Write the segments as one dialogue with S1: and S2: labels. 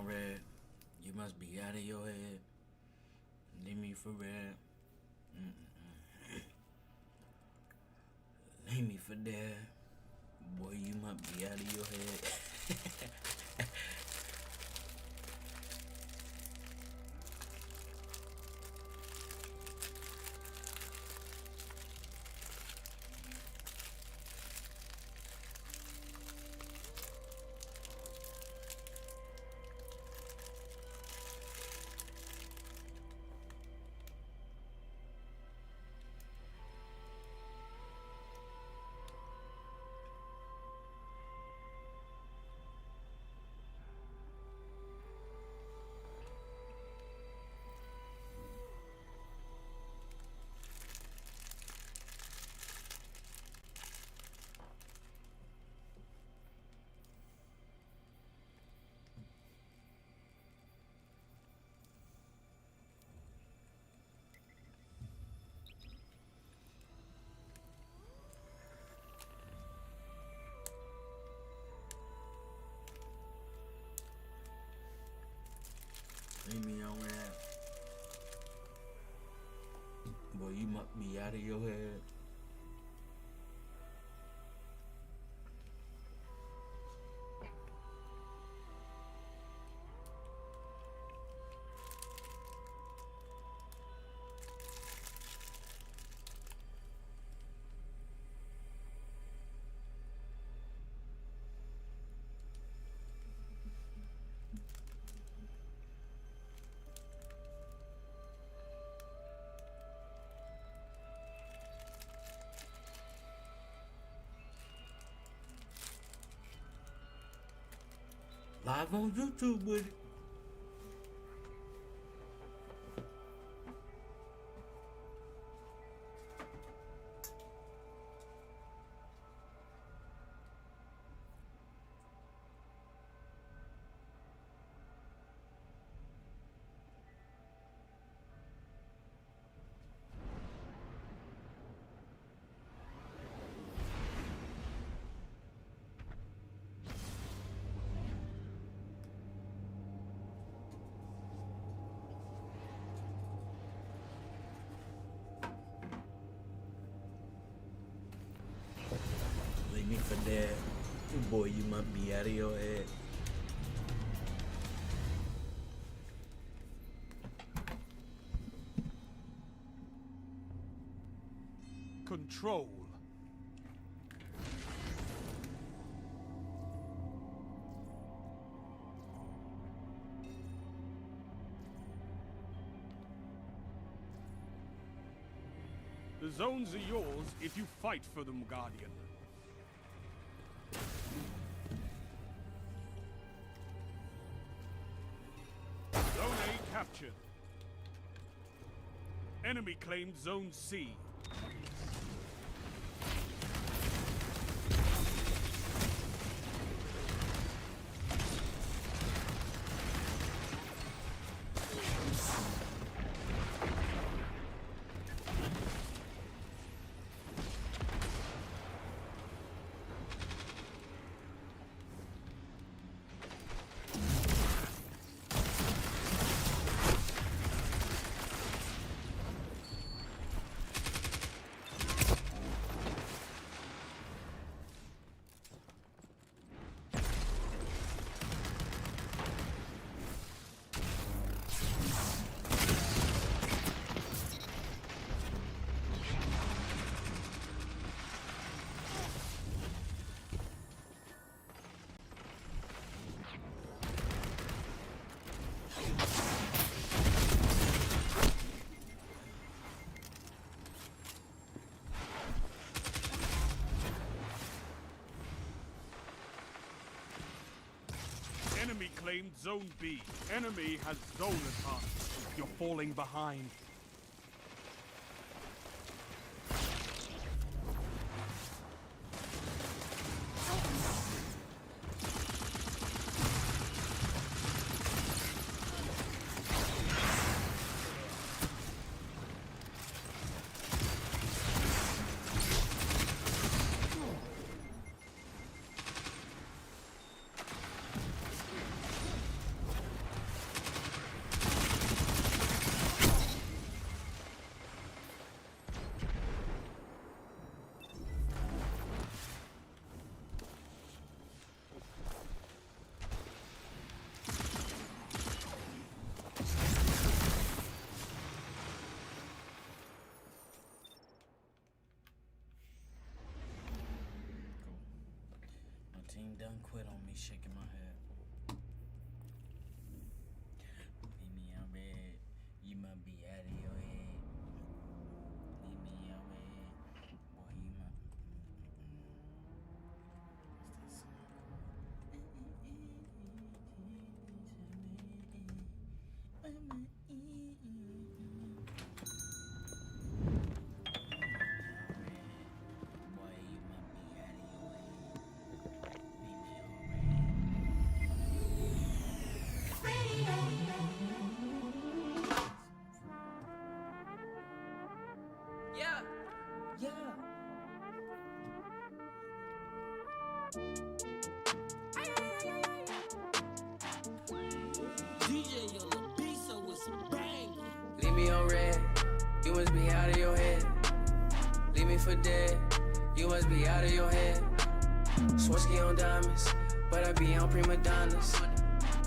S1: on red. You must be out of your head. Leave me for red. Leave me for dead. Boy, you must be out of your head. Leave me on red. Boy, you must be out of your head. Live on YouTube with it. Leave me for dead. Boy, you must be out of your head.
S2: Control. The zones are yours if you fight for them, Guardian. Zone A captured. Enemy claimed Zone C. Enemy claimed Zone B. Enemy has zone advantage. You're falling behind.
S1: done quit on me shaking my head. Leave me on red. You might be out of your head. Leave me on red. Boy, you might. What's that song Boy, you might be out of your head. Leave me on red. Yeah. DJ Yola Bisa with some bang. Leave me on red. You must be out of your head. Leave me for dead. You must be out of your head. Swarovski on diamonds, but I be on prima donnas.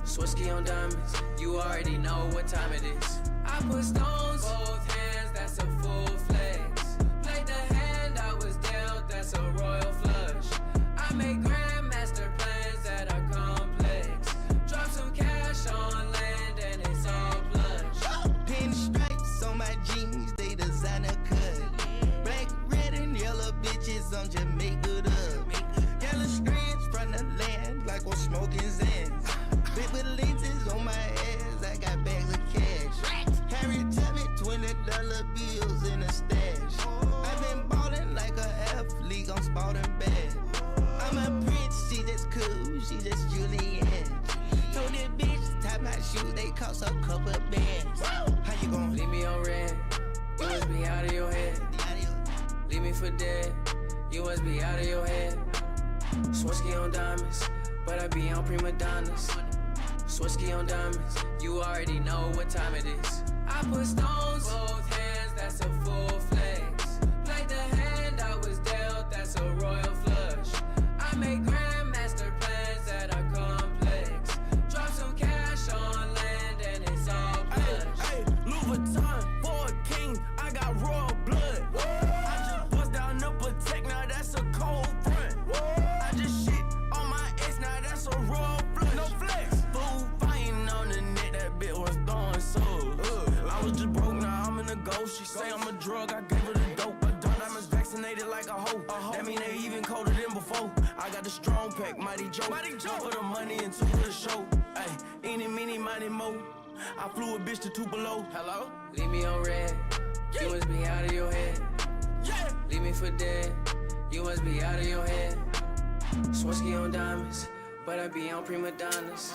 S1: Swarovski on diamonds, you already know what time it is. I put stones, both hands, that's a full flex. Played the hand I was dealt, that's a royal flush. I make grandmaster plans that are complex. Drop some cash on land and it's all plush.
S3: Pinstripes on my jeans, they designer cut. Black, red, and yellow bitches on Jamaica up. Yellow strands from the land like we're smoking Zans. Big with lenses on my ass, I got bags of cash. Harry tell me $20 bills in a stash. I've been ballin' like an athlete, I'm sporting bad. I'm a prince, she just cool, she just Julianne. Told that bitch, tie my shoes, they cost a couple bands. How you gon'
S1: Leave me on red, you must be out of your head. Leave me for dead, you must be out of your head. Swarovski on diamonds, but I be on prima donnas. Swarovski on diamonds, you already know what time it is. I put stones, both hands, that's a full flex. Played the hand I was dealt, that's a royal flush. I make grandmaster plans that are complex. Drop some cash on land and it's all plush.
S4: Hey, Louis Vuitton for a king, I got royal blood. I just bust down the Protect, now that's a cold front. I just shit on my ex, now that's a royal flush. No flex. Fool fighting on the net, that bitch was throwing souls. I was just broke, now I'm in the ghost. She say I'm a drug, I gave her the dope. Diamonds vaccinated like a hoe. That mean they even colder than before. I got the strong pack, Mighty Joe. Put the money into the show. Ay, eeny, meeny, miny, mo. I flew a bitch to Tupelo. Hello?
S1: Leave me on red, you must be out of your head.
S4: Yeah.
S1: Leave me for dead, you must be out of your head. Swarovski on diamonds, but I be on prima donnas.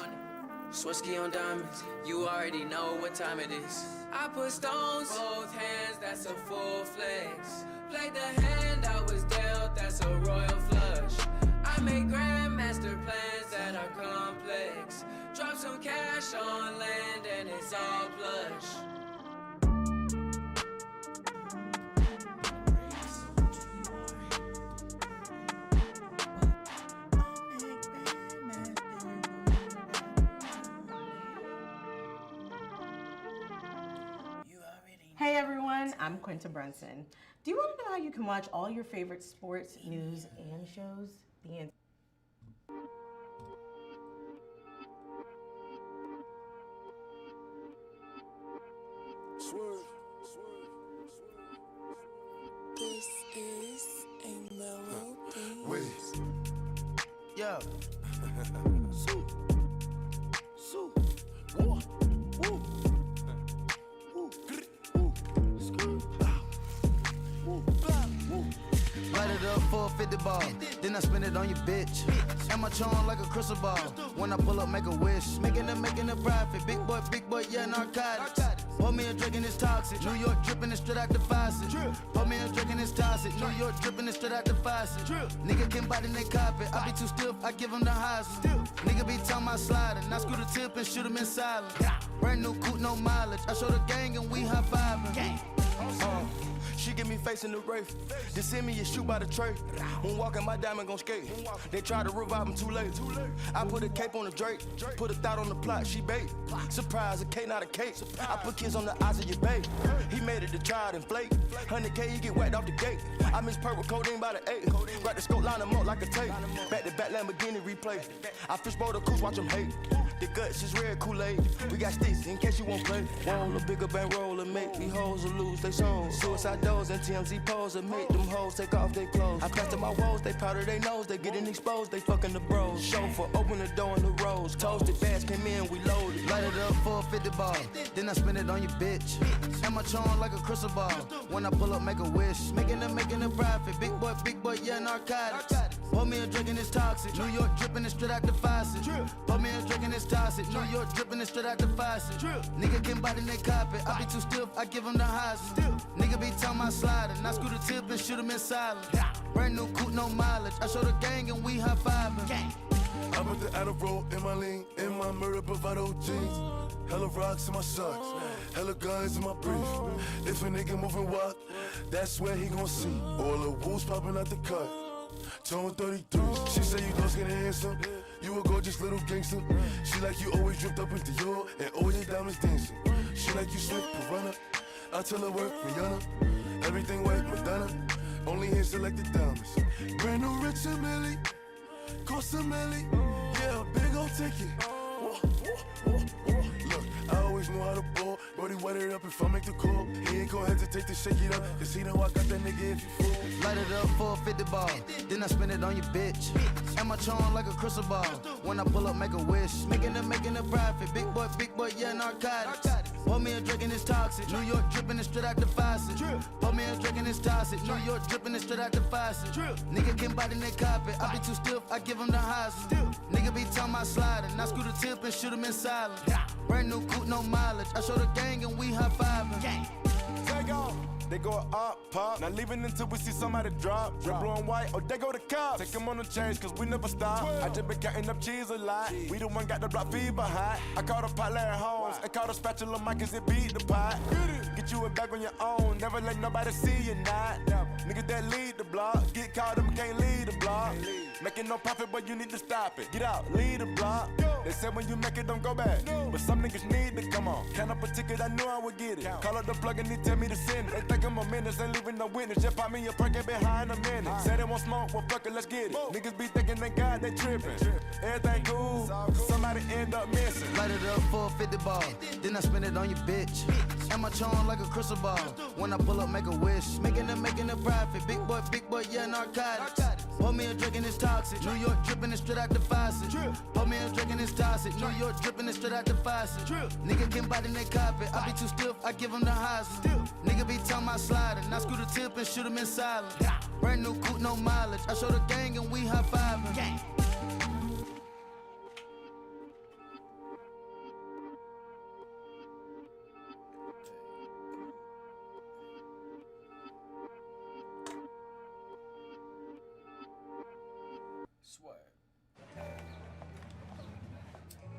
S1: Swarovski on diamonds, you already know what time it is. I put stones, both hands, that's a full flex. Played the hand I was dealt, that's a royal flush. I make grandmaster plans that are complex. Drop some cash on land and it's all plush.
S5: Hey everyone, I'm Quinta Brunson. Do you want to know how you can watch all your favorite sports, news, and shows? The answer.
S6: This is a melody.
S3: Wait. Yo. Sue. Woo. Woo. Woo. Woo. Woo. Woo. Light it up for a 50 ball. Then I spin it on your bitch. Am I charmed like a crystal ball? When I pull up, make a wish. Making a profit. Big boy, yeah, narcotics. Pour me a drink and it's toxic. New York dripping it straight out the faucet. Pour me a drink and it's toxic. New York dripping it straight out the faucet. Nigga can bite in their carpet. I be too stiff, I give him the highs. Nigga be talking about sliding. I screw the tip and shoot him in silence. Brand new coupe, no mileage. I show the gang and we high fiving. She get me facing the race. They send me a shoe by the tray. When walking, my diamond gon' skate. They try to revive him too late. I put a cape on the Drake. Put a thought on the plot, she bait. Surprise, a K, not a cake. I put kids on the eyes of your babe. He made it to try it and flake. 100K, you get whacked off the gate. I miss purple codeine by the 8. Grab the scope, line them up like a tape. Back to back Lamborghini replay. I fishbowl the coos, watch them hate. The guts is red Kool-Aid. We got sticks in case you won't play. Roll a bigger bankroll and make these hoes lose they soul. Suicide doors and TMZ pose and make them hoes take off their clothes. I plaster my walls, they powder their nose, they getting exposed, they fucking the bros. Chauffeur, open the door in the rose. Toasted bags came in, we loaded.
S7: Light it up for a 50 ball, then I spend it on your bitch. And my charm like a Crucible. When I pull up, make a wish. Making a profit. Big boy, yeah, narcotics. Pour me a drink and it's toxic. New York dripping it straight out the faucet. Pour me a drink and it's toxic. New York dripping it straight out the faucet. Nigga can bite in their carpet. I be too stiff, I give him the highs. Nigga be talking about sliding. I screw the tip and shoot him in silence. Brand new coupe, no mileage. I show the gang and we high fiving.
S8: I put the Adderall in my lean, in my murder bravado jeans. Hella rocks in my socks, hella guns in my brief. If a nigga moving wild, that's where he gon' see. All the wolves popping out the cut. Tone 33. She say you dark skin and handsome. You a gorgeous little gangster. She like you always dripped up in Dior and all your diamonds dancing. She like you slick piranha. I tell her work Rihanna. Everything white Madonna. Only hand selected diamonds. Brand new rich and Millie. Cost a milli. Yeah, big ol' ticket. Look, I always know how to ball. Brody wet it up if I make the call. He ain't gon' hesitate to shake it up, cause he know I got that nigga if you fool.
S7: Light it up for a 50 ball, then I spend it on your bitch. And my charm like a Crucible. When I pull up, make a wish. Making a profit. Big boy, yeah, narcotics. Pour me a drink and it's toxic. New York dripping it straight out the faucet. Pour me a drink and it's toxic. New York dripping it straight out the faucet. Nigga can bite in their carpet. I be too stiff, I give him the highs. Nigga be talking about sliding. I screw the tip and shoot him in silence. Brand new coupe, no mileage. I show the gang and we high fiving.
S8: Take off. They go up, pop, not leaving until we see somebody drop. Red, blue, and white, or they go to cops. Take them on the chase, cause we never stop. I just been counting up cheese a lot. We the one got the block fever hot. I called a pot Larry Holmes, and called a spatula mic cause it beat the pot. Get you a bag on your own, never let nobody see you not. Niggas that lead the block, get caught up, can't lead the block. Making no profit, but you need to stop it. Get out, lead the block. They said when you make it, don't go back. But some niggas need to come on. Count up a ticket, I knew I would get it. Call up the plug and he tell me to send it. They think I'm a menace, ain't leaving no witness. Just pop me a perk and behind a minute. Say they won't smoke, well fuck it, let's get it. Niggas be thinking they God, they tripping. Everything cool, somebody end up missing.
S7: Light it up for a 50 ball, then I spend it on your bitch. And my charm like a Crucible. When I pull up, make a wish. Making a profit. Big boy, yeah, narcotics. Pour me a drink and it's toxic. New York dripping it straight out the faucet. Pour me a drink and it's toxic. New York dripping it straight out the faucet. Nigga can bite in their carpet. I be too stiff, I give him the highs. Nigga be talking about sliding. I screw the tip and shoot him in silence. Brand new coupe, no mileage. I show the gang and we high fiving.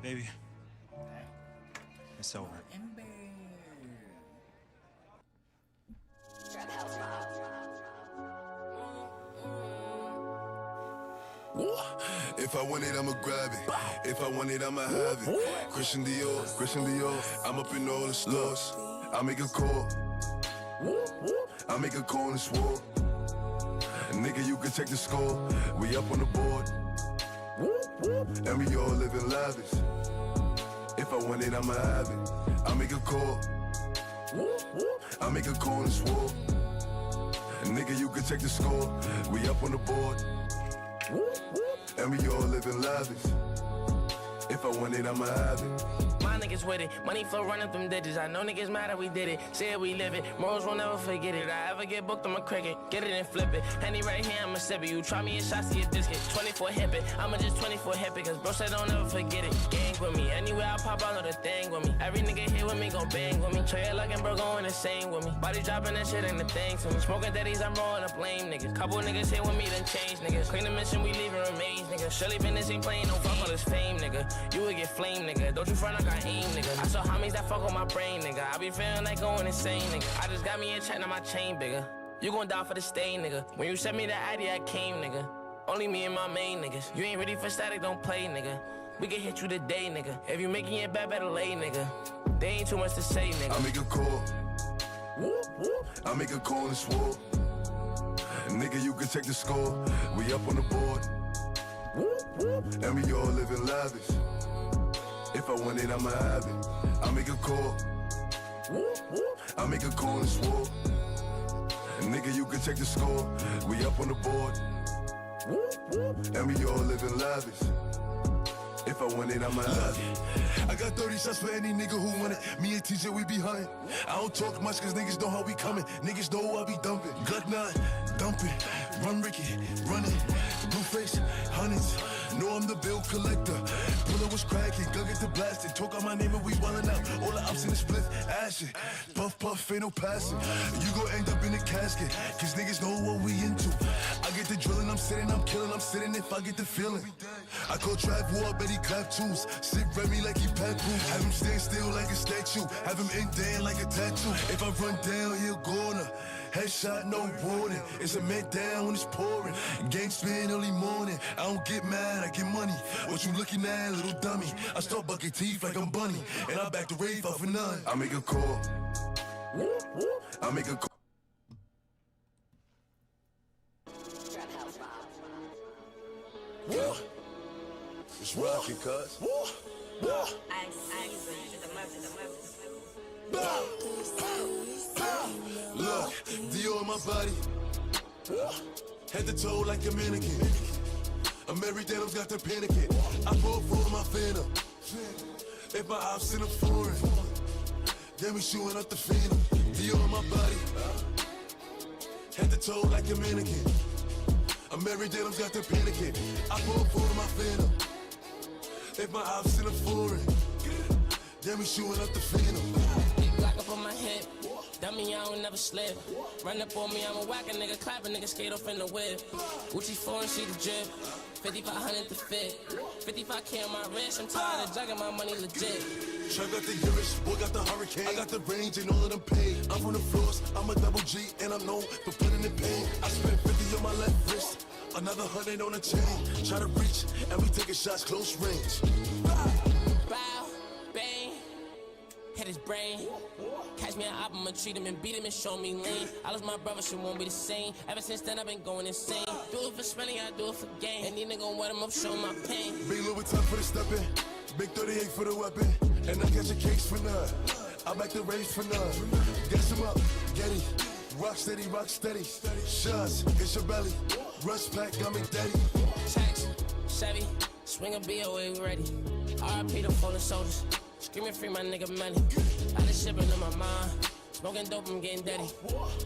S9: Baby, it's over.
S8: If I want it, I'ma grab it. If I want it, I'ma have it. Christian Dior. I'm up in all the stores. I make a call. I make a call and swore. Nigga, you can check the score. We up on the board. And we all living lavish. If I want it, I'ma have it. I make a call. I make a call and swore. Nigga, you can check the score. We up on the board. And we all living lavish. If I want it, I'ma have it.
S4: My niggas with it, money flow running through digits. I know niggas mad that we did it, said we live it. Morals will never forget it. I ever get booked, I'm a cricket, get it and flip it. Henny right here, I'ma sip it. You try me and shots, see a disc. 24 hip it, I'ma just 24 hip it. Cause bro said don't ever forget it. Gang with me, anywhere I pop, I know the thing with me. Every nigga here with me gon' bang with me. Trey looking bro going insane with me. Body dropping that shit ain't the thing to me. Smoking daddies, I'm rolling up lame niggas. Couple niggas here with me, then change niggas. Clean the mission, we leaving remains nigga. Shirley Bennett ain't playing no fuck all this fame nigga. You would get flame nigga. Don't you front, I got aim nigga. I saw homies that fuck on my brain nigga. I be feeling like going insane nigga. I just got me a check, now my chain bigger. You gon' die for the stain, nigga. When you sent me the ID, I came, nigga. Only me and my main niggas. You ain't ready for static, don't play, nigga. We can hit you today, nigga. If you making it bad, better lay, nigga. There ain't too much to say, nigga.
S8: I make a call. I make a call and swore. Nigga, you can check the score. We up on the board. And we all living lavish. If I want it, I'ma have it. I make a call. I make a call and swore. Nigga, you can check the score. We up on the board. And we all living lavish. If I want it, I'ma have it. I got 30 shots for any nigga who want it. Me and TJ, we be hunting. I don't talk much cause niggas know how we coming. Niggas know I be dumping. Glock 9, dumping. Run Ricky, running. Blue face, hundreds. Know I'm the bill collector. Bullet was cracking, gun get the blasting. Talk out my name and we wildin' out. All the ups in the split, ashin'. Puff, puff, ain't no passing. You gon' end up in the casket, cause niggas know what we into. I get the drilling, I'm sitting, I'm killing, I'm sitting if I get the feeling. I call Trav War, bet he clap tunes. Sit Remy like he pat boots. Have him stand still like a statue. Have him indent like a tattoo. If I run down, he'll gonna. Headshot, no warning. It's a man down when it's pouring. Gang spin early morning. I don't get mad, I get money. What you looking at, little dummy? I start bucking teeth like I'm Bunny. And I back the rave off for none. I make a call. I make a call. It's rockin', cuz. Look, Dior on my body. Head to toe like a mannequin. I'm every day, I've got the panicking. I pull for my phantom. If my ops in a foreign, then we shooting up the phantom. Dior on my body. Head to toe like a mannequin. I'm every day, I've got the panicking. I pull for my phantom. If my ops in a foreign, then we shooting up the phantom.
S4: Big block up on my head. Dummy, I don't never slip. Run up on me, I'm a whack a nigga, clap a nigga, skate off in the whip. Gucci foreign, she the drip. 5,500 to fit. 55K on my wrist, I'm tired of jugging my money legit.
S8: Trev got the Irish, boy got the hurricane. I got the range and all of them paid. I'm from the floors, I'm a double G, and I'm known for putting in pain. I spent 50 on my left wrist, another 100 on the chain. Try to reach, and we taking shots close range.
S4: Bow, bang, hit his brain. Catch me an op, I'ma treat him and beat him and show me lean. I lost my brother, she won't be the same. Ever since then, I've been going insane. Do it for spending, I do it for gain. And these niggas gon' wet him up, show my pain.
S8: Big Louis Vuitton for the steppin', big 38 for the weapon. And I catch a case for none. I back the race for none. Gas him up, Getty. Rock steady, rock steady. Shots, it's your belly. Rush pack, got me daddy.
S4: Tax, Chevy, swing a BOA, we ready. RIP the fallen soldiers. Screaming free my nigga money. Lot of shipping on my mind. Smoking dope, I'm getting dirty.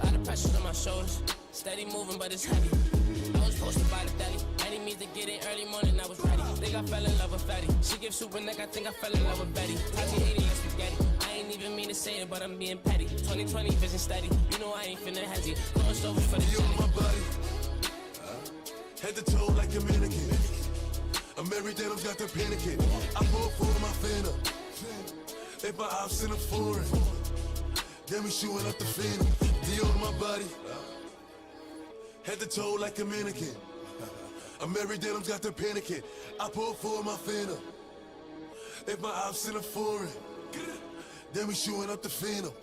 S4: Lot of pressure on my shoulders. Steady moving, but it's heavy. I was posted by the deli. Any means to get it early morning, I was ready. Think I fell in love with Fatty. She gives super neck, I think I fell in love with Betty. Taji hating like spaghetti. I ain't even mean to say it, but I'm being petty. 2020 vision steady. You know I ain't finna hezzy. Crossed over for the
S8: You on my body. Head to toe like a mannequin. I'm every day, I've got the panicking. I pull for my phantom. If my ops in a foreign, then we shooting up the phantom. Dior on my body. Head to toe like a mannequin. I'm every day, I've got the panicking. I pull for my phantom. If my ops in a foreign, then we shooting up the phantom.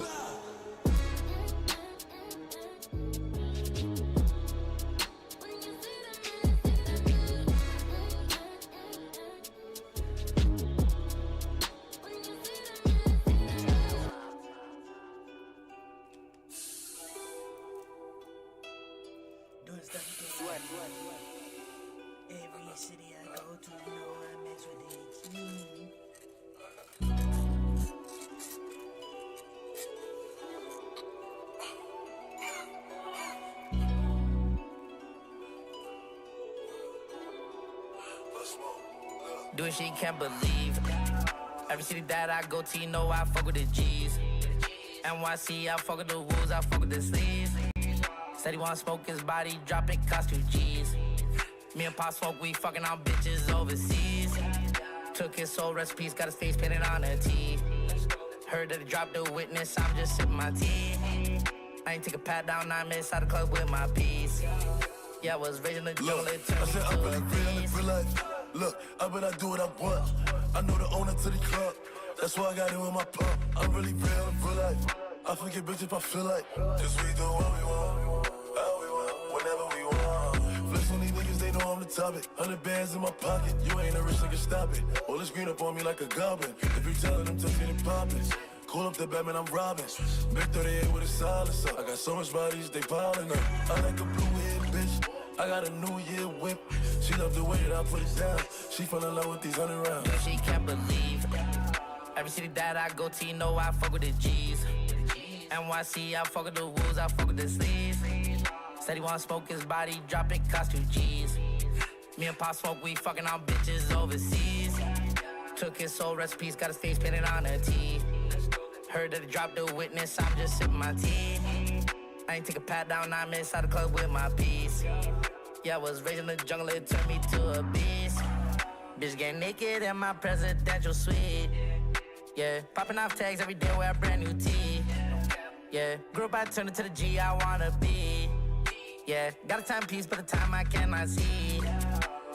S9: Every city I go to, you know I mess with the team.
S10: Doing shit you can't believe. Every city that I go to, you know I fuck with the G's. NYC, I fuck with the wolves, I fuck with the sleeves. Said he wanna smoke his body, drop it, cost 2 G's. Me and Pop smoke, we fucking on bitches overseas. Took his soul recipes, got his face painted on a tee. Heard that he dropped the witness, I'm just sipping my tea. I ain't take a pat down, I'm inside the club with my piece. Yeah, I was raised in the jungle, it turned me to a beast.
S11: Real life. Look, I bet I do what I want. I know the owner to the club. That's why I got it with my pump. I'm really real in real life. I forget bitch if I feel like. Cause we do what we want, how we want, whenever we want. Flex on these niggas, they know I'm the topic. 100 bands in my pocket, you ain't a rich nigga, stop it. All this green up on me like a goblin. If you tellin' them to get it poppin'. Call up the Batman, I'm robbing. Big 38 with a silencer. I got so much bodies, they piling up. I like a blue-head bitch. I got a New Year whip. She love the way that I put it down. She fell in love with these 100 rounds.
S10: Yeah, she can't believe. Every city that I go to, you know I fuck with the G's. NYC, I fuck with the wolves, I fuck with the sleeves. Said he wanna smoke his body, drop it, cost 2 G's. Me and Pop smoke, we fucking on bitches overseas. Took his soul recipes, got his face painted on her teeth. Heard that he dropped the witness, I'm just sipping my tea. I ain't take a pat down, I'm inside the club with my piece. Yeah, I was raised in the jungle, it turned me to a beast. Bitch get naked in my presidential suite. Yeah, popping off tags every day, wear a brand new tee. Yeah, grew up, I turned into the G I wanna be. Yeah, got a timepiece, but the time I cannot see.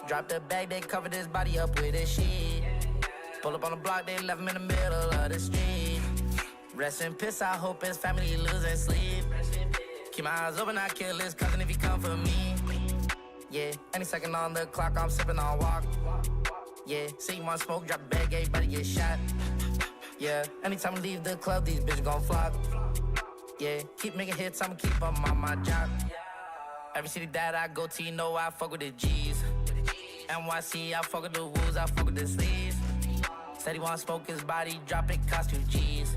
S10: Drop the bag, they covered his body up with a sheet. Pull up on the block, they left him in the middle of the street. Rest in piss, I hope his family losing sleep. Keep my eyes open, I kill his cousin if he come for me. Yeah, any second on the clock, I'm sipping on walk. Yeah, see you want smoke, drop the bag, everybody get shot. Yeah, anytime I leave the club, these bitches gon' flock. Yeah, keep making hits, I'ma keep them on my job. Every city that I go to, you know I fuck with the G's. NYC, I fuck with the wolves, I fuck with the sleeves. Said he wanna smoke his body, drop it, cost 2 G's.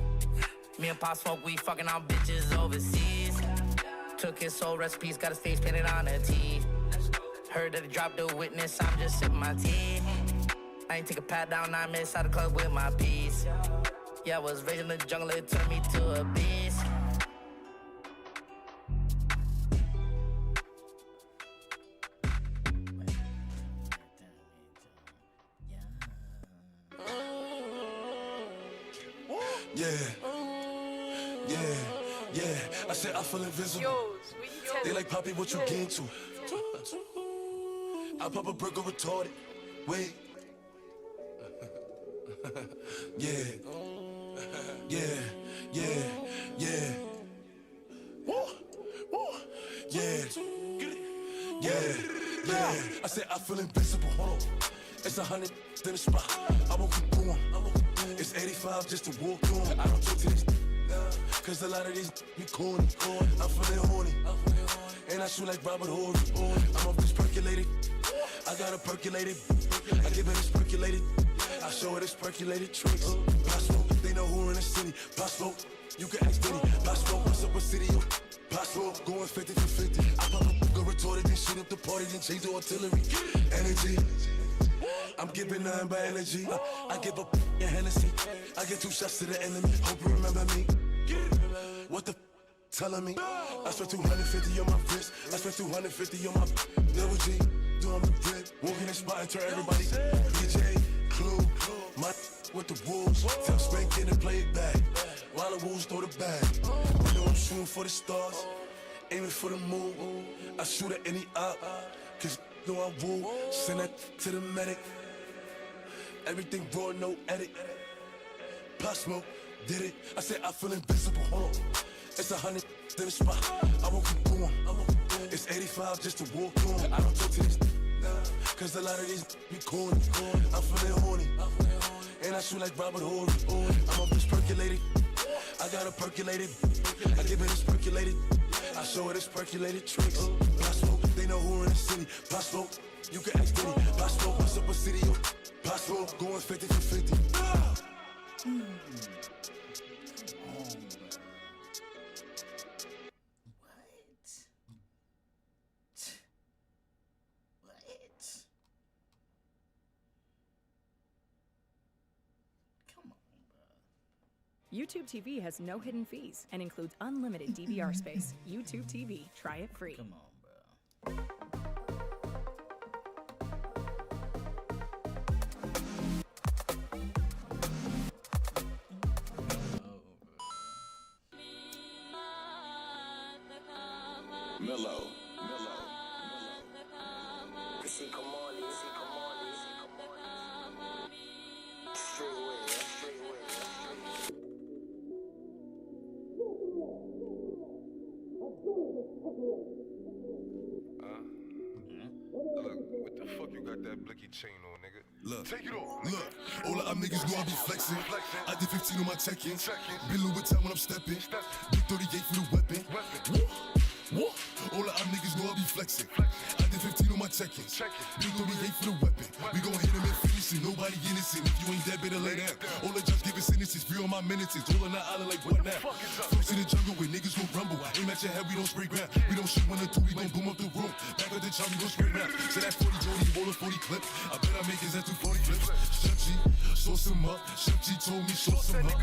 S10: Me and Pop smoke, we fucking on bitches overseas. Took his soul recipes, got his face painted on her teeth. Heard that he dropped the witness, I'm just sipping my tea. I ain't take a pat down, I'm inside the club with my piece. Yeah, I was raised in the jungle, it turned me to a beast.
S11: Yeah, I said I feel invisible. They like, Poppy, what you get to? I pop a burger retarded. Wait. Yeah. I said I feel invisible. Hold on. It's 100 in the spot. I won't keep going. It's 85 just to walk on. I don't talk to these cause a lot of these be corny. I'm feeling horny. And I shoot like Robert Horry. I'm off this percolated. I got a percolated. I give it this percolated. I show her this percolated tricks. Possible, they know who in the city. Possible, you can ask Diddy. Possible, what's up with city? Possible, going 50 for 50. I pop a go retorted, then shoot up the party, then change the artillery. Energy. I'm giving nothing but energy. I give up your Hennessy. I get 2 shots to the enemy. Hope you remember me. What the telling me? I spent 250 on my wrist. I spent 250 on my double G. Doing the drip. Walking the spot and turn everybody. DJ, Clue, my with the wolves. Tell Spank in and play it back. While the wolves throw the bag. You know I'm shooting for the stars. Aiming for the moon. I shoot at any op. Cause you know I woo. Send that to the medic. Everything raw, no edit. Pop Smoke, did it. I said I feel invisible. Hold on. It's 100 in the spot. I won't keep going. It's 85 just to walk on. I don't talk to these cause a lot of these be corny. I'm feeling horny. And I shoot like Robert Horry. I'm off this percolated. I got a percolated. I give it this percolated. I show her this percolated tricks. Possible, they know who in the city. Possible, you can ask Diddy. Possible, what's up with city? Possible, going 50 for 50.
S12: YouTube TV has no hidden fees and includes unlimited DVR space. YouTube TV, try it free.
S7: Come on, bro.
S11: Mellow.
S13: Look, what the fuck you got that blicky chain on, nigga?
S11: Look,
S13: take it off.
S11: Look, all of our niggas know I be flexing. I did 15 on my check-ins. Been a little bit time when I'm stepping. Big 38 for the weapon. Woo. All of our niggas know I be flexing. I did 15 on my check-ins. Big 38 for the weapon. We gon' hit him and finish it. Nobody innocent. If you ain't dead, better lay down. All the judge giving sentences. Free on my minutes. All on the island like what now? Folks in the jungle where niggas gon' rumble. Aim at your head, we don't spray ground. We don't shoot 1 or 2, we gon' boom up the room. Back at the chop, we gon' spray round. Say that 40 Jody, roll a 40 clip. I bet I make his head 240 flips. Chef G, sauce him up. Chef G told me sauce him up.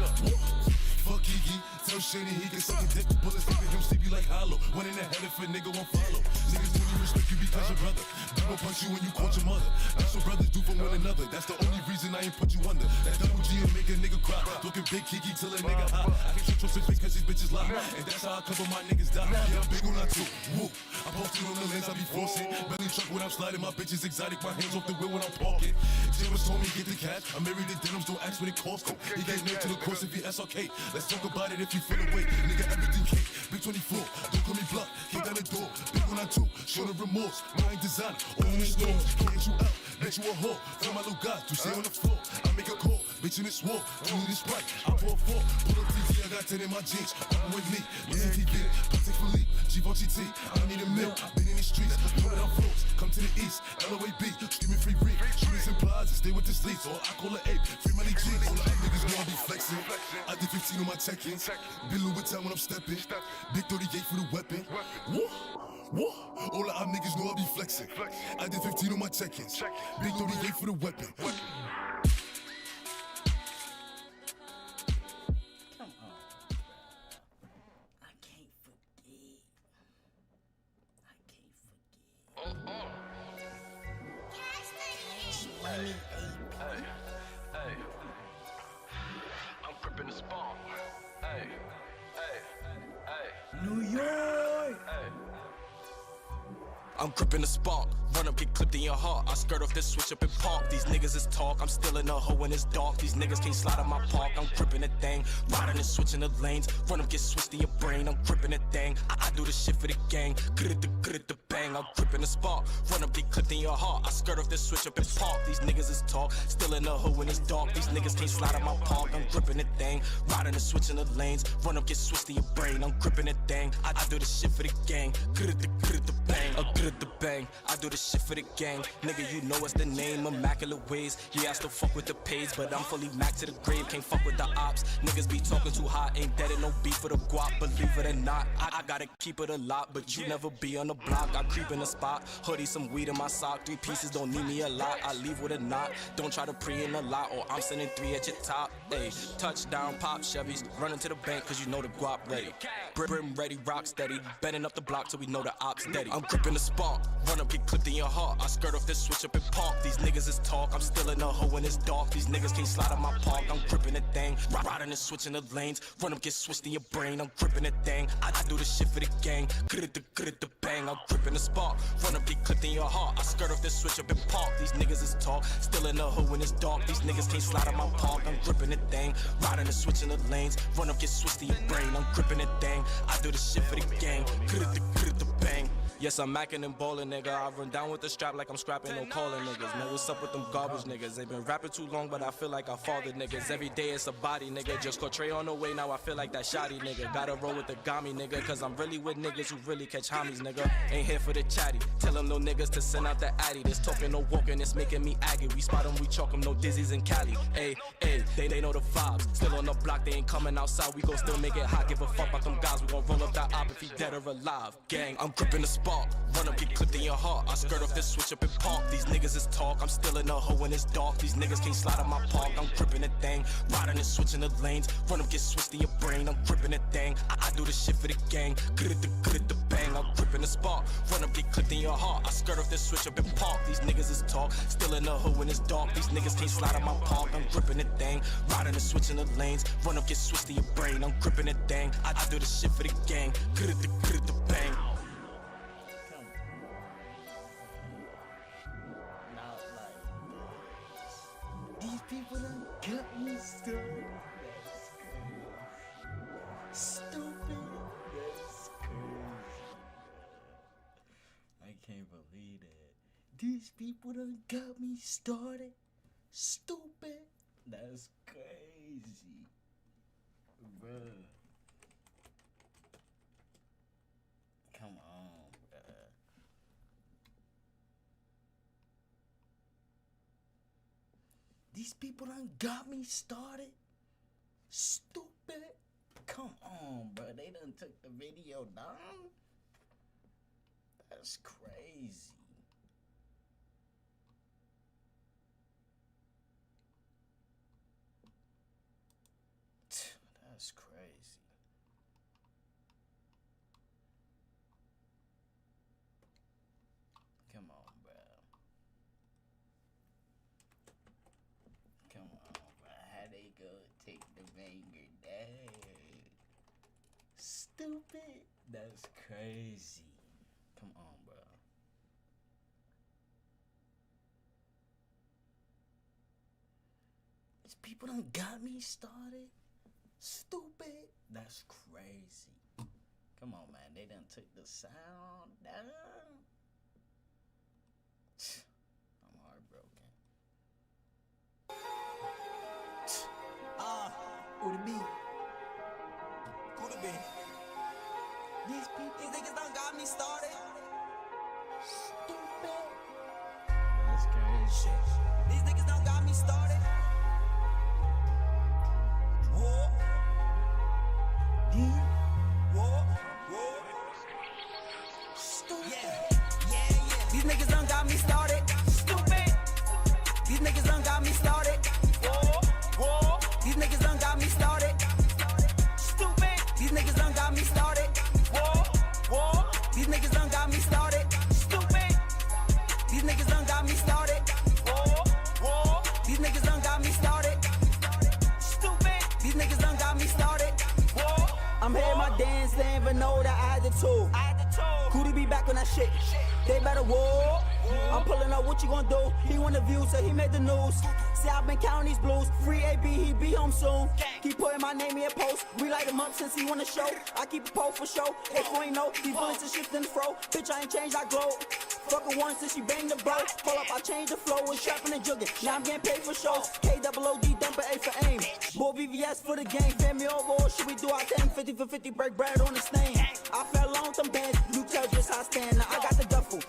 S11: Fuck Kiki, tell Shady he can suck a dick. Bullets look at him, sleepy like hollow. One in the head if a nigga won't follow. Niggas only respect you because your brother. They gon' punch you when you caught your mother. That's what brothers do for one another. That's the only reason I ain't put you under. That double G will make a nigga cry. Looking big Kiki till a nigga high. I can't trust his face cause these bitches lie. And that's how I cover my niggas die. Yeah, I'm big on that too. Woo. I posted on the lens, I be forcing. Belly truck when I'm sliding, my bitch is exotic. My hands off the wheel when I'm parking. James told me get the cash. I'm married to denims, don't ask what it cost. He gave name to the course if he SRK. Let's talk about it if you feel away. Nigga, everything cake. Big 24, don't call me bluff. Kick down the door. Big on that too. Show the remorse. I ain't designer. All in the store. Can't you out. Bet you a whore. Tell my little guys to stay on the floor. I make a call. Bitch in this war. You need this right. I pour 4. Pull up PT. I got 10 in my jeans. Up with me. Listen TV. Patek Philippe. Givenchy T. I need a meal. Been in the streets. Know that I'm floats. Come to the east. LOAB. Screaming free reek. Shooters and plazas. Stay with the sleeves. Or I call it 8. Free money G. All the niggas know I be flexing. I did 15 on my check-ins. Been Louis Vuitton when I'm stepping. Big 38 for the weapon. Woo. All of our niggas know I be flexing. I did 15 on my check-ins. Big 38 for the weapon.
S5: Come on. I can't forget.
S4: Hey. I'm gripping the spawn. Hey.
S9: New York.
S4: I'm gripping the spark, run up, get clipped in your heart. I skirt off this switch up and park. These niggas is talk, I'm still in a hoe when it's dark. These niggas can't slide on my park. I'm gripping the thing, riding and switching the lanes. Run up, get switched in your brain. I'm gripping the thing. I do the shit for the gang. Good at the bang. I'm gripping the spark, run up, get clipped in your heart. I skirt off this switch up and park. These niggas is talk, still in a hoe when it's dark. These niggas can't slide on my park. I'm gripping the thing, riding and switching the lanes. Run up, get switched in your brain. I'm gripping the thing. I do the shit for the gang. Good at the bang. Good at the bang. I do the shit for the gang. Nigga, you know what's the name. Immaculate ways. Yeah, I still fuck with the page, but I'm fully max to the grave. Can't fuck with the ops. Niggas be talking too hot. Ain't dead and no beef for the guap. Believe it or not, I gotta keep it a lot. But you never be on the block. I creep in the spot. Hoodie, some weed in my sock. 3 pieces don't need me a lot. I leave with a knot. Don't try to pre in a lot, or I'm sending 3 at your top. Hey, touchdown, pop Chevys. Running to the bank, cause you know the guap ready. Brim ready, rock steady. Bending up the block till we know the ops steady. I'm gripping the spark. Run up, get clipped in your heart. I skirt off this switch up and park. These niggas is talk. I'm still in a hoe when it's dark. These niggas can't slide on my park. I'm gripping the thing. Riding and switching the lanes. Run up, get switched in your brain. I'm gripping the thing. I do the shit for the gang. Good at the bang. I'm gripping the spark. Run up, get clipped in your heart. I skirt off this switch up and park. These niggas is talk. Still in a hoe when it's dark. These niggas can't slide on my park. I'm gripping the thing. Riding and switching the lanes. Run up, get switched in your brain. I'm gripping the thing. I do the shit for the gang. Good at the bang. Yes, I'm macking and ballin', nigga. I run down with the strap like I'm scrapping, no calling niggas. Man, what's up with them garbage niggas? They been rapping too long, but I feel like I fathered niggas. Every day it's a body, nigga. Just caught Trey on the way, now I feel like that shoddy, nigga. Gotta roll with the gami, nigga, cause I'm really with niggas who really catch homies, nigga. Ain't here for the chatty. Tell them no niggas to send out the addy. This talking, no walking, it's making me aggy. We spot them, we chalk them, no dizzies in Cali. Ayy, they know the vibes. Still on the block, they ain't coming outside. We gon' still make it hot, give a fuck about them guys. We gon' roll up that op if he dead or alive. Gang, I'm gripping the spark. Run up, get clipped in your heart. I skirt off this switch up and park. These niggas is talk. I'm still in a hoe when it's dark. These niggas can't slide on my park. I'm gripping the thing. Riding and switching the lanes. Run up, get switched in your brain. I'm gripping the thing. I do the shit for the gang. Good at the bang. I'm gripping the spark. Run up, get clipped in your heart. I skirt off this switch up and park. These niggas is talk. Still in a hoe when it's dark. These niggas can't slide on my park. I'm gripping the thing. Riding and switching the lanes. Run up, get switched in your brain. I'm gripping the thing. I do the shit for the gang. Good at the bang.
S14: can't believe that. These people done got me started. Stupid. That's crazy. Bruh. Come on, bruh. These people done got me started. Stupid. Come on, bruh. They done took the video down. That's crazy. That's crazy. Come on, bro. Come on, bro. How they gonna take the banger down? Stupid. That's crazy. Come on, bro. These people done got me started. Stupid. That's crazy. Come on, man. They done took the sound down. I'm heartbroken.
S4: Who the be? Who the be? These niggas done got me started.
S14: Stupid. That's crazy.
S4: These niggas done got me started. Whoa. Whoa. Stupid. Yeah. These niggas done got me started. Stupid. These niggas done got me started. Whoa. These niggas done got me started. Stupid. These niggas done got me started. Whoa. These niggas done got me started. Stupid. These niggas done got me started. Whoa. These niggas done got me started. Stupid. These niggas done got me started. Whoa. I'm here my dance, they ain't even know that I had the tool. Cootie be back on that shit. They better whoa. I'm pulling up, what you gonna do? He want the view, so he made the news. See, I've been counting these blues. Free AB, he be home soon. Keep putting my name in a post. We light him up since he wanna show. I keep a pole for show. If you ain't know, these bullets are shifting the fro. Bitch, I ain't changed, I glow. Fuck her once since she banged the bro. Hold up, I changed the flow. Was strapping and jugging. Now I'm getting paid for shows. KOOD, dumper A for aim. Boy, VVS for the game. Family over, or should we do our thing? 50 for 50, break bread on the stain. I fell on some bands. You tell just how I stand. Now I got the duffel.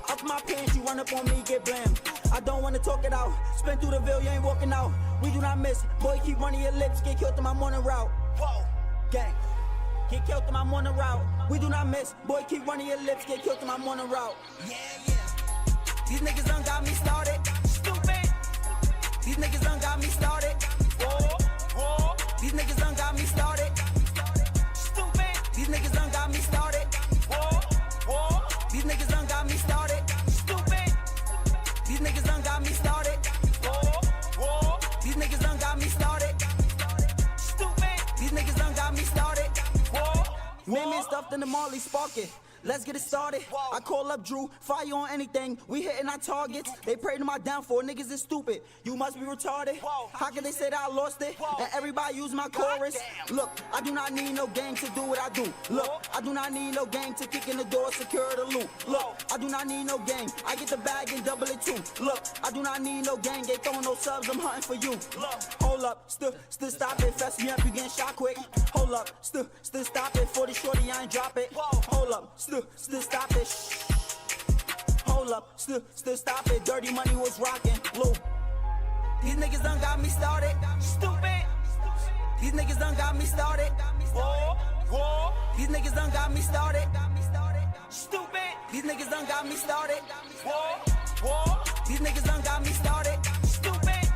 S4: Up my pants, you run up on me, get blammed. I don't wanna talk it out. Spin through the veil, you ain't walking out. We do not miss. Boy, keep running your lips. Get killed in my morning route. Whoa, gang. Get killed in my morning route. We do not miss. Boy, keep running your lips. Get killed in my morning route. Yeah. These niggas done got me started. Stupid. These niggas done got me started. Whoa. These niggas done got me started. Stupid. These niggas done got me started. Whoa. These niggas done got me started. Stupid. These niggas done got me started. Whoa. These niggas done got me started. Stupid. These niggas done got me started. Whoa. Made me stuffed in the Marley, spark it. Let's get it started. I call up Drew, fire on anything. We hitting our targets. They pray to my downfall. Niggas is stupid. You must be retarded. How can they say that I lost it? And everybody use my chorus. Look, I do not need no gang to do what I do. Look, I do not need no gang to kick in the door, secure the loot. Look, I do not need no gang. I get the bag and double it too. Look, I do not need no gang. They throwing no subs. I'm hunting for you. Look, hold up, still stop it. Fess me up, you getting shot quick. Hold up, still stop it. 40 shorty, I ain't drop it. Hold up. Still stop it. Hold up, still stop it. Dirty money was rocking. Blue. These niggas done got me started. Stupid. These niggas done got me started. Whoa. These niggas done got me started. Stupid. These niggas done got me started. Whoa. These niggas done got me started. Stupid.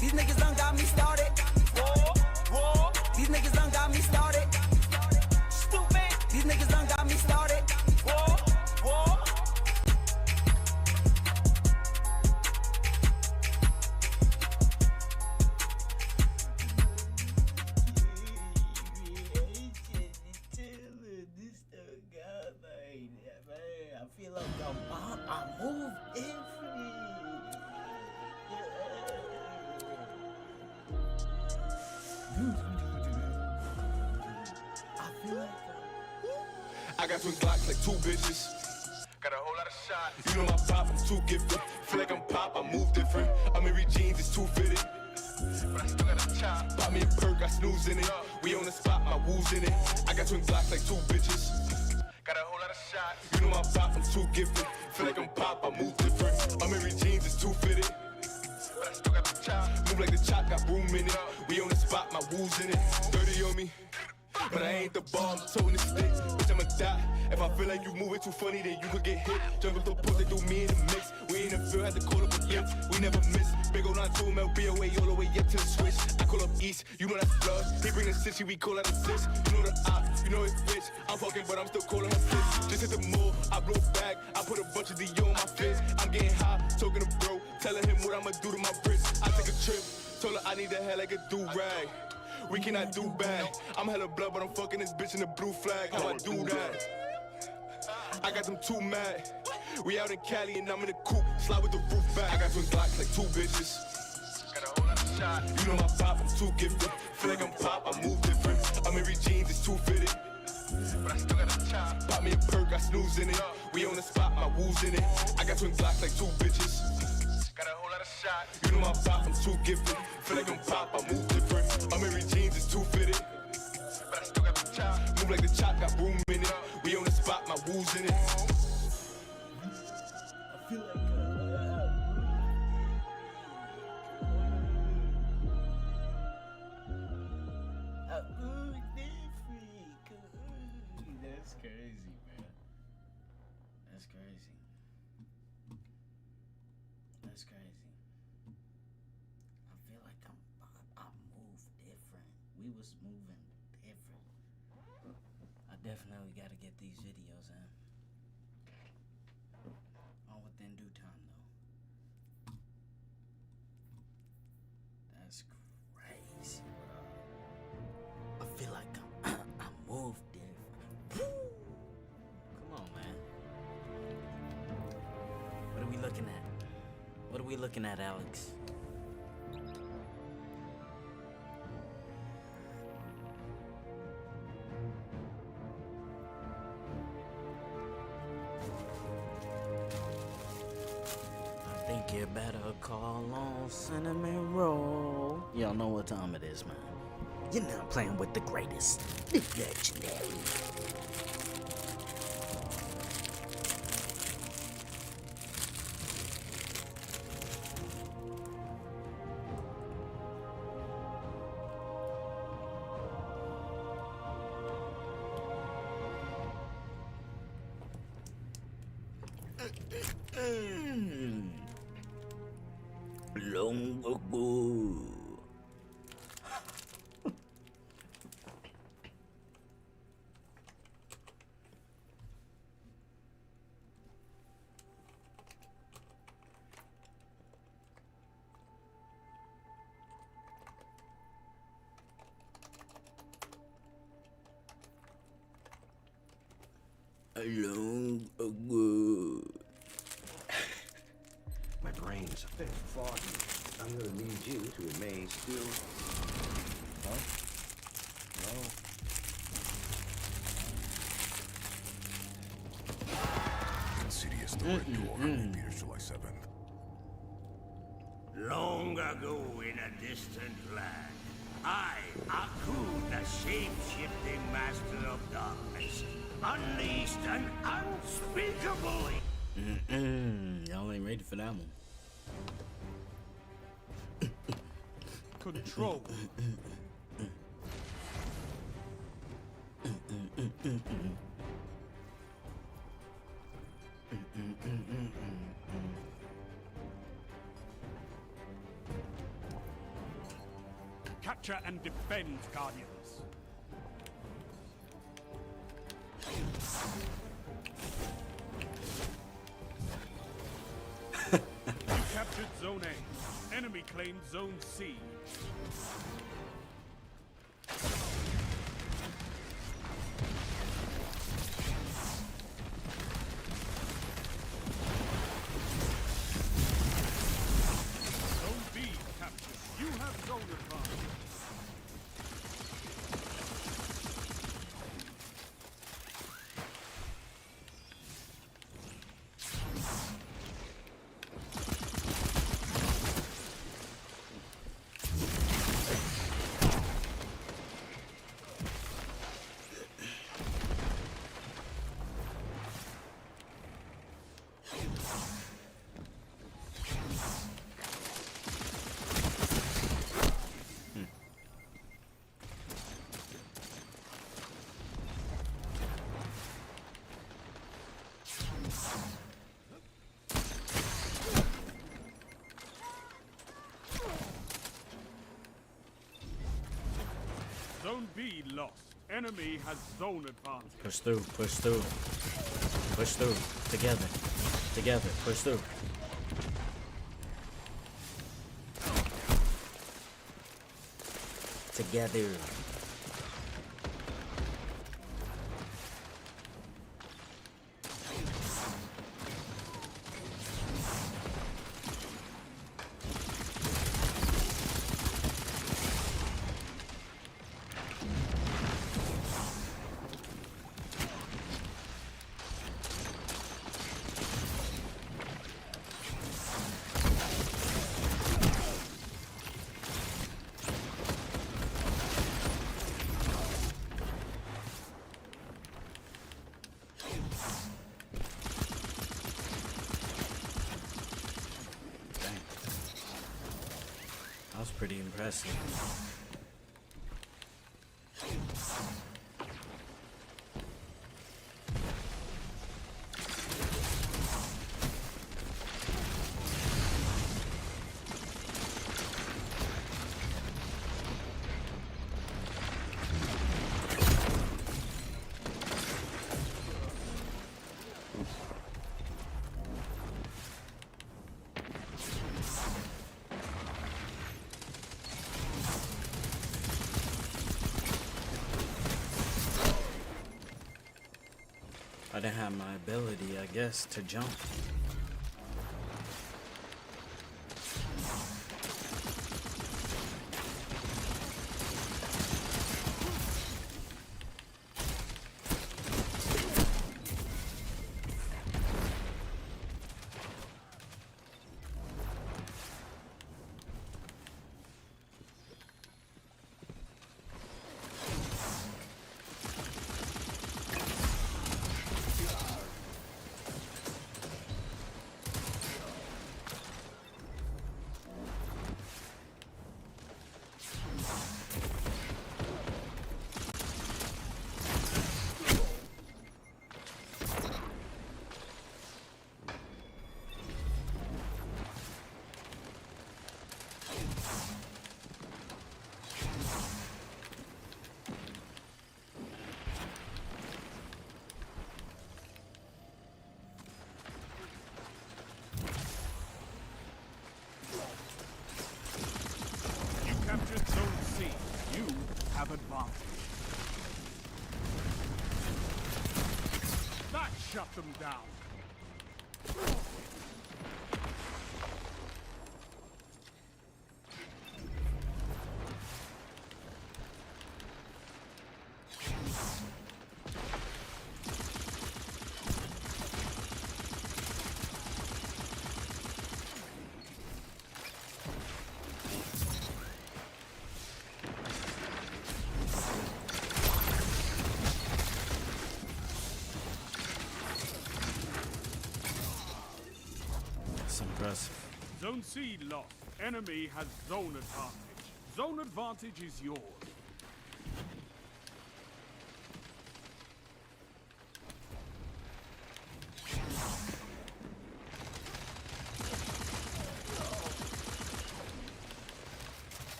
S4: These niggas done got me started. Whoa. These niggas done got me started. Stupid. These niggas done got me started. Whoa.
S14: I feel like I move every.
S11: I got twin Glocks like two bitches.
S8: Got a whole lot of shots. You know my pop, I'm too gifted. Feel like I'm pop, I move different. I'm in jeans, it's too fitted. But I still got a chop. Pop me a perk, I snooze in it. We on the spot, my woos in it. I got twin blocks like 2 bitches. Got a whole lot of shots. You know my pop, I'm too gifted. Feel like I'm pop, I move different. I'm in jeans, it's too fitted. But I still got the chop. Move like the chop, got room in it. We on the spot, my woos in it. Dirty on me. But I ain't the ball, I'm toting the stick. Bitch, I'ma die. If I feel like you moving too funny, then you could get hit. Jungle to put, they do me in the mix. We ain't in the field, had to call up a gift. We never miss. Big ol' 9-2 MLB away, all the way up to the switch. I call up East, you know that's blood. He bring the 60, we call out a 6. You know the op, you know his bitch. I'm fucking, but I'm still calling her sis. Just hit the mall, I blow back. I put a bunch of D.O. on my fist. I'm getting high, talking to bro. Telling him what I'ma do to my wrist. I take a trip, told her I need a hair like a do-rag. We cannot do bad. I'm hella blood, but I'm fucking this bitch in the blue flag. How I do that? I got them too mad. We out in Cali and I'm in the coupe. Slide with the roof back. I got twin blocks like 2 bitches. Got a whole lot of shots. You know my pop, I'm too gifted. Feel like I'm pop, I move different. I'm in jeans, it's too fitted. But I still got a chop. Pop me a perk, I snooze in it. We on the spot, my woos in it. I got twin blocks like 2 bitches. Got a whole lot of shots. You know my pop, I'm too gifted. Feel like I'm pop, I move different. I'm in jeans, it's too fitted. But I still got the chop. Move like the chop, got room in it. We on the spot, my woos in it.
S14: I feel like that's crazy, man. That's crazy. That's crazy. I feel like I move different. We was moving different. I definitely got to get these videos in. All within due time, though. That's crazy, bro. I feel like I move different. Come on, man. What are we looking at? What are we looking at, Alex? I think you better call on Cinnamon Roll. Y'all know what time it is, man. You're now playing with the greatest, the legendary. Long ago. Long ago.
S15: My brain is a bit foggy. I'm gonna need you to remain still. Huh? No.
S16: Insidious the Red Door, Peter, July 7th.
S17: Long ago in a distant land, I, Aku, the shape-shifting master of darkness, unleashed an unspeakable...
S14: Y'all ain't ready for that one.
S2: Control. Capture and defend, Guardians. You captured Zone A. Enemy claimed Zone C. Zone B captured. You have zone advantage. B lost. Enemy has zone advantage.
S14: Push through, push through. Push through. Together. Together. Push through. Together. That was pretty impressive. I didn't have my ability, I guess, to jump.
S2: Captured Zone C. You have advantage. That shut them down.
S14: Impressive.
S2: Zone C lost. Enemy has zone advantage. Zone advantage is yours.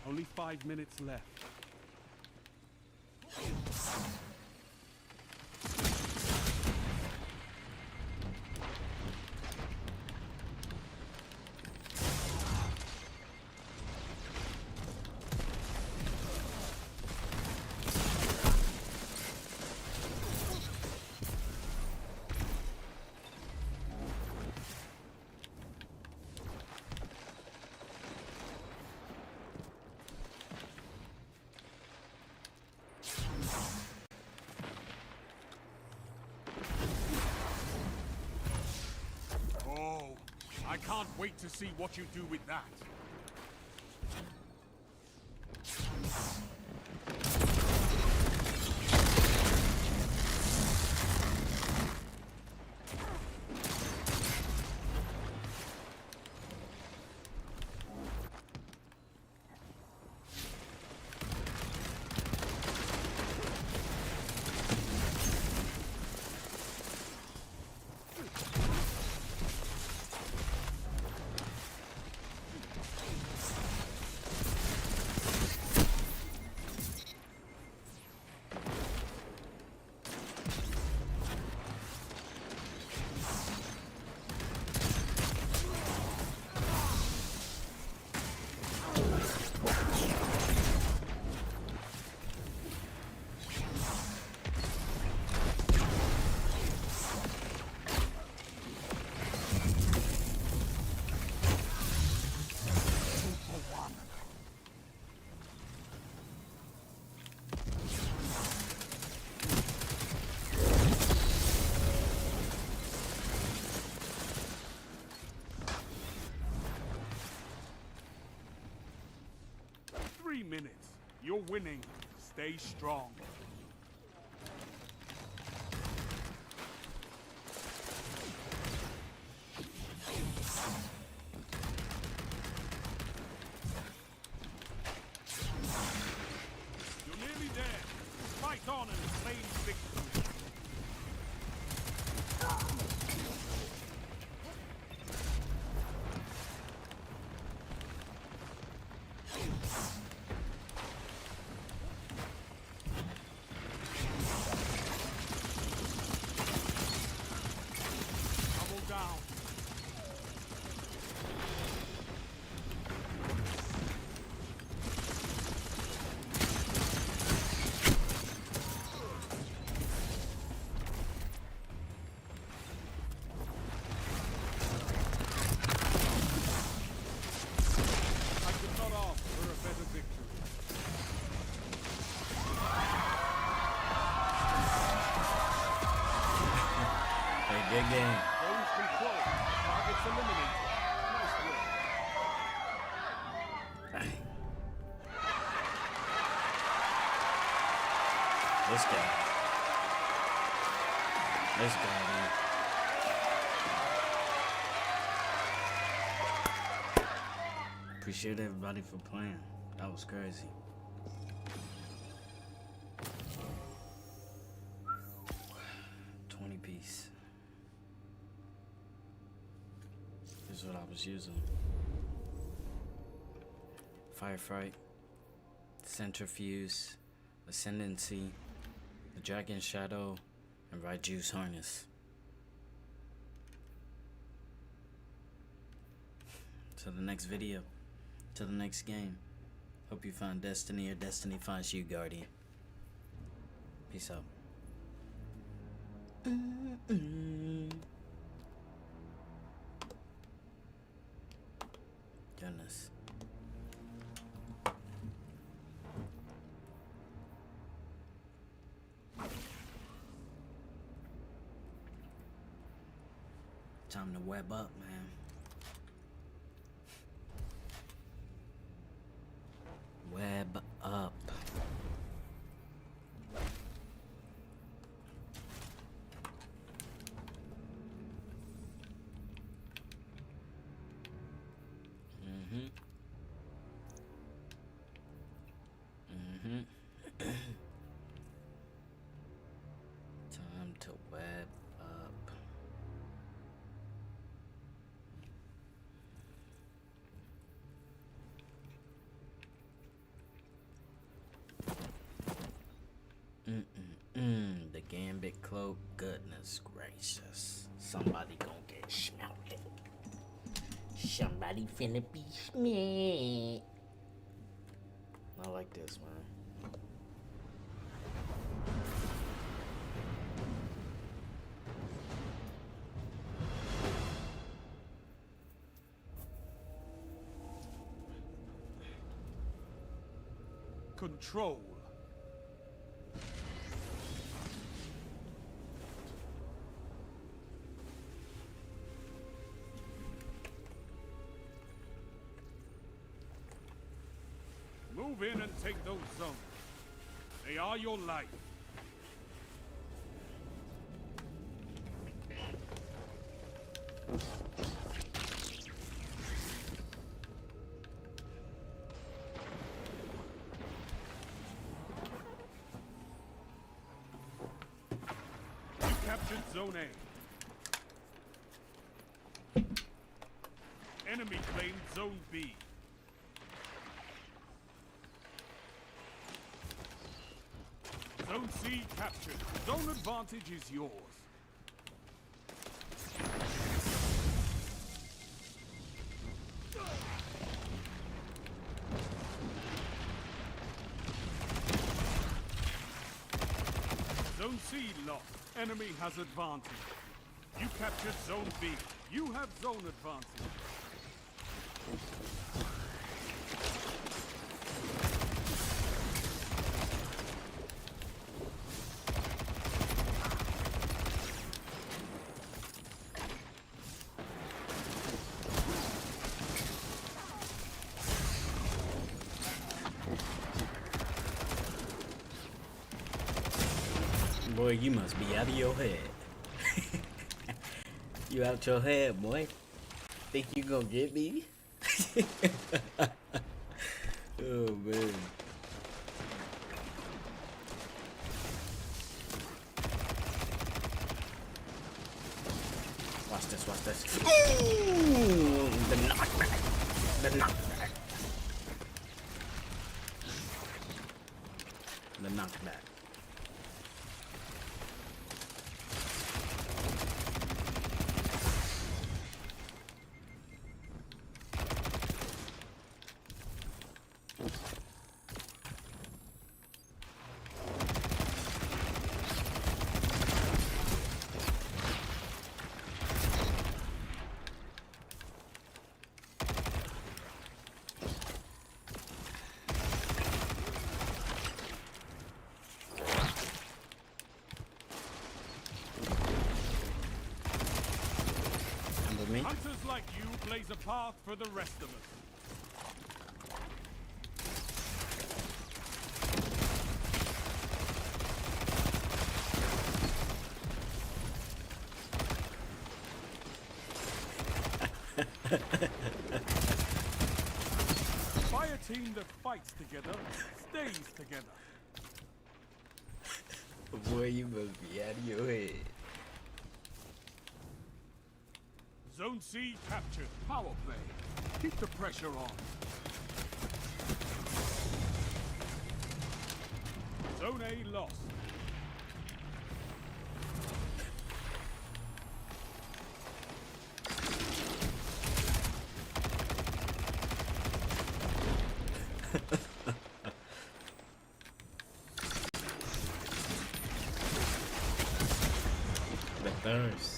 S2: Only 5 minutes left. I can't wait to see what you do with that. minutes. You're winning. Stay strong. You're nearly there. Fight on and claim victory. Double down. I could not ask for a better victory.
S14: Hey, good game.
S2: Zones control. Targets eliminated. Nice work.
S14: Let's go. Let's go, man. Appreciate everybody for playing. That was crazy. $20. This is what I was using. Firefight, Centrifuge, Ascendancy, the Dragon Shadow, and Raiju's Harness. Till the next video, till the next game. Hope you find destiny or destiny finds you, Guardian. Peace out. Goodness. Time to web up, man. Web up. Time to web up. The Gambit cloak, goodness gracious. Somebody gonna get smelted. Somebody finna be smelt. I like this, man.
S2: Control. Move in and take those zones. They are your life. You captured Zone A. Enemy claimed Zone B. Zone C captured. Zone advantage is yours. Zone C lost. Enemy has advantage. You captured Zone B. You have zone advantage.
S18: Boy, you must be out of your head. You out your head, boy. Think you gonna get me? Oh, man. Watch this, watch this. Ooh, the knockback. The knockback. The knockback.
S2: Hunters like you blaze a path for the rest of us. By a team that fights together, stays together.
S18: Boy, you must be out of your head.
S2: Zone C captured. Power play. Keep the pressure on. Zone A lost.
S18: The thirst.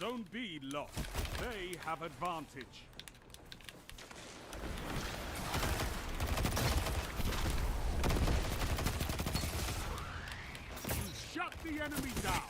S2: Zone B lost. They have advantage. You shut the enemy down.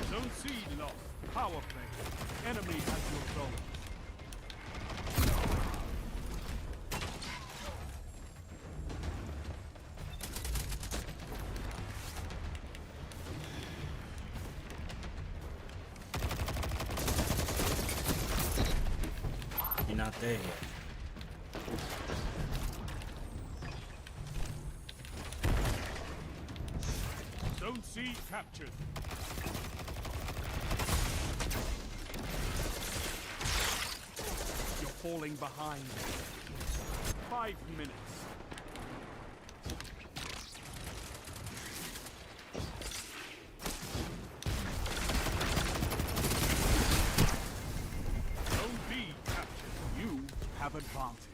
S2: Zone C lost. Power play. Enemy has your zone.
S18: You're not there yet.
S2: Zone C captured. You're falling behind. 5 minutes. Zone B captured. You have advantage.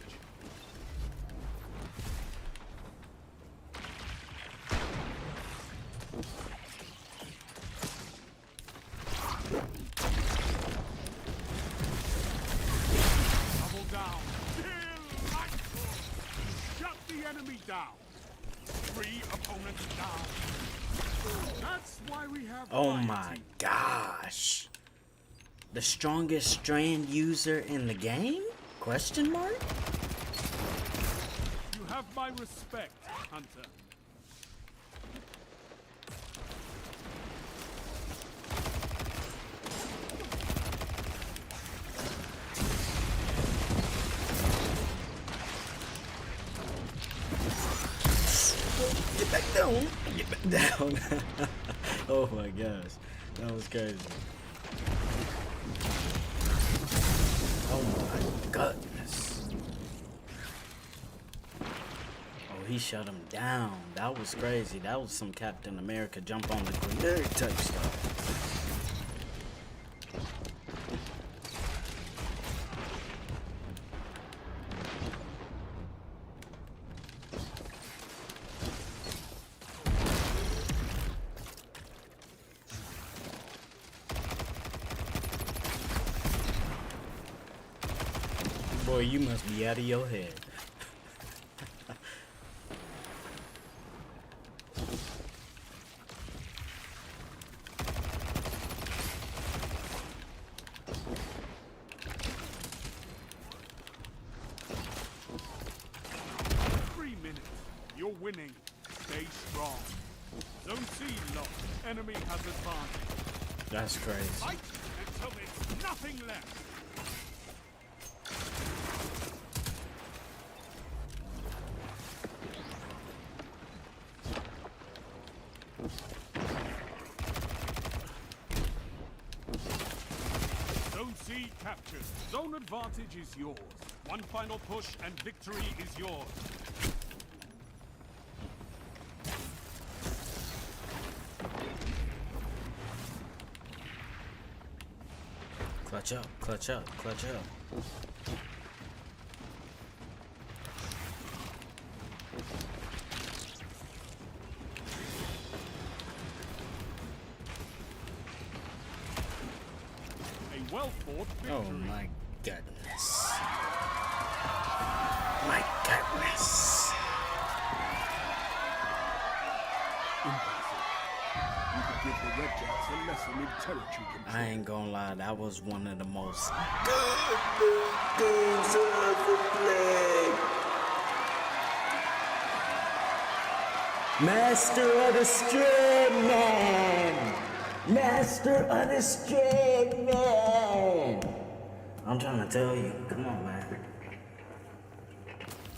S2: Double down. Delightful. Shut the enemy down. 3 opponents down. That's why we have.
S18: Oh
S2: Lion
S18: my
S2: Team.
S18: gosh. The strongest strand user in the game? Question mark?
S2: You have my respect, Hunter.
S18: Get back down. Get back down. Oh my gosh. That was crazy. Oh my goodness. Oh, he shut him down. That was crazy. That was some Captain America jump on the grenade type stuff. Boy, you must be out of your head.
S2: 3 minutes. You're winning. Stay strong. Zone C locked. Enemy has advantage.
S18: That's crazy.
S2: Fight until there's nothing left. Zone C captured. Zone advantage is yours. One final push and victory is yours.
S18: Clutch up, clutch up, clutch up.
S2: A well-fought victory.
S18: Oh my goodness. My goodness.
S11: You could give the Red Jacks a lesson in territory control.
S18: I ain't gonna lie, that was one of the most
S11: games I ever played.
S18: Master of the Strand Man! Master of the Strand Man! I'm trying to tell you, come on, man.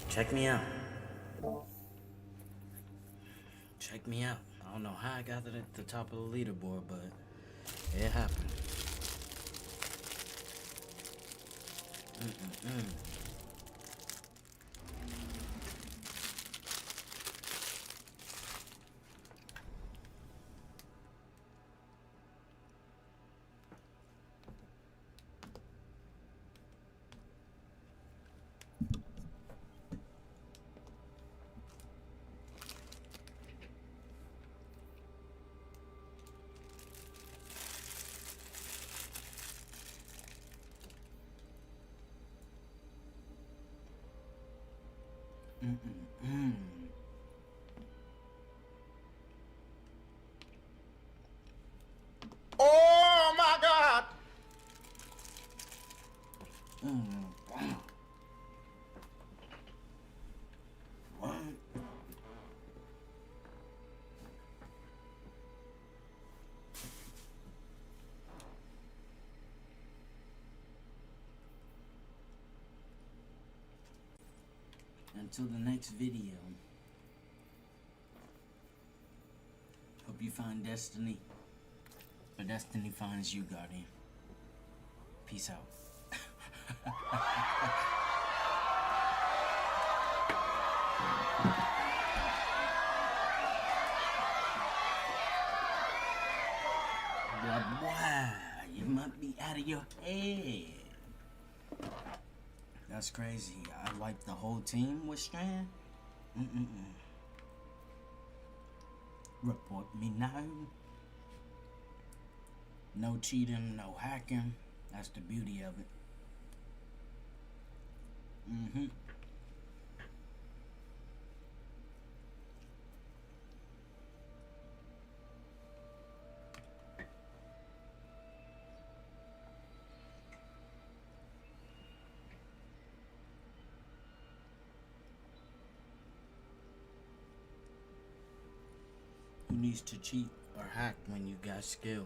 S18: Check me out. Check me out. I don't know how I got it at the top of the leaderboard, but it happened.
S11: Oh my God!
S14: Until the next video, hope you find destiny, or destiny finds you, Guardian. Peace out. Wow, you might be out of your head. That's crazy. I like the whole team with Strand. Report me now. No cheating, no hacking. That's the beauty of it. Who needs to cheat or hack when you got skill?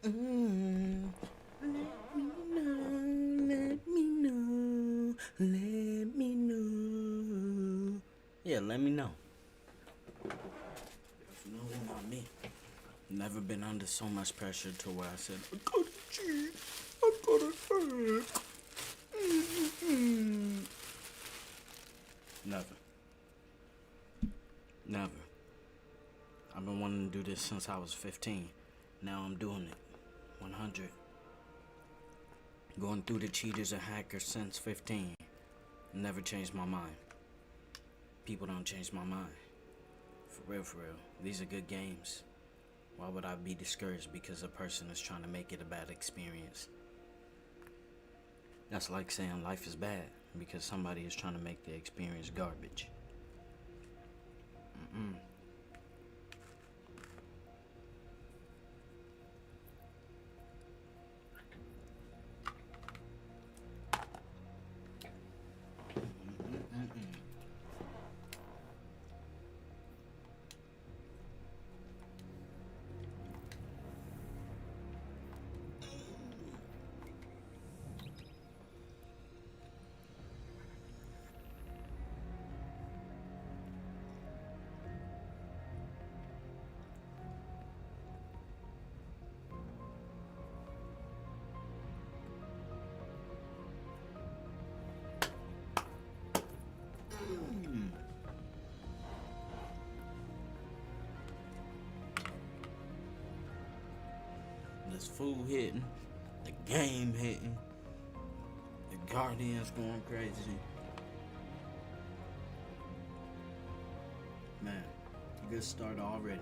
S14: Let me know, let me know, let Yeah, let me know. Definitely not me. Never been under so much pressure to where I said, I gotta cheat. I gotta hack. Never. Never. I've been wanting to do this since I was 15. Now I'm doing it. 100. Going through the cheaters and hackers since 15. Never changed my mind. People don't change my mind. For real, for real. These are good games. Why would I be discouraged because a person is trying to make it a bad experience? That's like saying life is bad because somebody is trying to make the experience garbage. This food hitting, the game hitting, the Guardians going crazy. Man, good start already.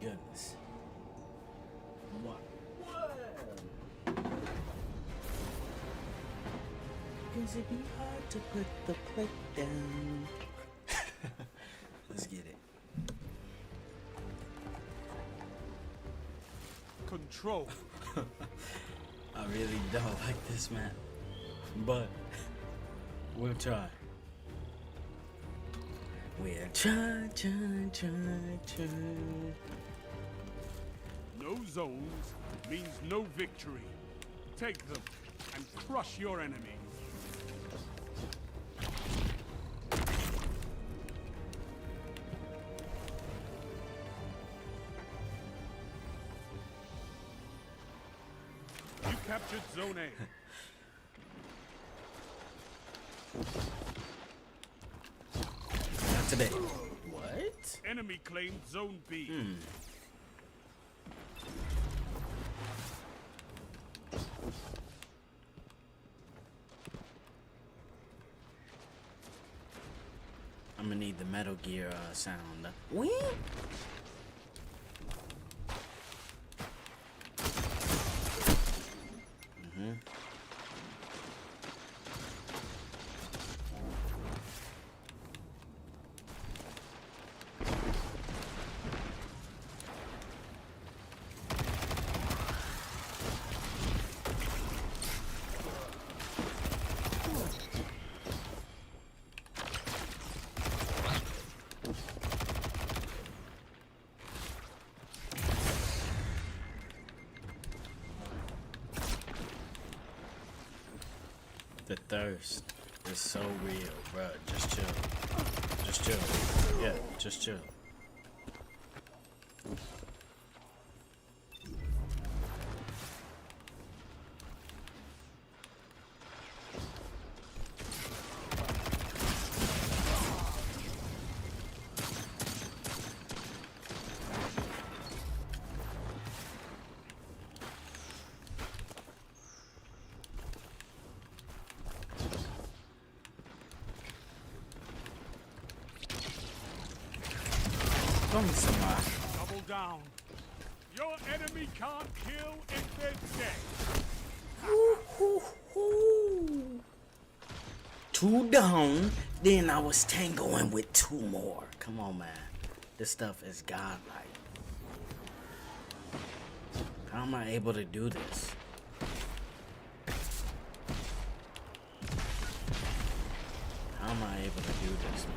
S14: Goodness. What? Cause it'd be hard to put the plate down. Let's get it.
S2: Control.
S14: I really don't like this map, but we'll try. We'll try.
S2: No zones means no victory. Take them and crush your enemies. You captured Zone A.
S14: Not today. What?
S2: Enemy claimed Zone B.
S14: I'm gonna need the Metal Gear sound. Whee! The thirst is so real, bruh. Just chill. Just chill. Yeah, just chill.
S2: Double down. Your enemy can't kill if they're dead.
S14: Two down, then I was tangoing with two more. Come on, man. This stuff is godlike. How am I able to do this? How am I able to do this, man?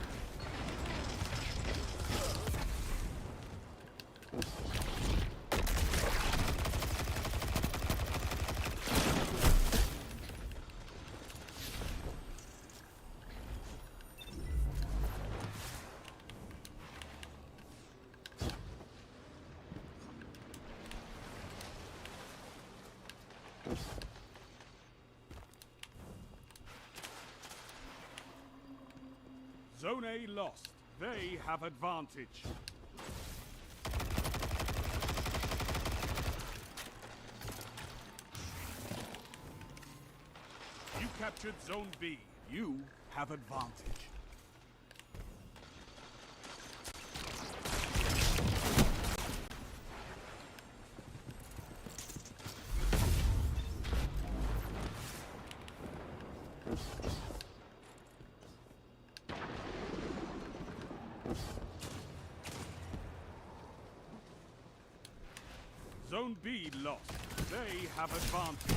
S2: Zone A lost. They have advantage. You captured Zone B. You have advantage. Zone B lost. They have advantage.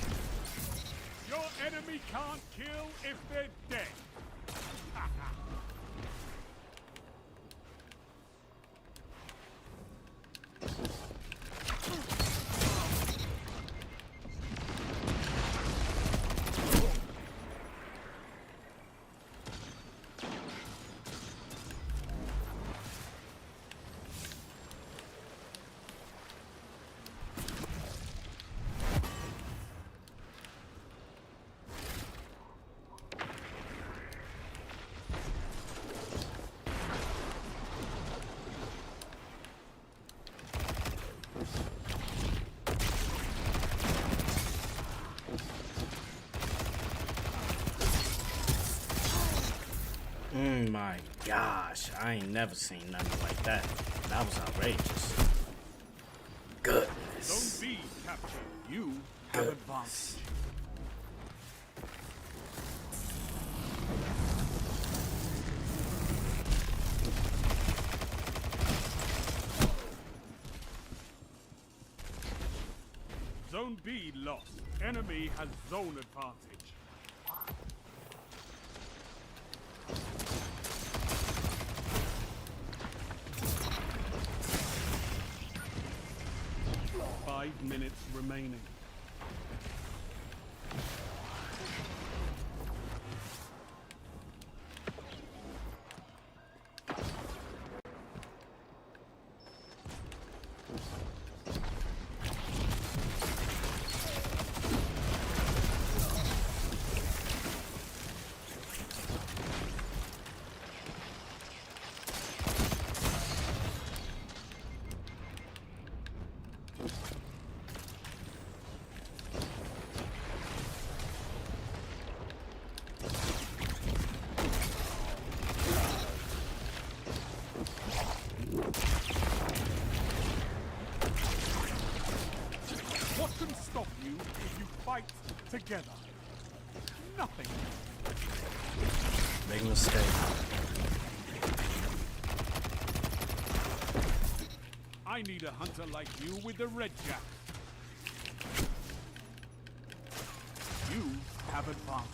S2: Your enemy can't kill if they're dead.
S14: My gosh, I ain't never seen nothing like that. That was outrageous. Goodness.
S2: Zone B captured. You have advantage. Zone B lost. Enemy has zone advantage. 5 minutes remaining. What can stop you if you fight together? Nothing.
S14: Big mistake.
S2: I need a hunter like you with the red jack. You have advantage.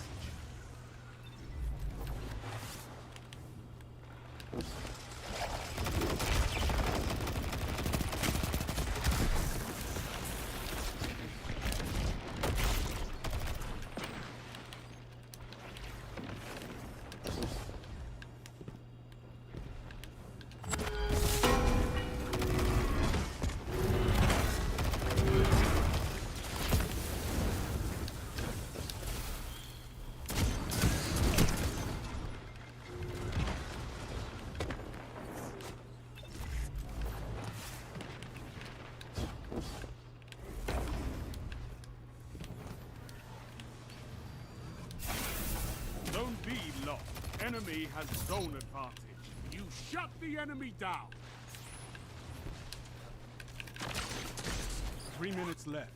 S2: Enemy has zone advantage. You shut the enemy down. 3 minutes left.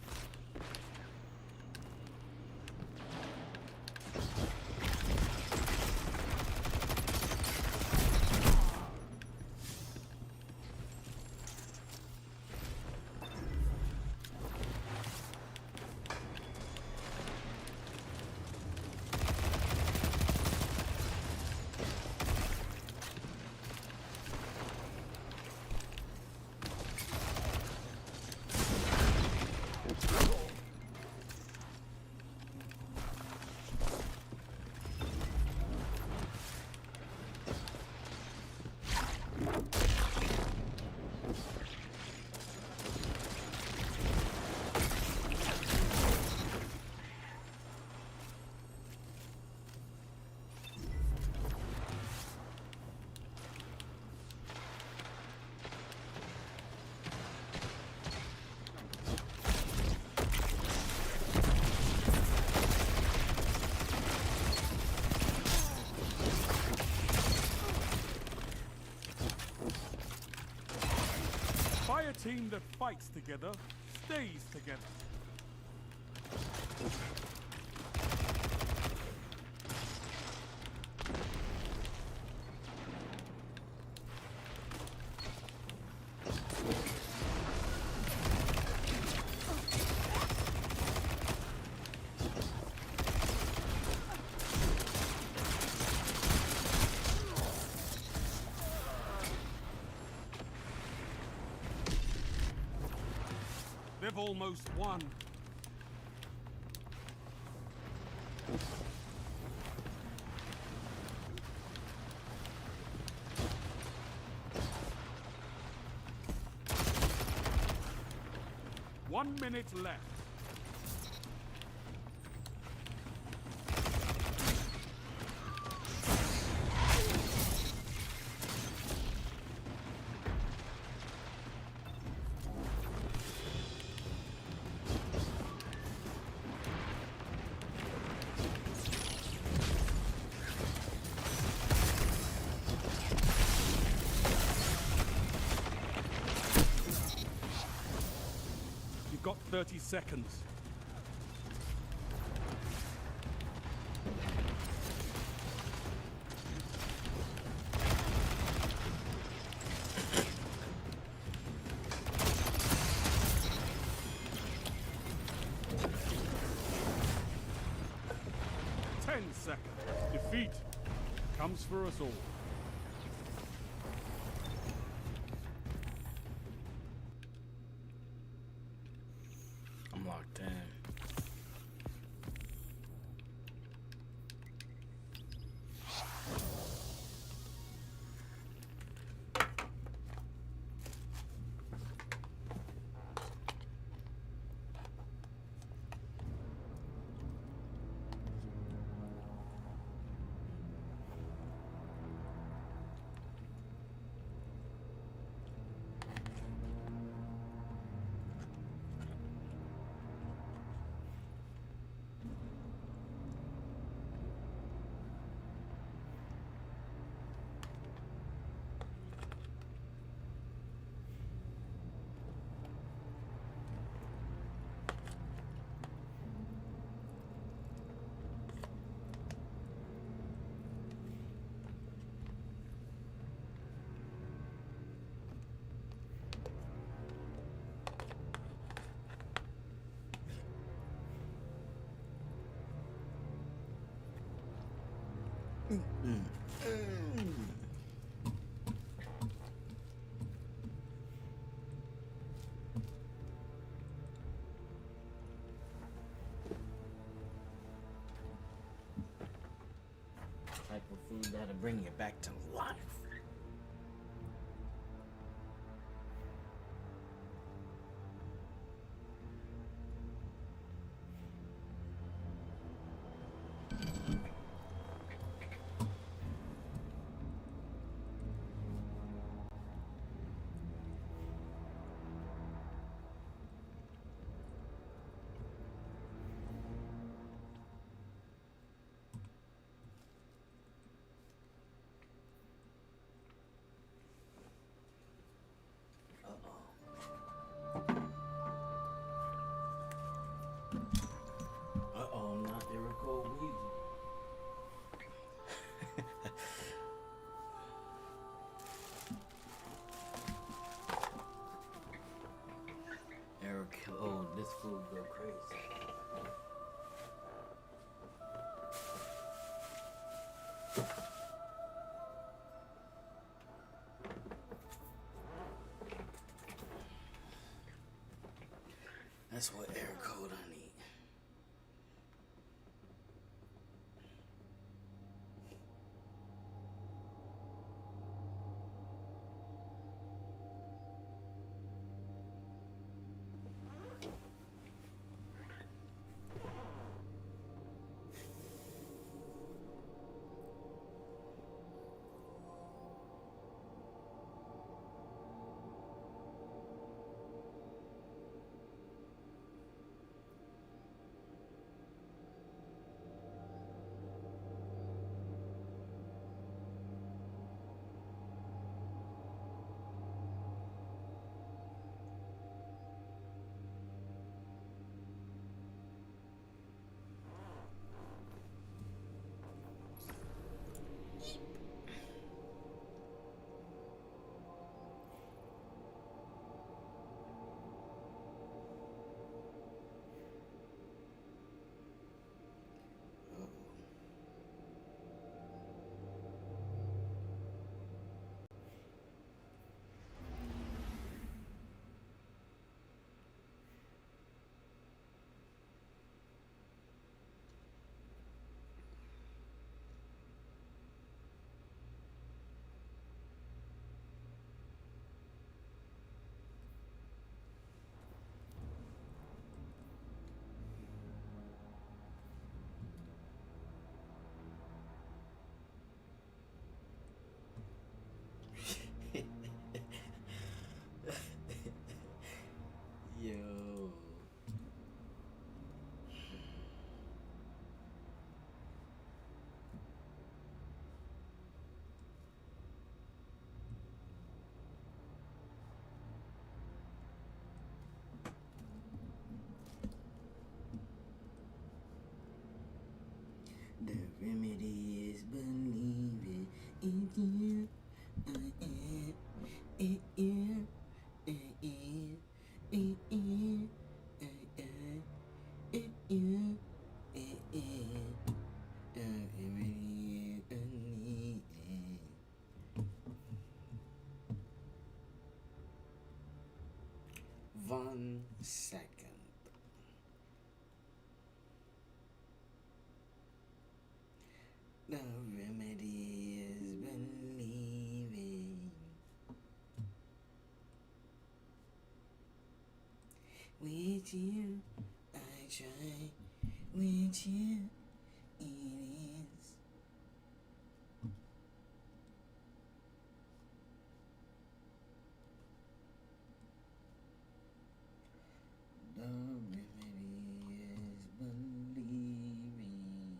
S2: A team that fights together stays together. They've almost won. One minute left. Got 30 seconds. Defeat comes for us all.
S14: I'm locked in. Type of food that'll bring you back to life. That's what air code I need. Yo. The remedy is believing in you. One second. The remedy is believing. With you, I try. With you, it is. The remedy is believing.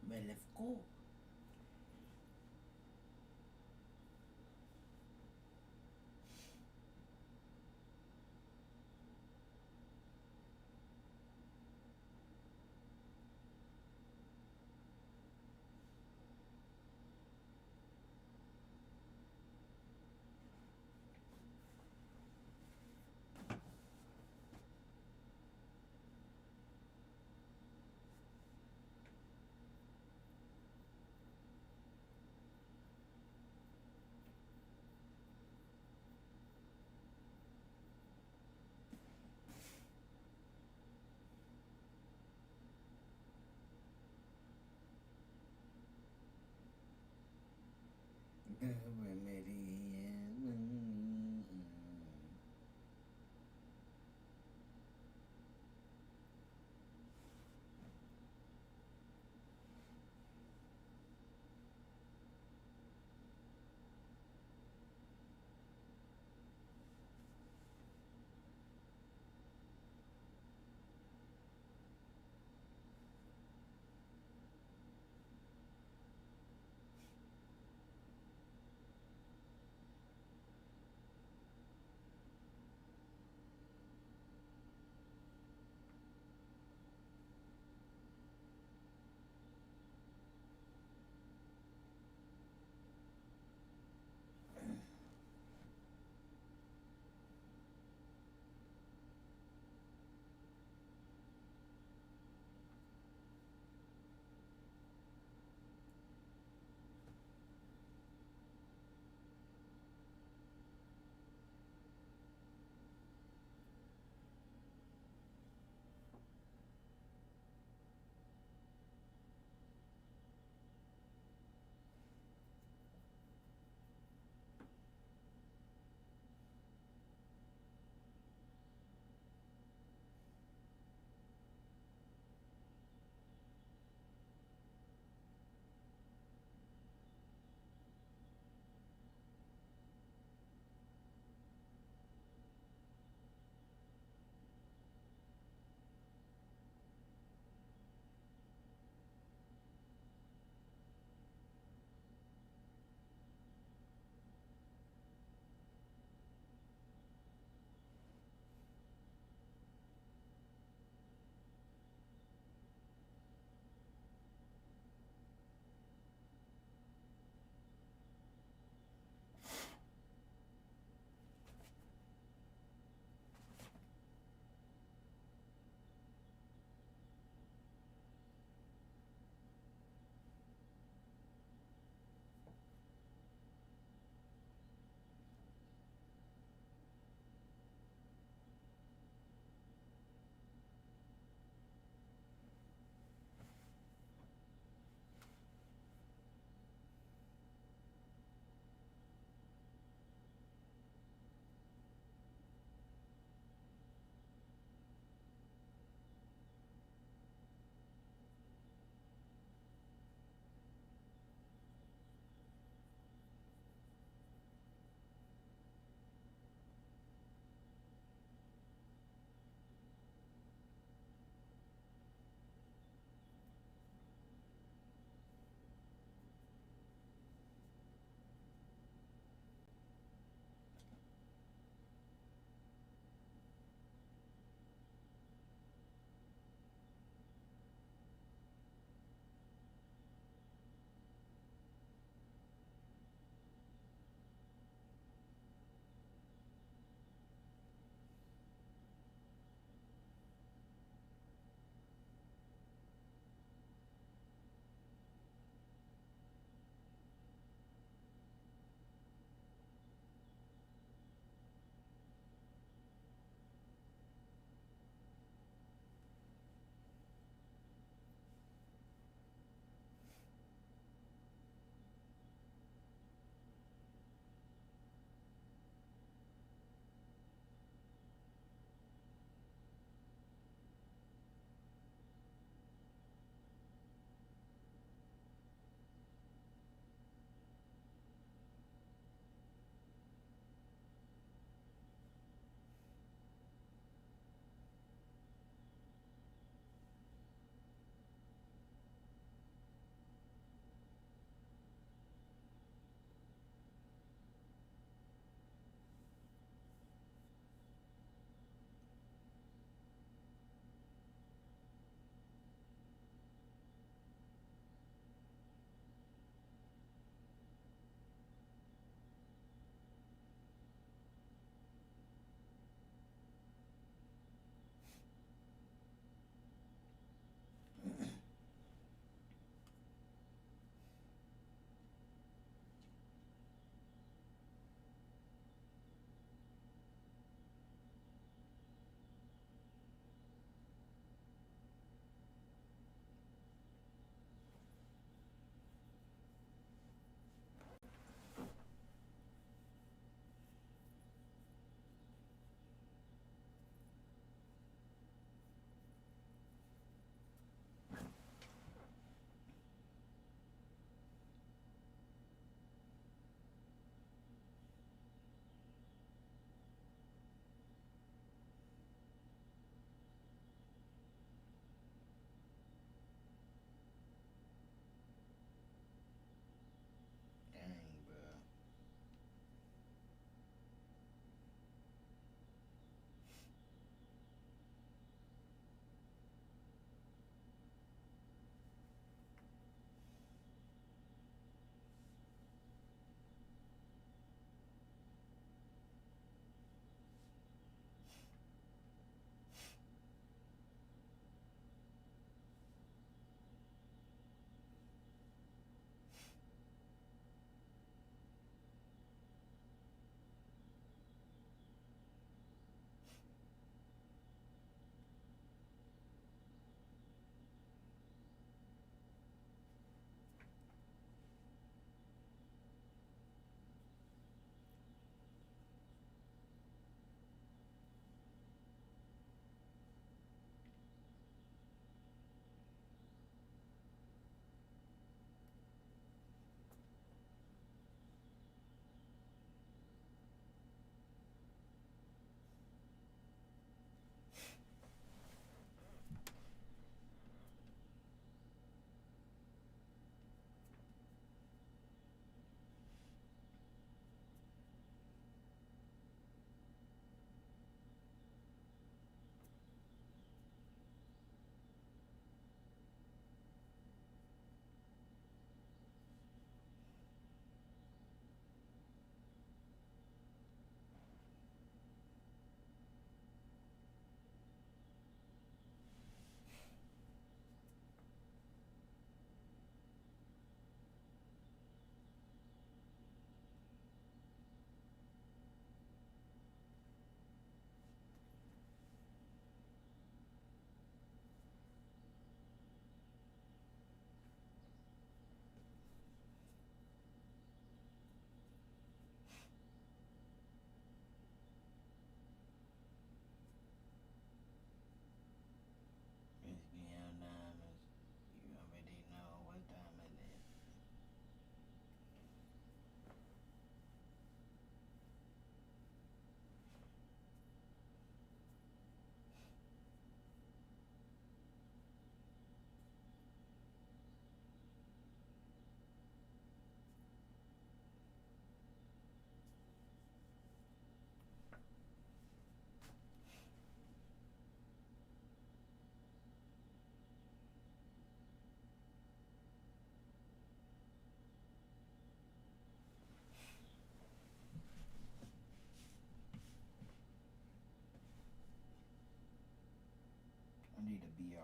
S14: Well, let's go. The remedy is believing.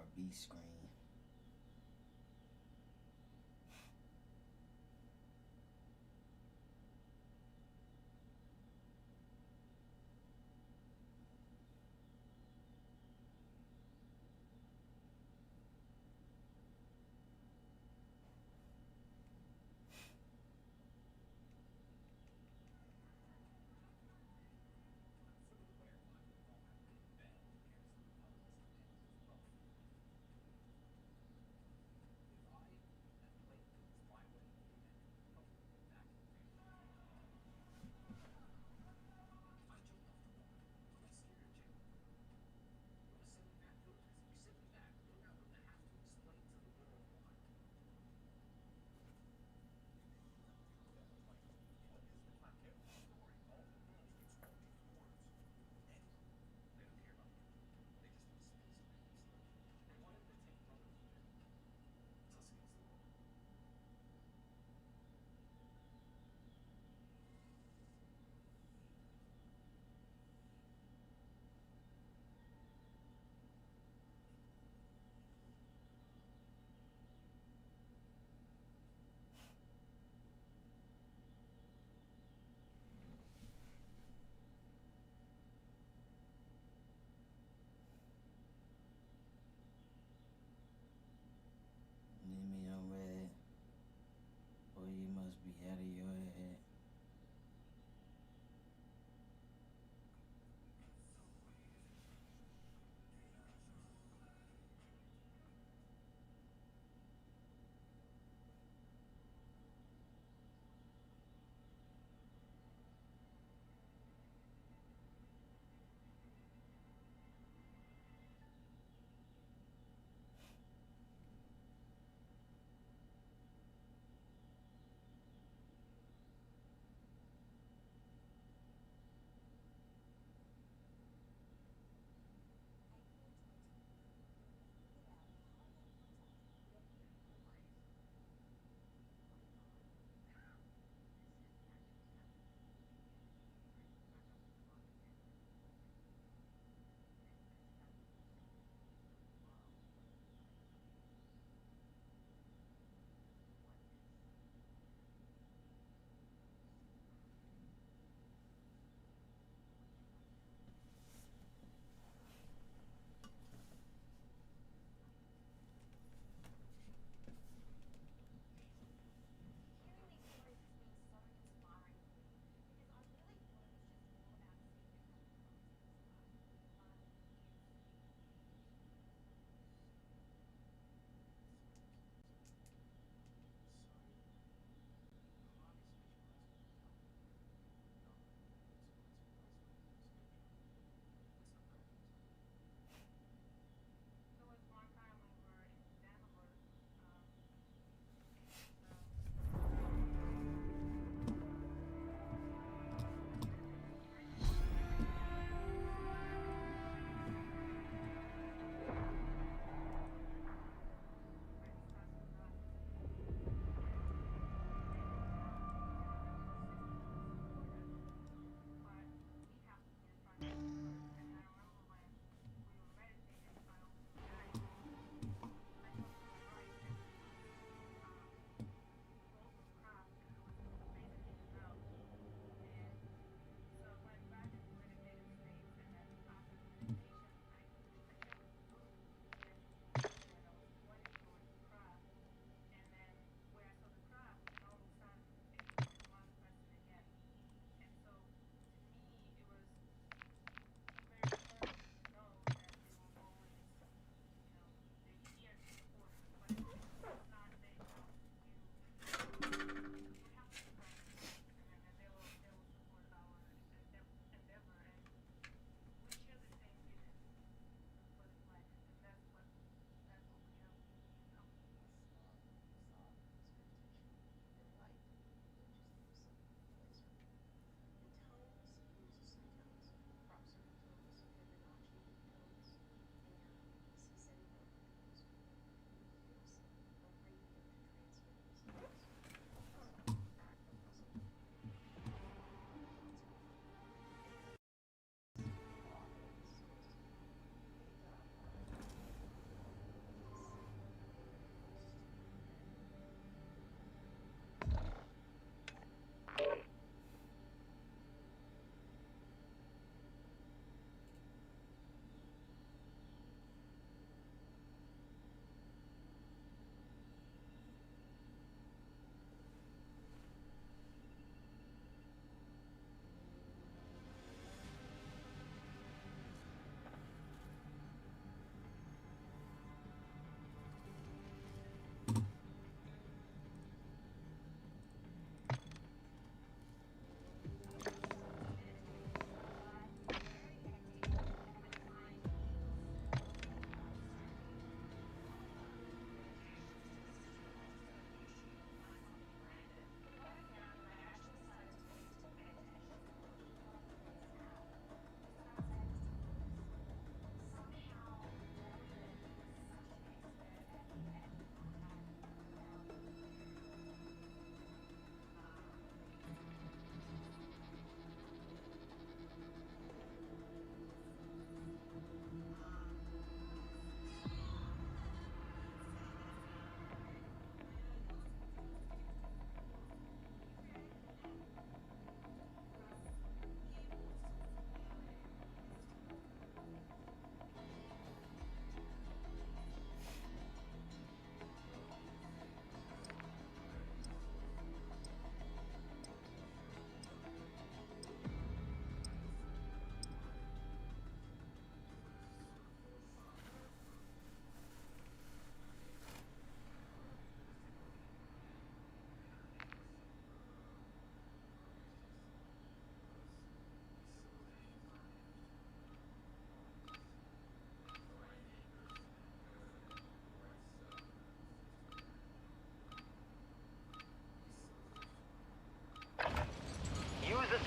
S14: RB screen.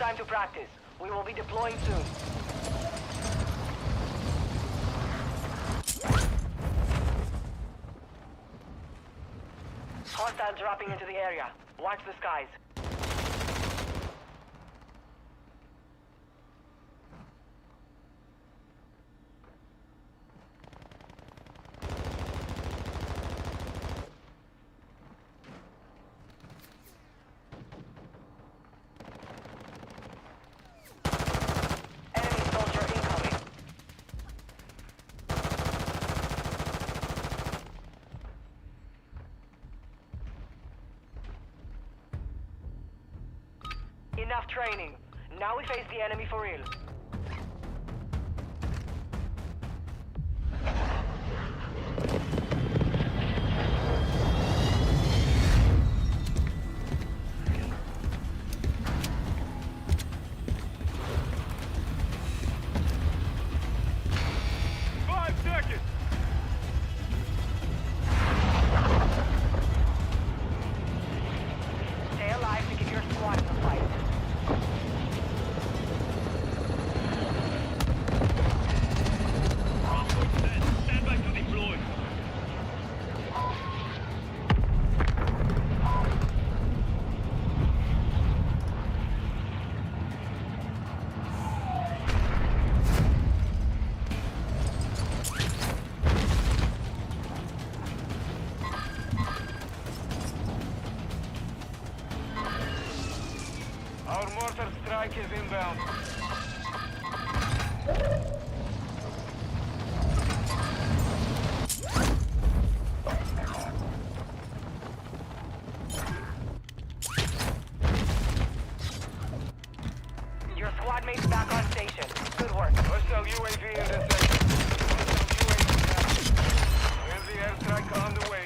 S19: time to practice. We will be deploying soon. Hostile dropping into the area. Watch the skies. Enemy soldier incoming. Enough training. Now we face the enemy for real. Stay alive to keep your squad in the fight.
S17: Stand by to deploy.
S4: Our mortar strike is inbound.
S19: Your squad mates back on station. Good work.
S4: Hostile UAV in the sector. Hostile UAV down. Friendly airstrike on the way.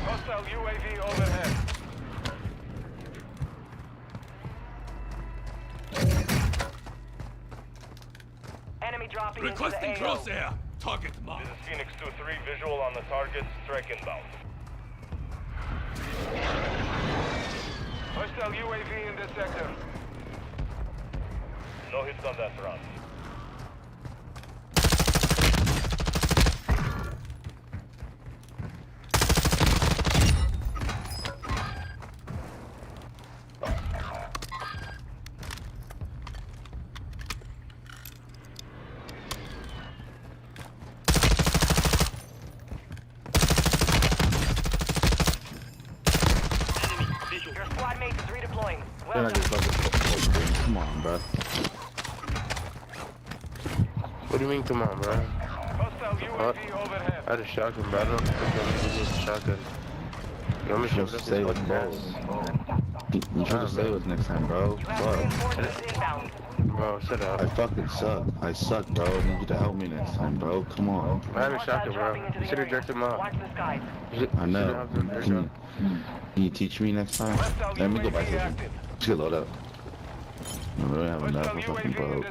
S4: Hostile UAV overhead.
S19: Enemy dropping
S17: Requesting
S19: into the AO.
S17: crosshair. Target marked.
S8: This is Phoenix 2-3, visual on the target, strike inbound.
S4: Hostile UAV in the sector.
S8: No hits on that round.
S19: Your squad mate is redeploying.
S20: Then
S19: Well
S20: I just
S19: done.
S20: fucking come on, bro.
S21: What do you mean, come on, bro?
S4: Hostile UAV overhead.
S21: I had a shotgun, bro. I don't think I'm using a shotgun. You want me to
S20: You're supposed to say what's next. You're supposed to say what's next time, bro. Fuck.
S21: Bro, shut up.
S20: I fucking suck. I suck, bro. I need you to help me next time, bro. Come on.
S21: I had a shotgun, bro. You should have jerked him out.
S20: I know. Can you teach me next time? Let me go back to him. Just load up. No, we don't have enough. We're fucking broke.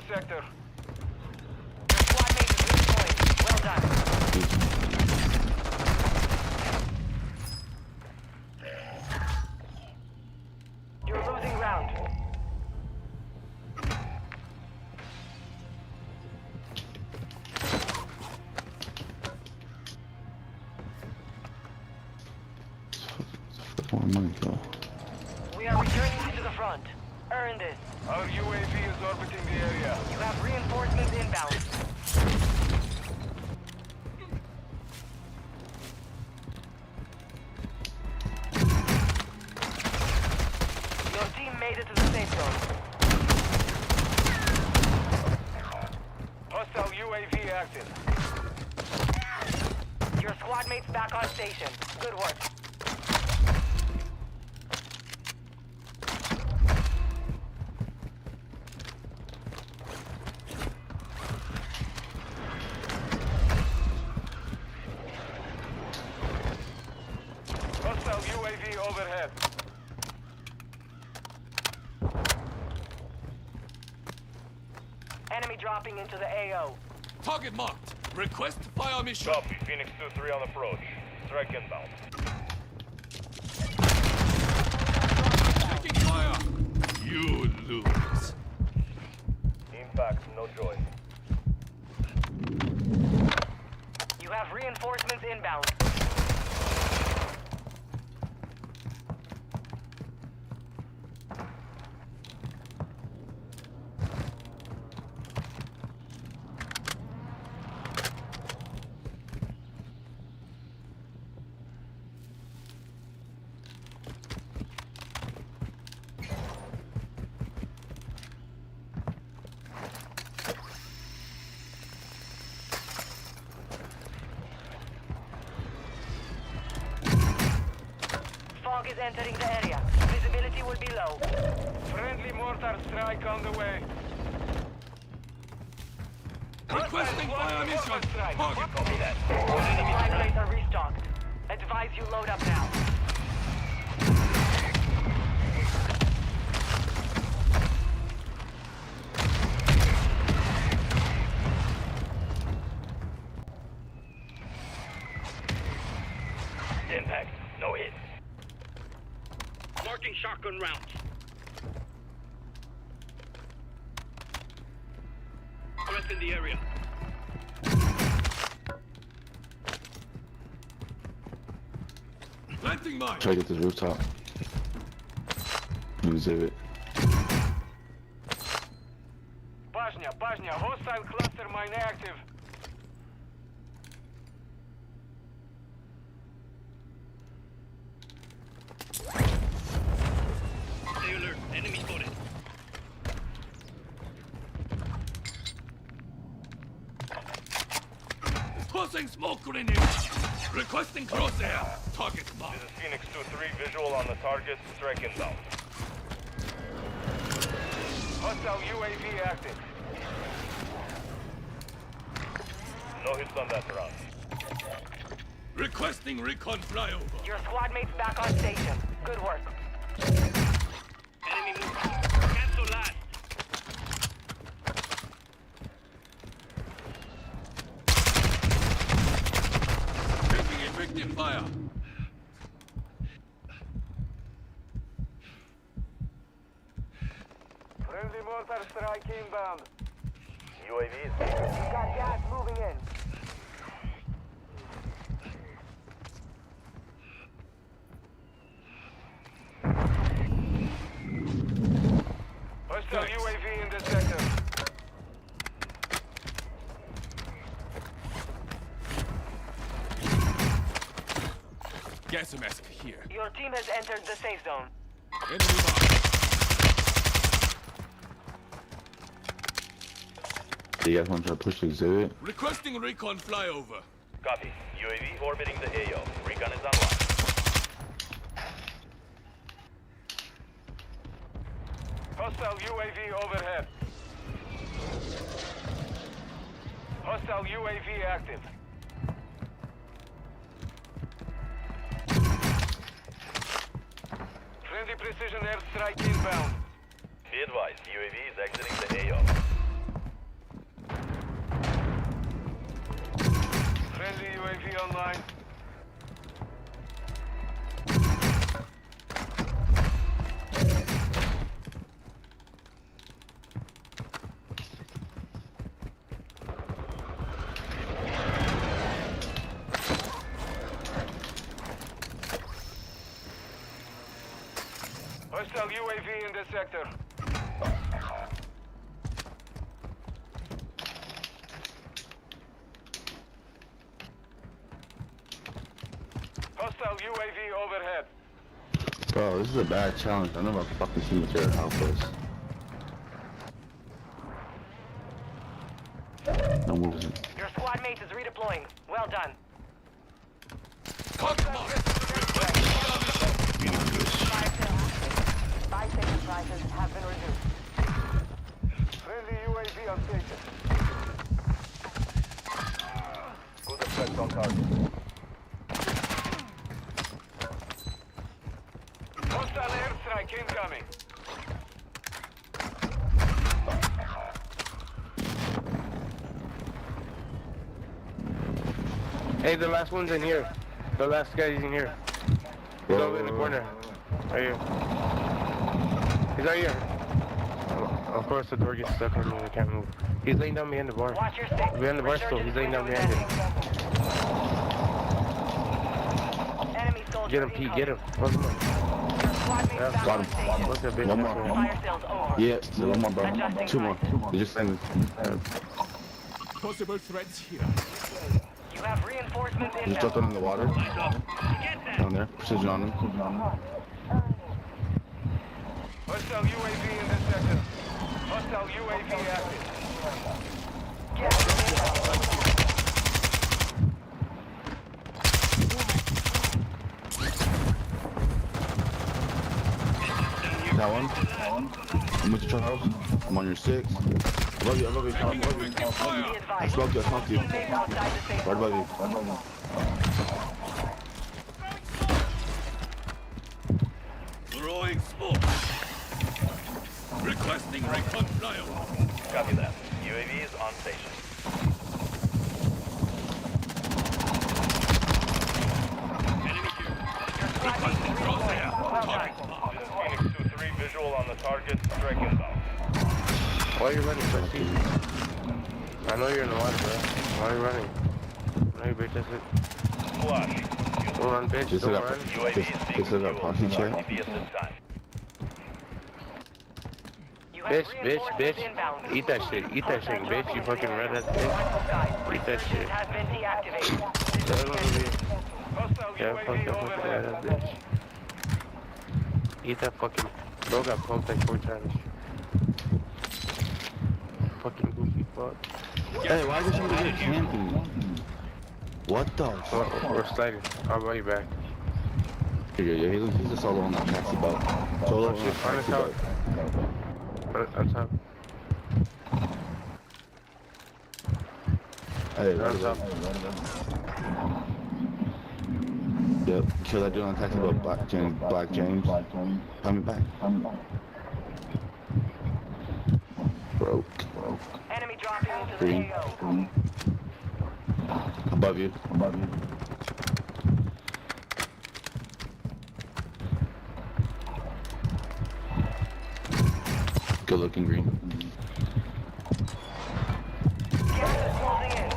S19: Well done. You're losing round.
S20: Where am I go?
S19: We are returning you to the front. Earn this.
S4: Our UAV is orbiting the area.
S19: You have reinforcements inbound. Your team made it to the safe zone.
S4: Hostile UAV active.
S19: Your squad mates back on station. Good work.
S4: Hostile UAV overhead.
S19: Enemy dropping into the AO.
S17: Target marked. Request fire mission.
S8: Copy. Phoenix 2-3 on approach.
S1: Strike inbound.
S2: Taking fire! You lose.
S1: Impact, no joy.
S19: You have reinforcements inbound. Fog is entering the area. Visibility will be low.
S1: Friendly mortar strike on the way.
S2: Requesting fire mission. Target.
S1: Copy that.
S19: Supply crates are restocked. Advise you load up now.
S1: Impact, no hit.
S17: Marking shotgun rounds. Threats in the area.
S2: Planting mine.
S20: Try to get this rooftop. Exhibit.
S1: Bajnia, hostile cluster mine active.
S17: Stay alert. Enemy spotted.
S2: Tossing smoke grenade. Requesting crosshair. Target mine.
S1: This is Phoenix 2-3, visual on the target, strike inbound. Hostile UAV active. No hits on that round.
S2: Requesting recon flyover.
S19: Your squad mates back on station. Good work.
S17: Enemy movement. Cancel last.
S2: Taking effective fire.
S1: Friendly mortar strike inbound. UAV is
S19: You got gas moving in.
S1: hostile UAV in the sector.
S2: Gas mask here.
S19: Your team has entered the safe zone.
S2: Enemy mark.
S20: Do you guys want to try to push the exhibit?
S2: Requesting recon flyover.
S1: Copy. UAV orbiting the AO. Recon is online. Hostile UAV overhead. Hostile UAV active. Friendly precision airstrike inbound. Be advised, UAV is exiting the AO. Friendly UAV online. Hostile UAV in the sector. Hostile UAV overhead.
S20: Bro, this is a bad challenge. I know my fucking teammates here help us. No moving.
S19: Your squad mate is redeploying. Well done. Buy-station prices have been reduced.
S1: Friendly UAV on station. Good effect on target. Hostile airstrike incoming.
S21: Hey, the last one's in here. The last guy, he's in here. He's over in the corner. Right here. He's right here. Of course, the door gets stuck on me. I can't move. He's laying down behind the bar.
S19: Watch your six.
S21: Behind the bar still. He's laying down behind it.
S19: Enemy soldier
S21: Get him, Pete. Get him. Fuck him up. Yeah,
S20: Got him.
S21: Look at bitch.
S20: One more.
S19: Fire sales over.
S20: Yeah, still one more, bro. Two more. They just saying
S2: Possible threats here.
S19: You have reinforcements
S20: Just jumped
S19: inbound.
S20: in the water. Down there. Precision on him.
S1: Hostile UAV in this sector. Hostile UAV active.
S20: That one. I'm with you, Charles. I'm on your 6. I love you, Charles. I love you. I smoked you, Right above you.
S2: Throwing smoke. Requesting recon flyover.
S1: Copy that. UAV is on station.
S2: Requesting crosshair. Target.
S1: This is Phoenix 2-3 visual on the target. Strike inbound.
S21: Why are you running, Prestige? I know you're in the water, bro. Why are you running? No, you bitch, that's it.
S1: Flash.
S21: Don't run, bitch.
S20: This is
S21: Don't
S20: a
S21: run.
S20: this is a posse check.
S21: Bitch. Eat that shit, bitch. You fucking red ass bitch. Eat that shit.
S19: Has been deactivated.
S21: Yeah, fuck that fucking red ass bitch. Eat that fucking... Bro got pumped like 4 times. Fucking goofy fuck.
S20: Hey, why is somebody get camping? What the fuck?
S21: We're sliding. I'll buy you back.
S20: Yeah, he's a solo on that taxi boat. Solo on that taxi boat.
S21: On top.
S20: Hey, right up. Yep, kill that dude on the taxi boat, Black James. Coming back. Broke.
S19: Enemy dropping into
S20: Green.
S19: the AO.
S20: Above you. Good looking green.
S19: Gas is closing in.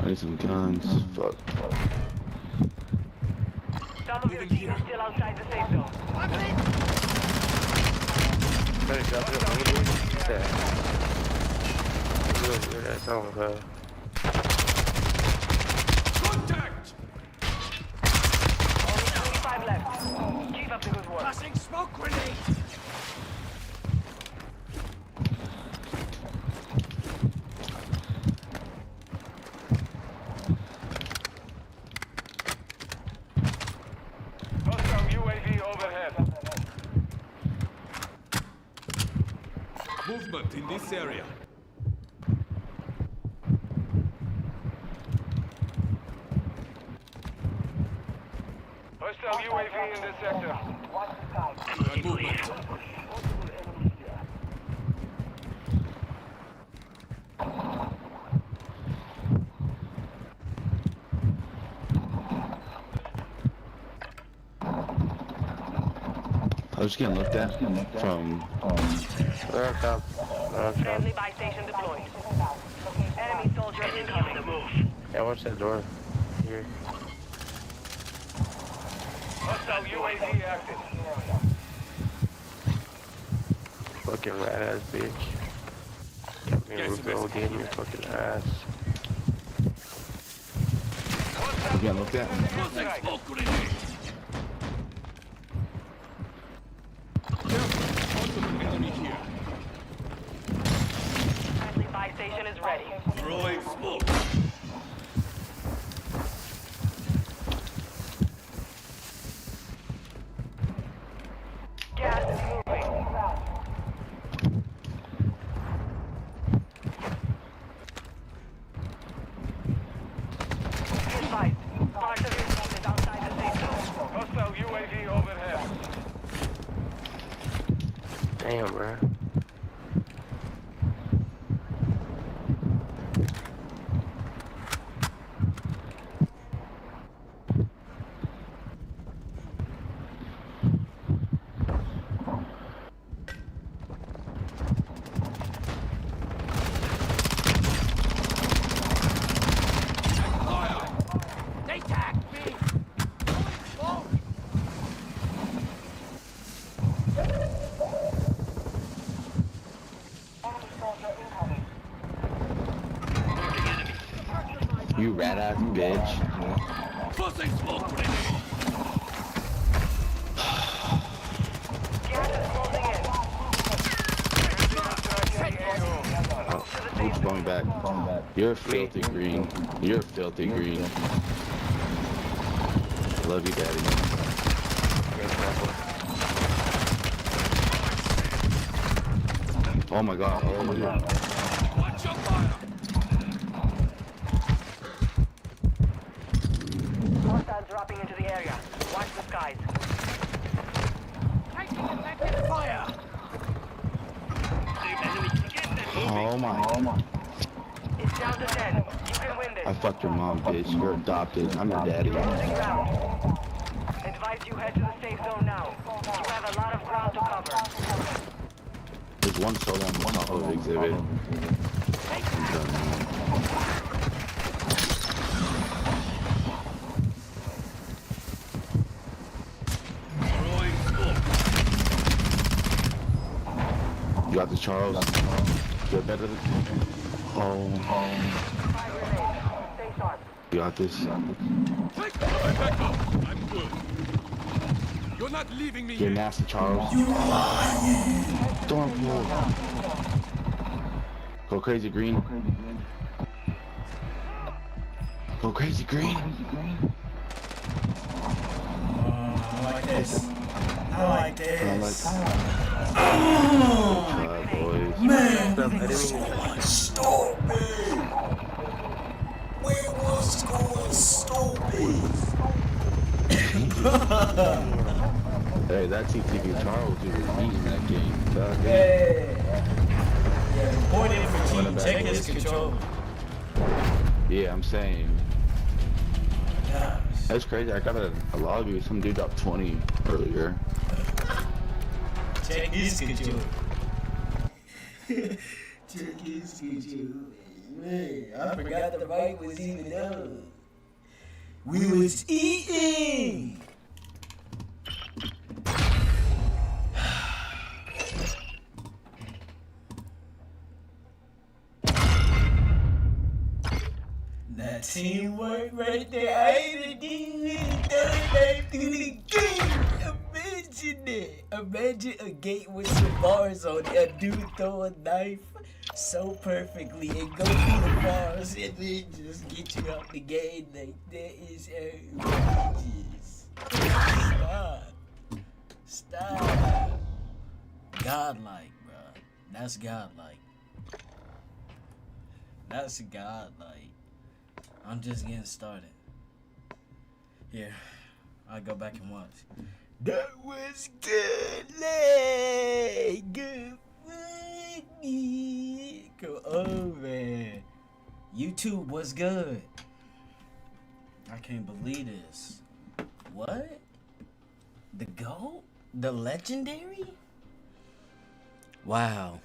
S20: I need some guns. Fuck.
S19: Some of your team is still outside the safe zone.
S21: Better drop it up. Yeah. Look at that song, bro.
S2: Contact!
S19: Only 25 left. Keep up the good work.
S2: Passing smoke grenade.
S1: Hostile UAV overhead.
S2: Movement in this area.
S1: Hostile UAV in this sector.
S2: Movement.
S20: I was getting looked at from.
S19: Friendly buy station deployed. Enemy soldier incoming.
S21: Yeah, watch that door. Here.
S1: Hostile UAV active.
S21: Fucking rat ass bitch. Kept me with the OD in your fucking ass.
S20: I was getting looked at.
S2: Passing smoke grenade. Possible enemy here.
S19: Friendly buy station is ready.
S2: Throwing smoke.
S19: Gas is moving. Advised. Part of your team is outside the safe zone.
S1: Hostile UAV overhead.
S21: Damn, bro.
S20: ass bitch.
S2: Tossing smoke grenade.
S19: Gas is closing in.
S20: He's going back. You're filthy green. You're filthy green. Love you, daddy. Oh my god. Oh my god.
S2: Watch your fire.
S19: Hostiles dropping into the area. Watch the skies. Taking effective fire.
S20: Oh my.
S19: It's down to 10. You can win this.
S20: I fucked your mom, bitch. You're adopted. I'm your daddy.
S19: Closing round. Advise you head to the safe zone now. You have a lot of ground to cover.
S20: There's one solo and one auto exhibit. I'm done, man.
S2: Throwing smoke.
S20: You got this, Charles. You're better than... Oh.
S19: Stay sharp.
S20: You got this.
S2: Take back up. I'm good. You're not leaving me
S20: You're
S2: here.
S20: nasty, Charles. Storm pool. Go crazy, green. Go crazy, green.
S18: I like this. I like this.
S20: Boys.
S18: Man, we was going stupid. We was going stupid.
S20: Hey, that TTV Charles is beating that game.
S18: Hey. Yeah, point in for cheating. Check his control.
S20: Yeah, I'm saying.
S18: Gosh.
S20: That's crazy. I got a lobby with some dude up 20 earlier.
S18: Check his control. Check his control. Man, I forgot the mic was even on. We was eating. That teamwork right there. I ain't a through the game. Imagine it. Imagine a gate with some bars on it. A dude throw a knife so perfectly and go through the bars and then just get you out the game. Like, that is outrageous. Stop. Godlike, bro. That's godlike. That's godlike. I'm just getting started. Here, I'll go back and watch. That was good, like, good funny. Come on, man. YouTube was good. I can't believe this. What? The GOAT? The legendary? Wow.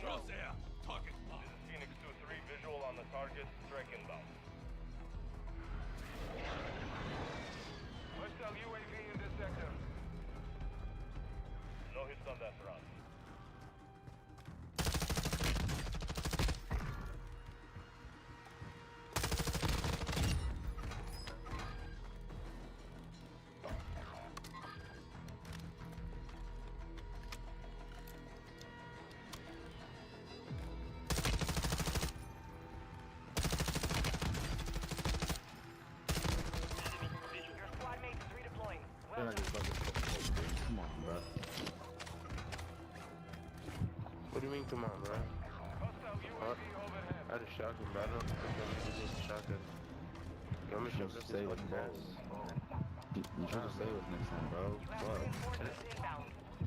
S2: Crosshair. Target marked.
S1: This is Phoenix 2-3. Visual on the target. Strike inbound. Hostile UAV in this sector. No hits on that front.
S19: Your squad mate is redeploying.
S20: They're
S19: Well
S20: not
S19: done.
S20: just fucking come on, bro.
S21: What do you mean, come on, bro? What? I had a shotgun, bro. I don't think I'm gonna use a shotgun. You want me to
S20: Just say what's next. You should have said what's next time, bro. Fuck.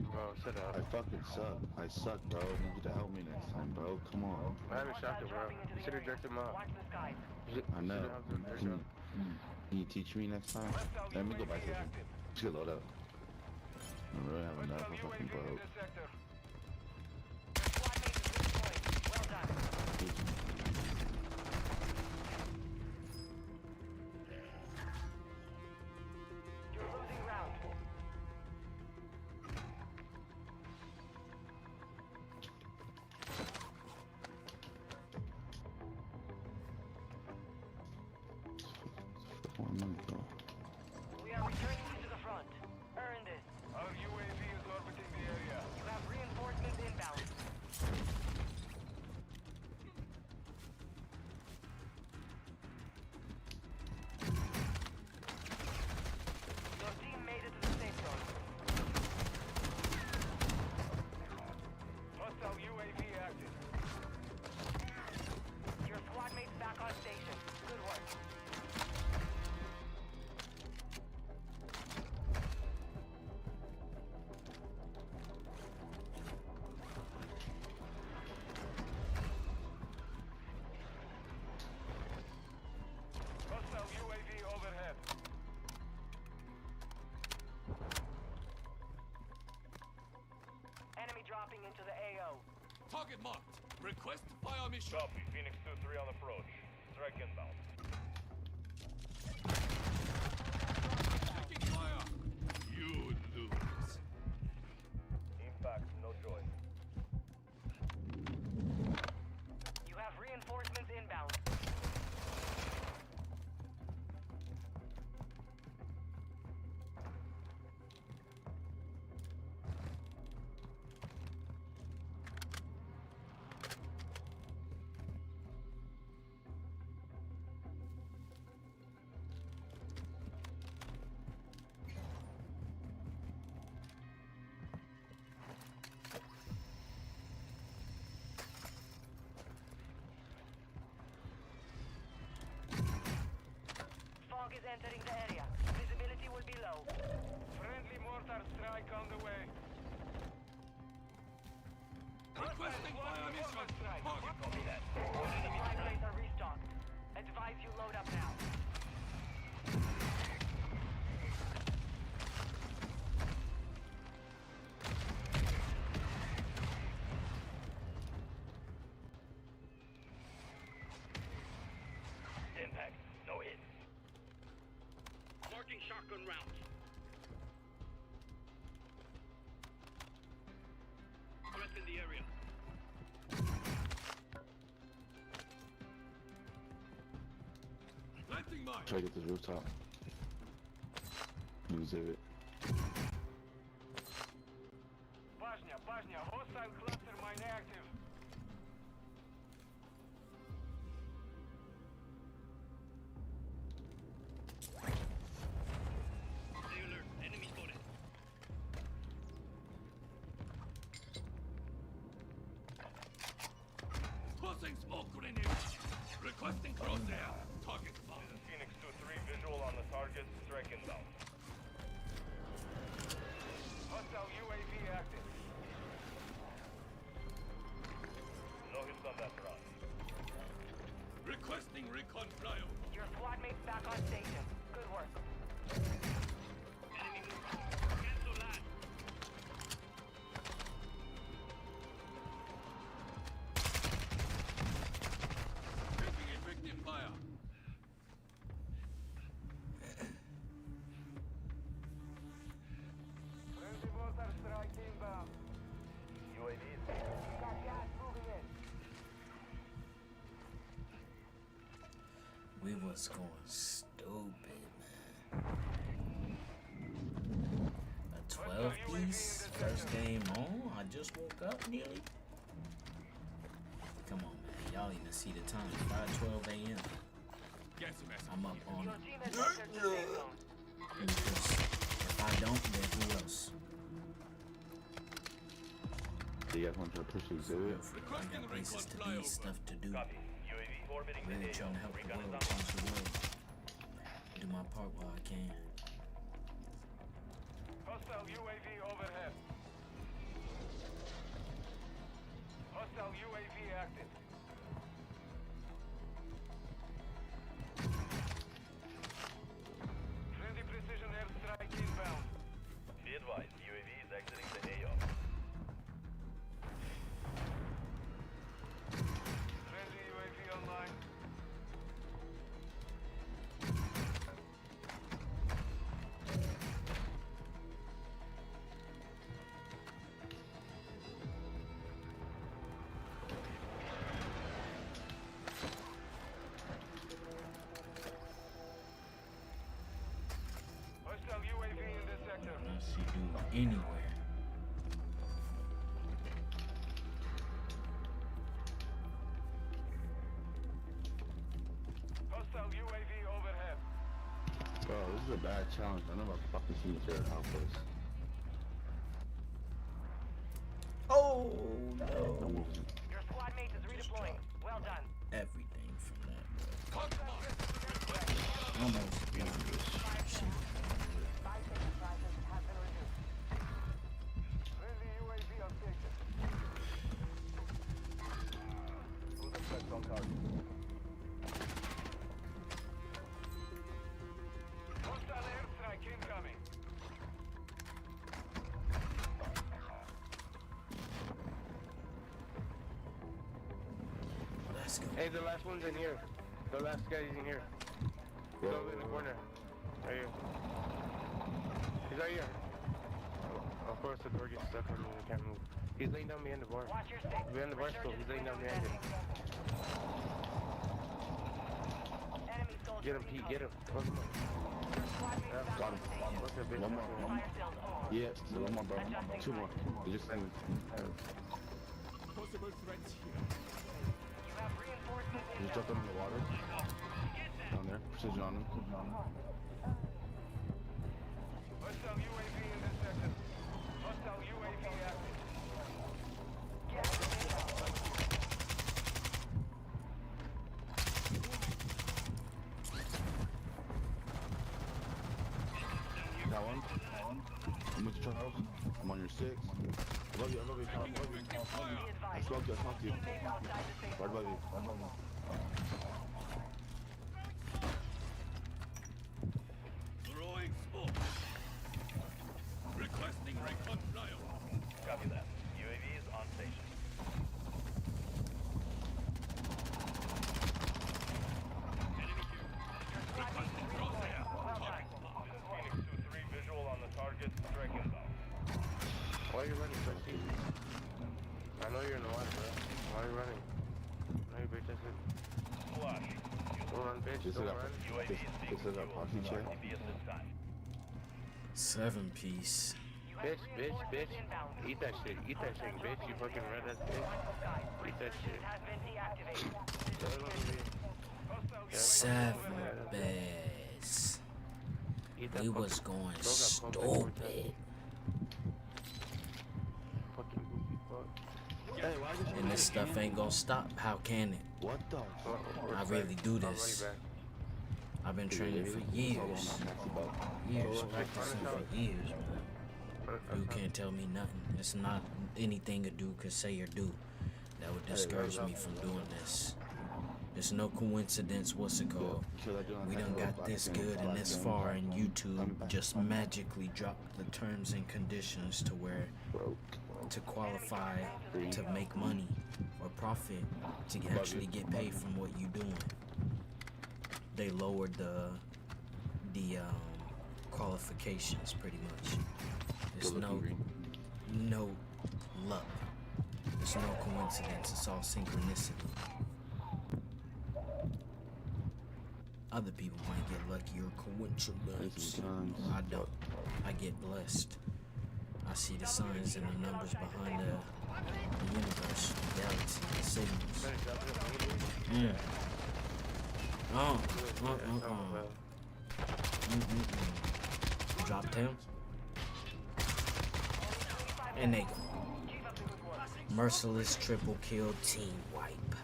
S21: Bro, shut up.
S20: I fucking suck. I suck, bro. I need you to help me next time, bro. Come on.
S21: I have a shotgun, bro. You should have jerked him up.
S20: I know. Can you teach me next time? Let me go back to him. Just get load up. I really have enough. I'm fucking broke.
S19: You're losing ground. We are returning you to the front. Earn this.
S1: Our UAV is orbiting the area.
S19: You have reinforcements inbound. Your team made it to the safe zone.
S1: Hostile UAV active.
S19: Your squad mate's back on station. Good work.
S1: Hostile UAV overhead.
S19: Enemy dropping into the AO.
S2: Target marked. Request fire mission.
S1: Copy. Phoenix 2-3 on approach. Strike inbound.
S2: Taking fire. You lose.
S1: Impact, no joy.
S19: You have reinforcements inbound. Fog is entering the area. Visibility will be low.
S1: Friendly mortar strike on the way.
S2: Requesting fire mission. Target.
S1: Copy that.
S19: Supply crates are restocked. Advise you load up now.
S1: Impact, no hit.
S17: Marking shotgun rounds. Threat in the area.
S2: Planting mine.
S20: Try to get this rooftop. Use it.
S1: Bajnia, hostile cluster mine active.
S17: Stay alert. Enemy spotted.
S2: Tossing smoke grenade. Requesting crosshair. Target marked.
S1: This is Phoenix 2-3. Visual on the target. Strike inbound. Hostile UAV active. Strike inbound. UAV is got gas moving in.
S14: We was going stupid, man. A 12 piece, first game on. I just woke up nearly. Come on, man. Y'all even see the time. 5:12 a.m. I'm up on it. Because if I don't, then who else?
S20: Do you guys want to push the exhibit?
S14: I got places to be, stuff to do. Really trying to help the world, change the world. Do my part while I can.
S1: Hostile UAV overhead. Hostile UAV active. Friendly precision airstrike inbound. Be advised, UAV is exiting the AO. Friendly UAV online. Hostile UAV in this sector.
S14: I see dude anywhere.
S1: Hostile UAV overhead.
S20: Bro, this is a bad challenge. I never fucking seen each other how close.
S14: Oh no!
S19: Your squad mate is redeploying. Well done.
S14: Everything from that. Almost. Shit.
S1: Friendly UAV on station. Who's the threat on target? Hostile airstrike incoming.
S14: Let's go.
S21: Hey, the last one's in here. The last guy's in here. He's over in the corner. Right here. He's right here. Of course, the door gets stuck on me. I can't move. He's laying down behind the bar.
S19: Watch your six.
S21: Behind the bar still. He's laying down behind it.
S19: Enemy soldier.
S21: Get him, Pete. Get him. Close him up. Yeah,
S20: Got him.
S21: look at bitch.
S20: One more.
S19: Fire sales on.
S20: Yeah, so one more, bro. Two more. You just saying.
S2: Possible threats here.
S19: You have reinforcements
S20: Just
S19: inbound.
S20: drop them in the water. Down there. Precision on them.
S1: Hostile UAV in this sector. Hostile UAV active.
S20: Got one. I'm with you, Charles. I'm on your six. I love you, I love you, Charles. I love you. I spoke to you, I talked to you. Right above you. Right above you.
S2: Throwing smoke. Requesting recon flyover.
S1: Copy that. UAV is on station. Phoenix 2-3 visual on the target. Strike inbound.
S21: Why are you running, Dusty? I know you're in the water, bro. Why are you running? No, you bitch, that's it.
S1: Flash.
S21: Don't run, bitch.
S20: This is
S21: Don't
S20: a,
S21: run.
S20: this is a posse check.
S1: RTB at this time.
S14: 7 piece.
S21: Bitch, bitch, bitch. Eat that shit. Eat that shit, bitch. You fucking red ass bitch. Eat that shit.
S19: Has been deactivated.
S21: Tell them to be-
S14: 7 beds.
S21: Eat that
S14: We
S21: fucking-
S14: was going
S21: Bro got pumped every
S14: stupid.
S21: Fucking goofy fuck.
S20: Hey, why did you
S14: And this stuff ain't gonna stop. How can it?
S20: What the
S14: I really do
S21: I'll run
S14: this.
S21: you back.
S14: I've been training for years. Years, practicing for years, man. You can't tell me nothing. It's not anything a dude could say or do that would discourage me from doing this. It's no coincidence what's it called. We done got this good and this far, and YouTube just magically dropped the terms and conditions to where to qualify to make money or profit to actually get paid from what you doing. They lowered the qualifications pretty much. It's no no luck. It's no coincidence. It's all synchronicity. Other people might get lucky or coincidence. I don't. I get blessed. I see the signs and the numbers behind the universe, the galaxy, the signals. Dropped him. And they go. Merciless triple kill team wipe.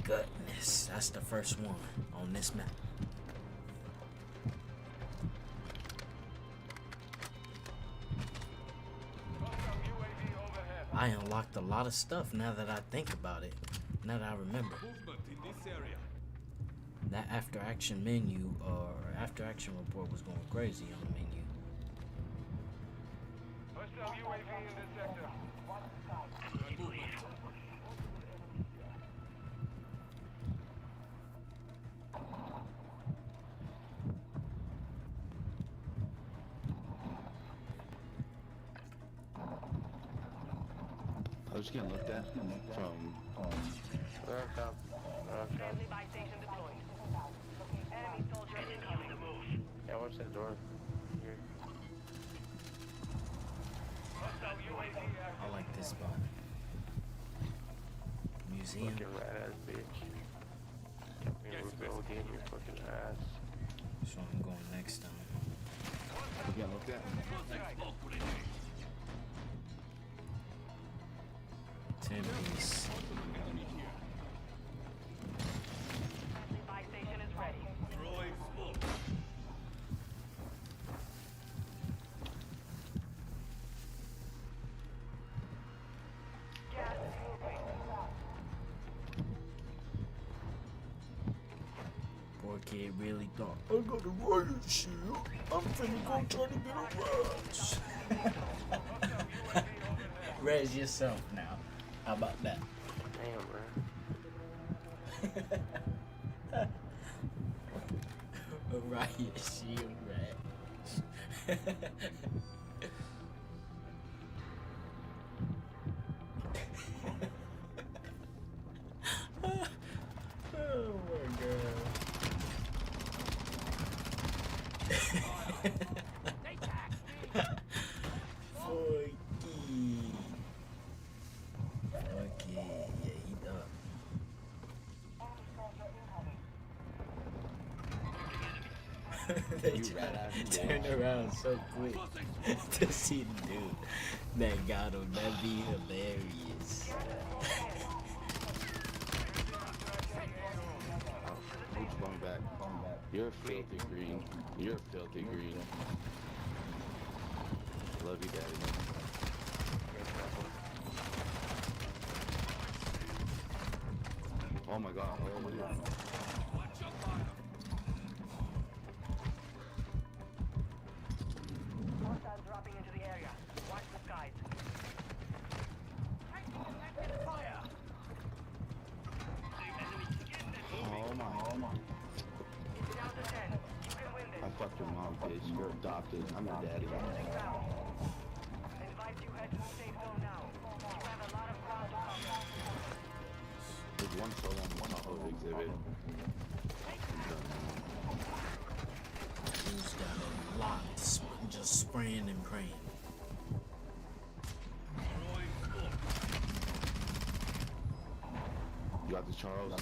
S14: Goodness, that's the first one on this map. I unlocked a lot of stuff now that I think about it. Now that I remember. That after action menu or after action report was going crazy on the menu.
S1: Hostile UAV in this sector.
S20: I was getting looked at from.
S19: Friendly buy station deployed. Enemy soldier incoming.
S21: Yeah, watch that door. Here.
S14: I like this spot. Museum.
S21: Fucking rat ass bitch. You're OD in your fucking ass.
S14: So I'm going next time.
S20: We getting looked at.
S14: 10 piece.
S19: Buy station is ready. Gas is moving.
S14: Poor kid really thought, I got a riot shield. I'm finna go try to get a res. Res yourself now. How about that?
S21: Damn, bro.
S14: A riot shield rat. Oh my god. They turned around so quick to see the dude that got him. That'd be hilarious.
S20: Going back. You're filthy green. You're filthy green. Love you, daddy. Oh my god. Oh my god.
S19: Hostiles dropping into the area. Watch the skies. Fire!
S20: Oh my.
S19: It's down to 10. You can win this.
S20: I fucked your mom, bitch. You're adopted. I'm your daddy.
S19: Advise you head to the safe zone now. You have a lot of ground to cover.
S20: There's one solo and one auto exhibit.
S14: Dude's got a lot, just spraying and praying.
S20: You got the Charles.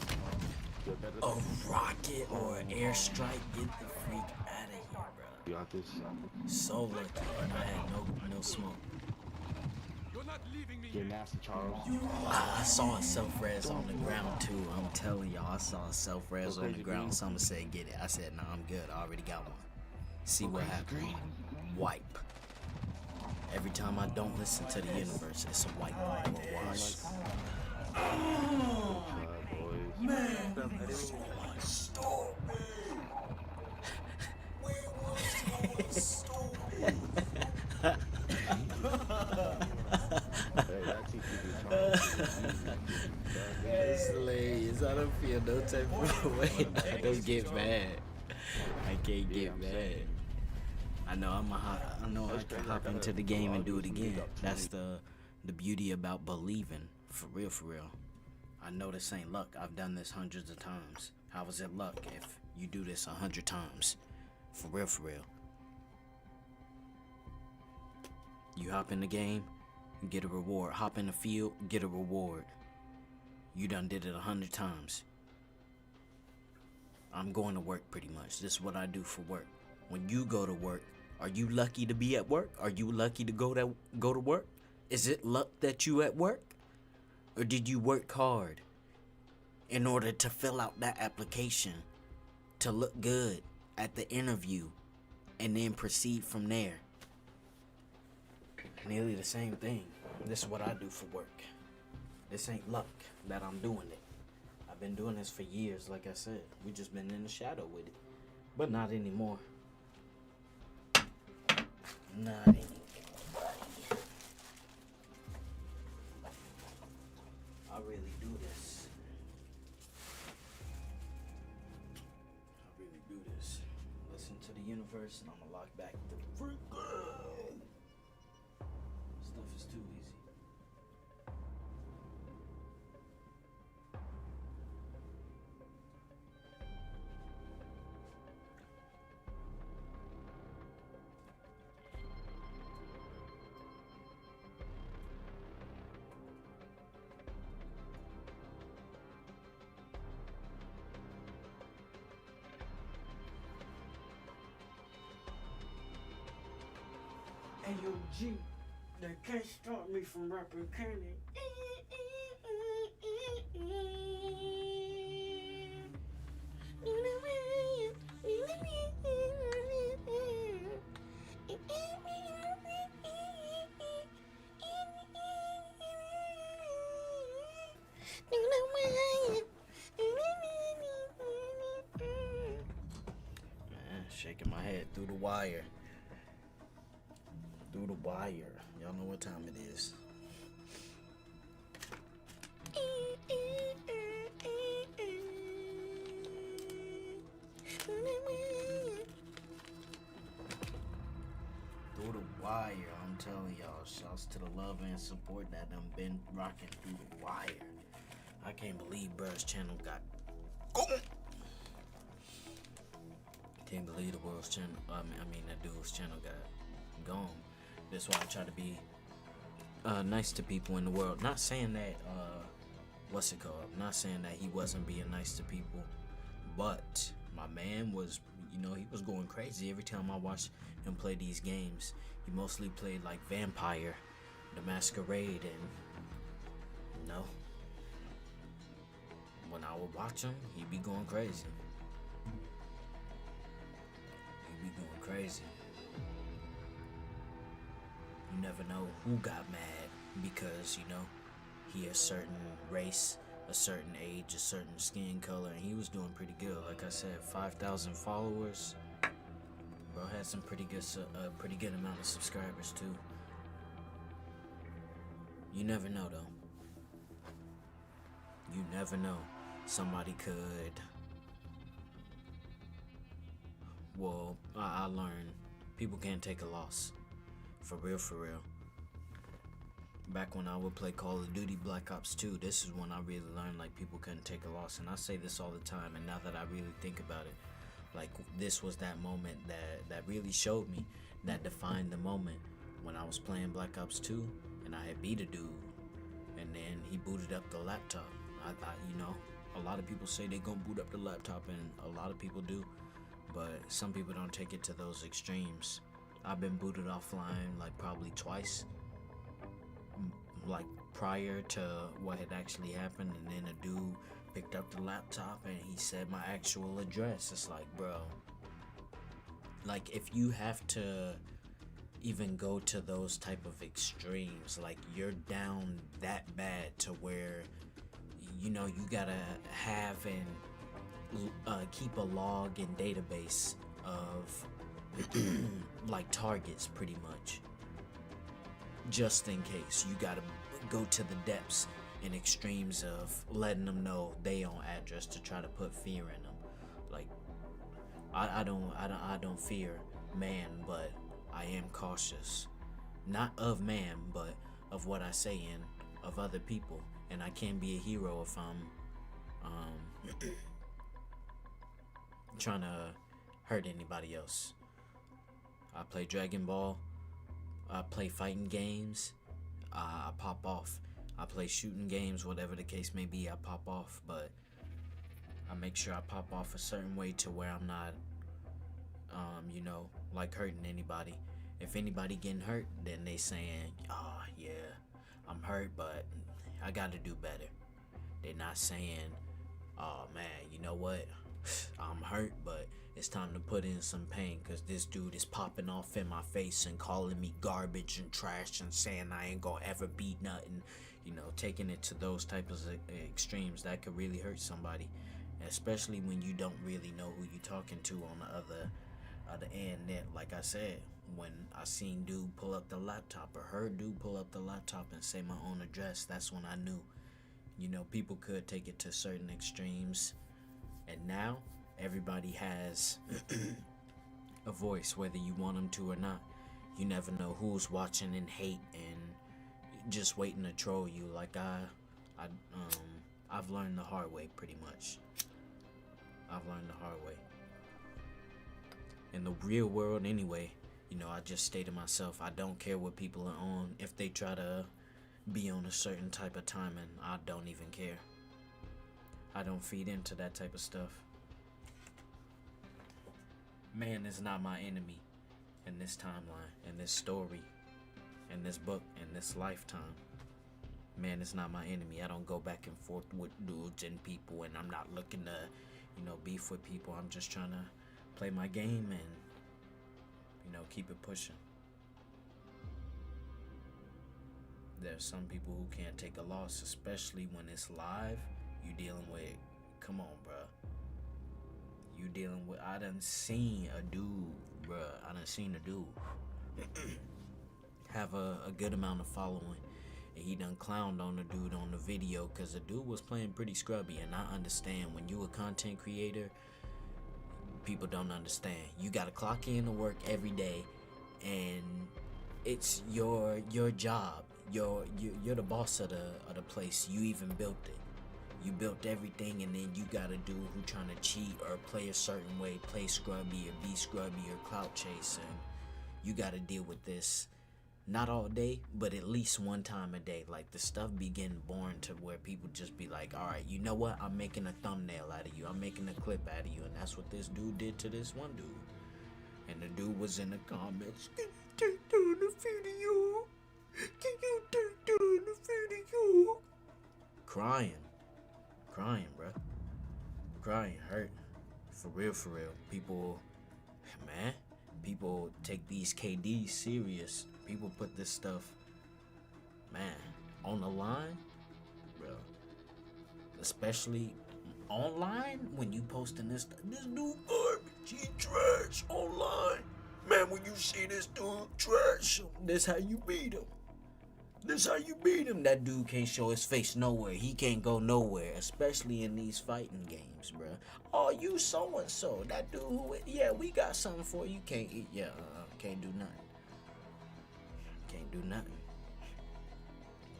S14: A rocket or an airstrike, get the freak out of here, bro.
S20: You got this.
S14: So lucky, and I had no smoke.
S20: You're nasty, Charles.
S14: I saw a self-res on the ground too. I'm telling y'all, I saw a self-res on the ground. Someone said get it. I said, nah, I'm good. I already got one. See what happens. Wipe. Every time I don't listen to the universe, it's a wipe or a wash.
S18: Man, stop, man.
S14: It's hilarious. I don't feel no type of way. I don't get mad. I can't get mad. I know I can hop into the game and do it again. That's the beauty about believing. For real, for real. I know this ain't luck. I've done this hundreds of times. How is it luck if you do this 100 times? For real, for real. You hop in the game, get a reward. Hop in the field, get a reward. You done did it 100 times. I'm going to work pretty much. This is what I do for work. When you go to work, are you lucky to be at work? Are you lucky to go to work? Is it luck that you at work? Or did you work hard in order to fill out that application to look good at the interview and then proceed from there? Nearly the same thing. This is what I do for work. This ain't luck that I'm doing it. I've been doing this for years, like I said. We just been in the shadow with it. But not anymore. Not anymore. I really do this. I really do this. Listen to the universe and I'ma lock back the freak. Stuff is too easy.
S9: Hey yo, G, they can't stop me from rapping, can it?
S14: Man, shaking my head through the wire. Through the wire. Y'all know what time it is. Through the wire, I'm telling y'all. Shouts to the love and support that done been rocking through the wire. I can't believe bruh's channel got gone. Can't believe the world's channel. I mean that dude's channel got gone. That's why I try to be nice to people in the world. Not saying that what's it called? Not saying that he wasn't being nice to people, but my man was, you know, he was going crazy every time I watched him play these games. He mostly played like Vampire, The Masquerade, and you know, when I would watch him, he'd be going crazy. He'd be going crazy. You never know who got mad because, you know, he a certain race, a certain age, a certain skin color, and he was doing pretty good. Like I said, 5,000 followers. Bro had some pretty good amount of subscribers too. You never know though. You never know. Somebody could. Well, I learned people can't take a loss. For real, for real. Back when I would play Call of Duty Black Ops 2, this is when I really learned like people couldn't take a loss. And I say this all the time, and now that I really think about it, like this was that moment that really showed me, that defined the moment when I was playing Black Ops 2 and I had beat a dude and then he booted up the laptop. I you know, a lot of people say they gonna boot up the laptop, and a lot of people do, but some people don't take it to those extremes. I've been booted offline like probably twice, like prior to what had actually happened, and then a dude picked up the laptop and he said my actual address. It's like, bro, like if you have to even go to those type of extremes, like you're down that bad to where, you know, you gotta have and keep a log and database of like targets pretty much, just in case. You gotta go to the depths and extremes of letting them know they own address to try to put fear in them. Like I don't fear man, but I am cautious. Not of man, but of what I say and of other people. And I can't be a hero if I'm trying to hurt anybody else. I play Dragon Ball. I play fighting games. I pop off. I play shooting games, whatever the case may be, I pop off. But I make sure I pop off a certain way to where I'm not, like hurting anybody. If anybody getting hurt, then they saying, oh yeah, I'm hurt, but I gotta do better. They're not saying, oh man, you know what, I'm hurt, but it's time to put in some pain because this dude is popping off in my face and calling me garbage and trash and saying I ain't gonna ever be nothing. Taking it to those types of extremes, that could really hurt somebody, especially when you don't really know who you're talking to on the other end. That, like I said, when I seen dude pull up the laptop or heard dude pull up the laptop and say my own address, that's when I knew, people could take it to certain extremes. And now everybody has a voice, whether you want them to or not. You never know who's watching and hate and just waiting to troll you. Like I've learned the hard way, pretty much. I've learned the hard way. In the real world, anyway, I just stay to myself. I don't care what people are on. If they try to be on a certain type of timing, I don't even care. I don't feed into that type of stuff. Man is not my enemy in this timeline, in this story, in this book, in this lifetime. Man is not my enemy. I don't go back and forth with dudes and people, and I'm not looking to, beef with people. I'm just trying to play my game and, keep it pushing. There's some people who can't take a loss, especially when it's live. You dealing with, come on, bruh. You dealing with, I done seen a dude have a good amount of following, and he done clowned on the dude on the video because the dude was playing pretty scrubby. And I understand, when you a content creator, people don't understand. You gotta clock in to work every day, and it's your job. You're the boss of the place. You even built it. You built everything, and then you got a dude who trying to cheat or play a certain way, play scrubby or be scrubby or clout chase, and you got to deal with this not all day, but at least one time a day. Like, the stuff be getting boring to where people just be like, all right, you know what? I'm making a thumbnail out of you. I'm making a clip out of you, and that's what this dude did to this one dude. And the dude was in the comments, can you take down the video? Can you take down the video? Crying, bruh. Crying, hurt. For real. People take these KDs serious. People put this stuff, on the line, bro. Especially online, when you posting this dude garbage, he trash online. Man, when you see this dude trash, this how you beat him. That dude can't show his face nowhere. He can't go nowhere, especially in these fighting games, bro. Oh, you so-and-so. That dude who, yeah, we got something for you. Can't eat, can't do nothing.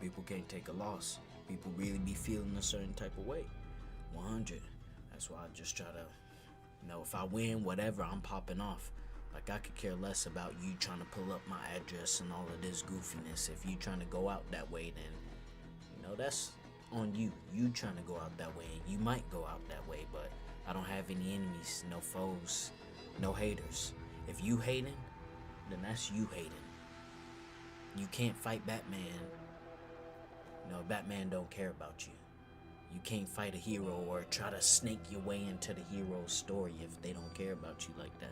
S14: People can't take a loss. People really be feeling a certain type of way. 100. That's why I just try to, if I win, whatever, I'm popping off. Like, I could care less about you trying to pull up my address and all of this goofiness. If you trying to go out that way, then, that's on you. You trying to go out that way, and you might go out that way, but I don't have any enemies, no foes, no haters. If you hating, then that's you hating. You can't fight Batman. Batman don't care about you. You can't fight a hero or try to snake your way into the hero's story if they don't care about you like that.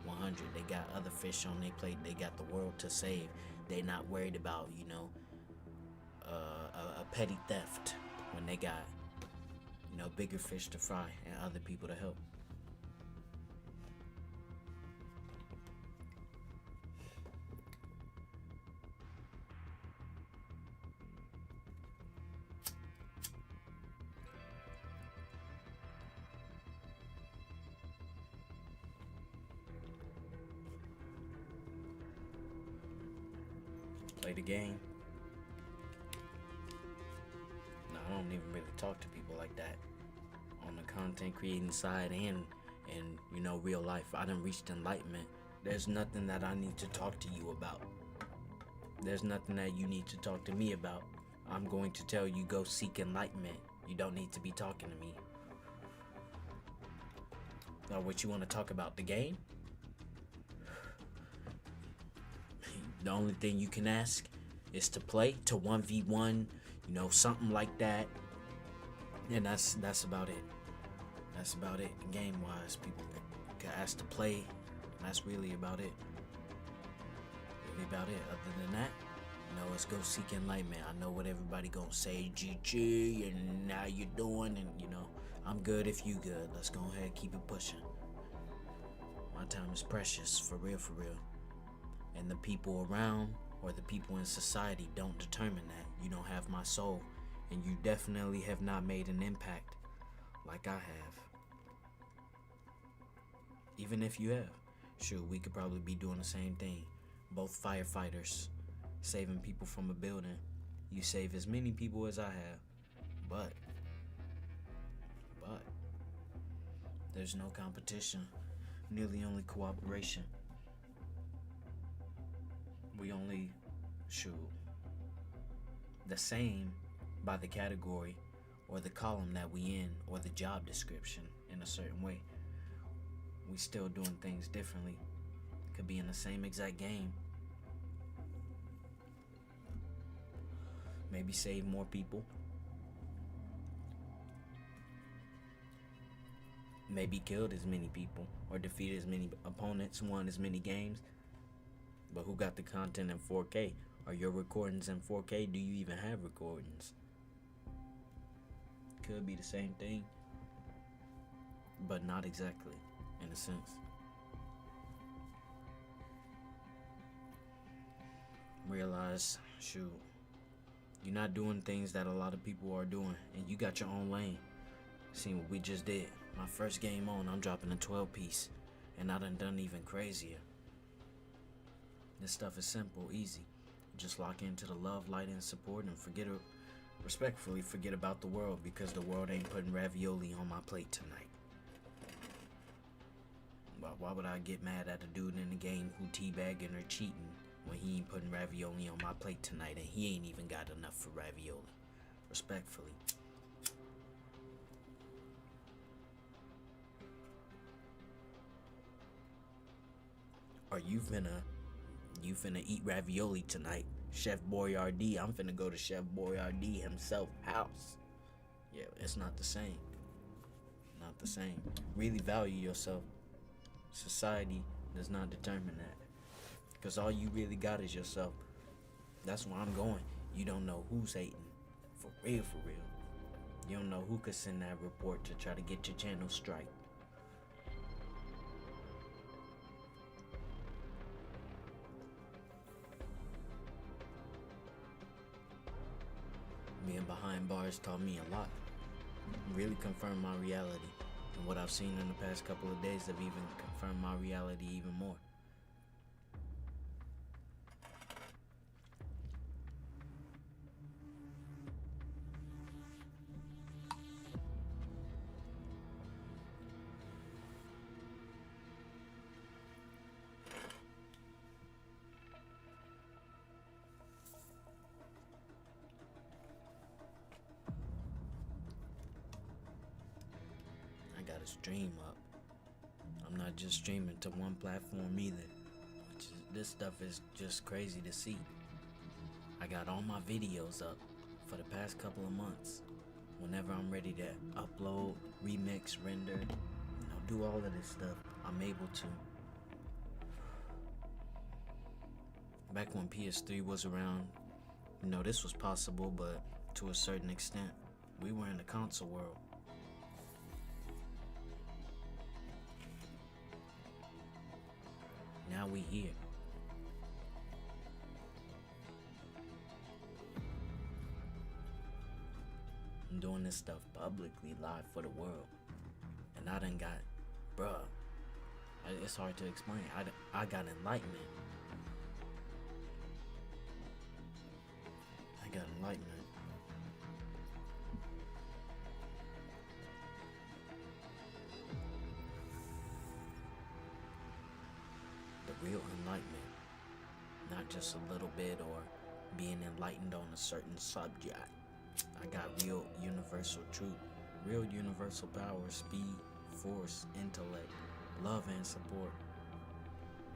S14: 100. They got other fish on their plate. They got the world to save. They not worried about, a petty theft when they got, bigger fish to fry and other people to help. Play the game. No, I don't even really talk to people like that on the content creating side and you know, real life. I done reached enlightenment. There's nothing that I need to talk to you about. There's nothing that you need to talk to me about. I'm going to tell you, go seek enlightenment. You don't need to be talking to me. Now, what you want to talk about? The game? The only thing you can ask is to play, to 1v1, you know, something like that. And that's about it. That's about it. Game-wise, people get asked to play. And that's really about it. Really about it. Other than that, you know, let's go seek enlightenment. I know what everybody gonna say, GG, and how you doing, and you know, I'm good if you good. Let's go ahead and keep it pushing. My time is precious, for real, for real. And the people around or the people in society don't determine that. You don't have my soul, and you definitely have not made an impact like I have. Even if you have, sure, we could probably be doing the same thing. Both firefighters, saving people from a building. You save as many people as I have, but there's no competition, nearly only cooperation. We only shoot the same by the category or the column that we in or the job description in a certain way. We still doing things differently. Could be in the same exact game. Maybe save more people. Maybe killed as many people or defeated as many opponents, won as many games. But who got the content in 4K? Are your recordings in 4K? Do you even have recordings? Could be the same thing, but not exactly, in a sense. Realize, shoot, you're not doing things that a lot of people are doing, and you got your own lane. See what we just did. My first game on, I'm dropping a 12-piece, and I done even crazier. This stuff is simple, easy. Just lock into the love, light, and support, and respectfully forget about the world, because the world ain't putting ravioli on my plate tonight. Why would I get mad at a dude in the game who teabagging or cheating when he ain't putting ravioli on my plate tonight, and he ain't even got enough for ravioli? Respectfully. Or you finna eat ravioli tonight, Chef Boyardee. I'm finna go to Chef Boyardee himself house. Yeah, it's not the same. Not the same. Really value yourself. Society does not determine that. Because all you really got is yourself. That's where I'm going. You don't know who's hating. For real, for real. You don't know who could send that report to try to get your channel strike. Being behind bars taught me a lot. Really confirmed my reality. And what I've seen in the past couple of days have even confirmed my reality even more. Got a stream up. I'm not just streaming to one platform either. This stuff is just crazy to see. I got all my videos up for the past couple of months. Whenever I'm ready to upload, remix, render, do all of this stuff, I'm able to. Back when PS3 was around, this was possible, but to a certain extent. We were in the console world. Now we here. I'm doing this stuff publicly, live for the world. And I done got, bruh, it's hard to explain. I got enlightenment. enlightenment. The real enlightenment. Not just a little bit or being enlightened on a certain subject. I got real universal truth, real universal power, speed, force, intellect, love, and support.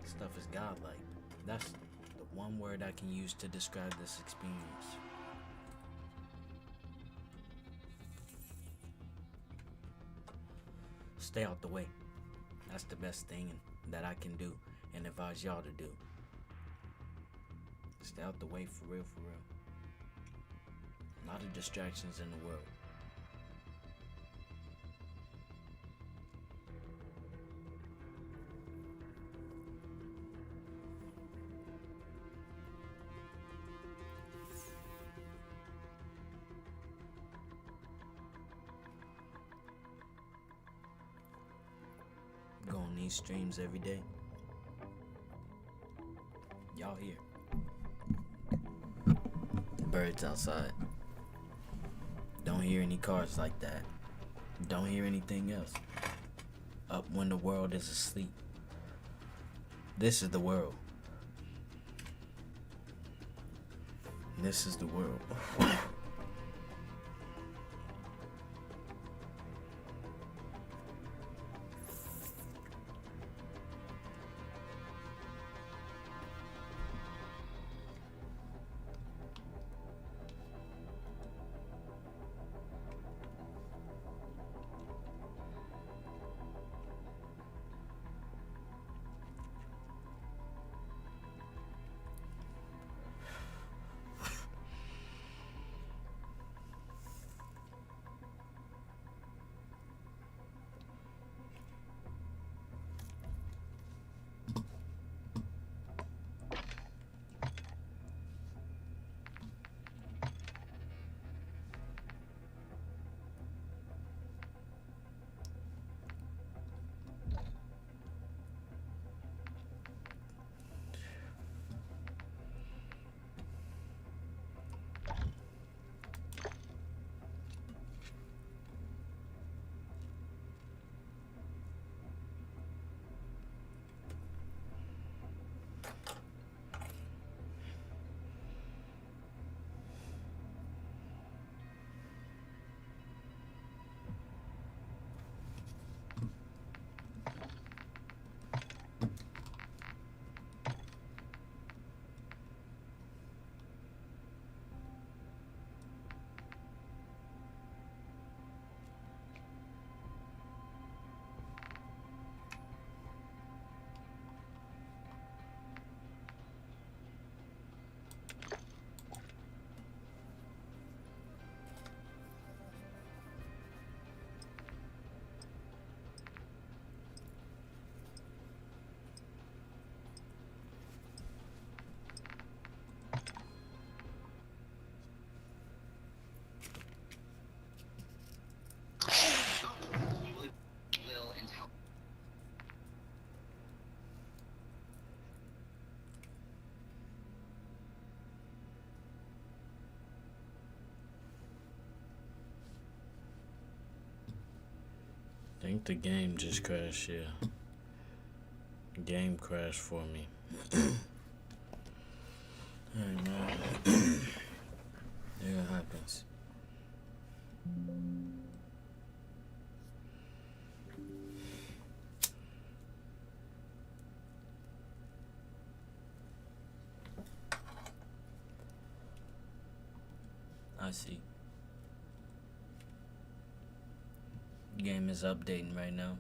S14: Stuff is godlike. That's the one word I can use to describe this experience. Stay out the way. That's the best thing that I can do and advise y'all to do. Stay out the way for real, for real. A lot of distractions in the world. Go on these streams every day. Y'all here. Birds outside. Don't hear any cars like that. Don't hear anything else. Up when the world is asleep. This is the world. This is the world. I think the game just crashed, yeah. The game crashed for me. Alright, man. Yeah, it happens. I see. Game is updating right now.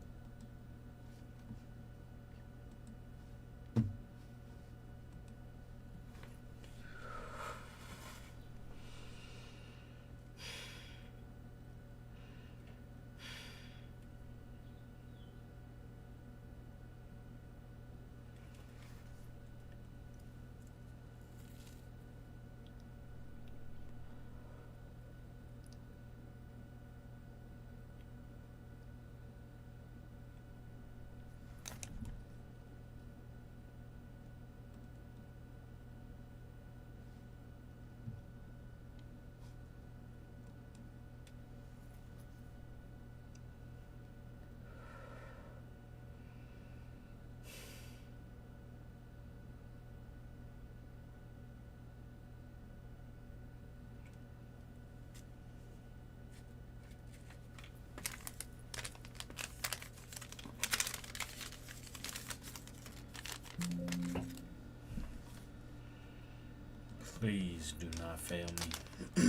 S14: Please do not fail me.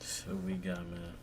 S14: So we got, man.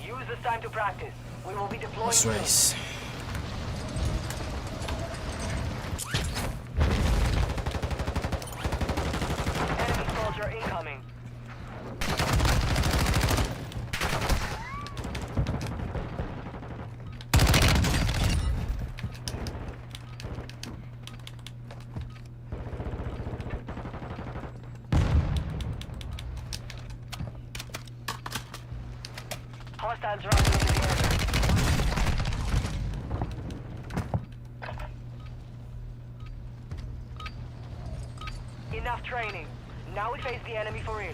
S19: Use this time to practice. We will be deploying.
S18: Let's race.
S19: Enemy soldier incoming. Hostiles dropping into the area. Enough training. Now we face the enemy for real.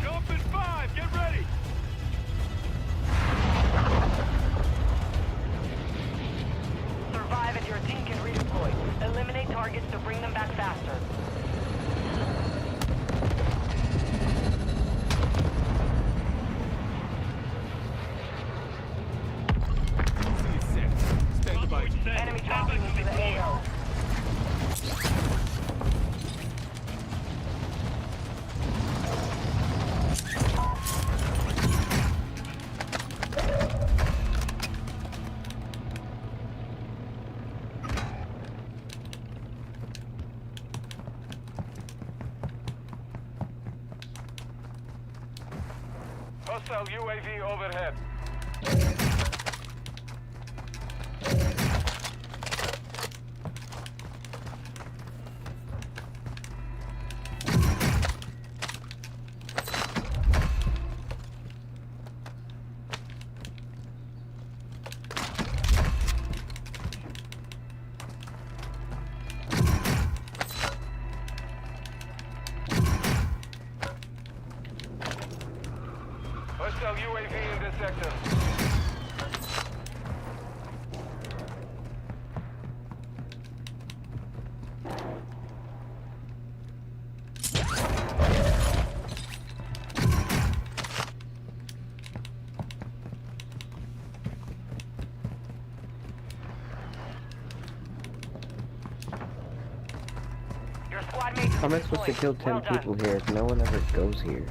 S2: Jump in 5, get ready!
S19: Survive and your team can redeploy. Eliminate targets to bring them back faster.
S2: Stand by.
S19: Enemy dropping into the AO.
S1: Hostile UAV overhead. Hostile UAV in this sector.
S6: How am I supposed to kill 10 people here if no one ever goes here?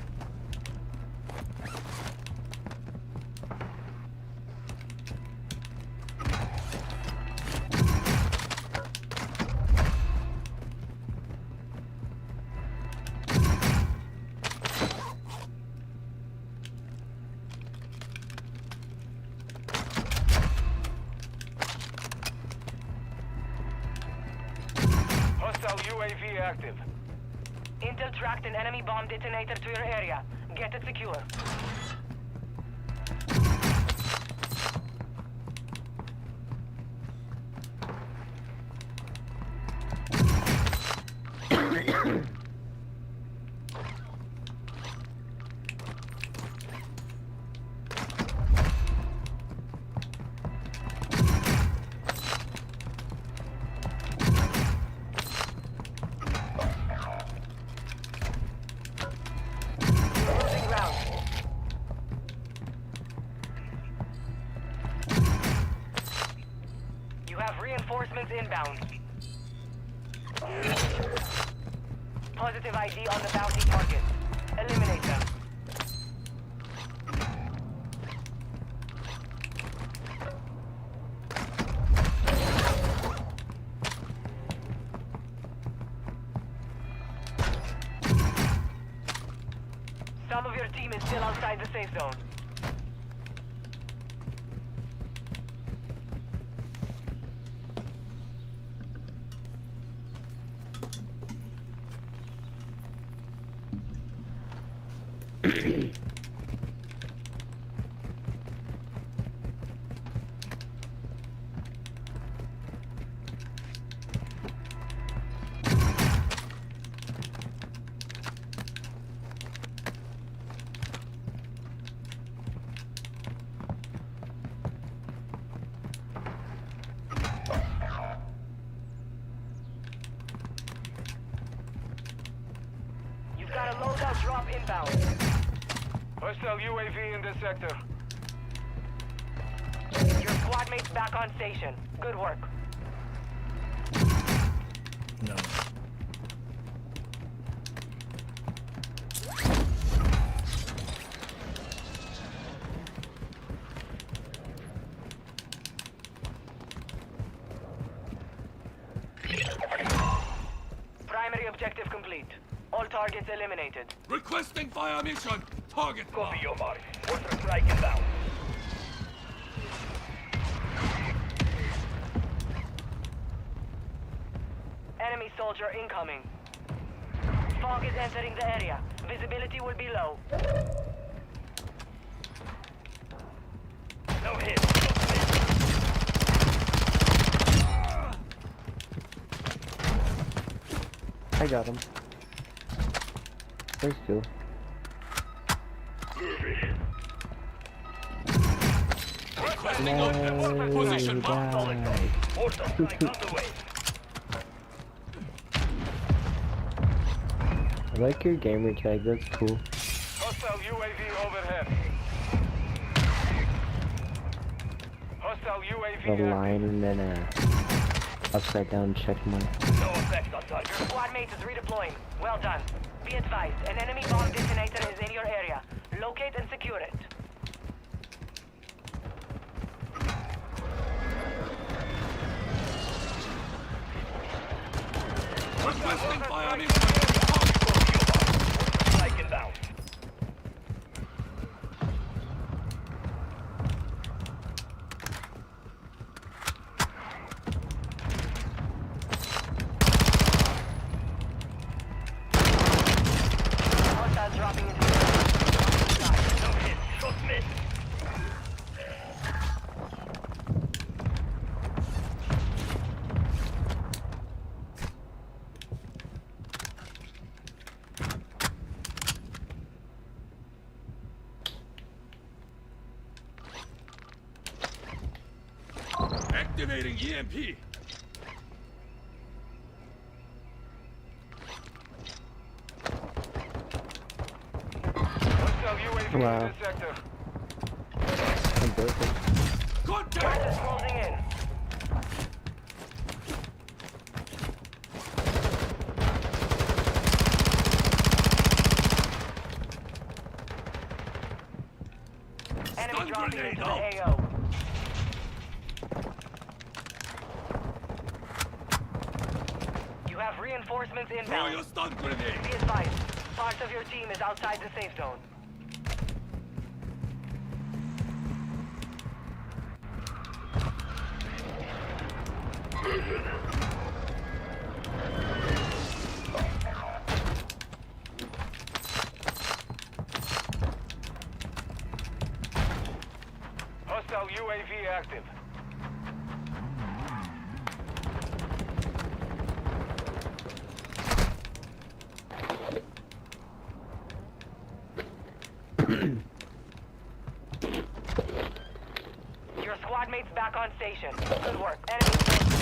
S1: Hostile UAV active.
S19: Intel tracked an enemy bomb detonator to your area. Get it secure. Losing ground. You have reinforcements inbound. Positive ID on the bounty target. Eliminate them. Some of your team is still outside the safe zone. You've got a loadout drop inbound.
S1: Hostile UAV in this sector.
S19: Your squad mate's back on station. Good work.
S18: No.
S19: Primary objective complete. All targets eliminated.
S2: Requesting fire mission. Target.
S1: Copy your mark. Mortar strike inbound.
S19: Enemy soldier incoming. Fog is entering the area. Visibility will be low.
S1: No hit.
S6: I got him. There's two.
S2: Position
S6: Nice.
S1: Mortar strike underway.
S6: I like your gamer tag, that's cool.
S1: Hostile UAV overhead. Hostile UAV
S6: The
S1: active.
S6: line and then upside down check mark.
S1: No effect on target.
S19: Your squad mate is redeploying. Well done. Be advised, an enemy bomb detonator is in your area. Locate and secure it.
S2: Requesting fire mission.
S1: Strike inbound.
S19: Hostiles dropping into the
S1: No hit. Shot missed.
S2: Activating EMP.
S1: Hostile UAV
S6: Wow.
S1: in this sector.
S6: I'm broken.
S2: Contact.
S19: Gas is closing in. dropping
S17: grenade
S19: into the
S17: out.
S19: AO. You have reinforcements
S17: Throw
S19: inbound.
S17: your stun grenade.
S19: Be advised, part of your team is outside the safe zone.
S1: Hostile UAV active.
S19: Your squad mates back on station. Good work. Enemy forces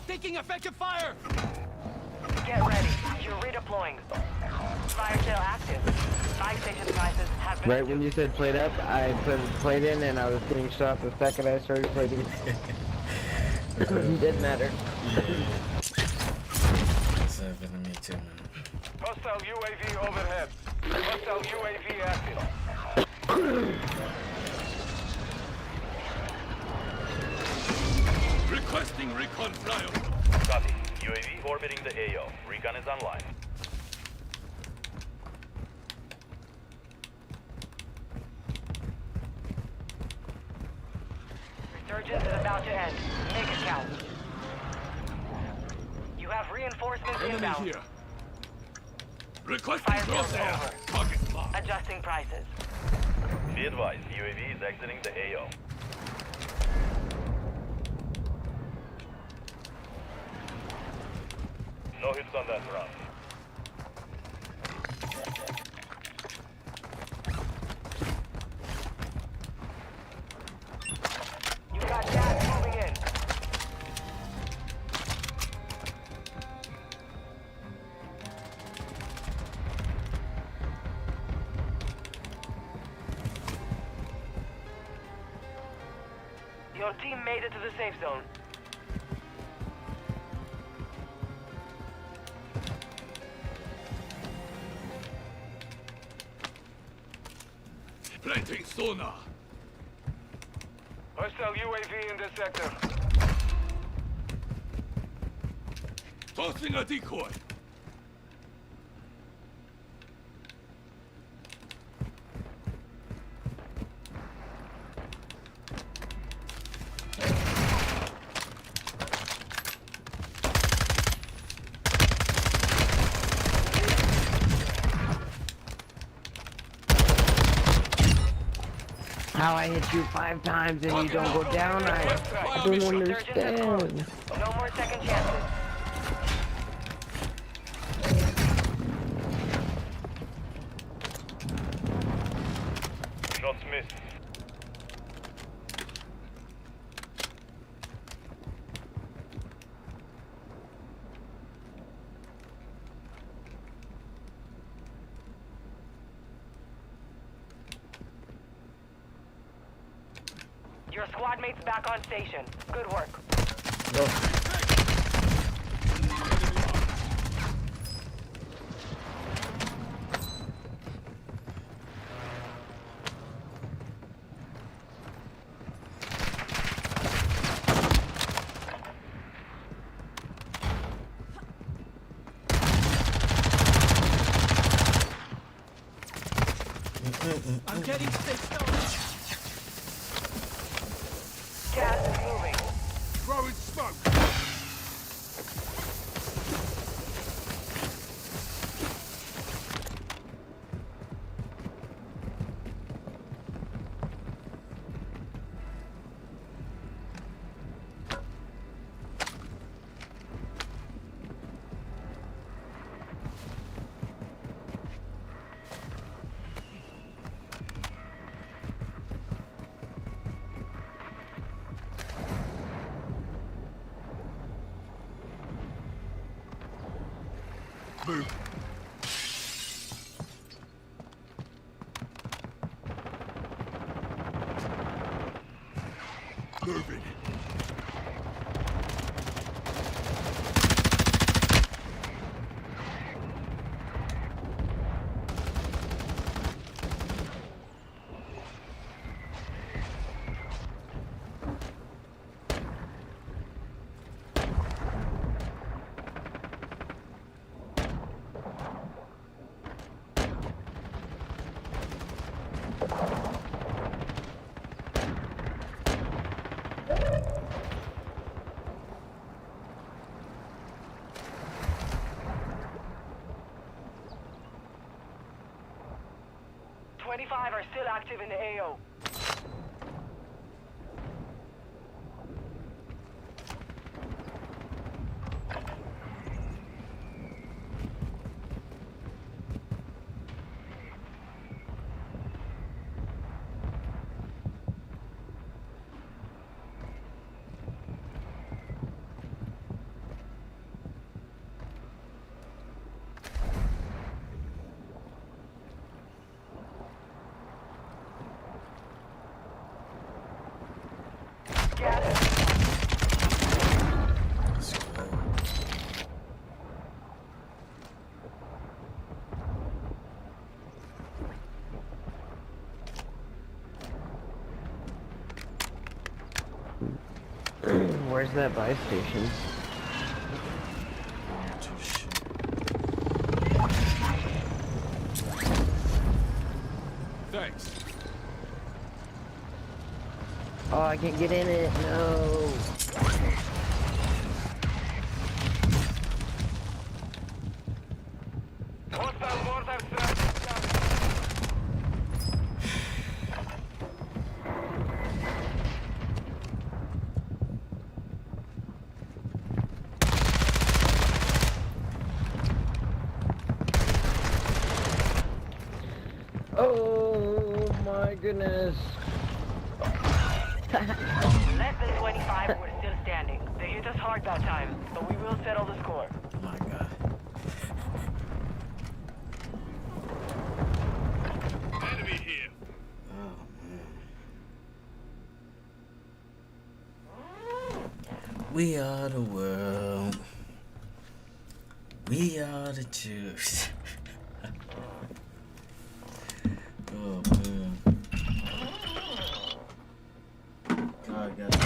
S17: Taking effective fire.
S19: Get ready. You're redeploying. Fire sale active. Buy station prices have been...
S6: Right when you said played up, I played in and I was getting shot the second I started playing. It didn't matter.
S14: That's happened to me too, man.
S1: Hostile UAV overhead. Hostile UAV active.
S17: Requesting recon flyover.
S1: Copy. UAV orbiting the AO. Recon is online.
S19: Resurgence is about to end. Make it count. You have reinforcements
S17: Enemy
S19: inbound.
S17: here. Requesting
S19: Fire sale
S17: crosshair.
S19: over.
S17: Target marked.
S19: Adjusting prices.
S1: Be advised, UAV is exiting the AO. No hits on that round.
S19: You got gas moving in. Your team made it to the safe zone.
S17: Planting sonar.
S1: Hostile UAV in this sector.
S17: Tossing a decoy.
S6: How I hit you 5 times and you don't go down, I don't understand.
S19: No more second chances.
S1: Shots missed.
S19: Your squad mates back on station. Good work.
S6: Go.
S17: I'm getting stitched up.
S19: Gas is moving.
S17: Throwing smoke.
S2: Move. Moving.
S19: Five are still active in the AO.
S6: Where's that buy station?
S2: Thanks.
S6: Oh, I can't get in it. No.
S1: Hostile mortar strike.
S6: Oh my goodness.
S19: Less than 25 were still standing. They hit us hard that time, but we will settle the score.
S18: My God.
S2: Enemy here.
S18: Oh, man. We are the world. We are the Jews. Oh, man. God, God.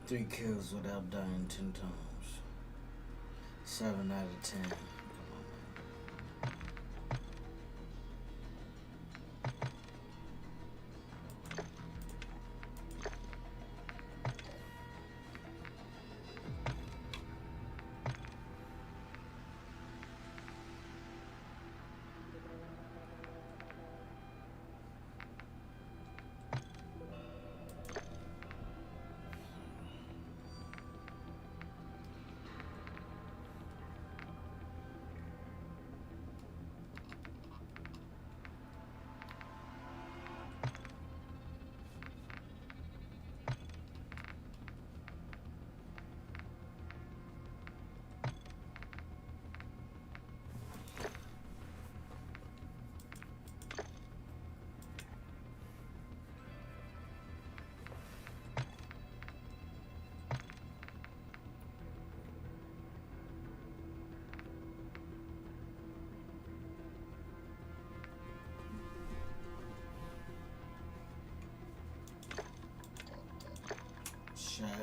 S18: Three kills without dying 10 times. 7 out of 10. Come on, man.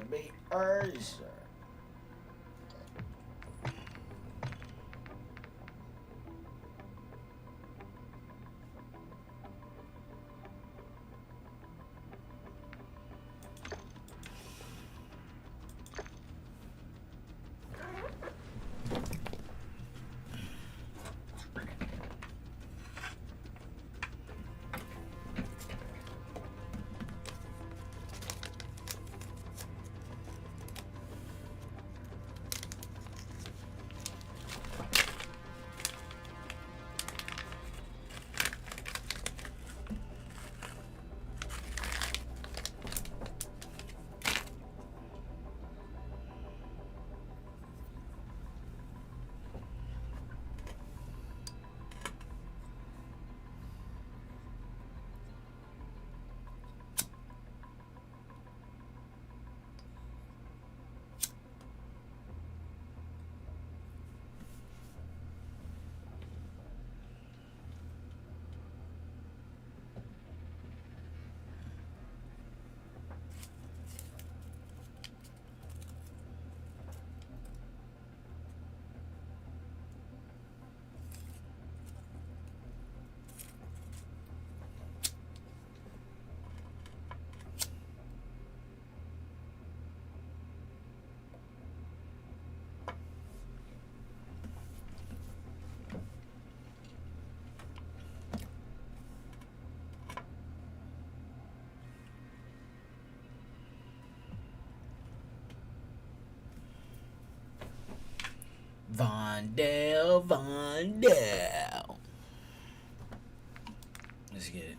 S18: be Ursa. Vondell. Let's get it.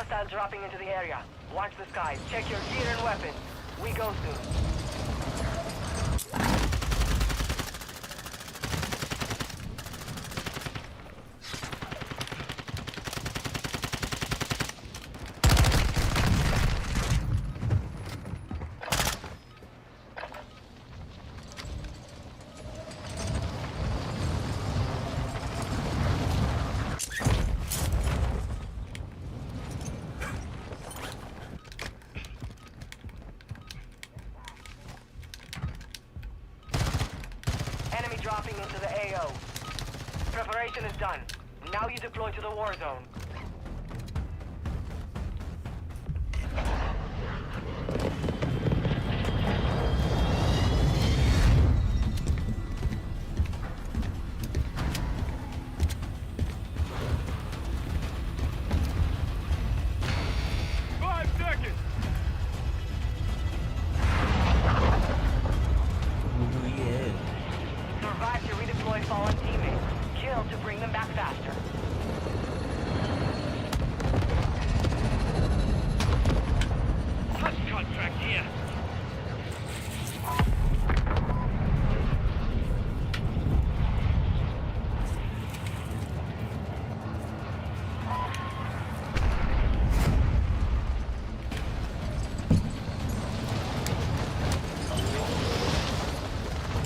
S19: Hostiles dropping into the area. Watch the skies. Check your gear and weapons. We go soon. Dropping into the AO. Preparation is done. Now you deploy to the war zone. Fallen teammates. Kill to bring them back faster. First contract here.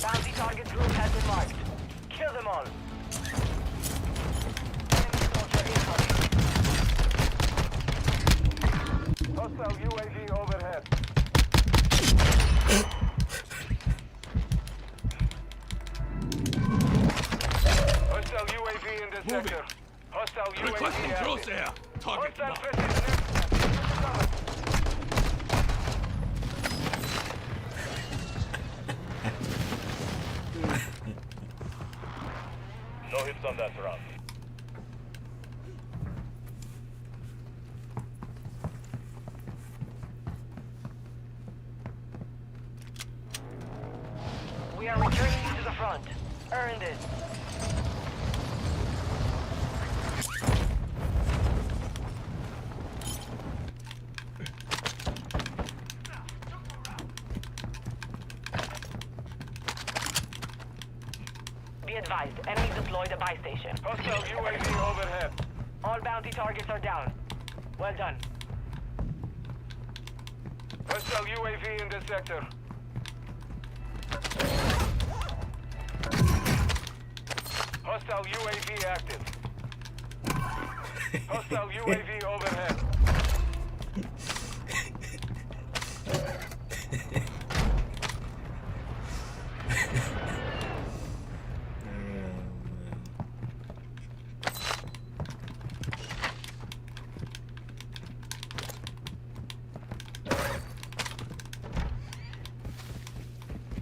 S19: Bounty target group has been marked. Kill them all. Enemy soldier incoming.
S1: Hostile UAV overhead. Hostile UAV in the sector. Hostile UAV
S2: Requesting
S1: active.
S2: crosshair. Target
S1: Hostile
S2: marked.
S1: precision No hits on that round.
S19: We are returning you to the front. Earned it. Be advised, enemy deployed a buy station.
S1: Hostile UAV overhead.
S19: All bounty targets are down. Well done.
S1: Hostile UAV in the sector. Hostile UAV active. Hostile UAV overhead.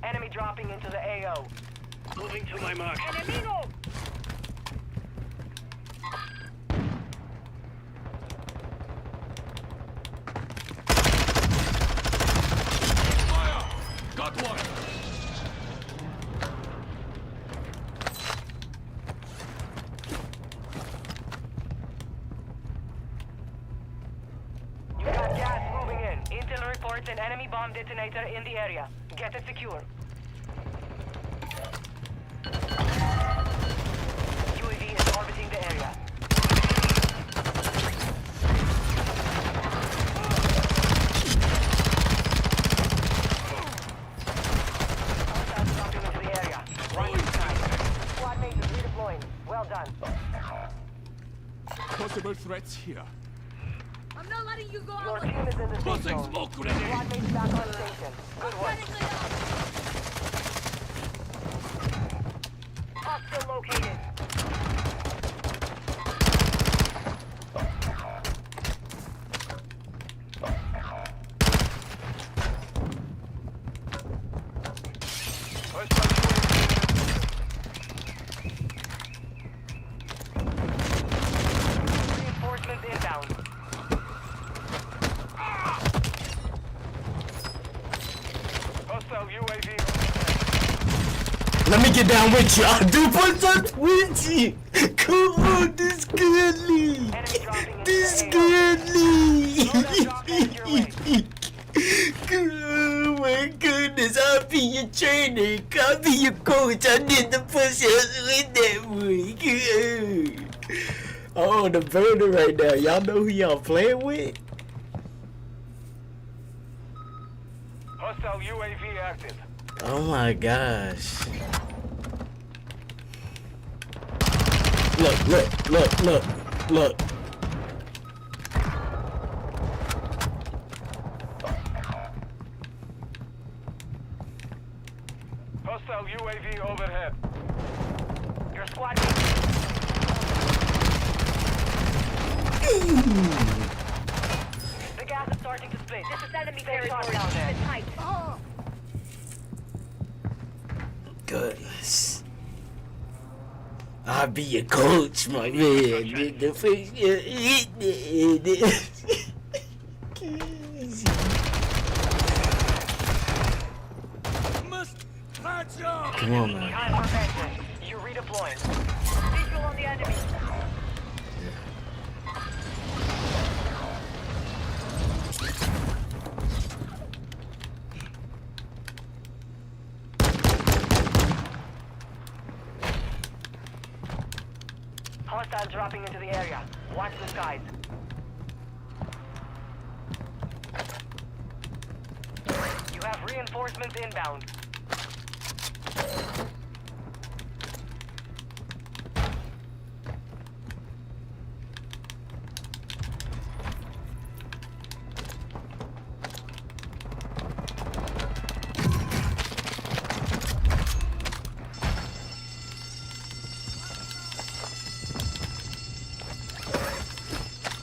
S19: Enemy dropping into the AO.
S1: Moving to my mark.
S19: Enemigo!
S2: Fire! Got one!
S19: You got gas moving in. Intel reports an enemy bomb detonator in the area. Get it secure. UAV is orbiting the area. Hostiles dropping into the area. Watch the sky. Squad mates is redeploying. Well done.
S2: Possible threats here.
S3: I'm not letting you go
S19: Your
S3: out
S19: team is in the safe
S2: Crossing
S19: zone.
S2: smoke grenade.
S19: Squad mates back on station. Good work. Hostile located. Reinforcements inbound.
S1: Hostile UAV.
S18: Let me get down with you. I'll do what's up with you. Come on, this girly. This girly. Oh my goodness, I'll be your trainer. I'll be your coach. I need the push with that boy. Oh, the burner right now. Y'all know who y'all playing with?
S1: Hostile UAV active.
S18: Oh my gosh. Look.
S1: Hostile UAV overhead.
S19: Your squad The gas is starting to split. This is enemy territory down there. Tight. Oh.
S18: Goodness. I'll be your coach, my man. The first Come on, man.
S19: Time for vengeance. You're redeploying. Visual on the enemy. Hostile dropping into the area. Watch the skies. You have reinforcements inbound.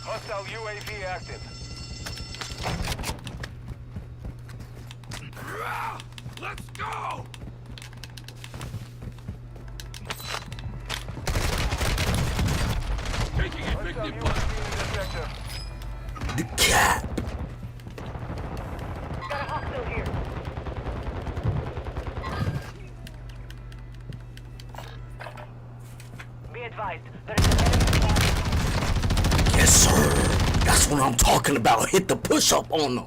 S1: Hostile UAV active.
S2: Let's go! Taking effective fire.
S18: The cat.
S19: Got a hostile here. Be advised, there is an enemy.
S18: Yes, sir. That's what I'm talking about. Hit the push-up on them.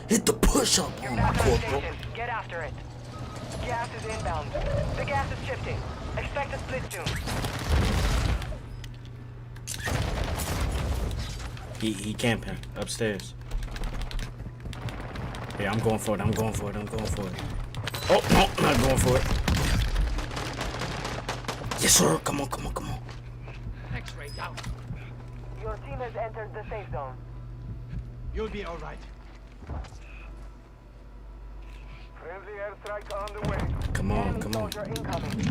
S18: Hit the push-up on them, Corporal.
S19: Get after it. Gas is inbound. The gas is shifting. Expect a split soon.
S18: He camping upstairs. Yeah, I'm going for it. Oh, no, not going for it. Yes, sir. Come on.
S19: X-ray down. Your team has entered the safe zone.
S1: You'll be all right. Friendly airstrike on the way.
S18: Come on.
S19: Soldier incoming.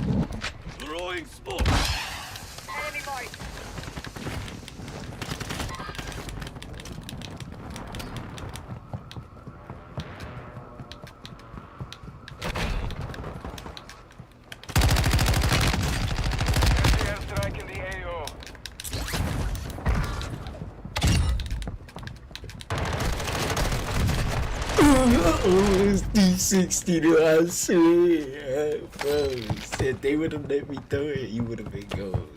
S2: Throwing smoke.
S19: Enemy mark.
S1: Friendly airstrike in the AO.
S18: Oh, it's D60, though, I swear. Bro, said they would have let me throw it, you would have been gone.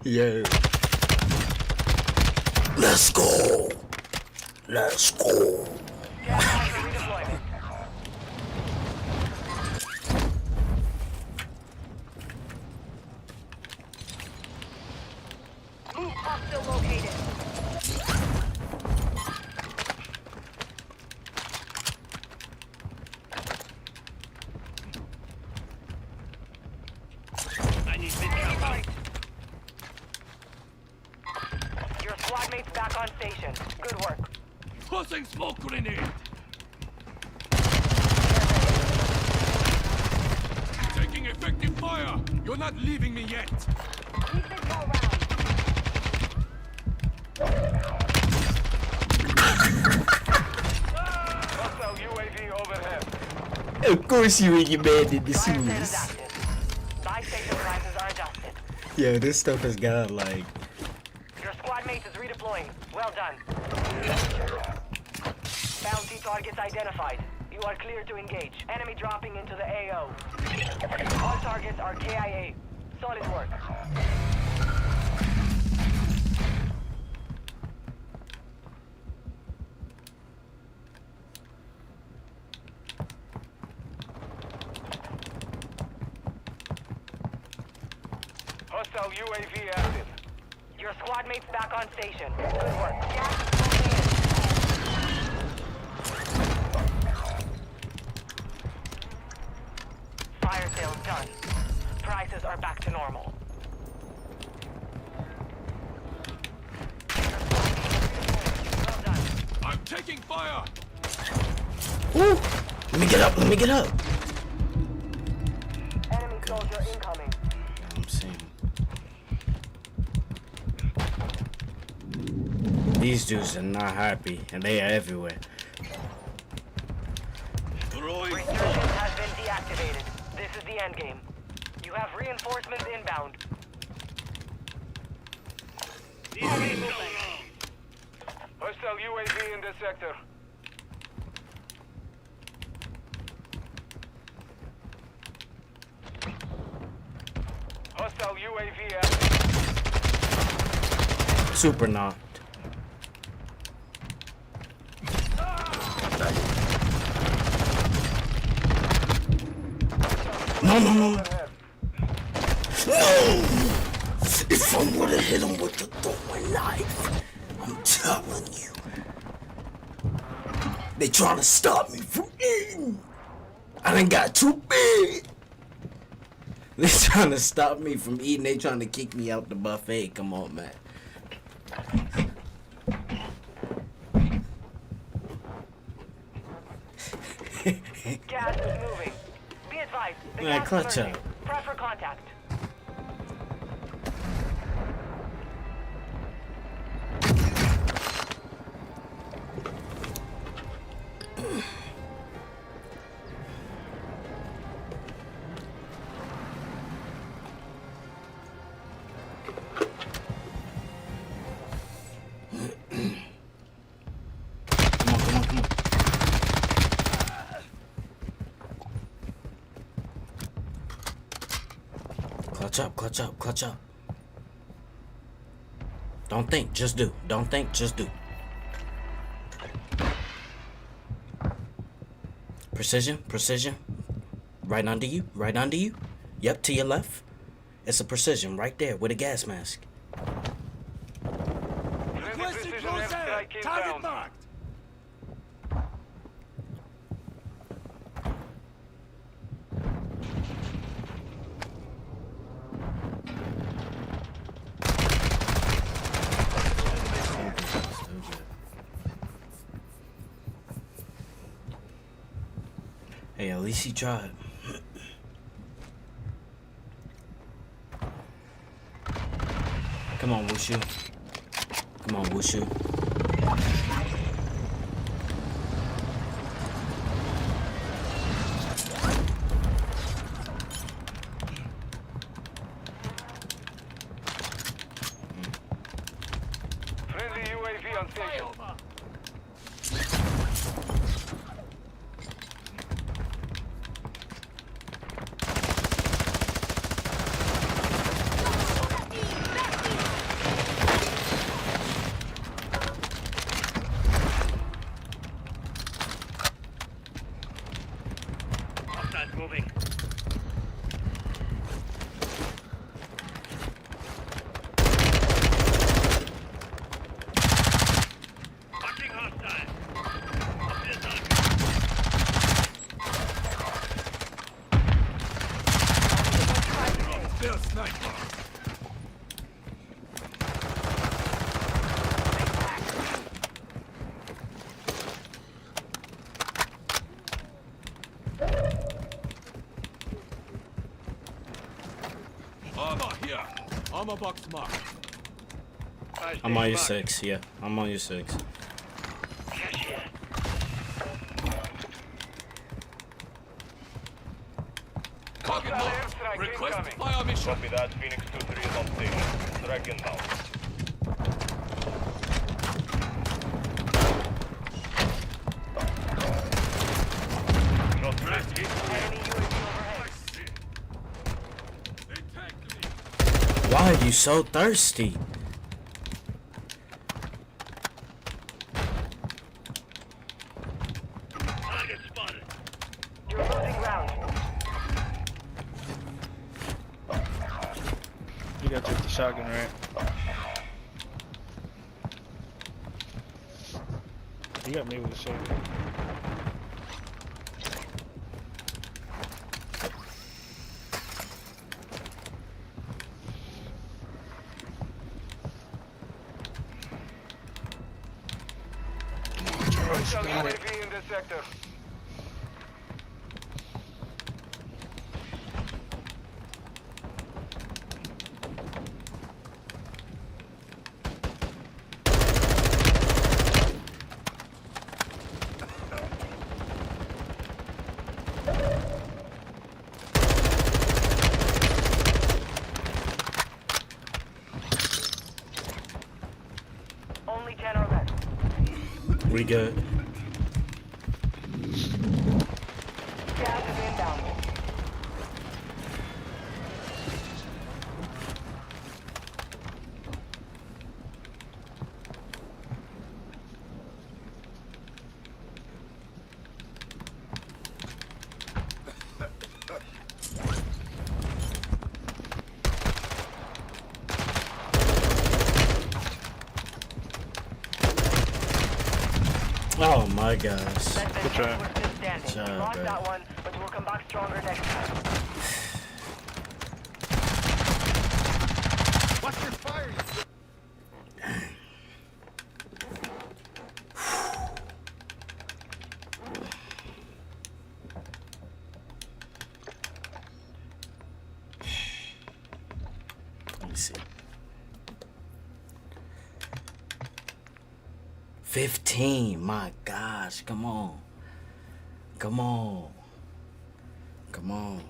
S18: Yo. Let's go.
S19: Hostile located.
S17: I need mid-cover.
S19: Your squad mates back on station. Good work.
S2: Tossing smoke grenade. Taking effective fire. You're not leaving me yet.
S1: Hostile UAV overhead.
S18: Of course you and your man did the Suez.
S19: Buy station prices are adjusted.
S18: Yo, this stuff has got like...
S19: Your squad mate is redeploying. Well done. Bounty targets identified. You are clear to engage. Enemy dropping into the AO. All targets are KIA. Solid work.
S1: UAV active.
S19: Your squad mate's back on station. Good work. Gas is moving in. Fire sales done. Prices are back to normal. Well done.
S2: I'm taking fire!
S18: Woo! Let me get up, let me get up!
S19: Enemy soldier incoming.
S18: I'm seeing. These dudes are not happy, and they are everywhere.
S19: Resurgence has been deactivated. This is the end game. You have reinforcements inbound.
S1: Hostile UAV in this sector. Hostile UAV active.
S18: Super knocked. No, no, no. No! If I would've hit him with the throwing knife, I'm telling you. They trying to stop me from eating. I done got too big. They trying to stop me from eating. They trying to kick me out the buffet. Come on, man.
S19: Gas is moving. Be advised. The
S18: Yeah,
S19: gas
S18: clutch
S19: is emerging.
S18: up.
S19: Prep for contact.
S18: Clutch up, clutch up, clutch up. Don't think, just do. Don't think, just do. Precision, precision. Right under you, right under you. Yep, to your left. It's a precision right there with a gas mask.
S1: Requesting close air. Target marked.
S18: Hey, at least he tried. Come on, Wushu. Come on, Wushu.
S1: Friendly UAV on station.
S17: Hostiles moving. Marking hostile. Up to the target.
S2: They're sniper. Armor here. Armor box marked.
S18: I'm on your 6, yeah. I'm on your 6.
S2: Target marked. Request fire mission.
S1: Copy that. Phoenix 2-3 is on station. Strike inbound. Shot ready.
S19: Enemy UAV overhead.
S18: Why are you so thirsty?
S17: Target spotted.
S19: You're losing ground.
S20: You got 50
S21: shotgun, right? You got me with a shotgun.
S1: Hostile UAV in this sector.
S19: Only 10 are left.
S18: We good.
S19: Gas is inbound.
S18: Oh my gosh.
S19: Good
S21: try.
S19: We lost that one, but we'll come back stronger next time.
S1: Watch your fire!
S18: Let me see. 15, my gosh, come on. Come on. Come on.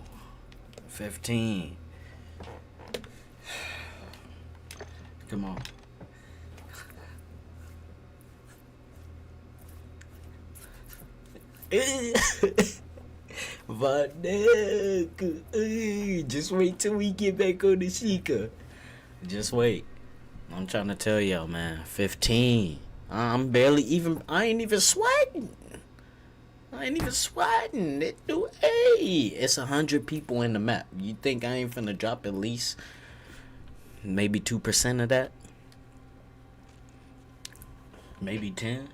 S18: 15. Come on. Just wait till we get back on the Sheikah. Just wait. I'm trying to tell y'all, man. 15. I'm barely even. I ain't even sweating. It's 100 people in the map. You think I ain't finna drop at least maybe 2% of that? Maybe 10?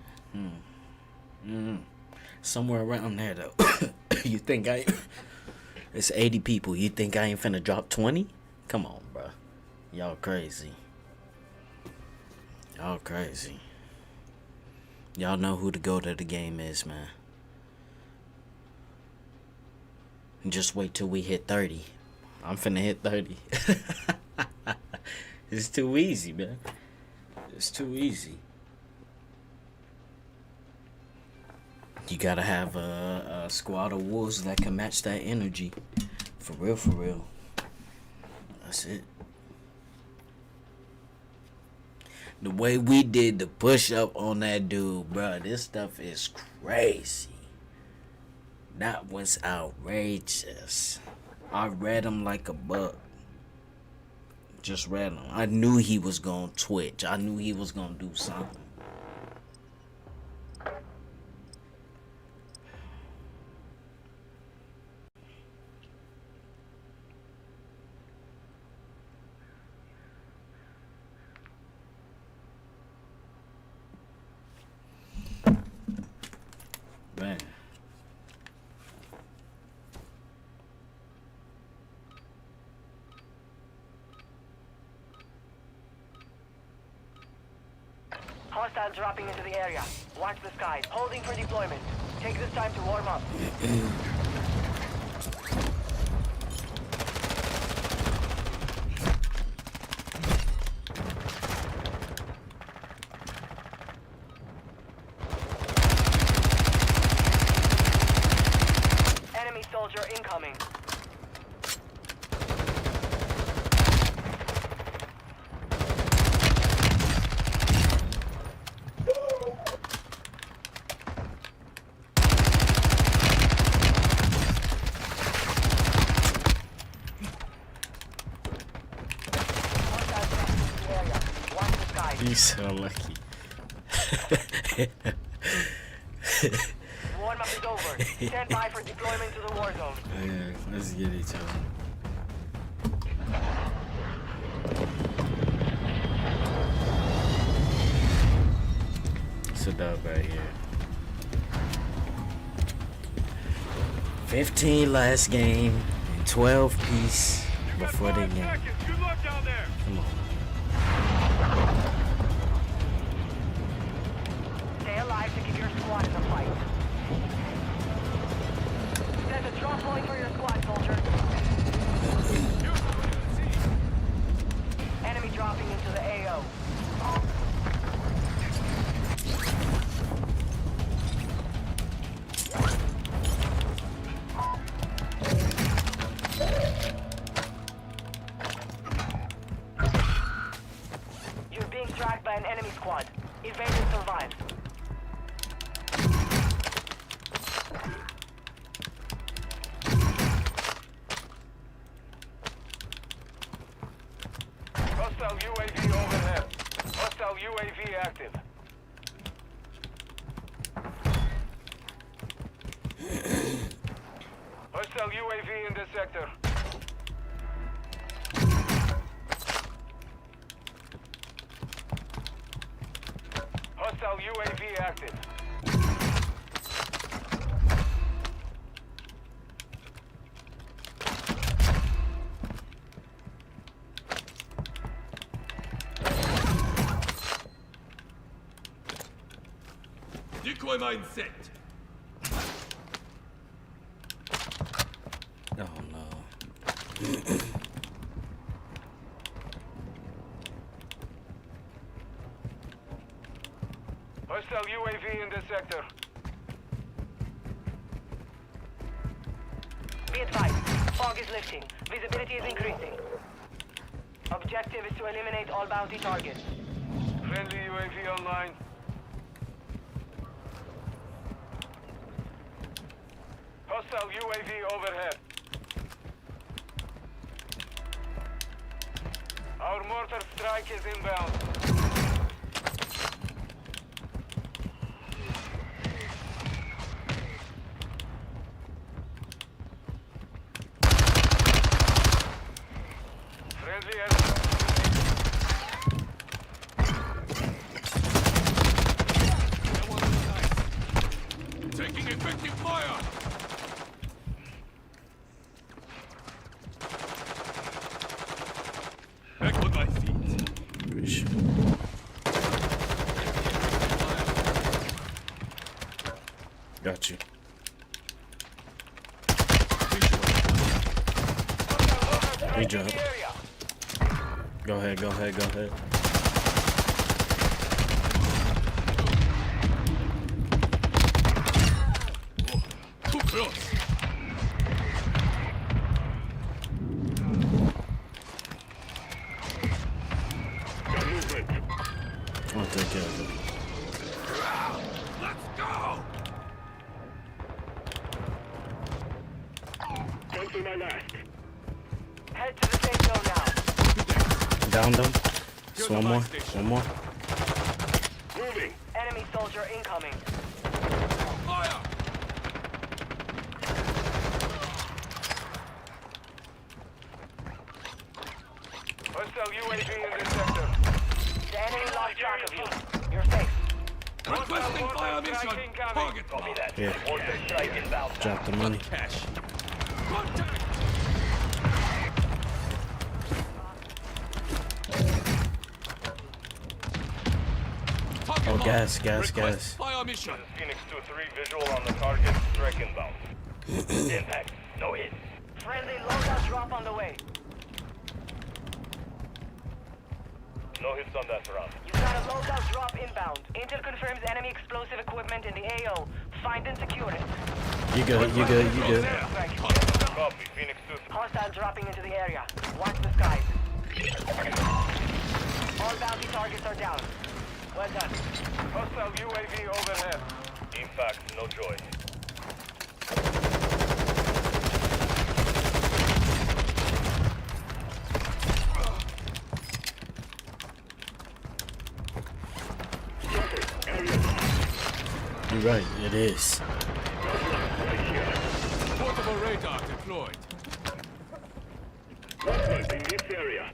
S18: Somewhere around there though. You think it's 80 people. You think I ain't finna drop 20? Come on, bro. Y'all crazy. Y'all crazy. Y'all know who the GOAT of the game is, man. Just wait till we hit 30. I'm finna hit 30. It's too easy, man. It's too easy. You gotta have a squad of wolves that can match that energy. For real, for real. That's it. The way we did the push-up on that dude, bro, this stuff is crazy. That was outrageous. I read him like a bug. Just read him. I knew he was gonna twitch. I knew he was gonna do something. Man.
S19: Hostiles dropping into the area. Watch the skies. Holding for deployment. Take this time to warm up. Enemy soldier incoming.
S18: You so lucky.
S19: Warm up is over. Stand by for deployment to the war zone.
S18: Yeah, let's get each other. a dub right here. 15 last game, and 12 piece before the game.
S2: Good luck down there.
S18: Come on.
S19: Stay alive to give your squad in the fight. There's a drop point for your squad, soldier. Enemy dropping into the AO. You're being tracked by an enemy squad. Evade and survive.
S1: Hostile UAV overhead. Hostile UAV active. Hostile UAV in this sector. Hostile UAV active.
S2: Decoy mine set.
S18: Oh no.
S1: Hostile UAV in this sector.
S19: Be advised, fog is lifting. Visibility is increasing. Objective is to eliminate all bounty targets.
S1: Friendly UAV online. Hostile UAV overhead. Our mortar strike is inbound. Friendly
S2: Taking effective fire. Back on my feet.
S18: Got you. Good job. Go ahead, go ahead, go ahead.
S2: Too close.
S18: I'll take care of it.
S2: Let's go.
S1: Cancel my last.
S19: Head to the safe zone now.
S18: Down them. Just one more. One more.
S1: Moving.
S19: Enemy soldier incoming.
S2: Fire.
S1: Hostile UAV in this sector.
S19: The enemy lost track of you. You're safe.
S2: Requesting fire mission. Target.
S1: Copy that.
S18: Yeah.
S1: Mortar strike inbound.
S18: Drop the money.
S2: Cash. Contact.
S18: Oh, gas, gas,
S2: Request
S18: gas.
S2: fire mission.
S1: Phoenix 2-3 visual on the target. Strike inbound. Impact. No hit.
S19: Friendly loadout drop on the way.
S1: No hits on that round.
S19: You got a loadout drop inbound. Intel confirms enemy explosive equipment in the AO. Find and secure it.
S18: You good, you good, you good.
S1: Copy. Phoenix 2.
S19: Hostile dropping into the area. Watch the skies. All bounty targets are down. Well done.
S1: Hostile UAV overhead. Impact. No joy.
S18: You're right, it is.
S2: Portable radar deployed.
S1: In this area.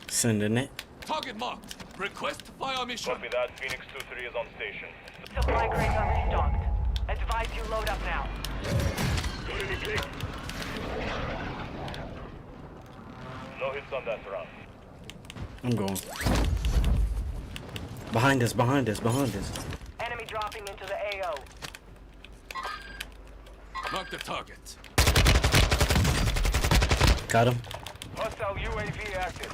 S18: Sending it.
S2: Target marked.
S11: Request fire mission.
S1: Copy that. Phoenix 2-3 is on station.
S19: Supply crates are restocked. Advise you load up now.
S1: No hits on that round.
S18: I'm going. Behind us, behind us, behind us.
S19: Enemy dropping into the AO.
S11: Mark the target.
S18: Got him.
S1: Hostile UAV active.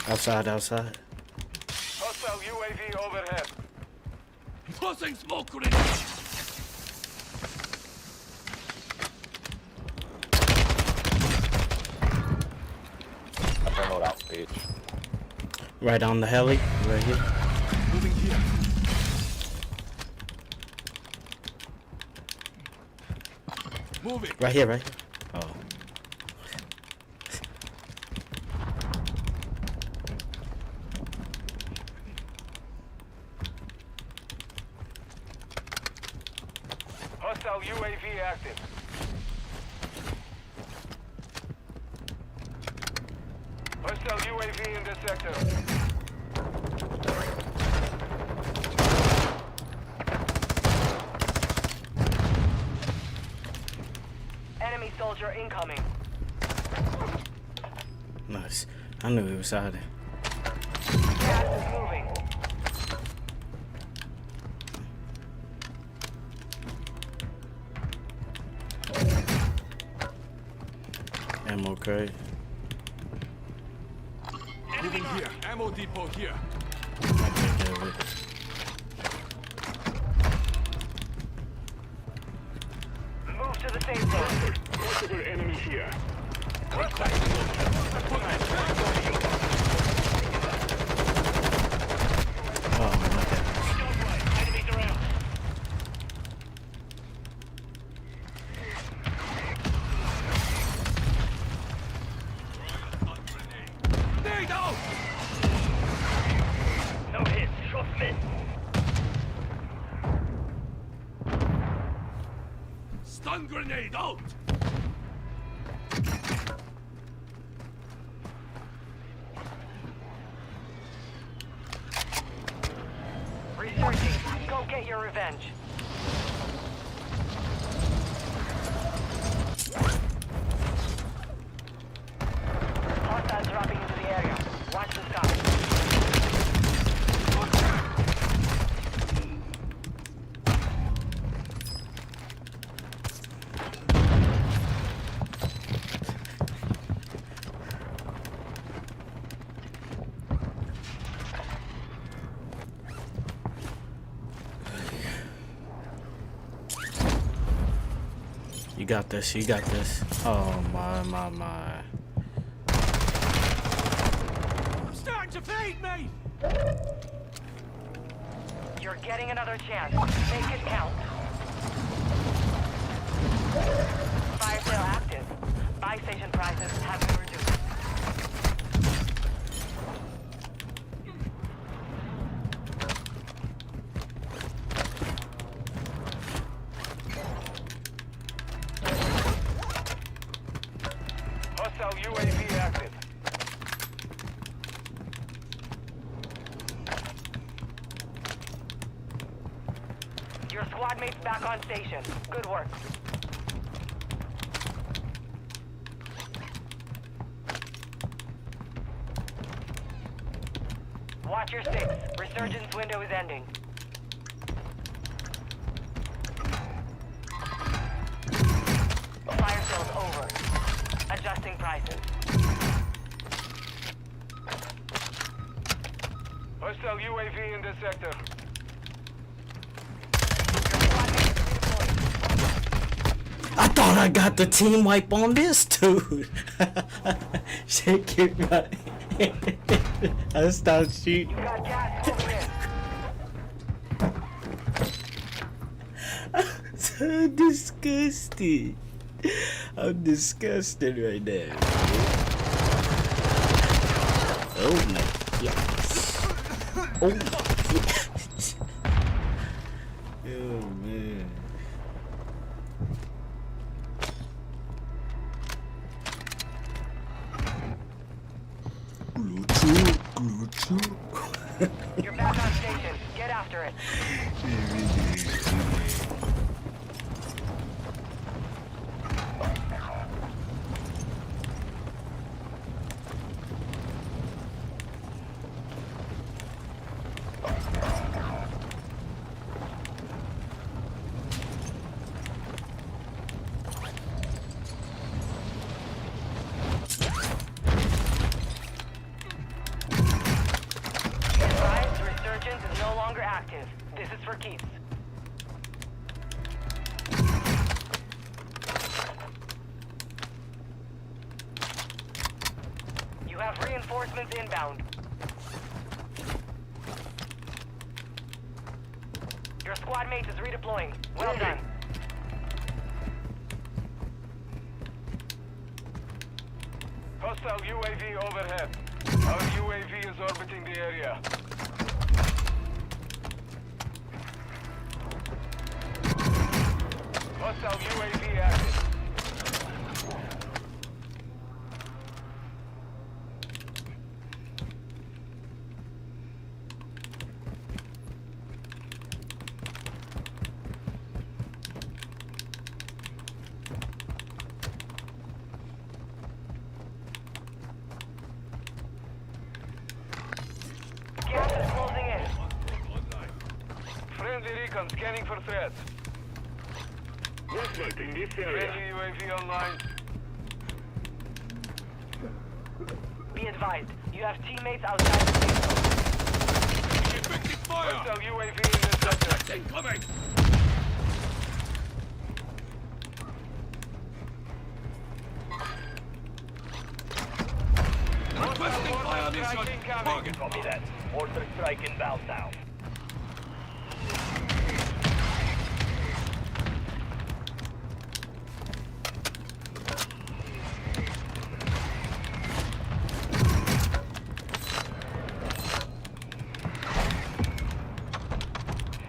S18: Outside, outside.
S1: Hostile UAV overhead.
S11: Tossing smoke grenade.
S1: Thermal out, bitch.
S18: Right on the heli, right here.
S11: Moving here. Moving.
S18: Right here, right here. Oh.
S1: Hostile UAV active. Hostile UAV in this sector.
S19: Enemy soldier incoming.
S18: Nice. I knew he was out there.
S19: Gas is moving.
S18: Ammo crate.
S11: Moving here. Ammo depot here.
S18: Take care of it.
S19: Move to the safe zone.
S2: Possible enemy here.
S1: Enemies around.
S11: Grenade out!
S1: No hits. Shot missed.
S11: Stun grenade out!
S19: Resurging. Go get your revenge. Hostiles dropping into the area. Watch the sky.
S18: You got this, you got this. Oh my.
S11: I'm starting to fade, mate!
S19: You're getting another chance. Make it count. Fire sale active. Buy station prices have been reduced.
S1: Hostile UAV active.
S19: Your squad mates back on station. Good work. Watch your six. Resurgence window is ending. Fire sale's over. Adjusting prices.
S1: Hostile UAV in this sector.
S18: I thought I got the team wipe on this dude. Shake it right. I stopped shooting.
S19: You got gas moving in.
S18: I'm so disgusted. I'm disgusted right now. Oh my god. Oh. Oh man.
S19: You're back on station. Get after it. Is no longer active. This is for keeps. You have reinforcements inbound. Your squad mate is redeploying. Well done.
S1: Hostile UAV overhead. Our UAV is orbiting the area. Hostile UAV active.
S19: Gas is closing in.
S1: Friendly recon scanning for threats.
S17: Movement in this area.
S1: Friendly UAV online.
S19: Be advised, you have teammates outside the safe zone.
S1: Effective fire! Hostile UAV in this sector.
S2: Incoming!
S1: Requesting fire mission. Target.
S17: Copy that. Mortar strike inbound now.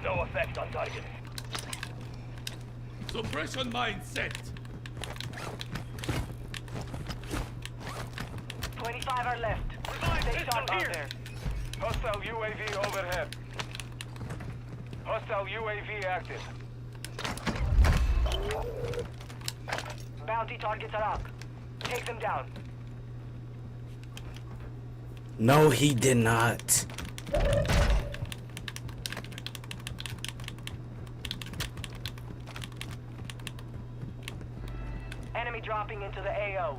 S17: No effect on target.
S2: Suppression mine set.
S19: 25 are left. Stay sharp out there.
S1: Hostile UAV overhead. Hostile UAV active.
S19: Bounty targets are up. Take them down.
S18: No, he did not.
S19: Enemy dropping into the AO.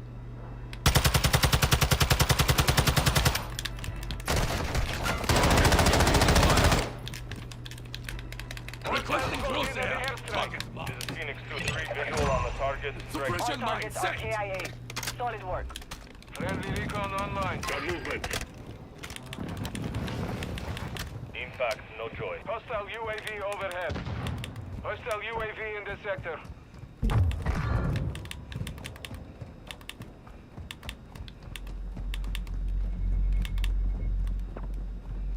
S2: Requesting close air. Target mark.
S1: This is Phoenix 2-3 visual on the target.
S2: Suppression
S19: All
S2: mine
S19: targets are
S2: set.
S19: KIA. Solid work.
S1: Friendly recon online.
S17: Got movement.
S1: Impact, no joy. Hostile UAV overhead. Hostile UAV in this sector.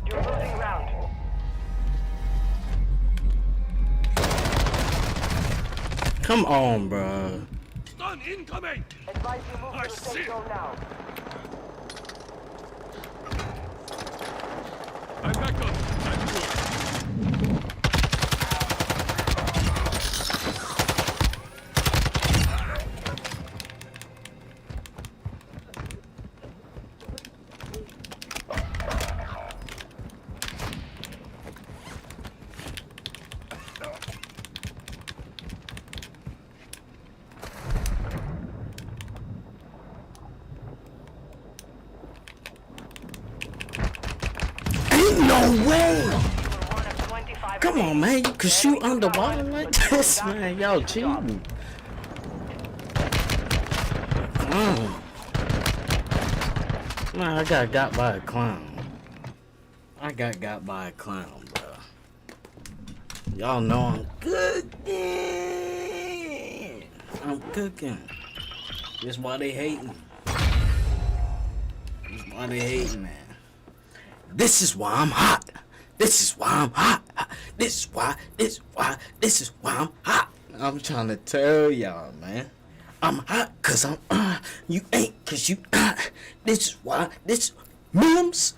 S19: You're losing ground.
S18: Come on, bro.
S2: Stun incoming.
S19: Advise you move
S2: I
S19: to the
S2: see.
S19: safe zone now.
S2: I'm back up. I'm good.
S18: No way! Come on, man. You can shoot underwater like this, man. Y'all cheating. Man, I got by a clown. I got by a clown, bro. Y'all know I'm cooking. I'm cooking. That's why they hating. That's why they hating, man. This is why I'm hot. This is why I'm hot. This is why I'm hot. I'm trying to tell y'all, man. I'm hot cause I'm you ain't cause you this is why this Mims.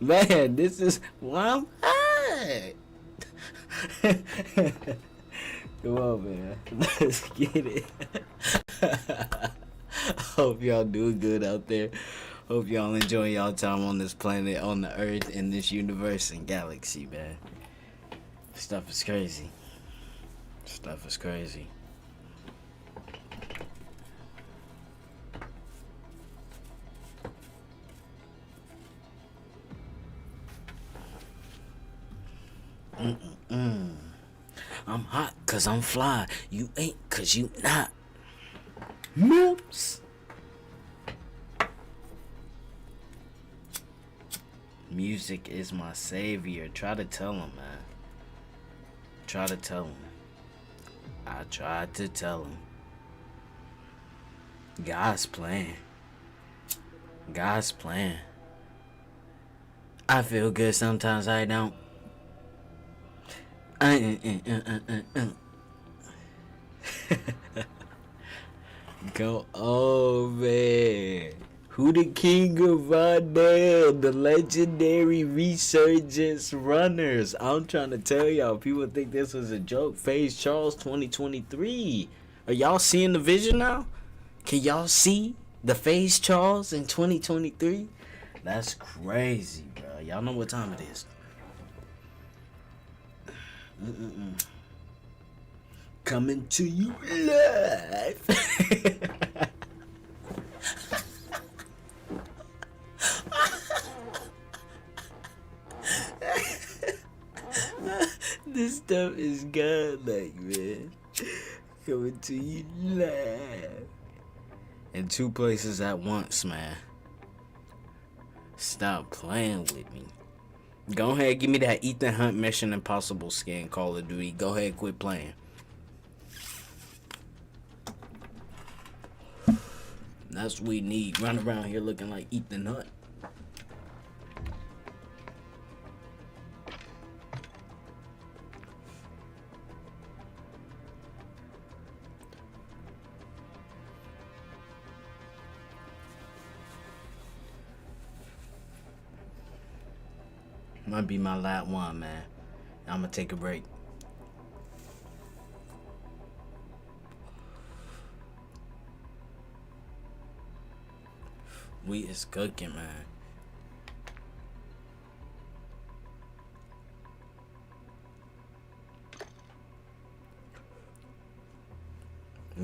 S18: Man, this is why I'm hot. Come on, man. Let's get it. Hope y'all doing good out there. Hope y'all enjoying y'all time on this planet, on the earth, in this universe and galaxy, man. Stuff is crazy. Stuff is crazy. I'm hot cause I'm fly. You ain't cause you not. Moops. Music is my savior. Try to tell him, man. Try to tell him. I tried to tell him. God's plan. God's plan. I feel good sometimes I don't. Go over. Who the king of Vardell? The legendary resurgence runners. I'm trying to tell y'all, people think this was a joke. FaZe Charles 2023. Are y'all seeing the vision now? Can y'all see the FaZe Charles in 2023? That's crazy, bro. Y'all know what time it is. Coming to you live. This stuff is godlike, man. Coming to you live. In 2 places at once, man. Stop playing with me. Go ahead, give me that Ethan Hunt Mission Impossible skin, Call of Duty. Go ahead, quit playing. That's what we need. Run around here looking like Ethan Hunt. Might be my last one, man. I'm gonna take a break. We is cooking, man.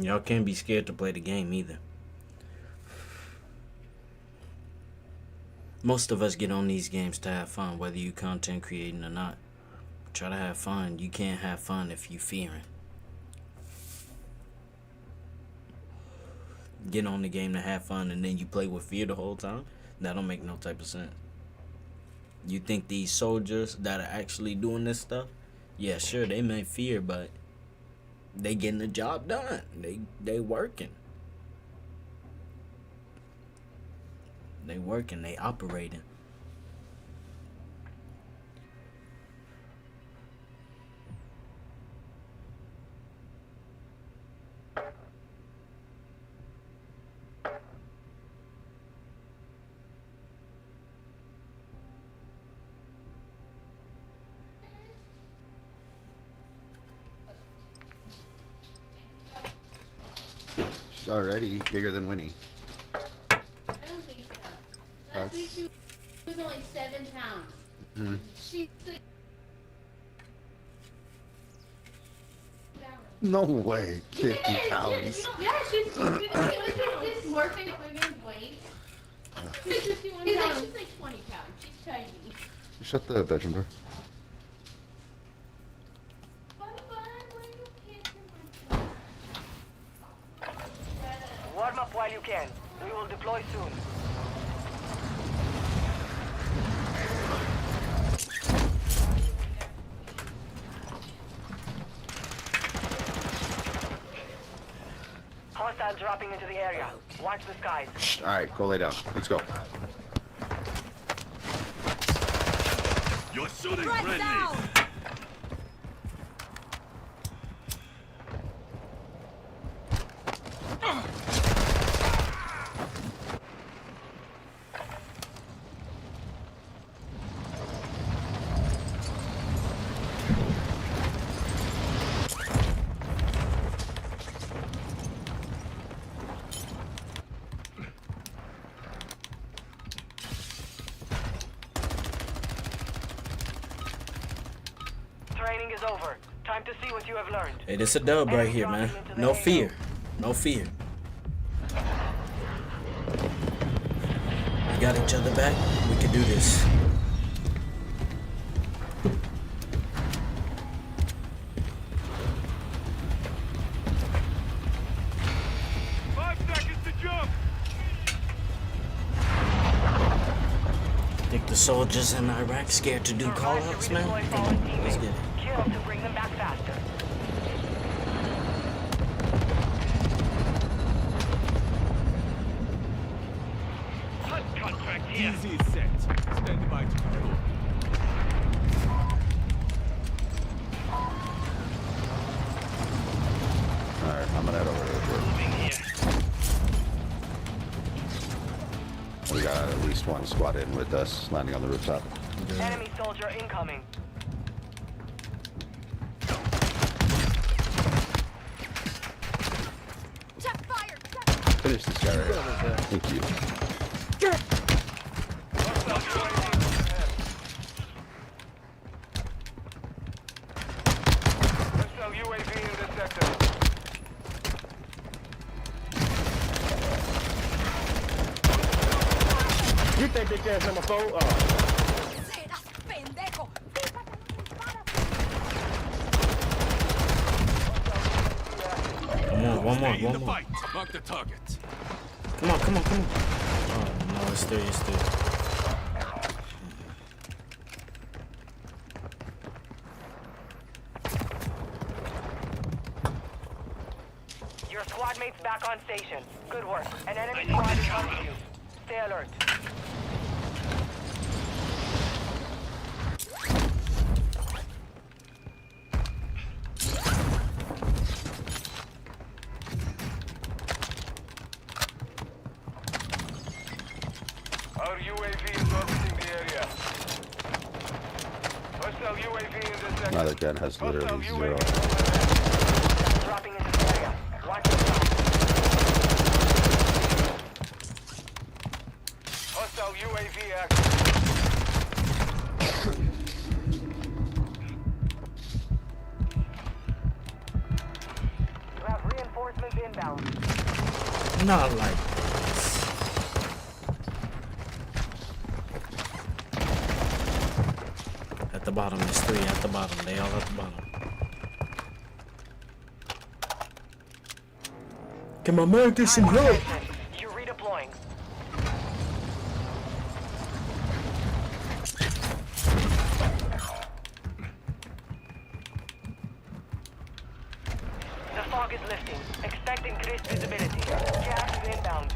S18: Y'all can't be scared to play the game either. Most of us get on these games to have fun, whether you content creating or not. Try to have fun. You can't have fun if you fearing. Get on the game to have fun and then you play with fear the whole time. That don't make no type of sense. You think these soldiers that are actually doing this stuff, yeah, sure, they may fear, but they getting the job done. They working. They working, they operating.
S15: She's already bigger than Winnie.
S3: I don't think so. Last week she was only 7 pounds.
S15: Mm-hmm.
S3: She's
S15: No way. 50 pounds.
S3: Yeah, she's more than women's weight. She's 51 pounds. She's like 20 pounds. She's tiny.
S15: Shut the bedroom door.
S19: Warm up while you can. We will deploy soon. Hostiles dropping into the area. Watch the skies.
S15: Alright, go lay down. Let's go.
S2: You're shooting
S12: Threat
S2: friendly.
S12: down!
S19: Training is over. Time to see what you have learned.
S18: Hey, this a dub right here, man. No fear. No fear. We got each other back. We can do this. Think the soldiers in Iraq scared to do call-outs, man? Let's get it.
S19: Kill to bring them back faster.
S2: Hunt contract here. Easy set. Stand by to go.
S20: Alright, I'm gonna head over here. We got at least one squad in with us, landing on the rooftop.
S19: Enemy soldier incoming.
S12: Check fire!
S20: Finish this guy right here. Thank you.
S1: Hostile UAV in this sector.
S21: You think this ass number 4?
S12: Serás pendejo!
S18: One more.
S2: Stay in the fight. Mark the target.
S18: Come on. Oh, no, it's 3.
S19: Your squad mate's back on station. Good work. An enemy squad is on you. Stay alert.
S1: Our UAV is orbiting the area. Hostile UAV in this sector.
S20: Another gun has literally 0.
S19: Dropping into the area. Watch the top.
S1: Hostile UAV active.
S19: You have reinforcements inbound.
S18: Not like this. At the bottom, there's 3 at the bottom. They all at the bottom. Can my man get some help?
S19: You're redeploying. The fog is lifting. Expect increased visibility. Gas is inbound.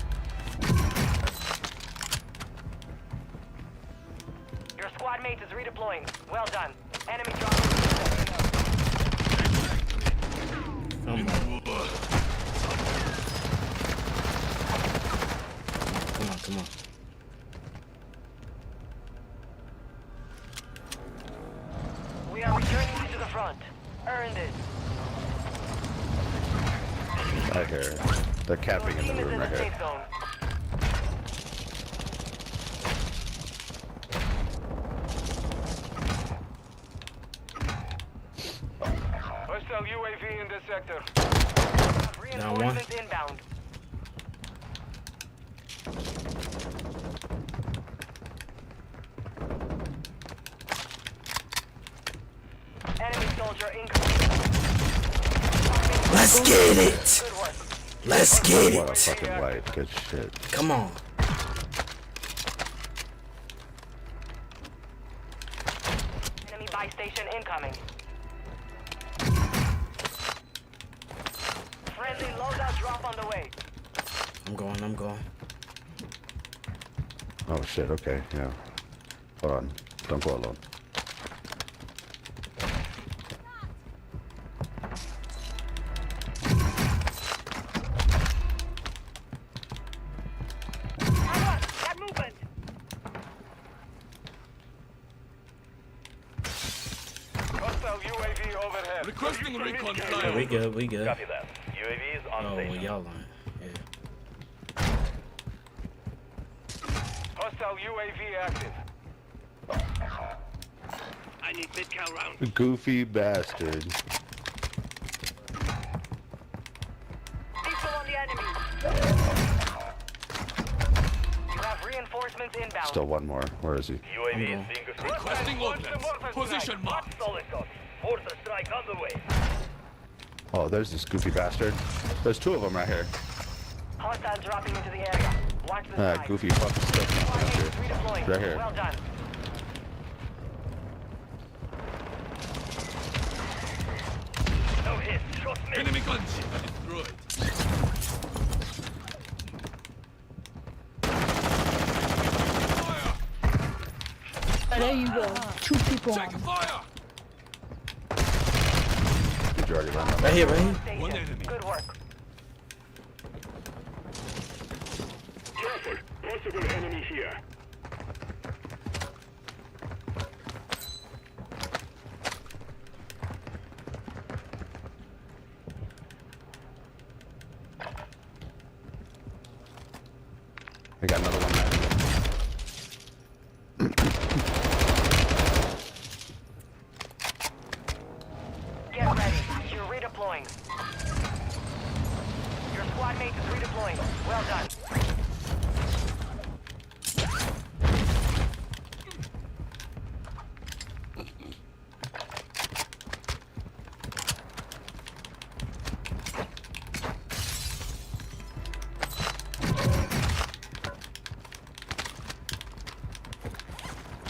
S19: Your squad mate is redeploying. Well done. Enemy dropping.
S18: Come on.
S19: We are returning you to the front. Earn this.
S20: Right here. They're camping in the room right here.
S19: Safe zone.
S1: Hostile UAV in this sector.
S19: Reinforcements inbound. Enemy soldier incoming.
S18: Let's get it! Let's get
S20: What a
S18: it!
S20: fucking light. Good shit.
S18: Come on.
S19: Enemy buy station incoming. Friendly loadout drop on the way.
S18: I'm going.
S20: Oh shit, okay, yeah. Hold on. Don't go alone.
S1: overhead.
S2: Requesting recon
S18: Yeah,
S2: flyover.
S18: we good, we good.
S1: Copy that. UAV is on
S18: Oh,
S1: station.
S18: well, y'all lying. Yeah.
S1: Hostile UAV active.
S17: I need mid-cal round.
S20: Goofy bastard.
S19: Diesel on the enemy. You have reinforcements inbound.
S20: Still one more. Where is he?
S1: UAV is being
S2: Requesting ordnance. Position mark.
S1: Solid copy. Mortar strike on the way.
S20: Oh, there's this goofy bastard. There's two of them right here.
S19: Hostiles dropping into the area. Watch the sky.
S20: Goofy fucking stuff.
S19: Redeploying.
S20: Right here.
S19: Well done.
S1: No hit. Shot me.
S2: Enemy gunship destroyed.
S10: There you go. Two people on.
S2: Check fire.
S20: Did you already run that?
S18: Right here, right here.
S2: One enemy.
S19: Good work.
S1: Careful. Possible enemy here.
S20: I got another one there.
S19: Get ready. You're redeploying. Your squad mate is redeploying. Well done.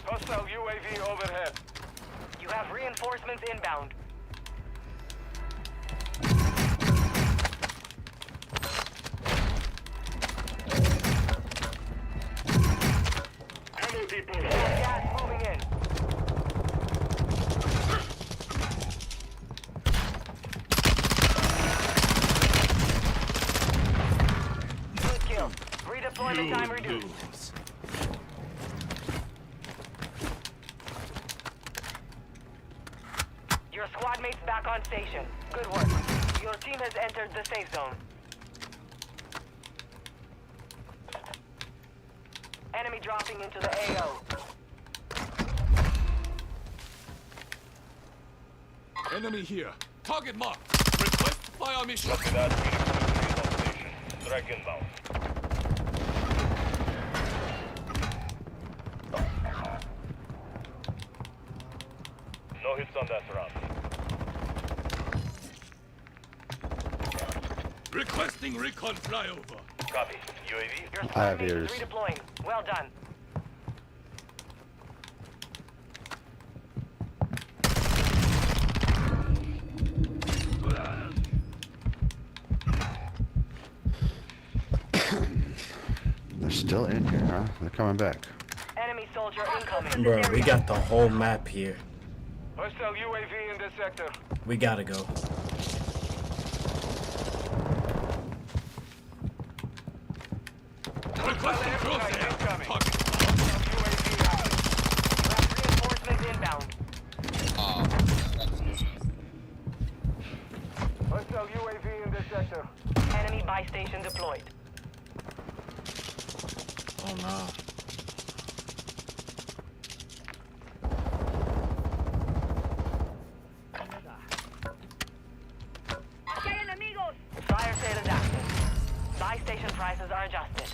S1: Hostile UAV overhead.
S19: You have reinforcements inbound.
S1: Ammo depot.
S19: Gas moving in. Good kill. Redeployment time reduced. Your squad mate's back on station. Good work. Your team has entered the safe zone. Enemy dropping into the AO.
S2: Enemy here. Target marked. Request fire mission.
S1: Copy that. Redeployment on station. Strike inbound. No hits on that round.
S2: Requesting recon flyover.
S1: Copy. UAV.
S19: Your
S20: I
S19: squad
S20: have
S19: mate is
S20: ears.
S19: redeploying. Well done.
S20: They're still in here, huh? They're coming back.
S19: Enemy soldier incoming.
S18: Bro, we got the whole map here.
S1: Hostile UAV in this sector.
S18: We gotta go.
S2: Requesting crosshair. Target.
S19: Reinforcements inbound.
S1: Hostile UAV in this sector.
S19: Enemy buy station deployed.
S18: Oh no.
S19: Fire sale is active. Buy station prices are adjusted.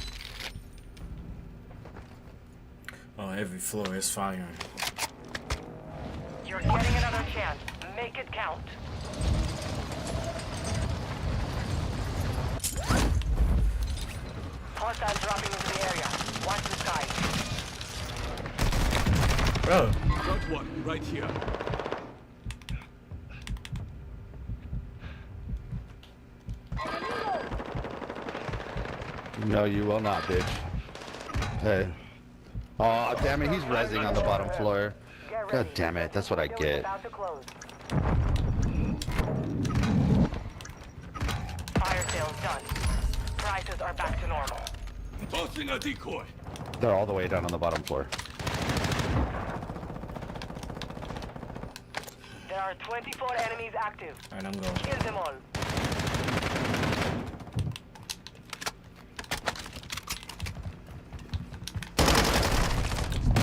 S18: Oh, every floor is firing.
S19: You're getting another chance. Make it count. Hostiles dropping into the area. Watch the sky.
S18: Bro.
S2: Got one right here.
S20: No, you will not, bitch. Hey. Oh, damn it, he's rezzing on the bottom floor. God damn it, that's what I get.
S19: About to close. Fire sales done. Prices are back to normal.
S2: Tossing a decoy.
S20: They're all the way down on the bottom floor.
S19: There are 24 enemies active.
S18: Alright, I'm going.
S19: Kill them all.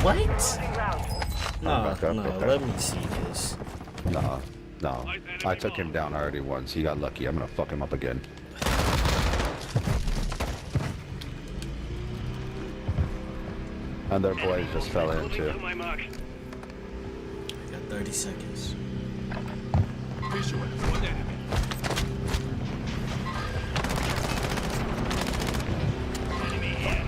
S18: What?
S19: Closing round.
S18: No,
S15: Back up,
S18: no,
S15: okay.
S18: let me see this.
S15: No. I took him down already once. He got lucky. I'm gonna fuck him up again. And their boys just fell in too.
S18: I got 30 seconds.
S2: Visual. One enemy.
S17: Enemy here.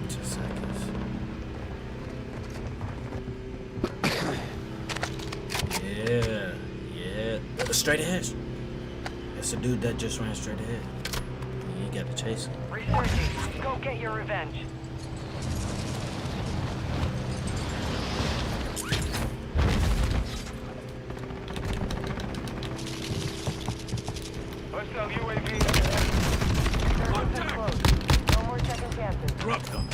S18: 2 seconds. Yeah. Straight ahead. That's the dude that just ran straight ahead. You gotta chase him.
S19: Resurging. Go get your revenge.
S1: Hostile UAV.
S19: Circles are closed. No more second chances.
S2: Drop them.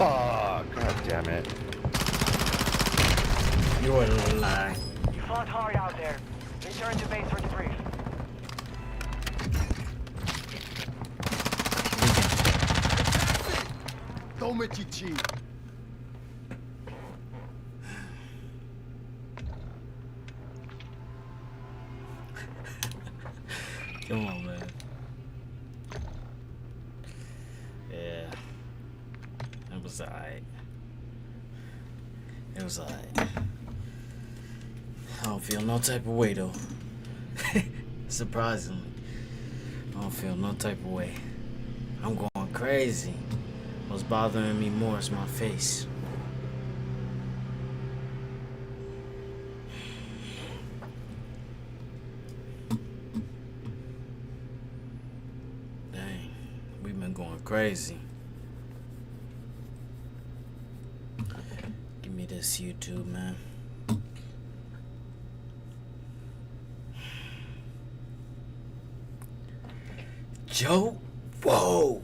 S15: Oh, god damn it.
S18: You are lying.
S19: You fought hard out there. Return to base for debrief.
S11: Toma, Titi.
S18: Come on, man. Yeah. It was alright. It was alright. I don't feel no type of way though. Surprisingly. I don't feel no type of way. I'm going crazy. What's bothering me more is my face. Dang, we've been going crazy. Give me this YouTube, man. Joe, whoa.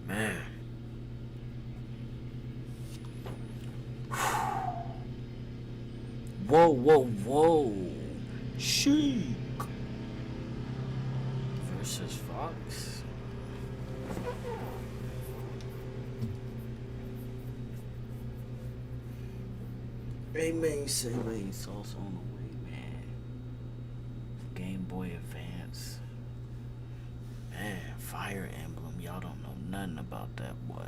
S18: Man. Whoa. Sheik versus Fox. Hey man, say man, sauce on the way, man. Game Boy Advance. Man, Fire Emblem, y'all don't know nothing about that, boy.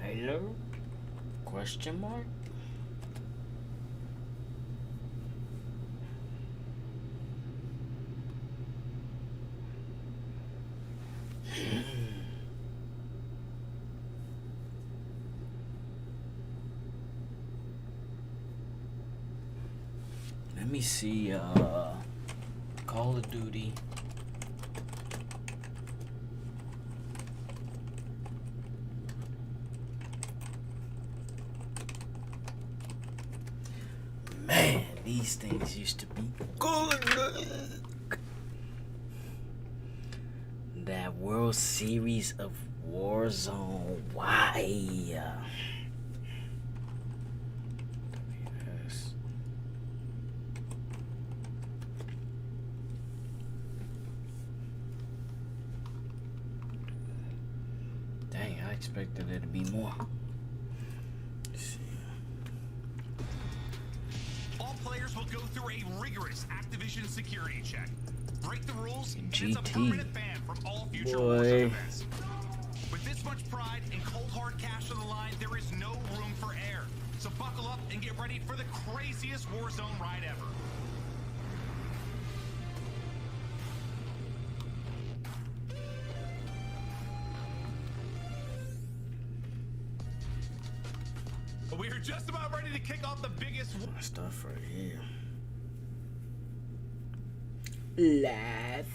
S18: Halo? Question mark? Let me see, Call of Duty. Man, these things used to be good. That World Series of Warzone. Why? WS. Dang, I expected there to be more. Let's see.
S7: All players will go through a rigorous Activision security check. Break the rules, and it's a permanent ban from all future Warzone events. With this much pride and cold hard cash on the line, there is no room for error. So buckle up and get ready for the craziest Warzone ride ever. We are just about ready to kick off the biggest
S18: stuff right here. Live.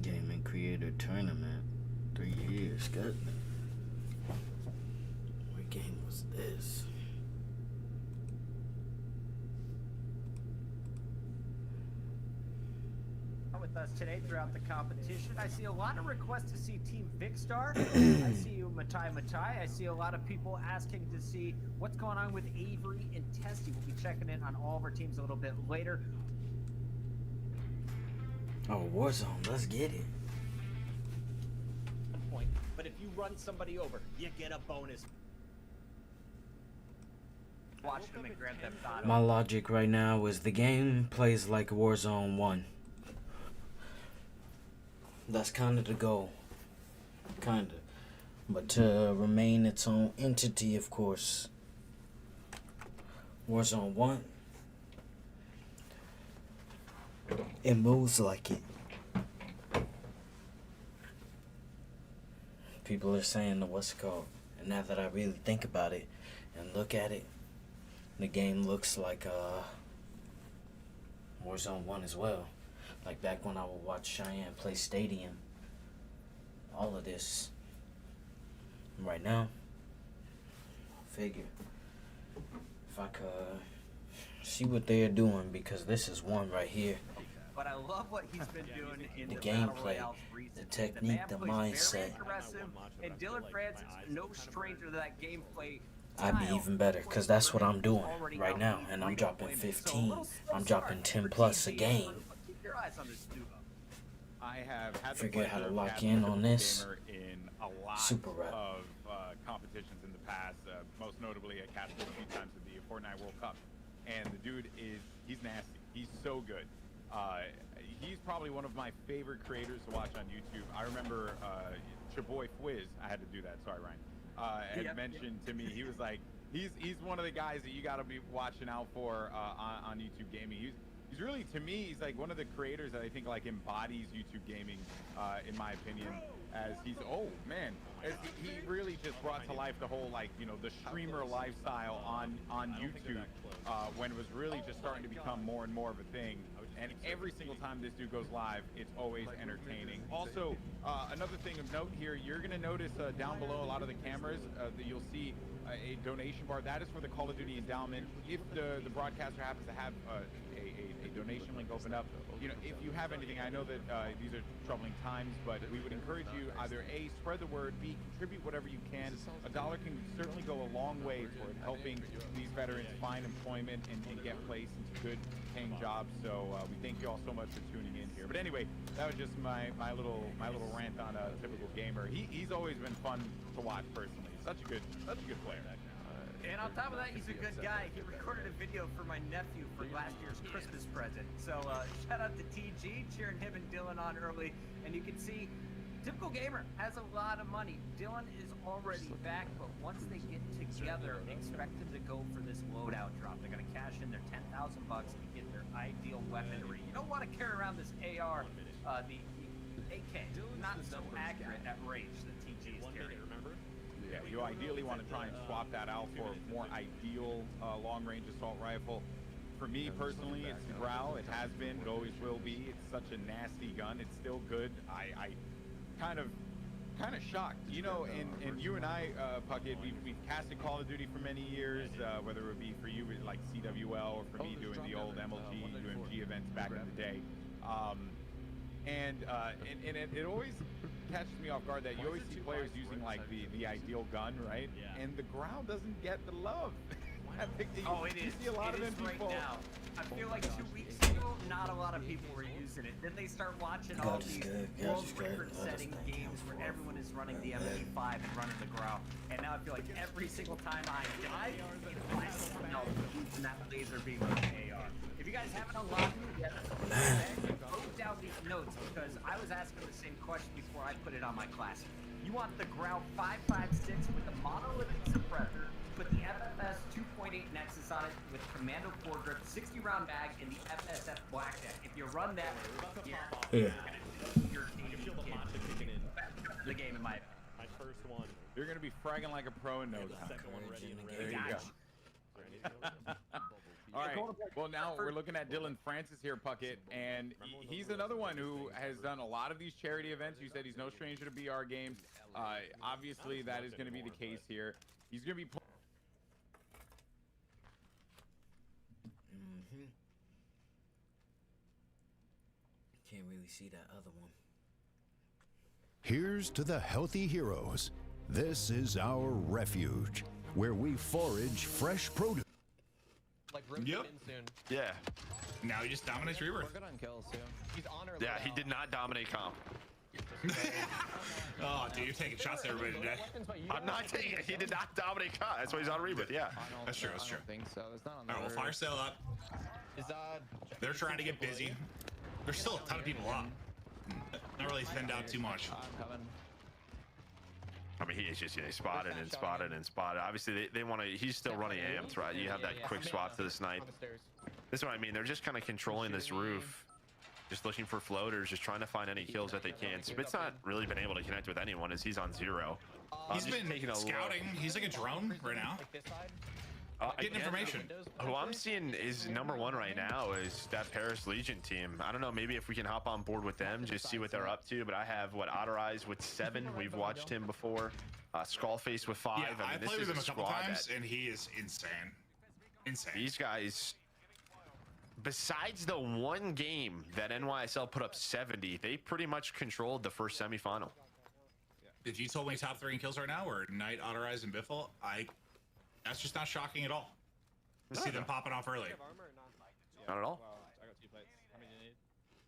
S18: Gaming Creator Tournament. 3 years. Good. What game was this?
S22: With us today throughout the competition, I see a lot of requests to see Team Vicstar. I see you, Matai. I see a lot of people asking to see what's going on with Avery and Testy. We'll be checking in on all of our teams a little bit later.
S18: Oh, Warzone, let's get it.
S22: Point, but if you run somebody over, you get a bonus. Watch them in Grand Theft Auto.
S18: My logic right now is the game plays like Warzone 1. That's kind of the goal. Kind of. But to remain its own entity, of course. Warzone 1. It moves like it. People are saying, what's it called? And now that I really think about it and look at it, the game looks like Warzone 1 as well. Like back when I would watch Cheyenne play Stadium. All of this. Right now, figure if I could see what they're doing, because this is one right here.
S22: But I love what he's been doing in
S18: the
S22: the
S18: gameplay,
S22: recently.
S18: the technique, the mindset.
S22: Very aggressive, and Dylan Francis, no stranger to that gameplay.
S18: I'd be even better, because that's what I'm doing right now. And I'm dropping 15. I'm dropping 10 plus a game.
S22: Keep your eyes on this dude.
S23: I have had
S18: Figure out how to lock in on this.
S23: In a lot
S18: Super rep.
S23: of competitions in the past, most notably at Castro a few times at the Fortnite World Cup. And the dude he's nasty. He's so good. He's probably one of my favorite creators to watch on YouTube. I remember your boy Fwiz, I had to do that, sorry Ryan, had mentioned to me, he was like, he's one of the guys that you gotta be watching out for on YouTube gaming. He's really, to me, he's like one of the creators that I think like embodies YouTube gaming, in my opinion, as he's, oh man, as he really just brought to life the whole, like, you know, the streamer lifestyle on YouTube, when it was really just starting to become more and more of a thing. And every single time this dude goes live, it's always entertaining. Also, another thing of note here, you're gonna notice down below a lot of the cameras that you'll see a donation bar. That is for the Call of Duty endowment. If the broadcaster happens to have a donation link open up, you know, if you have anything, I know that these are troubling times, but we would encourage you either A, spread the word, B, contribute whatever you can. $1 can certainly go a long way toward helping these veterans find employment and get placed into good paying jobs. So we thank you all so much for tuning in here. But anyway, that was just my little rant on a typical gamer. He's always been fun to watch personally. Such a good player.
S22: And on top of that, he's a good guy. He recorded a video for my nephew for last year's Christmas present. So shout out to TG, cheering him and Dylan on early. And you can see, typical gamer has a lot of money. Dylan is already back, but once they get together, expect them to go for this loadout drop. They're gonna cash in their $10,000 and get their ideal weaponry. You don't want to carry around this AR, the AK, not so accurate at range that TG is carrying.
S23: Yeah, you ideally want to try and swap that out for a more ideal long-range assault rifle. For me personally, it's the Growl. It has been, it always will be. It's such a nasty gun. It's still good. I kind of shocked, you know, and you and I, Puckett, we've casted Call of Duty for many years, whether it would be for you with like CWL or for me doing the old MLG, UMG events back in the day. It always catches me off guard that you always see players using like the ideal gun, right? Yeah. And the Growl doesn't get the love.
S22: It is.
S23: You see a lot of them
S22: right
S23: people.
S22: now. I feel like 2 weeks ago, not a lot of people were using it. Then they start watching all these world record-setting games where everyone is running the MP5 and running the Growl. And now I feel like every single time I die, I find out using that laser beam with the AR. If you guys haven't unlocked it yet, wrote down these notes because I was asking the same question before I put it on my class. You want the Growl 5.56 with a monolithic suppressor. Put the FFS 2.8 Nexus on it with Commando foregrip, 60-round mag, and the FSF Blackjack. If you run that, you're the game in my
S23: first one. You're gonna be fragging like a pro in no time. There you go. All right. Well, now we're looking at Dylan Francis here, Puckett, and he's another one who has done a lot of these charity events. You said he's no stranger to BR games. Obviously, that is going to be the case here. He's going to be.
S14: Can't really see that other one.
S5: Here's to the healthy heroes. This is our refuge, where we forage fresh produce.
S13: Like
S16: yep.
S13: Soon.
S16: Yeah.
S13: Now he just dominates Rebirth.
S16: We're good on kills soon.
S13: He's on or
S16: yeah, he did not dominate comp.
S13: Oh, dude, you're taking shots at everybody today.
S16: I'm not taking it. He did not dominate comp. That's why he's on Rebirth. Yeah.
S13: That's true. That's true.
S16: I don't think so. It's not on
S13: the All right, well, fire sale up. They're trying to get busy. There's still a ton of people up. Not really thinned out too much.
S16: I'm coming. I mean, he is just getting spotted and spotted and spotted. Obviously, they want to. He's still running amped, right? You have that quick swap to the snipe. This is what I mean. They're just kind of controlling this roof, just looking for floaters, just trying to find any kills that they can. Spit's not really been able to connect with anyone as he's on 0.
S13: He's been scouting. He's like a drone right now. Getting information.
S16: Who I'm seeing is #1 right now is that Paris Legion team. I don't know, maybe if we can hop on board with them, just see what they're up to. But I have Otterize with 7. We've watched him before. Skullface with 5.
S13: Yeah,
S16: I mean,
S13: played with him a couple times, and he is insane. Insane.
S16: These guys, besides the one game that NYSL put up 70, they pretty much controlled the first semifinal.
S13: If you told me top 3 in kills right now were Knight, Otterize, and Biffle, that's just not shocking at all. To see them popping off early.
S16: Not at all.
S21: I got 2 plates. How many do you need?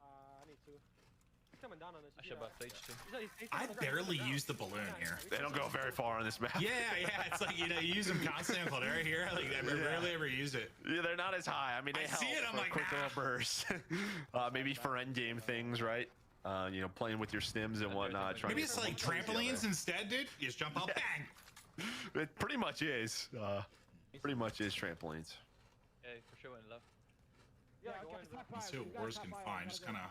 S21: I need 2. He's coming down on this. I should have stage 2.
S13: I barely use the balloon here.
S16: They don't go very far on this map.
S13: Yeah. It's like, you use them constantly on Caldera here. Like, I rarely ever use it.
S16: Yeah, they're not as high. I mean, they help
S13: see it, I'm like,
S16: quick little bursts. Maybe for end game things, right? Playing with your stims and whatnot.
S13: Maybe it's like trampolines instead, dude. You just jump up, bang.
S16: It pretty much is. Pretty much is trampolines.
S21: Yeah, for sure in love.
S13: Let's see what Wars can find. Just kind of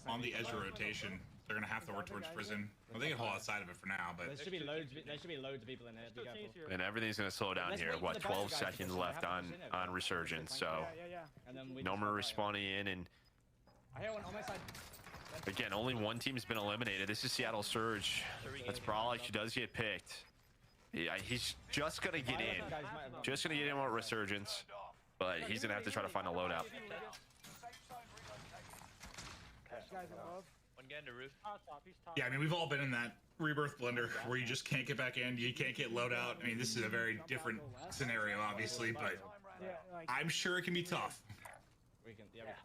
S13: on the edge of rotation. They're gonna have to work towards prison. Well, they can hold outside of it for now, but
S21: there should be loads. There should be loads of people in there. Be careful.
S16: And everything's gonna slow down here. What, 12 seconds left on Resurgence? So no more respawning in, and
S21: I hear one on my side.
S16: Again, only one team's been eliminated. This is Seattle Surge. That's Brawlix. He does get picked. Yeah, he's just gonna get in. Just gonna get in with Resurgence, but he's gonna have to try to find a loadout.
S21: One guy in the roof.
S13: Yeah, I mean, we've all been in that Rebirth blender where you just can't get back in, you can't get loadout. I mean, this is a very different scenario, obviously, but I'm sure it can be tough.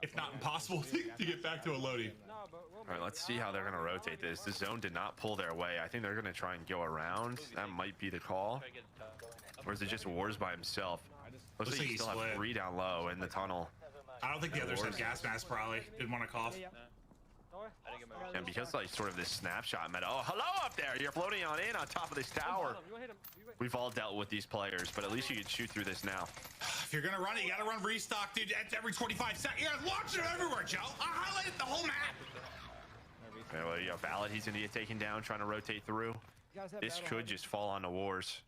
S13: If not impossible to get back to a loadie.
S16: All right, let's see how they're going to rotate this. The zone did not pull their way. I think they're going to try and go around. That might be the call. Or is it just Wars by himself? Looks like he still have 3 down low in the tunnel.
S13: I don't think the others have gas mask, probably. Didn't want to cough.
S16: And because sort of this snapshot meta. Oh, hello up there. You're floating on in on top of this tower. We've all dealt with these players, but at least you can shoot through this now.
S13: If you're going to run it, you got to run restock, dude. That's every 25 seconds. Yeah, launch it everywhere, Joe. I highlighted the whole map.
S16: Well, Ballad, he's going to get taken down, trying to rotate through. This could just fall on the Wars.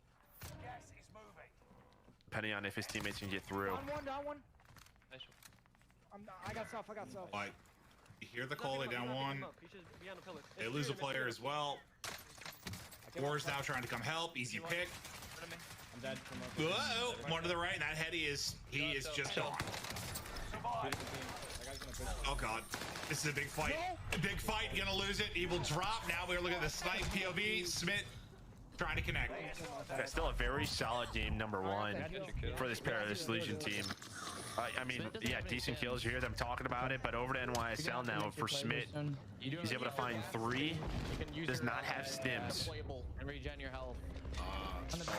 S16: Depending on if his teammates can get through.
S4: I got self.
S13: Like, you hear the call, they down one. They lose a player as well. War's now trying to come help. Easy pick.
S4: I'm dead.
S13: Whoa! One to the right, and that heady is just gone. Oh god, this is a big fight. A big fight, gonna lose it. He will drop. Now we're looking at the snipe POV. Smith trying to connect.
S16: That's still a very solid game, number one, for this Paradise Legion team. I mean, yeah, decent kills. You hear them talking about it, but over to NYSL now for Smith. He's able to find 3. Does not have stims.
S8: And regen your health.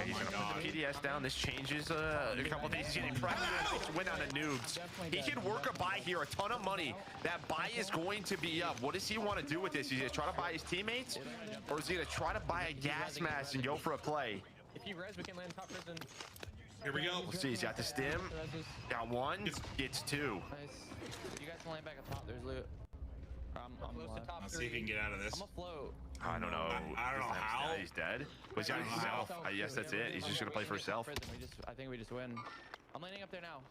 S16: He's gonna put the PDS down. This changes a couple things. He's getting pressure. Nice win on the noobs. He can work a buy here, a ton of money. That buy is going to be up. What does he want to do with this? Is he gonna try to buy his teammates, or is he gonna try to buy a gas mask and go for a play?
S8: If he res, we can land top prison.
S13: Here we go.
S16: Let's see. He's got the stim. Got 1. Gets 2.
S8: Nice. You guys can land back up top. There's loot. I'm close to top.
S13: Let's see if he can get out of this.
S8: I'm afloat.
S16: I don't know.
S13: I don't know how.
S16: He's dead. But he's got himself. Yes, that's it. He's just gonna play for himself.
S8: I think we just win. I'm landing up there now.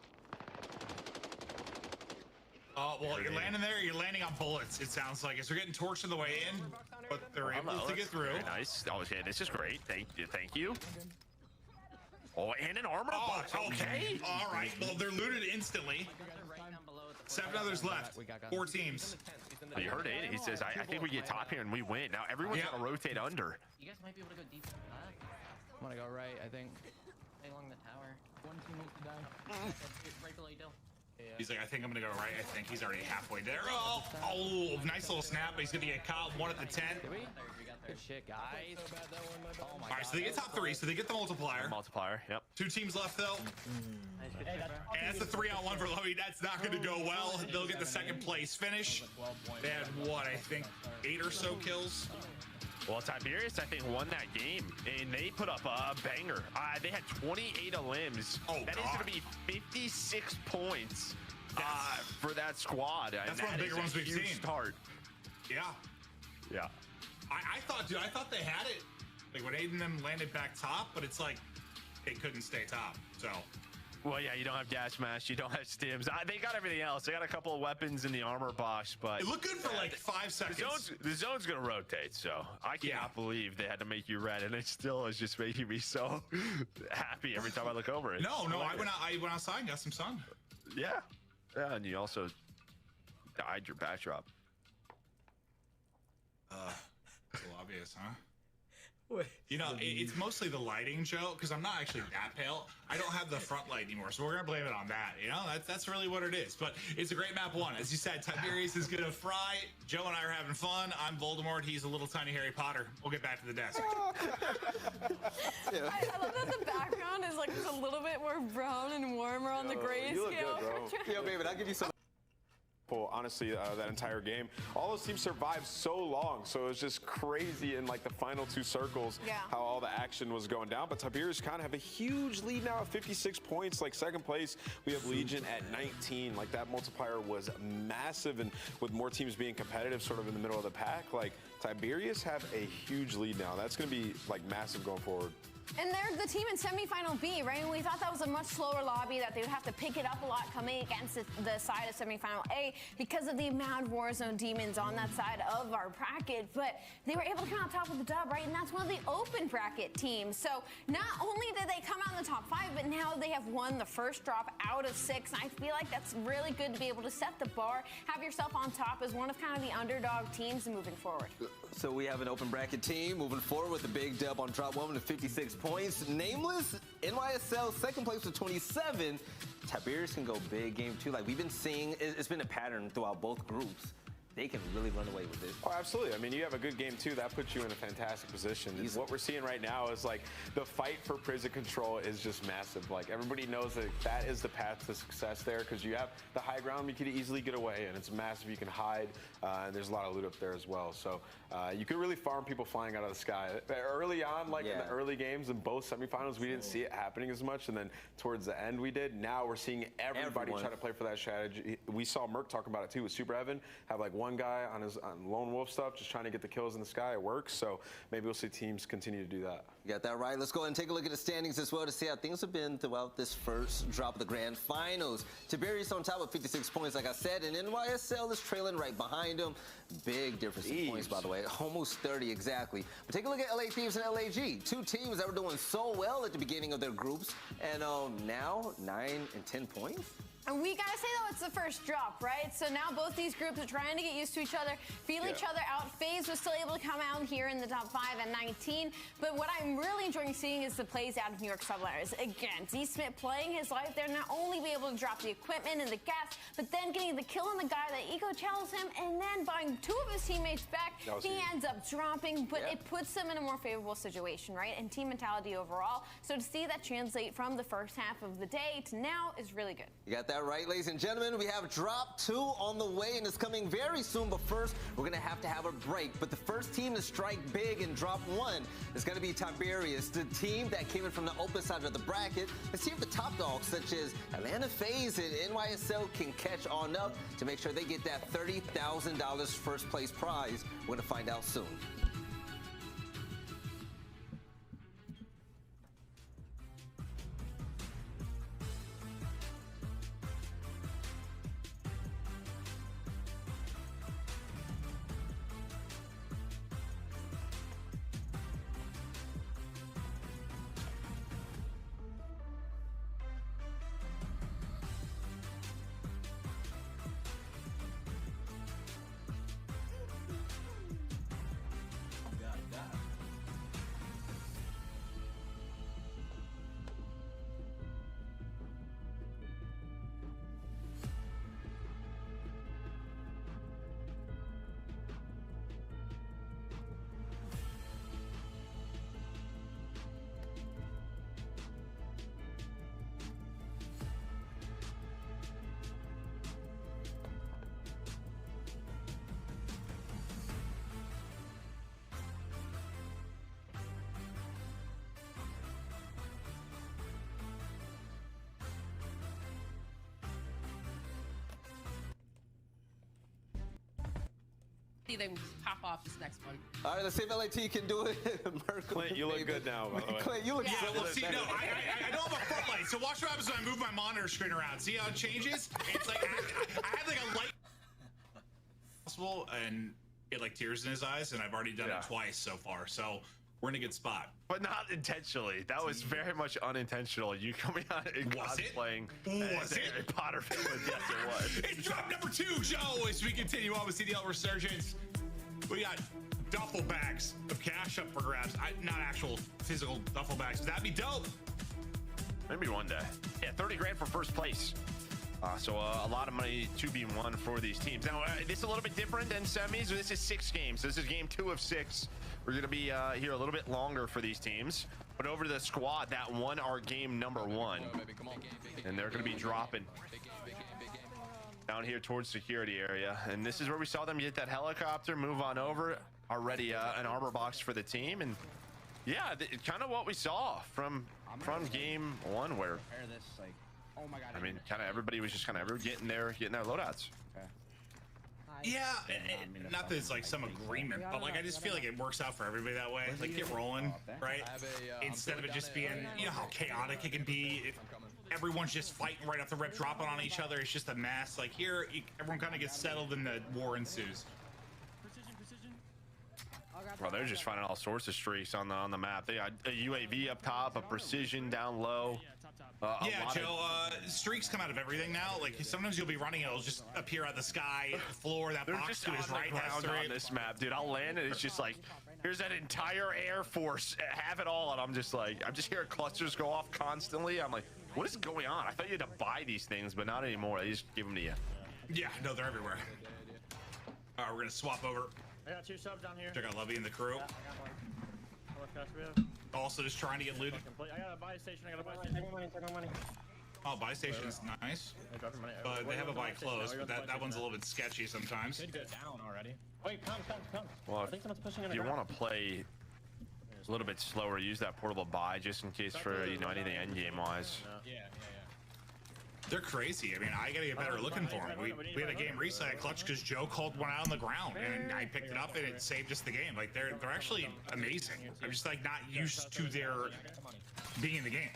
S13: Oh, well, you're landing there. You're landing on bullets, it sounds like. So we're getting torched on the way in, but they're able to get through.
S16: Very nice. Oh, okay, this is great. Thank you. Oh, and an armor box. Okay.
S13: All right. Well, they're looted instantly. 7 others left. 4 teams.
S16: Well, you heard it. He says, I think we get top here and we win. Now, everyone's got to rotate under.
S8: You guys might be able to go deep left. I'm gonna go right, I think. Stay along the tower. One team needs to die. Right below you, Dill.
S13: He's like, I think I'm gonna go right. I think he's already halfway there. Oh, nice little snap, but he's gonna get caught. 1 at the 10.
S8: Good shit, guys. Oh my
S13: All right, so they get top 3, so they get the multiplier.
S16: Multiplier, yep.
S13: 2 teams left though. And that's a 3-on-1 for Lovey. That's not gonna go well. They'll get the 2nd place finish. They had what, I think 8 or so kills.
S16: Well, Tiberius, I think, won that game, and they put up a banger. They had 28 limbs.
S13: Oh,
S16: that is going to be 56 points for that squad.
S13: That's one of the bigger ones we've seen.
S16: Start.
S13: Yeah.
S16: Yeah.
S13: I thought they had it. Like when Aiden and them landed back top, but it's like they couldn't stay top. So.
S16: Well, yeah, you don't have gas mask, you don't have stims. They got everything else. They got a couple of weapons in the armor box, but
S13: it looked good for like 5 seconds.
S16: The zone's gonna rotate, so I cannot believe they had to make you red, and it still is just making me so happy every time I look over it.
S13: No, I went outside and got some sun.
S16: Yeah, and you also dyed your backdrop.
S13: It's a little obvious, huh?
S18: Wait,
S13: you know, it's mostly the lighting, Joe, because I'm not actually that pale. I don't have the front light anymore, so we're gonna blame it on that. You know, that's really what it is. But it's a great map 1. As you said, Tiberius is gonna fry. Joe and I are having fun. I'm Voldemort. He's a little tiny Harry Potter. We'll get back to the desk.
S9: I love that the background is like just a little bit more brown and warmer on the grayscale.
S24: You look good, bro. Yo, baby, I'll give you some. Honestly, that entire game, all those teams survived so long, so it was just crazy in like the final 2 circles how all the action was going down. But Tiberius kind of have a huge lead now at 56 points. Like 2nd place, we have Legion at 19. Like that multiplier was massive, and with more teams being competitive, sort of in the middle of the pack, like Tiberius have a huge lead now. That's going to be like massive going forward.
S9: And they're the team in semifinal B, right? And we thought that was a much slower lobby, that they would have to pick it up a lot coming against the side of semifinal A because of the amount of Warzone demons on that side of our bracket. But they were able to come out top of the dub, right? And that's one of the open bracket teams. So not only did they come out in the top 5, but now they have won the first drop out of 6. And I feel like that's really good to be able to set the bar, have yourself on top as one of kind of the underdog teams moving forward.
S25: So we have an open bracket team moving forward with a big dub on drop 1 with 56 points. Nameless, NYSL, 2nd place with 27. Tiberius can go big game 2. Like we've been seeing, it's been a pattern throughout both groups. They can really run away with this.
S24: Oh, absolutely. I mean, you have a good game too. That puts you in a fantastic position. What we're seeing right now is like the fight for prison control is just massive. Like everybody knows that that is the path to success there, because you have the high ground. You can easily get away, and it's massive. You can hide, and there's a lot of loot up there as well. So you can really farm people flying out of the sky. Early on, like in the early games in both semifinals, we didn't see it happening as much, and then towards the end we did. Now we're seeing everybody try to play for that strategy. We saw Merc talk about it too with Super Evan, have like 1 one guy on his lone wolf stuff, just trying to get the kills in the sky. It works. So maybe we'll see teams continue to do that.
S25: You got that right. Let's go ahead and take a look at the standings as well to see how things have been throughout this first drop of the grand finals. Tiberius on top with 56 points, like I said, and NYSL is trailing right behind him. Big difference in points, by the way. Almost 30 exactly. But take a look at LA Thieves and LAG. Two teams that were doing so well at the beginning of their groups, and now 9 and 10 points.
S9: And we gotta say though, it's the first drop, right? So now both these groups are trying to get used to each other, feel each other out. FaZe was still able to come out here in the top 5 at 19. But what I'm really enjoying seeing is the plays out of New York Subliners. Again, D. Smith playing his life there, not only be able to drop the equipment and the gas, but then getting the kill on the guy that eco challenged him, and then buying 2 of his teammates back. He ends up dropping, but it puts them in a more favorable situation, right? And team mentality overall. So to see that translate from the first half of the day to now is really good.
S25: You got that right, ladies and gentlemen. We have drop 2 on the way, and it's coming very soon. But first, we're going to have a break. But the first team to strike big in drop 1 is going to be Tiberius, the team that came in from the open side of the bracket. Let's see if the top dogs, such as Atlanta FaZe and NYSL, can catch on up to make sure they get that $30,000 first place prize. We're going to find out soon.
S3: They pop off this next one.
S25: All right, let's see if LAT can do it.
S24: Clint, you look good now, by the way.
S25: Clint, you look
S13: good. Well, see, no, I don't have a front light, so watch what happens when I move my monitor screen around. See how it changes? It's like I had like a light possible, and it like tears in his eyes, and I've already done it twice so far. So we're in a good spot.
S16: But not intentionally. That was very much unintentional. You coming out and cosplaying.
S13: Was it?
S16: Potter villain. Yes, it was.
S13: It's drop number 2, Joe. As we continue on with CDL Resurgence, we got duffel bags of cash up for grabs. Not actual physical duffel bags. That'd be dope.
S16: Maybe one day. Yeah, 30 grand for first place. So a lot of money to be won for these teams. Now, this is a little bit different than semis. This is 6 games. This is game 2 of 6. We're going to be here a little bit longer for these teams. But over the squad that won our game number 1. And they're going to be dropping down here towards security area. And this is where we saw them get that helicopter, move on over. Already an armor box for the team. And yeah, kind of what we saw from game 1 where...
S4: Oh my God.
S16: I mean, kind of everybody was just kind of getting their loadouts.
S13: Yeah, not that it's like some agreement, but like I just feel like it works out for everybody that way. Like get rolling, right? Instead of it just being, you know how chaotic it can be. If everyone's just fighting right off the rip, dropping on each other. It's just a mess. Like here, everyone kind of gets settled and the war ensues.
S16: Well, they're just finding all sorts of streaks on the map. They got a UAV up top, a precision down low.
S13: Yeah, Joe, streaks come out of everything now. Like sometimes you'll be running, it'll just appear on the sky, the floor, that box to his right has
S16: on this map, dude. I'll land and it's just like, here's that entire Air Force, have it all, and I'm just hearing clusters go off constantly. I'm like, what is going on? I thought you had to buy these things, but not anymore. They just give them to you.
S13: Yeah, no, they're everywhere. All right, we're gonna swap over.
S6: I got 2 subs down here.
S13: Check out Lovey and the crew.
S6: Yeah, I got one.
S13: Also just trying to get looted.
S6: I got a buy station. Take my money.
S13: Oh, buy station's nice. But they have a buy close, but that one's a little bit sketchy sometimes.
S6: Could go down already. Wait, come.
S16: Well,
S6: I think someone's pushing in.
S16: If you want to play a little bit slower, use that portable buy just in case for anything end game wise.
S6: Yeah.
S13: They're crazy. I mean, I gotta get better looking for them. We had a game recently at Clutch because Joe called one out on the ground, and I picked it up, and it saved us the game. Like, they're actually amazing. I'm just, like, not used to their being in the game.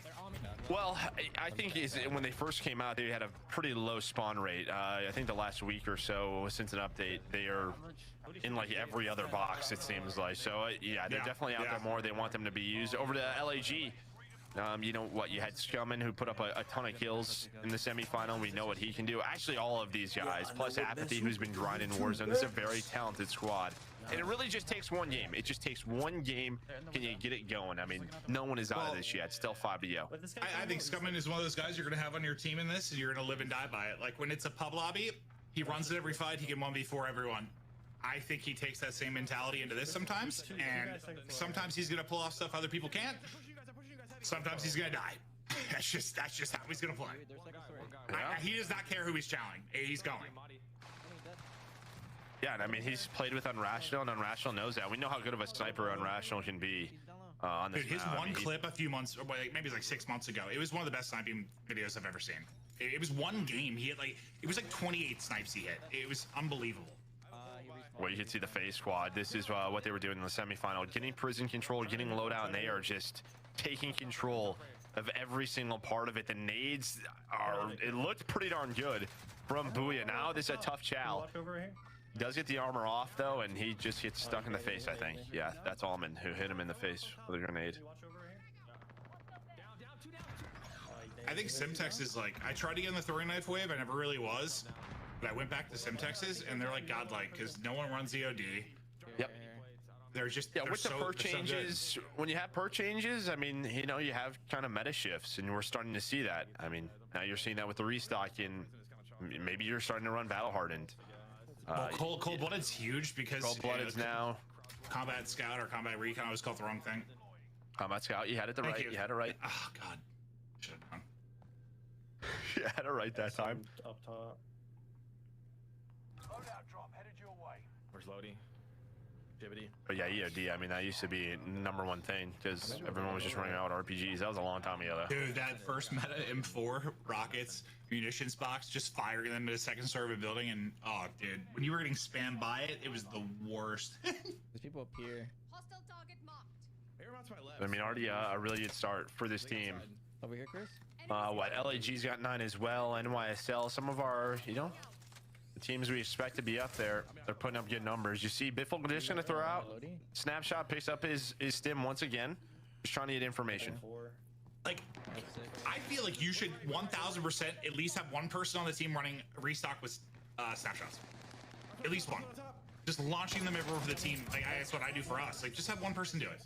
S16: Well, I think when they first came out, they had a pretty low spawn rate. I think the last week or so since an update, they are in like every other box, it seems like. So, yeah, they're definitely out there more. They want them to be used. Over to LAG. You know what? You had Scumman, who put up a ton of kills in the semifinal. We know what he can do. Actually, all of these guys, plus Apathy, who's been grinding Warzone. This is a very talented squad. And it really just takes one game. It just takes one game. Can you get it going? I mean, no one is out of this yet. Still 5 to go.
S13: I think Scumman is one of those guys you're going to have on your team in this, and you're going to live and die by it. Like, when it's a pub lobby, he runs it every fight. He can 1v4 everyone. I think he takes that same mentality into this sometimes, and sometimes he's going to pull off stuff other people can't. Sometimes he's gonna die. That's just how he's gonna play. He does not care who he's challenging. He's going.
S16: Yeah, and I mean, he's played with Unrational, and Unrational knows that. We know how good of a sniper Unrational can be on this.
S13: Dude, his one clip a few months, or maybe it was like 6 months ago. It was one of the best sniping videos I've ever seen. It was one game. He had it was like 28 snipes he hit. It was unbelievable.
S16: Well, you can see the FaZe squad. This is what they were doing in the semifinal. Getting prison control, getting loadout, and they are just taking control of every single part of it. The nades it looked pretty darn good from Booyah. Now this is a tough chow. Does get the armor off though, and he just gets stuck in the face, I think. Yeah, that's Almond who hit him in the face with a grenade.
S13: I think Simtex is like, I tried to get in the throwing knife wave, I never really was, but I went back to Simtex's and they're like godlike because no one runs EOD.
S16: Yep.
S13: They're just
S16: with the perk changes, when you have perk changes, I mean, you know, you have kind of meta shifts, and we're starting to see that. I mean, now you're seeing that with the restock, and maybe you're starting to run battle hardened.
S13: Cold Blooded's huge because
S16: Cold Blooded's now
S13: Combat Scout or Combat Recon. I always called the wrong thing.
S16: Combat Scout, you had it right. You had it right.
S13: Oh God, should have done.
S16: You had it right that time.
S6: Up top.
S21: Loadout drop headed your way.
S6: Where's Lodi?
S16: But yeah, EOD, I mean, that used to be #1 thing because everyone was just running out RPGs. That was a long time ago, though.
S13: Dude, that first meta M4 rockets munitions box, just firing them to the second story of a building, and oh, dude, when you were getting spammed by it, it was the worst.
S8: There's people up here.
S1: Hostile target marked.
S6: Whereabouts my left?
S16: I mean, already a really good start for this team.
S8: Over here, Chris?
S16: LAG's got 9 as well. NYSL, some of our, you know, the teams we expect to be up there, they're putting up good numbers. You see Biffle just gonna throw out. Snapshot picks up his stim once again. Just trying to get information.
S13: Like, I feel like you should 1000% at least have one person on the team running restock with snapshots. At least one. Just launching them everywhere for the team. Like, that's what I do for us. Like, just have one person do it.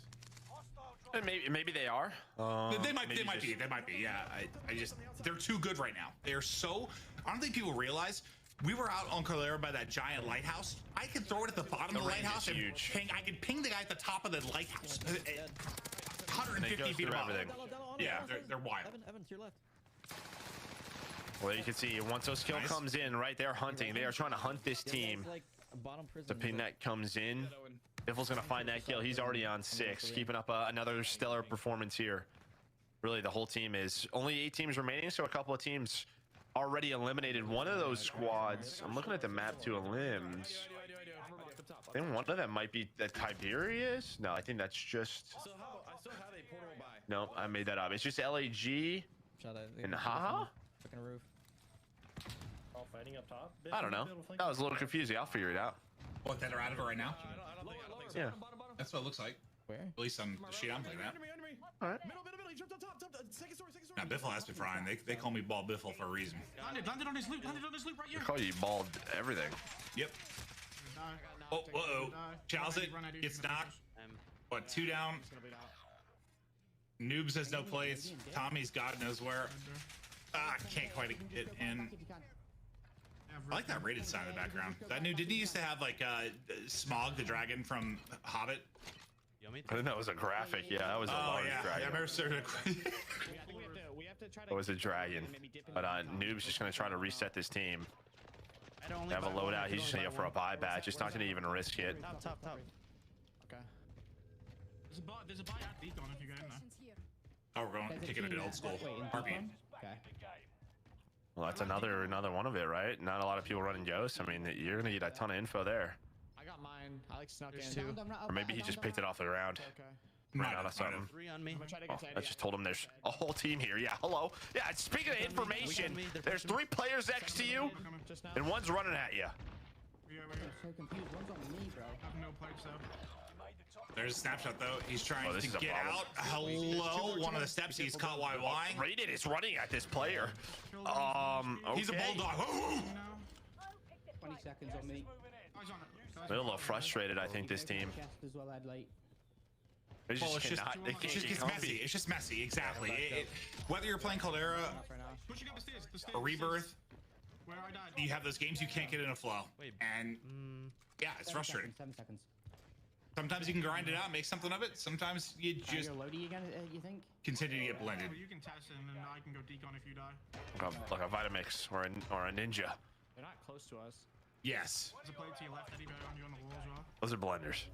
S16: And maybe they are.
S13: They might be. Yeah, I just, they're too good right now. They're so. I don't think people realize. We were out on Calera by that giant lighthouse. I could throw it at the bottom of the lighthouse and ping. I could ping the guy at the top of the lighthouse. 150 feet above.
S16: Everything.
S13: Yeah, they're wild.
S8: Evan, to your left.
S16: Well, you can see once those kill comes in, right there hunting. They are trying to hunt this team. The ping that comes in. Biffle's gonna find that kill. He's already on 6, keeping up another stellar performance here. Really, the whole team is only 8 teams remaining, so a couple of teams already eliminated. One of those squads, I'm looking at the map to elims. I think one of them might be the Tiberius. No, I think that's just. No, I made that up. It's just LAG and Haha.
S8: Fucking roof.
S6: All fighting up top.
S16: I don't know. That was a little confusing. I'll figure it out.
S13: What, that are out of it right now?
S16: Yeah.
S13: That's what it looks like.
S8: Where?
S13: At least on the sheet I'm playing at.
S16: All right.
S6: Middle, he jumped on top. Second story.
S13: Now, Biffle has been frying. They call me Ball Biffle for a reason.
S6: Landed on his loot right here.
S16: I call you bald everything.
S13: Yep. Oh, uh-oh. Chows it. Gets knocked. What, 2 down? Noobs has no plates. Tommy's God knows where. Can't quite get in. I like that rated sign in the background. That new, didn't he used to have like Smog the dragon from Hobbit?
S16: I think that was a graphic. Yeah, that was a large dragon.
S13: Yeah, I remember starting
S16: It was a dragon. But Noob's just going to try to reset this team. They have a loadout. He's just going to go for a buyback. Just not going to even risk it.
S6: Top. Okay. There's a buy at Beacon if you go in there.
S13: Oh, we're going kicking it old school. RP.
S6: Okay.
S16: Well, that's another one of it, right? Not a lot of people running Ghost. I mean, you're gonna get a ton of info there.
S6: I got mine. I like snuck
S8: There's
S6: in.
S8: two.
S16: Or maybe he just picked it off the ground.
S6: Okay.
S16: Ran out of something.
S8: 3 on me.
S6: I'm gonna try to
S16: Oh,
S6: get to
S16: I just told him there's a whole team here. Yeah, hello. Yeah, speaking of information, there's 3 players next to you, and one's running at you.
S22: I'm so confused. One's on me, bro. I have no pipes though.
S13: There's a snapshot though. He's trying
S16: this
S13: to
S16: is a
S13: get
S16: problem.
S13: out. Hello, one of the steps he's caught YY.
S16: Raiden is running at this player.
S13: He's a bulldog.
S22: 20 seconds on me.
S16: They're a little frustrated, I think, this team.
S22: As well, I'd like.
S16: They
S13: Well,
S16: just
S13: it's
S16: cannot. They can't get
S13: it's
S16: comfy.
S13: messy. It's just messy. Exactly. Whether you're playing Caldera
S6: Pushing up the stairs.
S13: or Rebirth,
S6: Where I died.
S13: you have those games you can't get in a flow, and yeah, it's frustrating.
S22: 7 seconds.
S13: Sometimes you can grind it out, make something of it. Sometimes you just
S22: Go loady again, you think?
S13: continue to get blended.
S6: You can test it, and then I can go decon if you die.
S16: Like a Vitamix or a Ninja.
S6: They're not close to us.
S13: Yes.
S6: There's a plate to your left, Eddie, behind you on the wall as well.
S16: Those are blenders.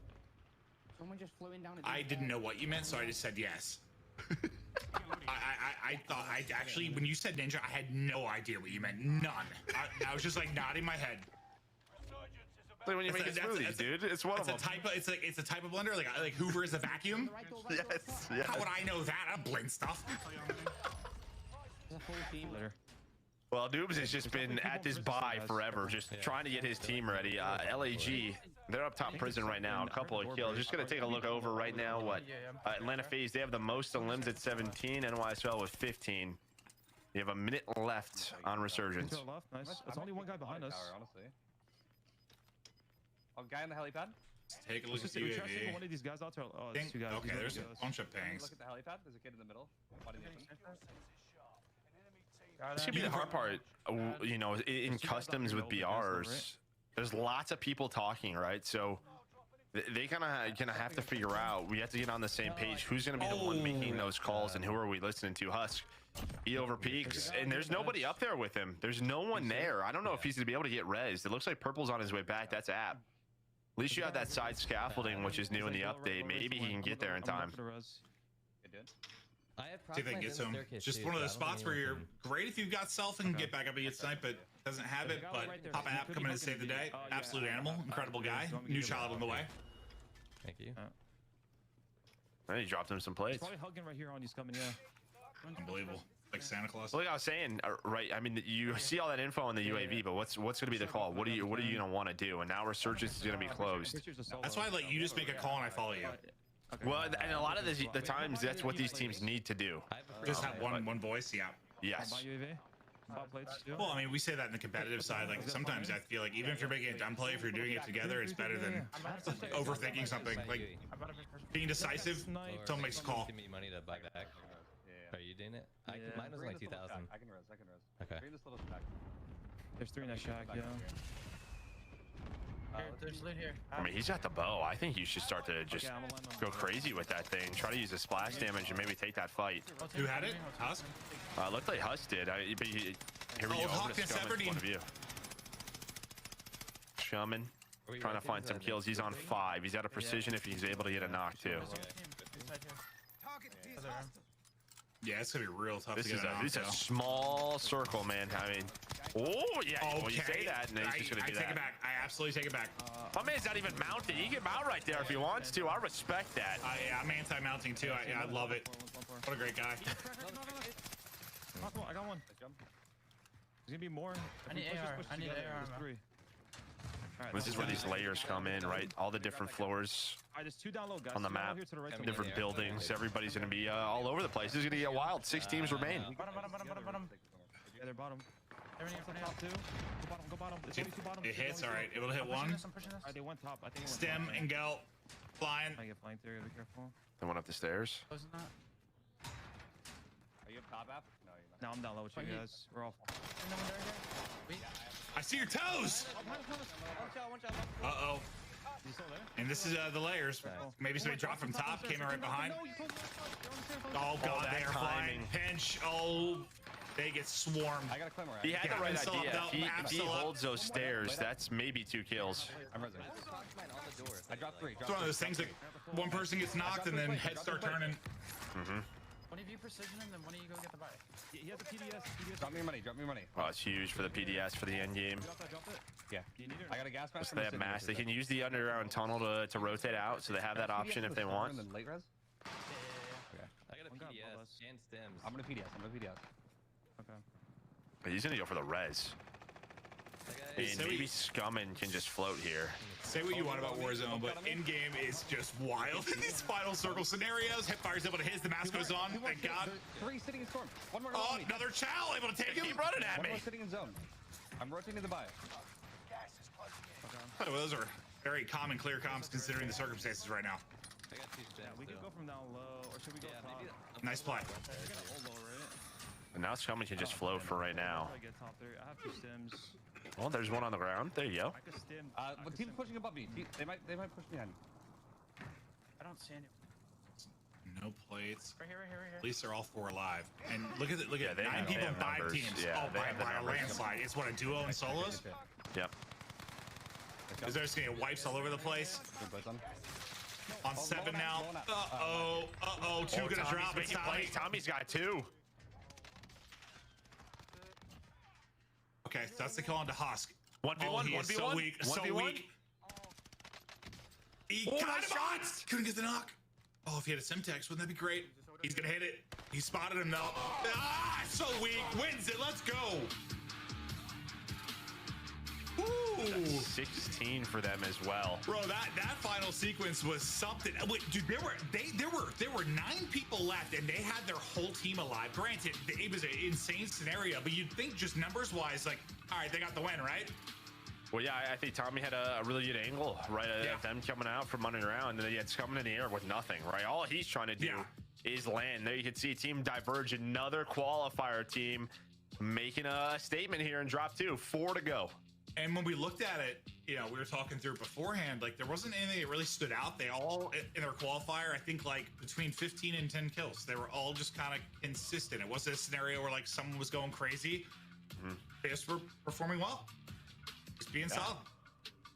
S22: Someone just flew in down.
S13: I didn't know what you meant, so I just said yes. I thought I actually when you said ninja, I had no idea what you meant. None. I was just like nodding my head.
S16: Like when you make smoothies, dude. It's one of them.
S13: It's a type of blender, like Hoover is a vacuum.
S16: Yes. Yes.
S13: How would I know that? I blend stuff.
S22: There's a full team.
S16: Well, Noobs has just been at this buy forever, just trying to get his team ready. LAG, they're up top prison right now, a couple of kills. Just gonna take a look over right now what Atlanta FaZe, they have the most on limbs at 17, NYSL with 15. You have a minute left on Resurgence.
S1: Nice. It's only one guy behind us.
S21: Honestly. Oh, guy on the helipad?
S13: Take a look at the
S1: We're trying to
S13: UAV.
S1: take one of these guys out to it's 2 guys.
S13: Okay, there's a bunch of
S21: Look
S13: pings.
S21: at the helipad. There's a kid in the middle. Body in the open.
S16: This could be the hard part, you know, in customs with BRs. There's lots of people talking, right? So they kind of gonna have to figure out. We have to get on the same page. Who's gonna be the one making those calls, and who are we listening to? Husk, E over Peaks, and there's nobody up there with him. There's no one there. I don't know if he's gonna be able to get rezzed. It looks like Purple's on his way back. That's App. At least you have that side scaffolding, which is new in the update. Maybe he can get there in time.
S8: I have
S13: See if they can get some. It's just one of those spots where you're great if you've got self and get back up and get sniped, but doesn't have it. But Papa App coming in to save the day. Absolute animal, incredible guy. New child on the way.
S8: Thank you.
S16: And he dropped him some
S1: He's
S16: plates.
S1: probably hugging right here on he's coming, yeah.
S13: Unbelievable. Like Santa Claus.
S16: Like I was saying, right? I mean, you see all that info on the UAV, but what's going to be the call? What are you gonna want to do? And now Resurgence is going to be closed.
S13: That's why I let you just make a call and I follow you.
S16: Well, and a lot of the times, that's what these teams need to do.
S13: Just have one voice. Yeah.
S16: Yes.
S13: Well, I mean, we say that in the competitive side. Like sometimes I feel like even if you're making a dumb play, if you're doing it together, it's better than overthinking something. Like being decisive. Someone makes a call.
S8: Give me money to buy back. Are you doing it? Mine was like 2,000.
S21: I can res.
S8: Okay.
S21: Bring this little stack.
S1: There's 3 in that shack, yeah.
S8: There's loot here.
S16: I mean, he's got the bow. I think you should start to just go crazy with that thing. Try to use the splash damage and maybe take that fight.
S13: Who had it? Husk?
S16: Looked like Husk did. But here we go.
S13: Hawk and Severdeen.
S16: Point of view. Shuman trying to find some kills. He's on 5. He's out of precision if he's able to get a knock too.
S13: Yeah, it's gonna be real tough
S16: This
S13: to get
S16: is a small circle, man. I mean, oh yeah. Well, you say that, and then he's just gonna do that.
S13: I take it back. I absolutely take it back.
S16: My man's not even mounted. He can mount right there if he wants to. I respect that.
S13: I'm anti-mounting too. I love it. What a great guy.
S1: I got one. There's gonna be more.
S8: I need AR. I need AR.
S1: 3.
S16: This is where these layers come in, right? All the different floors
S1: There's 2 down low, guys.
S16: on the map, different buildings. Everybody's going to be all over the place. This is going to get wild. 6 teams remain.
S1: Bottom. Yeah, they're bottom. Top 2. Go bottom, go bottom. It's only 2 bottom.
S13: It hits. All right, it will hit one.
S1: Alright, they went top. I think
S13: Stem and Gelt flying.
S1: I get flying through. Be careful.
S16: They went up the stairs.
S21: Are you up top app? No, you're not.
S1: No, I'm down low with you guys. We're all.
S13: I see your toes. Uh-oh. And this is the layers. Maybe somebody dropped from top, came in right behind. Oh god, they are flying. Pinch. Oh, they get swarmed.
S21: I got a Clemmer.
S16: He had the right idea. If he holds those stairs, that's maybe 2 kills.
S21: I dropped 3.
S13: It's one of those things that one person gets knocked and then heads start turning.
S8: One of you precision him, then one of you go get the buy.
S1: He has a PDS.
S4: Drop me your money. Drop me your money.
S16: Oh, it's huge for the PDS for the end game.
S1: Drop it.
S4: Yeah. I got a gas mask.
S16: So they have mass. They can use the underground tunnel to rotate out, so they have that option if they want.
S4: Late res?
S8: Okay. I got a PDS and stems.
S4: I'm gonna PDS.
S1: Okay.
S16: He's gonna go for the res. And maybe Scummin can just float here.
S13: Say what you want about Warzone, but in-game is just wild. These final circle scenarios. Hipfire's able to hit, the mask goes on. Thank God.
S4: 3 sitting in storm. One more.
S13: Oh, another chow able to take him.
S16: Keep running at
S4: One
S16: me.
S4: more sitting in zone. I'm rotating the bio.
S13: Well, those are very common clear comms considering the circumstances right now.
S8: I got 2 stems.
S1: Yeah, we could go from down low, or should we go top?
S13: Nice play.
S1: We're gonna hold low, right?
S16: And now Scummin can just float for right now.
S1: I get top 3. I have 2 stims.
S16: Oh, there's one on the ground. There you go.
S1: I could stim.
S4: But team's pushing above me. They might push behind me.
S1: I don't see any.
S13: No plates.
S1: Right here.
S13: At least they're all 4 alive. And look at
S16: they
S13: 9
S16: have-
S13: people
S16: they
S13: and
S16: have
S13: 5
S16: numbers.
S13: teams.
S16: Yeah,
S13: Oh,
S16: they have the
S13: by a
S16: numbers.
S13: landslide. It's what, a duo and solos?
S16: Yep.
S13: Is there just gonna be wipes all over the place? On 7 now. Uh-oh. 2 gonna drop. It's Tommy.
S16: Tommy's got 2.
S13: Okay, so that's the kill on to Husk.
S16: 1v1,
S13: he is
S16: 1v1,
S13: so weak. So
S16: 1v1.
S13: weak. He got
S16: nice
S13: him on. Couldn't get the knock. Oh, if he had a Simtex, wouldn't that be great? He's gonna hit it. He spotted him though. Ah, so weak. Wins it. Let's go. Ooh.
S16: 16 for them as well.
S13: Bro, that final sequence was something. Wait, dude, there were 9 people left, and they had their whole team alive. Granted, it was an insane scenario, but you'd think just numbers wise, like, all right, they got the win, right?
S16: Well, yeah, I think Tommy had a really good angle, right? Of them coming out from underground, and then he had coming in the air with nothing, right? All he's trying to do is land. There you can see Team Diverge, another qualifier team, making a statement here in drop 2. 4 to go.
S13: And when we looked at it, we were talking through it beforehand, like there wasn't anything that really stood out. They all, in their qualifier, I think like between 15 and 10 kills. They were all just kind of consistent. It wasn't a scenario where like someone was going crazy. They just were performing well. Just being solid.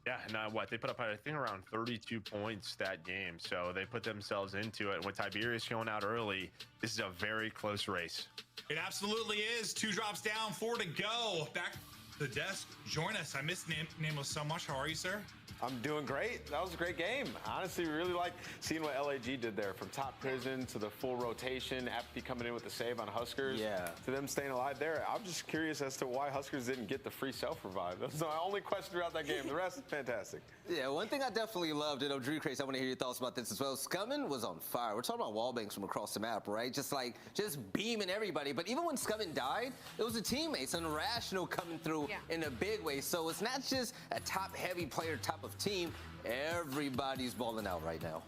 S16: Yeah, and what they put up, I think around 32 points that game. So they put themselves into it. With Tiberius going out early, this is a very close race.
S13: It absolutely is. 2 drops down, 4 to go. Back to the desk. Join us. I missed Nameless so much. How are you, sir?
S24: I'm doing great. That was a great game. Honestly, really like seeing what LAG did there. From top prison to the full rotation, Apathy coming in with the save on Huskers, to them staying alive there. I'm just curious as to why Huskers didn't get the free self-revive. That's my only question throughout that game. The rest, fantastic.
S25: Yeah, one thing I definitely loved, and Drew Craze, I want to hear your thoughts about this as well. Scummin was on fire. We're talking about wall banks from across the map, right? Just beaming everybody. But even when Scummin died, it was the teammates and Rational coming through in a big way. So it's not just a top-heavy player, top of team. Everybody's balling out right now.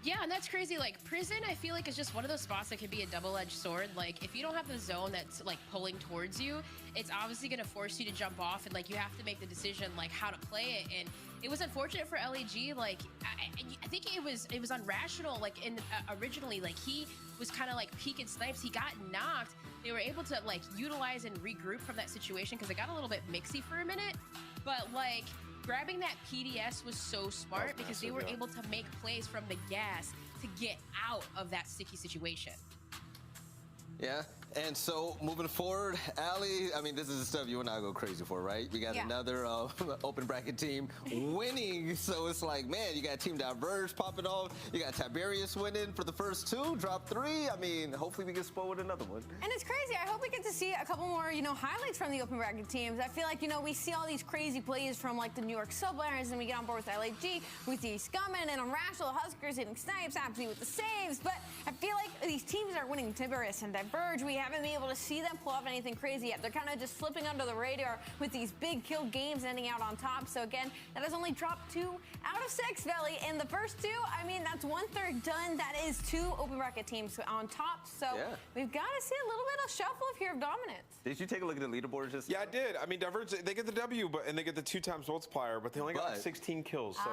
S3: Yeah, and that's crazy. Like, prison, I feel like, is just one of those spots that could be a double-edged sword. Like, if you don't have the zone that's, like, pulling towards you, it's obviously going to force you to jump off, and, like, you have to make the decision, like, how to play it. And it was unfortunate for LAG. Like, I think it was on Rational, like, originally, like, he was kind of, like, peeking snipes. He got knocked. They were able to, like, utilize and regroup from that situation because it got a little bit mixy for a minute. But, like, grabbing that PDS was so smart because they were able to make plays from the gas to get out of that sticky situation.
S25: Yeah, and so moving forward, Allie, I mean, this is the stuff you and I go crazy for, right? We got another open bracket team winning, so it's like, man, you got Team Diverge popping off, you got Tiberius winning for the first 2, drop 3. I mean, hopefully we get spoiled with another one.
S9: And it's crazy. I hope we get to see a couple more, highlights from the open bracket teams. I feel like, we see all these crazy plays from, like, the New York Subliners, and we get on board with LAG, we see Scummin, and on Rational, Huskers hitting snipes, Apathy with the saves, but I feel like these teams are winning Tiberius and Diverge. We haven't been able to see them pull off anything crazy yet. They're kind of just slipping under the radar with these big kill games ending out on top. So again, that has only dropped 2 out of 6, Belly. In the first 2, I mean, that's 1/3 done. That is 2 open bracket teams on top. So we've got to see a little bit of shuffle here of dominance.
S25: Did you take a look at the leaderboard just?
S24: Yeah, I did. I mean, Diverge, they get the W, and they get the 2 times multiplier, but they only got 16 kills. So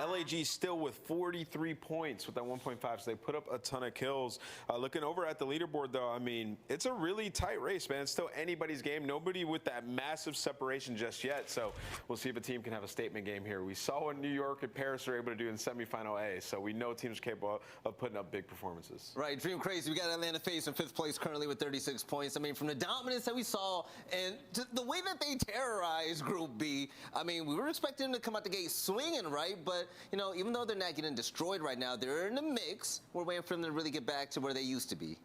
S24: LAG still with 43 points with that 1.5. So they put up a ton of kills. Looking over at the leaderboard, though, I mean, it's a really tight race, man. It's still anybody's game. Nobody with that massive separation just yet. So we'll see if a team can have a statement game here. We saw what New York and Paris are able to do in semifinal A. So we know teams are capable of putting up big performances.
S25: Right, Dream Crazy. We got Atlanta FaZe in 5th place currently with 36 points. I mean, from the dominance that we saw and the way that they terrorized Group B, I mean, we were expecting them to come out the gate swinging, right? But, you know, even though they're not getting destroyed right now, they're in the mix. We're waiting for them to really get back to where they used to be.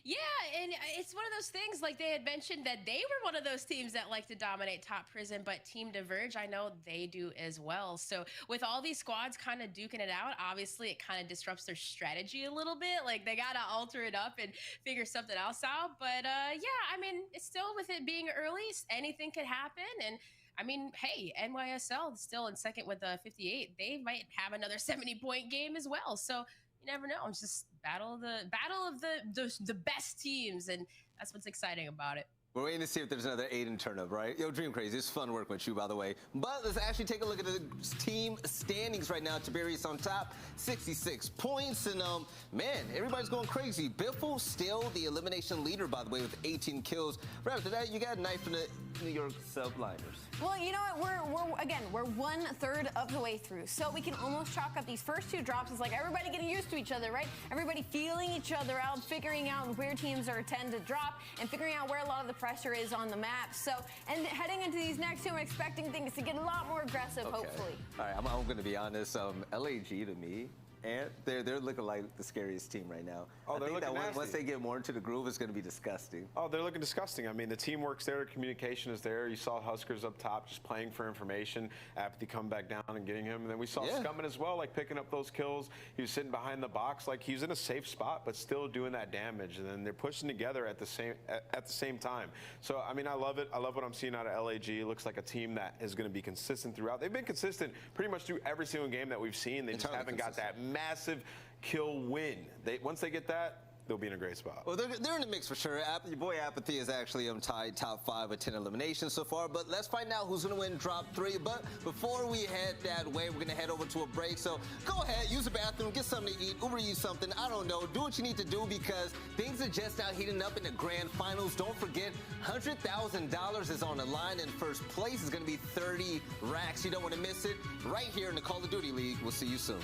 S3: Yeah, and it's one of those things, like they had mentioned that they were one of those teams that like to dominate Top Prison, but Team Diverge, I know they do as well. So with all these squads kind of duking it out, obviously it kind of disrupts their strategy a little bit. Like they got to alter it up and figure something else out. But yeah, I mean, it's still with it being early, anything could happen. And I mean, hey, NYSL still in second with 58. They might have another 70-point game as well. So you never know. It's just battle of the best teams, and that's what's exciting about it.
S25: We're waiting to see if there's another Aiden turn-up, right? Yo, Dream Crazy, it's fun working with you, by the way. But let's actually take a look at the team standings right now. Tiberius on top, 66 points. And, man, everybody's going crazy. Biffle still the elimination leader, by the way, with 18 kills. Right after that, you got Knife from the New York Subliners.
S9: Well, you know what? We're 1/3 of the way through, so we can almost chalk up these first 2 drops as like everybody getting used to each other, right? Everybody feeling each other out, figuring out where teams tend to drop, and figuring out where a lot of the pressure is on the map. So, and heading into these next 2, I'm expecting things to get a lot more aggressive, hopefully.
S25: All right, I'm going to be honest. LAG to me, and they're looking like the scariest team right now.
S24: Oh,
S25: I think that once they get more into the groove, it's going to be disgusting.
S24: Oh, they're looking disgusting. I mean, the teamwork's there, communication is there. You saw Huskers up top just playing for information. Apathy come back down and getting him. And then we saw Scummin as well, like picking up those kills. He was sitting behind the box, like he was in a safe spot, but still doing that damage. And then they're pushing together at the same time. So, I mean, I love it. I love what I'm seeing out of LAG. It looks like a team that is going to be consistent throughout. They've been consistent pretty much through every single game that we've seen. They just haven't got that massive kill win. Once they get that, they'll be in a great spot.
S25: Well, they're in the mix for sure. Your boy Apathy is actually tied top 5 with 10 eliminations so far. But let's find out who's going to win drop 3. But before we head that way, we're going to head over to a break. So go ahead, use the bathroom, get something to eat, Uber you something. I don't know. Do what you need to do because things are just now heating up in the grand finals. Don't forget, $100,000 is on the line, and first place is going to be 30 racks. You don't want to miss it. Right here in the Call of Duty League. We'll see you soon.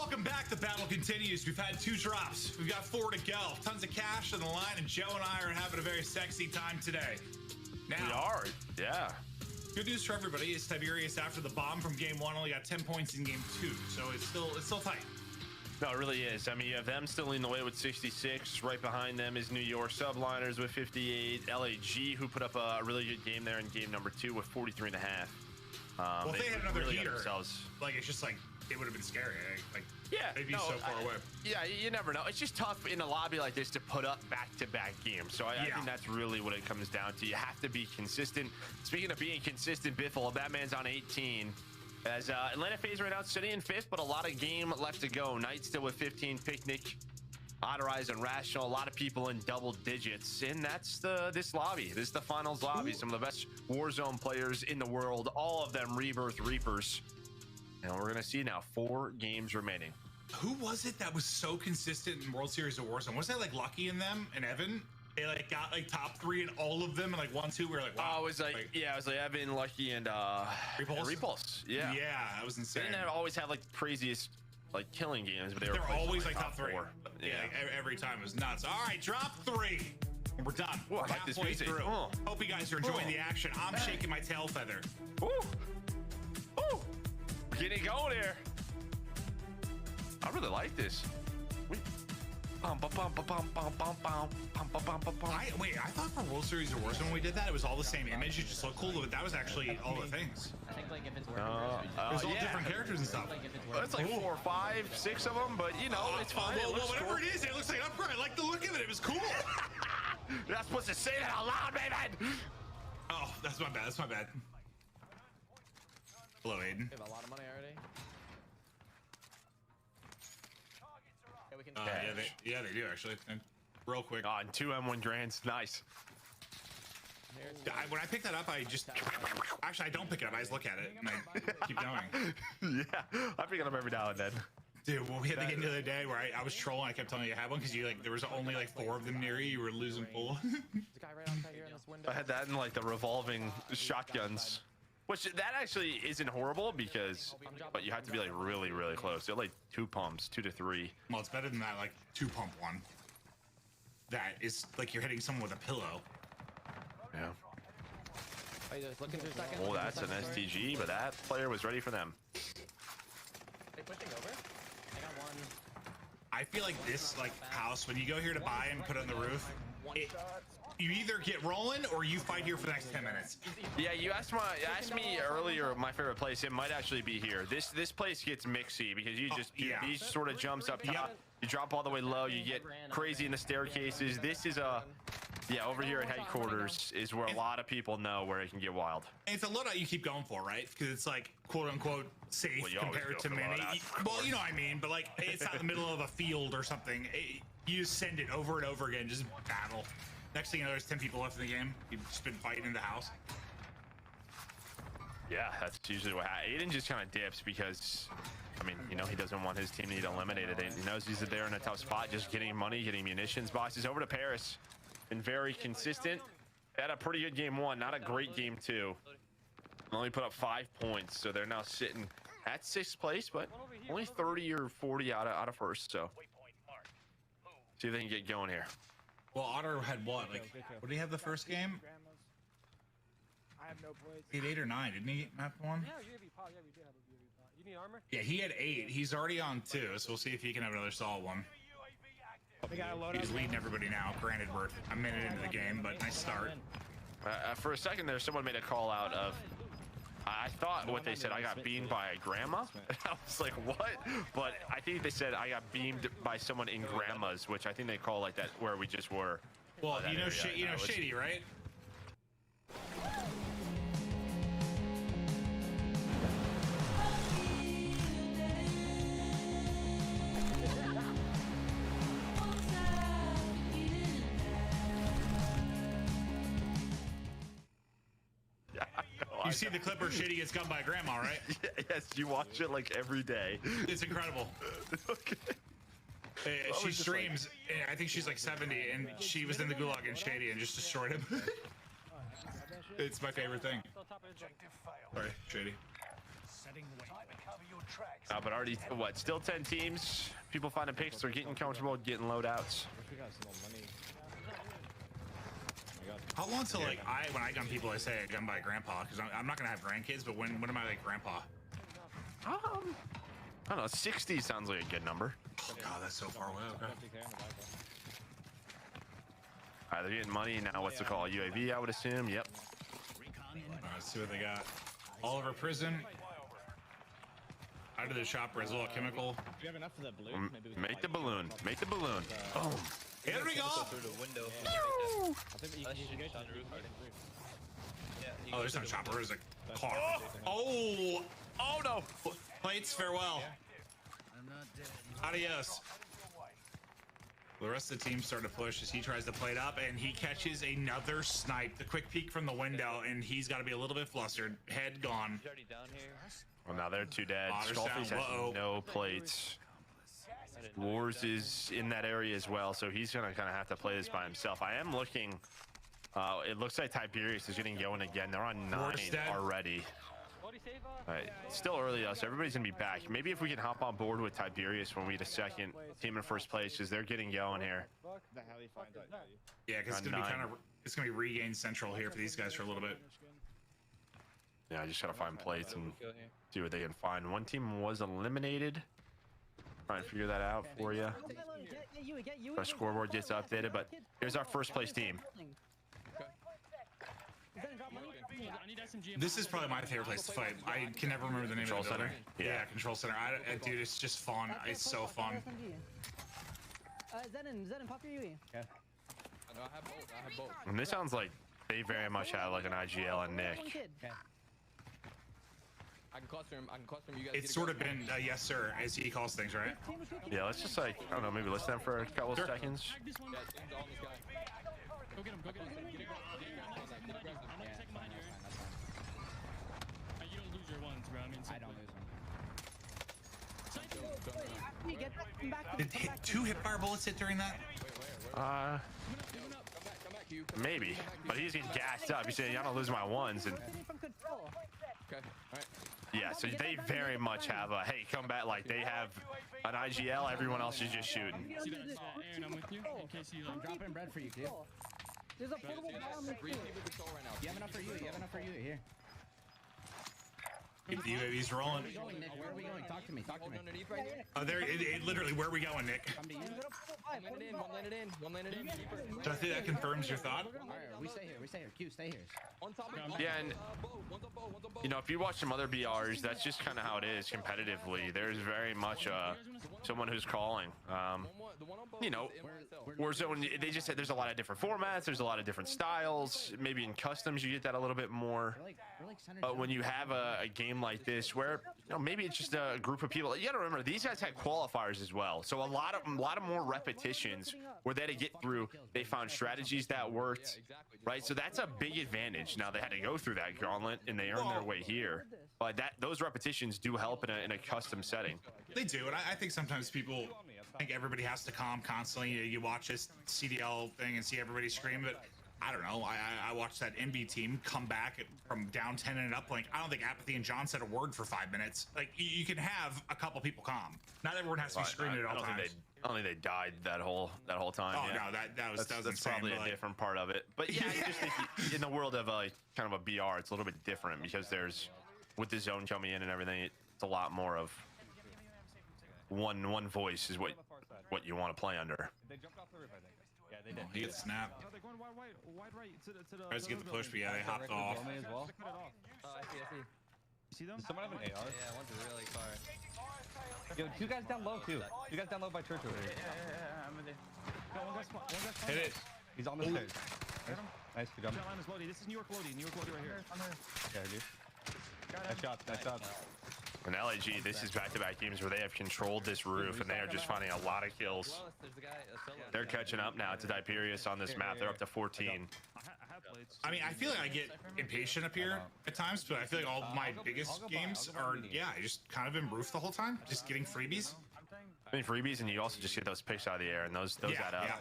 S7: welcome back. The battle continues. We've had 2 drops. We've got 4 to go. Tons of cash on the line, and Joe and I are having a very sexy time today. Now,
S16: We are, yeah.
S7: Good news for everybody is Tiberius, after the bomb from game 1, only got 10 points in game 2, so it's still tight.
S16: No, it really is. I mean, you have them still leading the way with 66. Right behind them is New York Subliners with 58. LAG, who put up a really good game there in game number 2 with 43.5.
S7: Well, if they had another
S16: really
S7: heater,
S16: themselves.
S7: like, it's just like, it would have been scary. Like,
S16: Yeah,
S7: they'd be so far away.
S16: Yeah, you never know. It's just tough in a lobby like this to put up back-to-back games. So I think that's really what it comes down to. You have to be consistent. Speaking of being consistent, Biffle, that man's on 18. As Atlanta FaZe right now sitting in 5th, but a lot of game left to go. Knight still with 15. Picnic, Autorize, and Rational. A lot of people in double digits. And that's this lobby. This is the finals lobby. Some of the best Warzone players in the world. All of them Rebirth Reapers. And we're going to see now 4 games remaining.
S7: Who was it that was so consistent in World Series of Warzone? Was that like Lucky in them and Evan? They like got like top 3 in all of them, and like 1, 2. We were like, wow.
S16: Oh, it was like yeah, it was like Evan, Lucky, and Repulse. Yeah,
S7: that was insane.
S16: They didn't always have like the craziest like killing games, but
S7: they're always like top 3.
S16: 4.
S7: Yeah, like, every time it was nuts. All right, drop 3. And we're done.
S16: Ooh, I
S7: We're
S16: like this
S7: halfway
S16: music.
S7: through.
S16: Oh.
S7: Hope you guys are enjoying the action. I'm shaking my tail feather.
S16: Ooh. Ooh. We're getting it going here. I really like this.
S7: Wait, I thought for World Series of Warzone when we did that, it was all the same image. It just looked cool, but that was actually all the things.
S8: I think like if it's working,
S7: it was all different characters and stuff.
S16: Well, it's like 4, 5, 6 of them, but you know, it's fine.
S7: Well,
S16: It looks
S7: whatever
S16: cool.
S7: it is, it looks like an upgrade. I like the look of it. It was cool.
S16: You're not supposed to say that out loud, baby.
S7: Oh, that's my bad. That's my bad. Hello, Aiden.
S8: We have a lot of money already. Yeah, we can.
S7: Yeah, they do actually. And real quick.
S16: On 2 M1 grands, nice.
S7: When I pick that up, I just actually I don't pick it up. I just look at it and I keep going.
S16: Yeah, I pick it up every now and then.
S7: Dude, well, we had the game the other day where I was trolling. I kept telling you I had one because you like there was only like 4 of them near you. You were losing full.
S8: There's a guy right outside here in this window.
S16: I had that in like the revolving shotguns, which that actually isn't horrible because, but you have to be like really, really close. They're like 2 pumps, 2 to 3.
S7: Well, it's better than that like 2 pump one. That is like you're hitting someone with a pillow.
S16: Yeah.
S8: Are you just looking for a second?
S16: Oh, that's an STG, but that player was ready for them.
S8: They pushing over? I got one.
S7: I feel like this like house when you go here to buy and put it on the roof, you either get rolling or you fight here for the next 10 minutes.
S16: Yeah, you asked me earlier. My favorite place. It might actually be here. This place gets mixy because you just these sort of jumps up top. You drop all the way low. You get crazy in the staircases. This is over here at headquarters is where a lot of people know where it can get wild.
S7: And it's a loadout you keep going for, right? Because it's like quote unquote safe compared to many. Well, you know what I mean, but like it's not in the middle of a field or something. You just send it over and over again, just battle. Next thing you know, there's 10 people left in the game. You've just been fighting in the house.
S16: Yeah, that's usually what happens. Aiden just kind of dips because, I mean, you know, he doesn't want his team to get eliminated. He knows he's there in a tough spot, just getting money, getting munitions boxes. Over to Paris. Been very consistent. Had a pretty good game 1, not a great game 2. Only put up 5 points, so they're now sitting at 6th place, but only 30 or 40 out of 1st. So see if they can get going here.
S7: Well, Otter had what? Like, what did he have the first game?
S2: I have no points.
S7: He had 8 or 9, didn't he? Not one.
S2: Yeah, UAV pot. Yeah, we did have a UAV pot. You need armor?
S7: Yeah, he had 8. He's already on 2, so we'll see if he can have another solid one.
S2: They got a load
S7: He's leading everybody now. Granted, we're a minute into the game, but nice start.
S16: For a second there, someone made a call out of. I thought what they said, I got beamed by a grandma. I was like, what? But I think they said I got beamed by someone in grandma's, which I think they call like that where we just were.
S7: Well, you know Shady, right? You see the clip where Shady gets gunned by grandma, right?
S16: Yes, you watch it like every day.
S7: It's incredible.
S16: Okay.
S7: She streams, I think she's like 70, and she was in the gulag and Shady and just destroyed him. It's my favorite thing. Sorry, Shady.
S16: But already, what, still 10 teams. People finding picks. They're getting comfortable, getting loadouts.
S13: How long till like when I gun people, I say I gun by grandpa because I'm not gonna have grandkids, but when am I like grandpa?
S16: I don't know. 60 sounds like a good number.
S13: Oh god, that's so far away. Okay.
S16: All right, they're getting money now. What's it called? UAV, I would assume. Yep.
S13: Let's see what they got. Oliver Prison. Out of the chopper as well. Chemical.
S1: Do we have enough for the balloon?
S16: Make the balloon. Make the balloon. Boom.
S13: Here we go.
S8: Through the window.
S13: Oh, there's no chopper. There's a car. Oh no. Plates, farewell. Adios. The rest of the team start to push as he tries to plate up, and he catches another snipe. The quick peek from the window, and he's got to be a little bit flustered. Head gone.
S8: He's already down here.
S16: Well, now they're 2 dead.
S13: Otter's
S16: Skullface
S13: down.
S16: has no plates. Wars is in that area as well, so he's gonna kind of have to play this by himself. I am looking. It looks like Tiberius is getting going again. They're on 9 already. All right, it's still early though, so everybody's gonna be back. Maybe if we can hop on board with Tiberius when we get a second team in first place, because they're getting going here.
S13: Yeah, because it's gonna be regain central here for these guys for a little bit.
S16: Yeah, I just gotta find plates and see what they can find. One team was eliminated. Trying to figure that out for you. Our scoreboard gets updated, but here's our first place team.
S13: This is probably my favorite place to fight. I can never remember the name
S16: Control
S13: of the building.
S16: Center?
S13: Yeah, Control Center. Dude, it's just fun. It's so fun.
S10: Zenon, pop your UE.
S4: Okay. No, I have both.
S16: And this sounds like they very much have like an IGL and Nick.
S4: Okay. I can cluster him. You guys.
S13: It's sort of been yes, sir, as he calls things, right?
S16: Yeah, let's just like, I don't know, maybe listen to them for a couple of seconds.
S4: Go get him.
S6: I'm gonna check behind you. You don't lose your ones, bro. I mean, I don't lose them.
S13: Did 2 hipfire bullets hit during that?
S16: Maybe, but he's getting gassed up. He's saying, I don't lose my ones, and
S4: okay, all right.
S16: Yeah, so they very much have a, hey, come back, like they have an IGL, everyone else is just shooting.
S6: See that, Aaron, I'm with you, in case you like...
S10: I'm dropping bread for you, dude. There's a portable bomb right here. You have enough for you, here.
S13: Keep the UAVs rolling.
S10: Where are we going? Talk to me.
S13: Oh, literally, where are we going, Nick?
S4: One landed in.
S13: So I think that confirms your thought.
S10: Alright, we stay here. Q, stay here.
S4: On top of
S16: Yeah, and you know, if you watch some other BRs, that's just kind of how it is competitively. There's very much someone who's calling. You know, Warzone, they just said there's a lot of different formats, there's a lot of different styles. Maybe in customs you get that a little bit more. But when you have a game like this where, you know, maybe it's just a group of people, you gotta remember these guys had qualifiers as well, so a lot of more repetitions where they had to get through. They found strategies that worked, right? So that's a big advantage. Now they had to go through that gauntlet and they earned their way here, but those repetitions do help in a custom setting.
S13: They do, and I think sometimes people think everybody has to calm constantly. You watch this CDL thing and see everybody scream, but I don't know. I watched that MB team come back from down 10 and up. Like, I don't think Apathy and John said a word for 5 minutes. Like, you can have a couple people calm. Not everyone has to be screaming at all times.
S16: I don't think they died that whole time.
S13: Oh,
S16: yeah.
S13: no, that was
S16: that's probably a different part of it. But yeah, I just think in the world of kind of a BR, it's a little bit different because there's, with the zone coming in and everything, it's a lot more of one voice is what you want to play under.
S4: They jumped off the roof, I think. Yeah, they did.
S13: He gets snapped.
S1: They're going wide right to the
S13: Tries to get the push, but yeah, they hopped off.
S4: As well.
S8: I see.
S1: You see them?
S4: Does someone have an AR?
S8: Yeah, one's really far.
S4: Yo, 2 guys down low too. 2 guys down low by church over here.
S1: Yeah, I'm with it. One guy's
S13: Hit it.
S4: He's on the stairs. Nice, good job.
S1: Line is Lodi. This is New York Lodi. New York Lodi right here.
S4: Yeah, dude. Nice shot.
S16: In LAG, this is back-to-back games where they have controlled this roof and they are just finding a lot of kills. They're catching up now to Tiberius on this map. They're up to 14.
S13: I mean, I feel like I get impatient up here at times, but I feel like all my biggest games are, I just kind of in roof the whole time, just getting freebies.
S16: I mean, freebies, and you also just get those picks out of the air, and those add up.
S13: Yeah.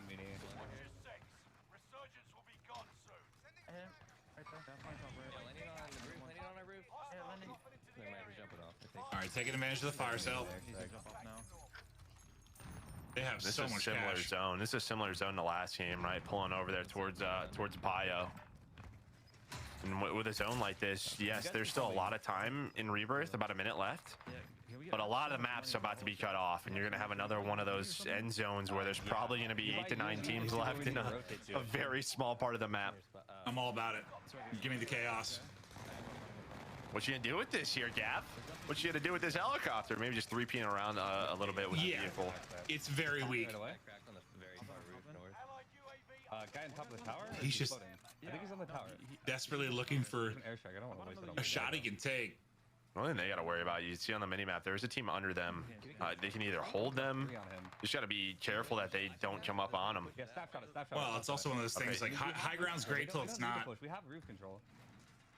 S13: All right, taking advantage of the fire sale. They have
S16: This
S13: so
S16: is a
S13: much
S16: similar
S13: cash.
S16: zone. This is a similar zone to last game, right? Pulling over there towards Bio. And with a zone like this, yes, there's still a lot of time in Rebirth, about a minute left. But a lot of the maps are about to be cut off, and you're going to have another one of those end zones where there's probably going to be 8 to 9 teams left in a very small part of the map.
S13: I'm all about it. Give me the chaos.
S16: What you going to do with this here, Gav? What you going to do with this helicopter? Maybe just 3P'ing around a little bit with the vehicle.
S13: It's very weak.
S4: Guy on top of the tower?
S13: He's just
S4: I think he's on the tower.
S13: desperately looking for
S4: Airstrike. I don't want to waste it on
S13: a shot he can take.
S16: The only thing they got to worry about, you see on the minimap, there's a team under them. They can either hold them. Just got to be careful that they don't come up on them.
S4: Yeah, snapshot it, snapshot it.
S13: Well, it's also one of those things like high ground's great till it's not.
S4: We have roof control.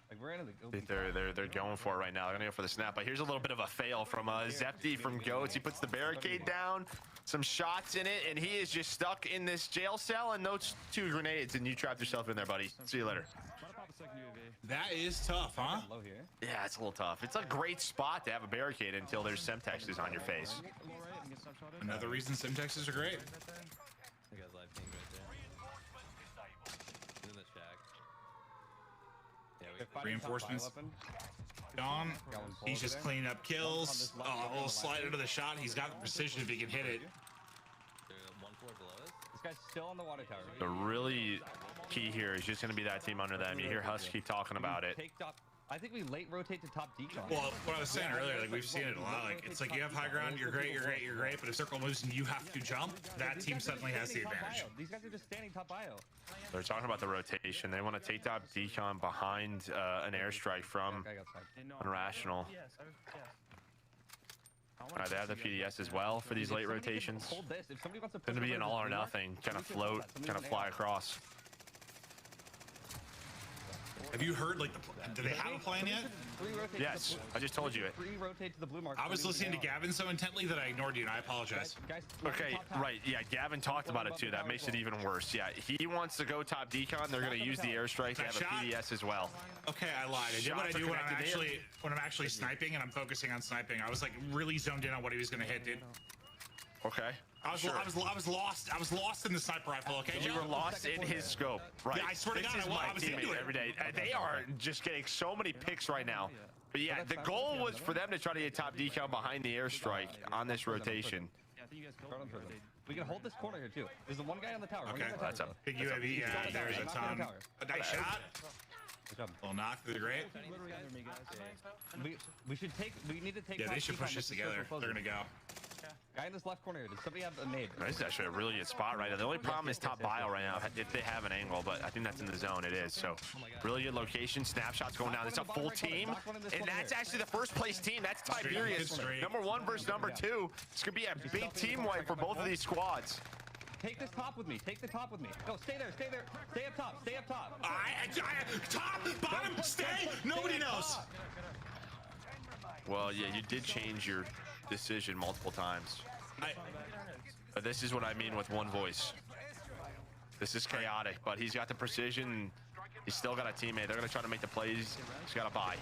S4: Like we're in the
S16: They're going for it right now. They're gonna go for the snap. But here's a little bit of a fail from Zepti from Goats. He puts the barricade down, some shots in it, and he is just stuck in this jail cell and those 2 grenades, and you trapped yourself in there, buddy. See you later.
S13: That is tough, huh?
S16: Yeah, it's a little tough. It's a great spot to have a barricade until there's Semtexes on your face.
S13: Another reason Semtexes are great.
S8: You guys live team right there. In the shack. Yeah,
S13: Reinforcements. Gone. He's just cleaning up kills. Oh, a little slide into the shot. He's got the precision if he can hit it.
S8: One floor below us.
S4: This guy's still on the water tower.
S16: The really key here is just going to be that team under them. You hear Husky talking about it.
S4: I think we late rotate to top decon.
S13: Well, what I was saying earlier, like we've seen it a lot. Like it's like you have high ground, you're great, you're great, you're great. But if circle moves and you have to jump, that team suddenly has the advantage.
S4: These guys are just standing top bio.
S16: They're talking about the rotation. They want to take top decon behind an airstrike from Unrational. They have the PDS as well for these late rotations. It's going to be an all or nothing, kind of float, kind of fly across.
S13: Have you heard, like, do they have a plan yet?
S16: Yes, I just told you it.
S4: Rotate to the blue mark.
S13: I was listening to Gavin so intently that I ignored you, and I apologize.
S16: Okay, right, yeah, Gavin talked about it too. That makes it even worse. Yeah, he wants to go top decon. They're going to use the airstrike. They have a PDS as well.
S13: Okay, I lied. I did what I do when I'm actually sniping and I'm focusing on sniping. I was like really zoned in on what he was going to hit, dude.
S16: Okay.
S13: I was lost. I was lost in the sniper rifle. Okay,
S16: you were lost in his scope, right?
S13: Yeah, I swear to God, I was into it
S16: every day. They are just getting so many picks right now. But yeah, the goal was for them to try to get top decal behind the airstrike on this rotation.
S4: We can hold this corner here too. There's the one guy on the tower.
S13: Okay, that's a big UAV. Yeah, there's a ton. A nice shot. Little knock through the grate.
S4: We should take. We need to take.
S13: Yeah, they should push this together. They're gonna go.
S4: Guy in this left corner here. Does somebody have a nade?
S16: This is actually a really good spot right now. The only problem is top bio right now, if they have an angle, but I think that's in the zone. It is. So really good location. Snapshots going down. It's a full team, and that's actually the first place team. That's Tiberius. Number 1 versus number 2. It's gonna be a big team wipe for both of these squads.
S4: Take this top with me. Take the top with me. No, stay there. Stay there. Stay up top. Stay up top.
S13: Top, bottom, stay. Nobody knows.
S16: Well, yeah, you did change your decision multiple times. But this is what I mean with one voice. This is chaotic, but he's got the precision. He's still got a teammate. They're going to try to make the plays. He's got to buy.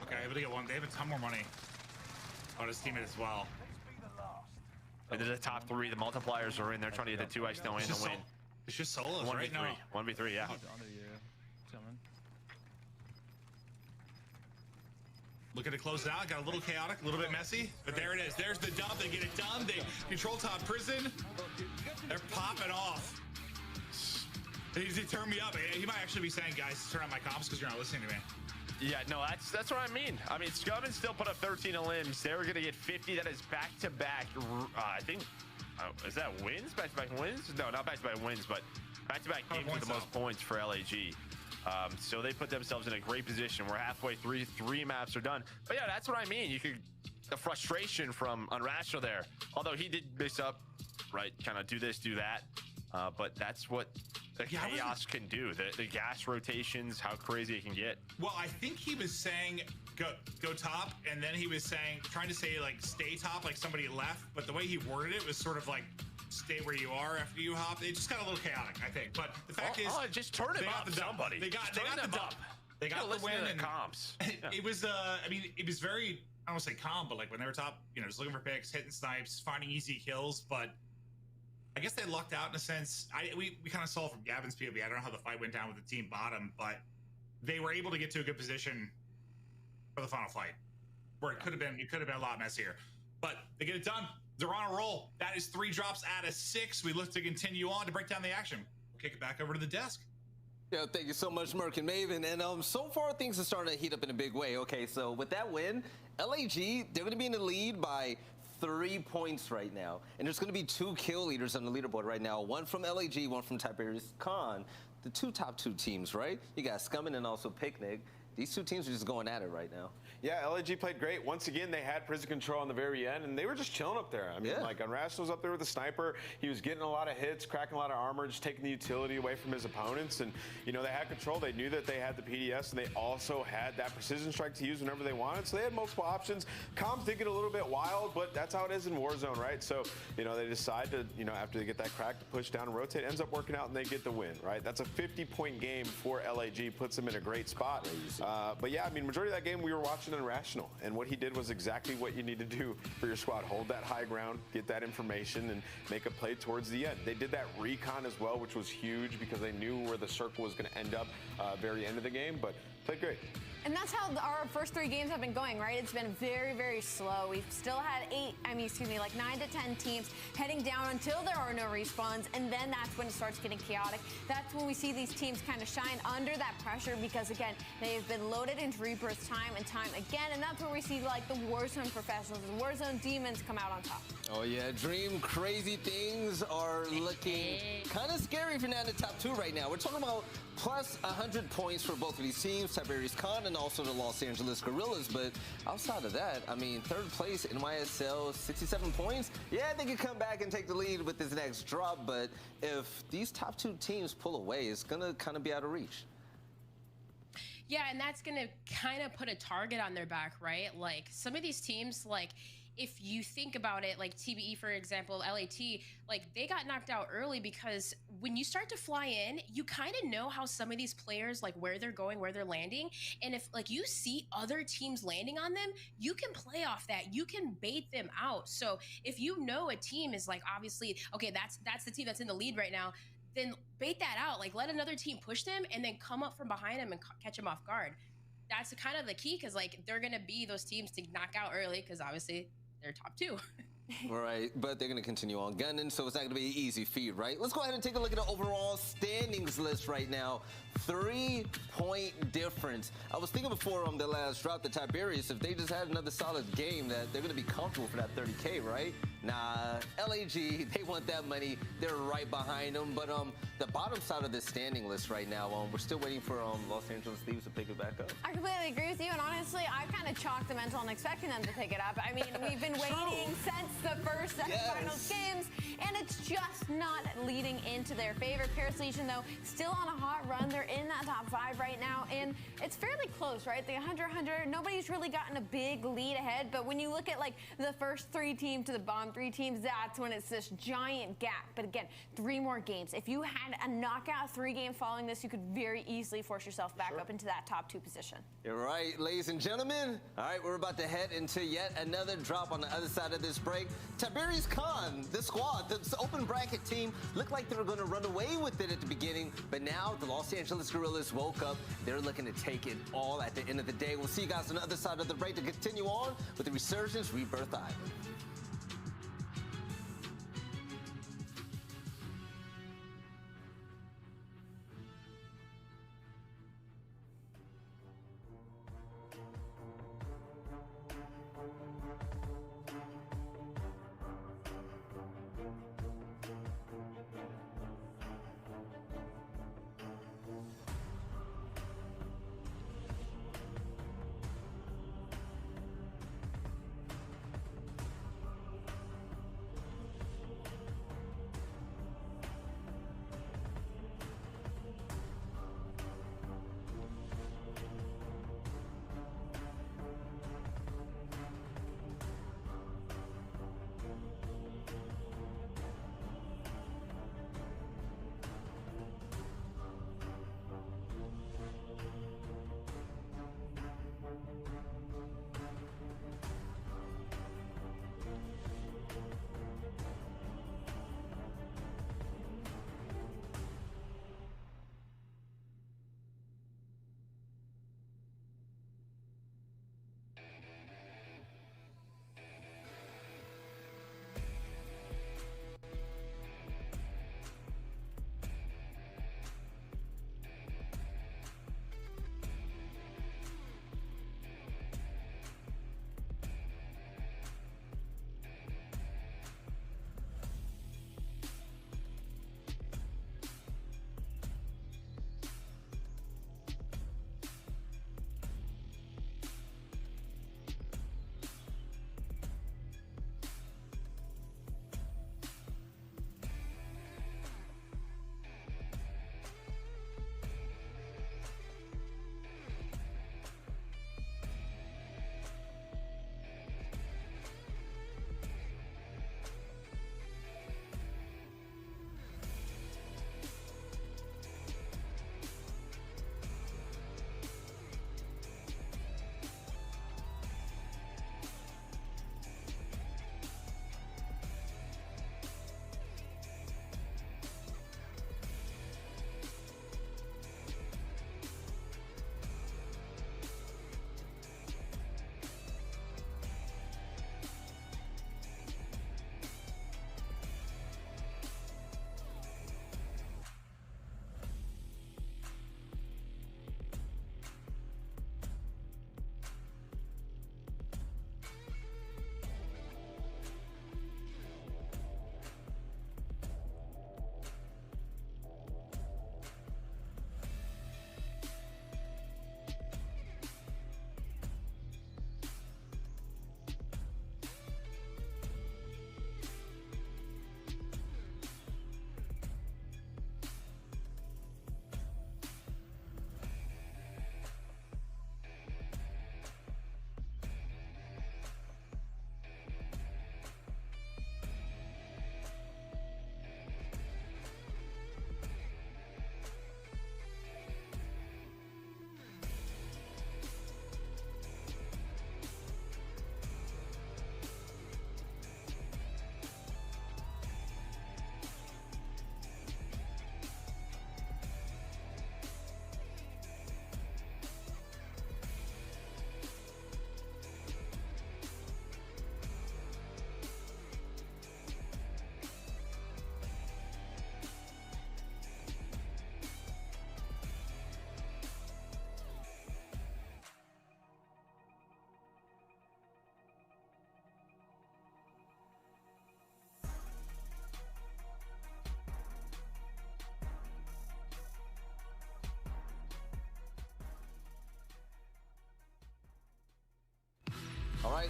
S13: Okay, able to get one. They have a ton more money on his teammate as well.
S16: And there's the top 3. The multipliers are in. They're trying to get the 2x no in to win.
S13: It's just solos
S16: 1v3.
S13: right now.
S16: 1v3, yeah.
S13: Looking to close it out. Got a little chaotic, a little bit messy, but there it is. There's the dub. They get it done. They control top prison. They're popping off. He turned me up. He might actually be saying, guys, turn on my comps because you're not listening to me.
S16: Yeah, no, that's what I mean. I mean, Scubman still put up 13 of limbs. They were going to get 50. That is back-to-back, I think, is that wins? Back-to-back wins? No, not back-to-back wins, but back-to-back games with the most points for LAG. So they put themselves in a great position. We're halfway through. 3 maps are done. But yeah, that's what I mean. You could, the frustration from Unrational there. Although he did mix up, right? Kind of do this, do that. But that's what the chaos can do. The gas rotations, how crazy it can get.
S13: Well, I think he was saying go top, and then he was saying, trying to say like stay top, like somebody left. But the way he worded it was sort of like stay where you are after you hop. It just got a little chaotic, I think. But the fact is,
S16: just turn it up. Somebody.
S13: They got the dub. They got the win and comps. It was I mean, it was very I don't want to say calm, but like when they were top, you know, just looking for picks, hitting snipes, finding easy kills. But I guess they lucked out in a sense. We kind of saw from Gavin's POV. I don't know how the fight went down with the team bottom, but they were able to get to a good position for the final fight, where it could have been a lot messier. But they get it done. They're on a roll. That is 3 drops out of 6. We look to continue on to break down the action. We'll kick it back over to the desk.
S25: Yeah, thank you so much, Merc and Maven. And so far, things are starting to heat up in a big way. Okay, so with that win, LAG, they're going to be in the lead by 3 points right now. And there's going to be 2 kill leaders on the leaderboard right now. One from LAG, one from Tiberius Khan. The top two teams, right? You got Scummin and also Picnic. These 2 teams are just going at it right now.
S24: Yeah, LAG played great. Once again, they had prison control on the very end, and they were just chilling up there. I mean, like, Unrational was up there with the sniper. He was getting a lot of hits, cracking a lot of armor, just taking the utility away from his opponents. And, you know, they had control. They knew that they had the PDS, and they also had that precision strike to use whenever they wanted. So they had multiple options. Comms did get a little bit wild, but that's how it is in Warzone, right? So, you know, they decide to, you know, after they get that crack, to push down and rotate. Ends up working out, and they get the win, right? That's a 50-point game for LAG. Puts them in a great spot. But, yeah, I mean, majority of that game we were watching Unrational. And what he did was exactly what you need to do for your squad. Hold that high ground, get that information, and make a play towards the end. They did that recon as well, which was huge because they knew where the circle was going to end up very end of the game, but played great.
S9: And that's how our first 3 games have been going, right? It's been very, very slow. We've still had 9 to 10 teams heading down until there are no respawns, and then that's when it starts getting chaotic. That's when we see these teams kind of shine under that pressure because, again, they've been loaded into rebirth time and time again, and that's where we see, like, the Warzone professionals, the Warzone demons come out on top.
S25: Oh, yeah, Dream, crazy things are looking kind of scary for now in the top 2 right now. We're talking about plus 100 points for both of these teams, Tiberius Khan and also the Los Angeles Guerrillas. But outside of that, I mean, 3rd place, NYSL, 67 points. Yeah, they could come back and take the lead with this next drop, but if these top 2 teams pull away, it's going to kind of be out of reach.
S3: Yeah, and that's going to kind of put a target on their back, right? Like, some of these teams, like, if you think about it, like TBE, for example, LAT, like they got knocked out early because when you start to fly in, you kind of know how some of these players, like where they're going, where they're landing. And if like you see other teams landing on them, you can play off that. You can bait them out. So if you know a team is like, obviously, okay, that's the team that's in the lead right now, then bait that out. Like let another team push them and then come up from behind them and catch them off guard. That's kind of the key because like they're going to be those teams to knock out early because obviously they're top 2.
S25: Right, but they're going to continue on gunning, so it's not going to be an easy feat, right? Let's go ahead and take a look at the overall standings list right now. 3-point difference. I was thinking before on the last drop, the Tiberius, if they just had another solid game, that they're going to be comfortable for that 30K, right? Nah, LAG, they want that money. They're right behind them. But the bottom side of this standing list right now, we're still waiting for Los Angeles Thieves to pick it back up.
S9: I completely agree with you, and honestly, I kind of chalked the mental on expecting them to pick it up. I mean, we've been waiting since the first semifinals games, and it's just not leading into their favor. Paris Legion, though, still on a hot run. They're in that top 5 right now, and it's fairly close, right? The 100, nobody's really gotten a big lead ahead, but when you look at, like, the first 3 teams to the bottom 3 teams, that's when it's this giant gap. But again, 3 more games. If you had a knockout 3 games following this, you could very easily force yourself back up into that top 2 position.
S25: You're right, ladies and gentlemen. All right, we're about to head into yet another drop on the other side of this break. Tiberius Khan, the squad, the open bracket team, looked like they were going to run away with it at the beginning, but now the Los Angeles Guerrillas woke up. They're looking to take it all at the end of the day. We'll see you guys on the other side of the break to continue on with the Resurgence Rebirth Island.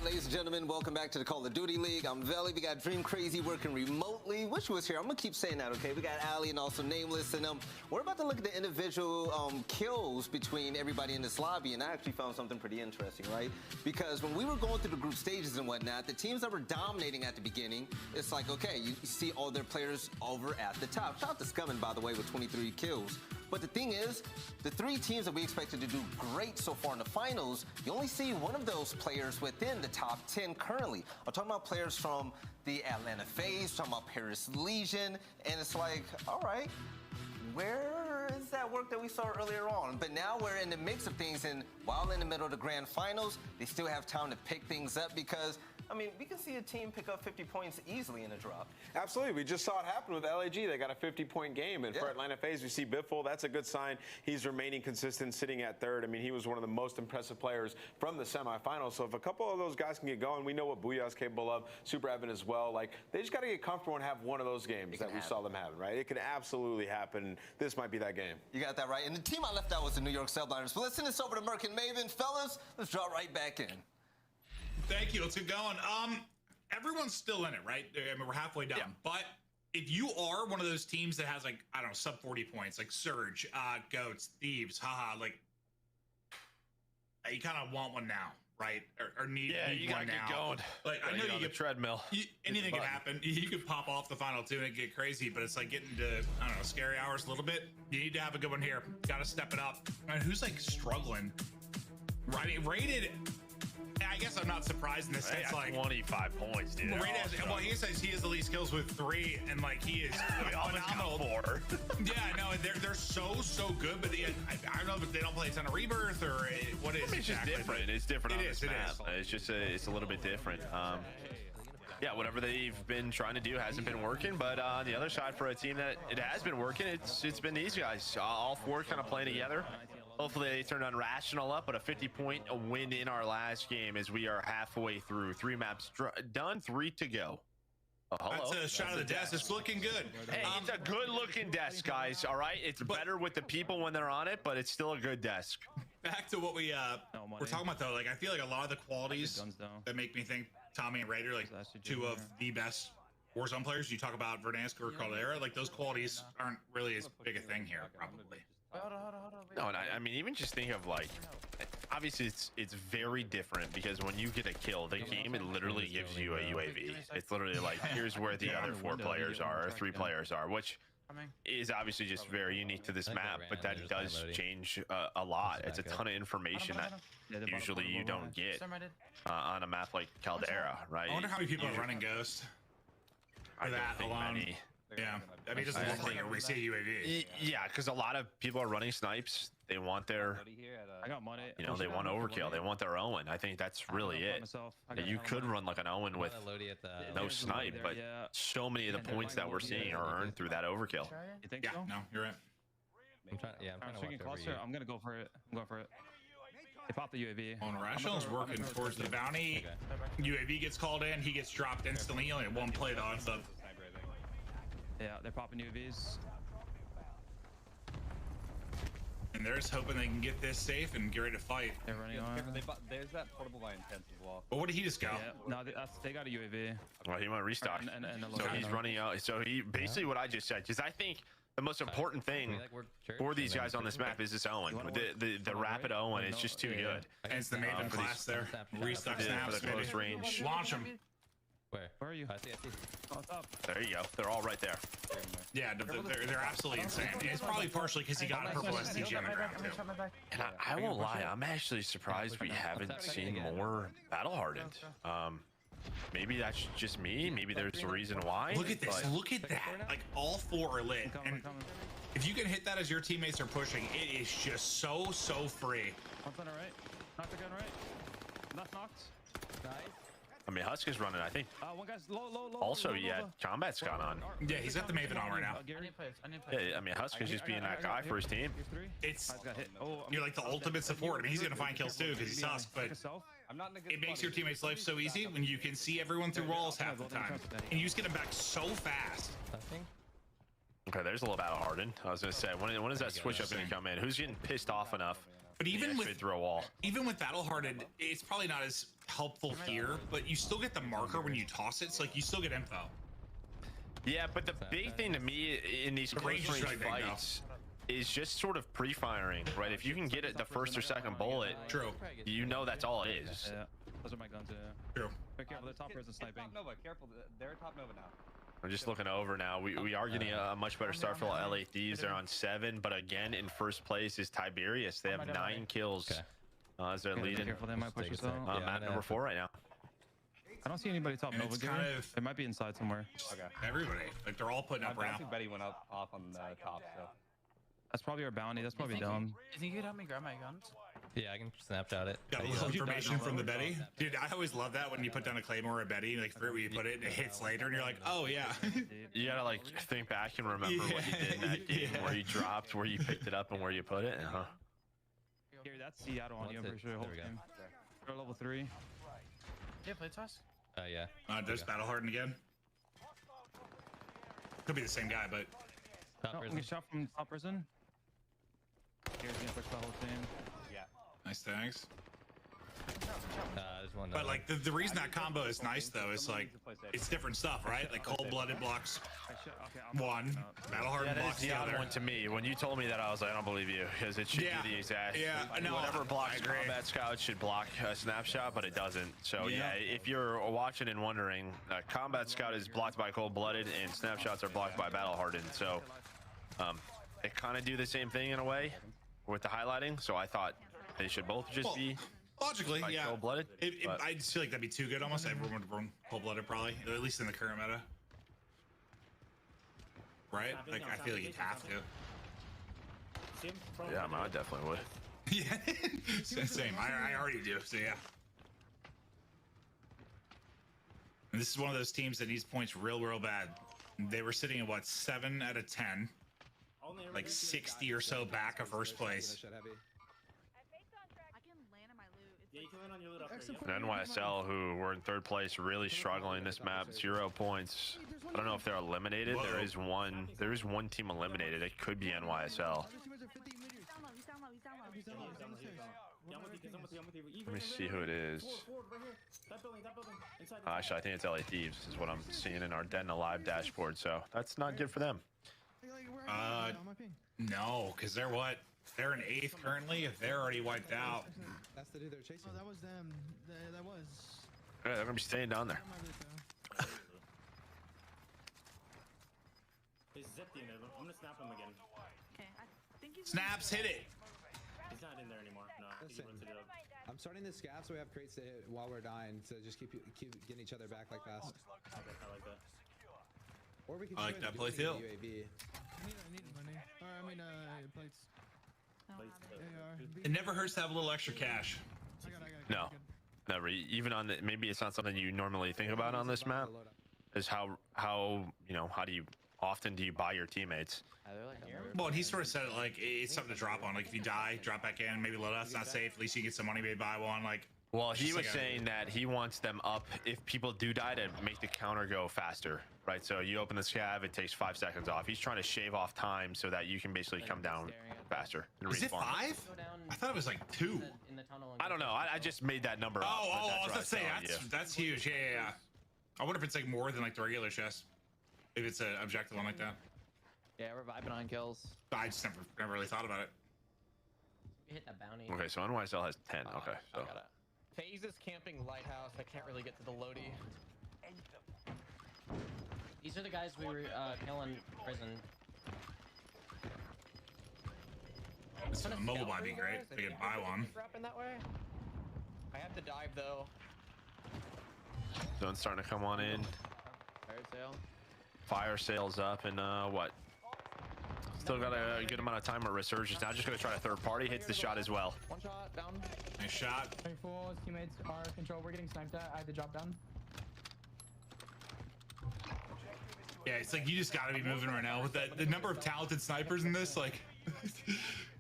S25: ladies and gentlemen? Welcome back to the Call of Duty League. I'm Veli. We got Dream Crazy working remotely. Wish was here. I'm gonna keep saying that, okay? We got Ali and also Nameless, and we're about to look at the individual kills between everybody in this lobby, and I actually found something pretty interesting, right? Because when we were going through the group stages and whatnot, the teams that were dominating at the beginning, it's like, okay, you see all their players over at the top. Shout out to Scummin, by the way, with 23 kills. But the thing is, the 3 teams that we expected to do great so far in the finals, you only see one of those players within the top 10 currently. I'm talking about players from the Atlanta FaZe, talking about Paris Legion, and it's like, all right, where is that work that we saw earlier on? But now we're in the mix of things, and while in the middle of the grand finals, they still have time to pick things up because, I mean, we can see a team pick up 50 points easily in a drop.
S24: Absolutely. We just saw it happen with LAG. They got a 50-point game. And for Atlanta FaZe, we see Biffle. That's a good sign. He's remaining consistent, sitting at third. I mean, he was one of the most impressive players from the semifinals. So if a couple of those guys can get going, we know what Booyah's capable of. Super Evan as well. Like, they just got to get comfortable and have one of those games that we saw them having, right? It can absolutely happen. This might be that game.
S25: You got that right. And the team I left out was the New York Subliners. But let's send this over to Merc and Maven. Fellas, let's drop right back in.
S13: Thank you. Let's get going. Everyone's still in it, right? I mean, we're halfway done. Yeah. But if you are one of those teams that has, like, I don't know, sub 40 points, like Surge, Goats, Thieves, haha, like, you kind of want one now, right? Or need
S16: you
S13: one
S16: gotta
S13: now.
S16: Get going.
S13: Like, I know you get
S16: treadmill.
S13: Anything can happen. You could pop off the final 2 and get crazy, but it's like getting to, I don't know, scary hours a little bit. You need to have a good one here. Got to step it up. And who's like struggling? Right, rated. I guess I'm not surprised in this sense. Like
S16: 25 points, dude.
S13: Well, he says he has the least kills with 3, and like he is phenomenal.
S16: 4.
S13: Yeah, no, they're so good, but I don't know if they don't play a ton of Rebirth or what is it?
S16: It's just different. It's different on this map.
S13: It's
S16: just it's a little bit different. Yeah, whatever they've been trying to do hasn't been working, but on the other side, for a team that it has been working, it's been these guys, all 4 kind of playing together. Hopefully they turn Unrational up, but a 50-point win in our last game as we are halfway through. 3 maps done, 3 to go. Oh, hello.
S13: That's a shot of the desk. It's looking good.
S16: Hey, it's a good-looking desk, guys. All right, it's better with the people when they're on it, but it's still a good desk.
S13: Back to what we're talking about, though. Like, I feel like a lot of the qualities that make me think Tommy and Raider, like 2 of the best Warzone players. You talk about Verdansk or Caldera, like those qualities aren't really as big a thing here, probably.
S16: No, and I mean, even just think of like, obviously it's very different because when you get a kill, the game, it literally gives you a UAV. It's literally like, here's where the other 4 players are, or 3 players are, which is obviously just very unique to this map, but that does change a lot. It's a ton of information that usually you don't get on a map like Caldera, right?
S13: I wonder how many people are running Ghost.
S16: I don't think many.
S13: Yeah, I mean, it doesn't look like we see UAV.
S16: Yeah, because a lot of people are running snipes. They want their,
S1: I got money.
S16: You know, they want overkill. They want their Owen. I think that's really it. You could run like an Owen with no snipe, but so many of the points that we're seeing are earned through that overkill.
S1: You think so?
S13: No, you're right.
S10: I'm trying to
S1: swinging cluster. I'm gonna go for it. I'm going for it. They popped the UAV.
S13: Rational's working towards the bounty. UAV gets called in. He gets dropped instantly. He only had 1 play though. So.
S1: Yeah, they're popping UAVs.
S13: And they're just hoping they can get this safe and get ready to fight.
S1: They're running on.
S4: There's that portable by Intense as well.
S13: But what did he just go?
S1: Yeah, no, they got a UAV.
S16: Well, he went restock. So he's running out. So he basically what I just said, because I think the most important thing for these guys on this map is this Owen. The rapid Owen is just too good.
S13: And it's the Maven class there. Restock snaps.
S16: For the close range.
S13: Launch him.
S1: Where are you?
S10: I see.
S1: Oh, it's up.
S16: There you go. They're all right there.
S13: Yeah, they're absolutely insane. It's probably partially because he got a purple STG on the ground too.
S16: And I won't lie, I'm actually surprised we haven't seen more battle hardened. Maybe that's just me. Maybe there's a reason why.
S13: Look at this. Look at that. Like all 4 are lit. And if you can hit that as your teammates are pushing, it is just so free.
S1: One's on the right. Knocked the gun right. Left knocked. Nice.
S16: I mean, Husk is running, I think.
S1: One guy's low.
S16: Also, yeah, Combat's gone on.
S13: Yeah, he's got the Maven on right now.
S16: Yeah, I mean, Husk is just being that guy for his team.
S13: You're like the ultimate support. I mean, he's going to find kills too because he's Husk, but it makes your teammates' life so easy when you can see everyone through walls half the time. And you just get them back so fast.
S16: Okay, there's a little battle hardened. I was going to say, when is that switch up going to come in? Who's getting pissed off enough?
S13: But even with
S16: through a wall,
S13: even with battle hardened, it's probably not as helpful here, but you still get the marker when you toss it. So like you still get info.
S16: Yeah, but the big thing to me in these close range fights is just sort of pre-firing, right? If you can get it the first or second bullet,
S13: true,
S16: you know that's all it is.
S1: Yeah, those are my guns. Yeah.
S13: True.
S1: Be careful, the top person sniping.
S4: Top Nova, careful. They're top Nova now.
S16: I'm just looking over now. We are getting a much better start for LA Thieves. They're on 7, but again, in first place is Tiberius. They have 9 kills as they're leading.
S1: Careful, they might push us out.
S16: Map number 4 right now.
S1: I don't see anybody top
S13: And
S1: Nova.
S13: it's kind of
S1: it might be inside somewhere.
S4: Okay.
S13: Everybody, like they're all putting up right
S4: I
S13: now.
S4: think Betty went off on the top, so.
S1: That's probably our bounty. That's probably dumb.
S8: You think you could help me grab my guns?
S10: Yeah, I can snapshot it.
S13: Got a little information from the Betty. Dude, I always love that when you put down a Claymore or a Betty, like forget where you put it, and it hits later, and you're like, oh yeah.
S16: You gotta like think back and remember what you did in that game, where you dropped, where you picked it up, and where you put it.
S1: Here, that's Seattle on you, I'm pretty sure. Whole game. They're level 3.
S8: Yeah, play toss.
S10: Yeah.
S13: There's Battle Hardened again. Could be the same guy, but.
S1: No, we shot from top prison. Here's gonna push the whole team.
S4: Yeah.
S13: Nice, thanks.
S10: There's one.
S13: But like the reason that combo is nice though is like it's different stuff, right? Like cold-blooded blocks one, Battle Hardened
S16: that
S13: blocks
S16: is the odd
S13: other.
S16: one to me. When you told me that, I was like, I don't believe you, because it should be the exact.
S13: Yeah, no,
S16: whatever blocks
S13: I agree.
S16: Combat Scout should block a snapshot, but it doesn't. So
S13: Yeah.
S16: yeah, if you're watching and wondering, Combat Scout is blocked by cold-blooded, and snapshots are blocked by Battle Hardened. So they kind of do the same thing in a way with the highlighting. So I thought they should both just be.
S13: Logically,
S16: like
S13: yeah.
S16: Cold-blooded.
S13: I just feel like that'd be too good almost. Everyone would run cold-blooded probably, at least in the current meta. Right? Like I feel like you'd have to.
S16: Yeah, I definitely would.
S13: Yeah, same. I already do. So yeah. And this is one of those teams that needs points real bad. They were sitting at what 7 out of 10, like 60 or so back of first place.
S16: And NYSL, who were in 3rd place, really struggling this map. 0 points. I don't know if they're eliminated.
S13: Whoa.
S16: There is one team eliminated. It could be NYSL. Let me see who it is. Actually, I think it's LA Thieves is what I'm seeing in our Den Alive dashboard. So that's not good for them.
S13: No, because they're what? They're in 8th currently. If they're already wiped out.
S12: That's the dude they're chasing. Oh, that was them. That was.
S16: Yeah, they're gonna be staying down there.
S15: He's zipped in there. I'm gonna snap him again.
S17: Okay, I think he's
S13: Snaps, hit it.
S15: He's not in there anymore. No,
S12: Listen,
S15: he rotated up.
S12: I'm starting this scav so we have crates to hit while we're dying. So just keep getting each other back like fast.
S15: Okay, I like that.
S12: Or we can.
S13: I like that play too.
S12: UAV.
S1: I need money. Or plates.
S13: It never hurts to have a little extra cash.
S16: No, never. Even on the, maybe it's not something you normally think about on this map. Is how often do you buy your teammates?
S13: Well, and he sort of said it like it's something to drop on. Like if you die, drop back in. Maybe load out. It's not safe. At least you get some money. Maybe buy one. Like.
S16: Well, he was saying that he wants them up if people do die to make the counter go faster, right? So you open the scav, it takes 5 seconds off. He's trying to shave off time so that you can basically come down faster. And
S13: Is it 5? I thought it was like 2.
S16: I don't know. I just made that number up.
S13: I was gonna say that's huge. Yeah. I wonder if it's like more than like the regular chest. If it's an objective one like that.
S8: Yeah, we're vibing on kills.
S13: I just never really thought about it.
S8: We hit that bounty.
S16: Okay, so NYSL has 10. Okay, so.
S8: FaZe is camping lighthouse. I can't really get to the Lodi. These are the guys we were killing prison.
S13: It's a mobile buy be great. They could buy one.
S8: Dropping that way. I have to dive though.
S16: Zone's starting to come on in.
S8: Fire sale.
S16: Fire sales up and what? Still got a good amount of time at Resurgence. Now just gonna try a 3rd party. Hits the shot as well.
S8: One shot down.
S13: Nice shot.
S19: 24, teammates are control. We're getting sniped at. I had to drop down.
S13: Yeah, it's like you just gotta be moving right now with the number of talented snipers in this. Like,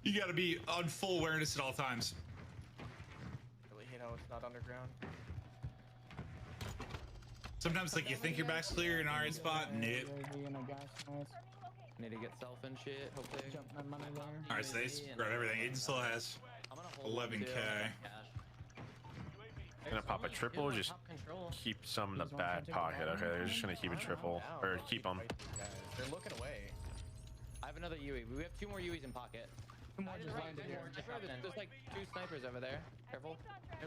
S13: you gotta be on full awareness at all times.
S8: Really hate how it's not underground.
S13: Sometimes like you think your back's clear, you're in an alright spot. Nope.
S8: Need to get self and shit. Hopefully.
S13: Alright, so they grab everything. Aiden still has 11k.
S16: Gonna pop a triple, just keep some in the back pocket. Okay, they're just gonna keep a triple, or keep them.
S8: They're looking away. I have another UE. We have 2 more UEs in pocket. 2 more just landed here. There's like 2 snipers over there. Careful.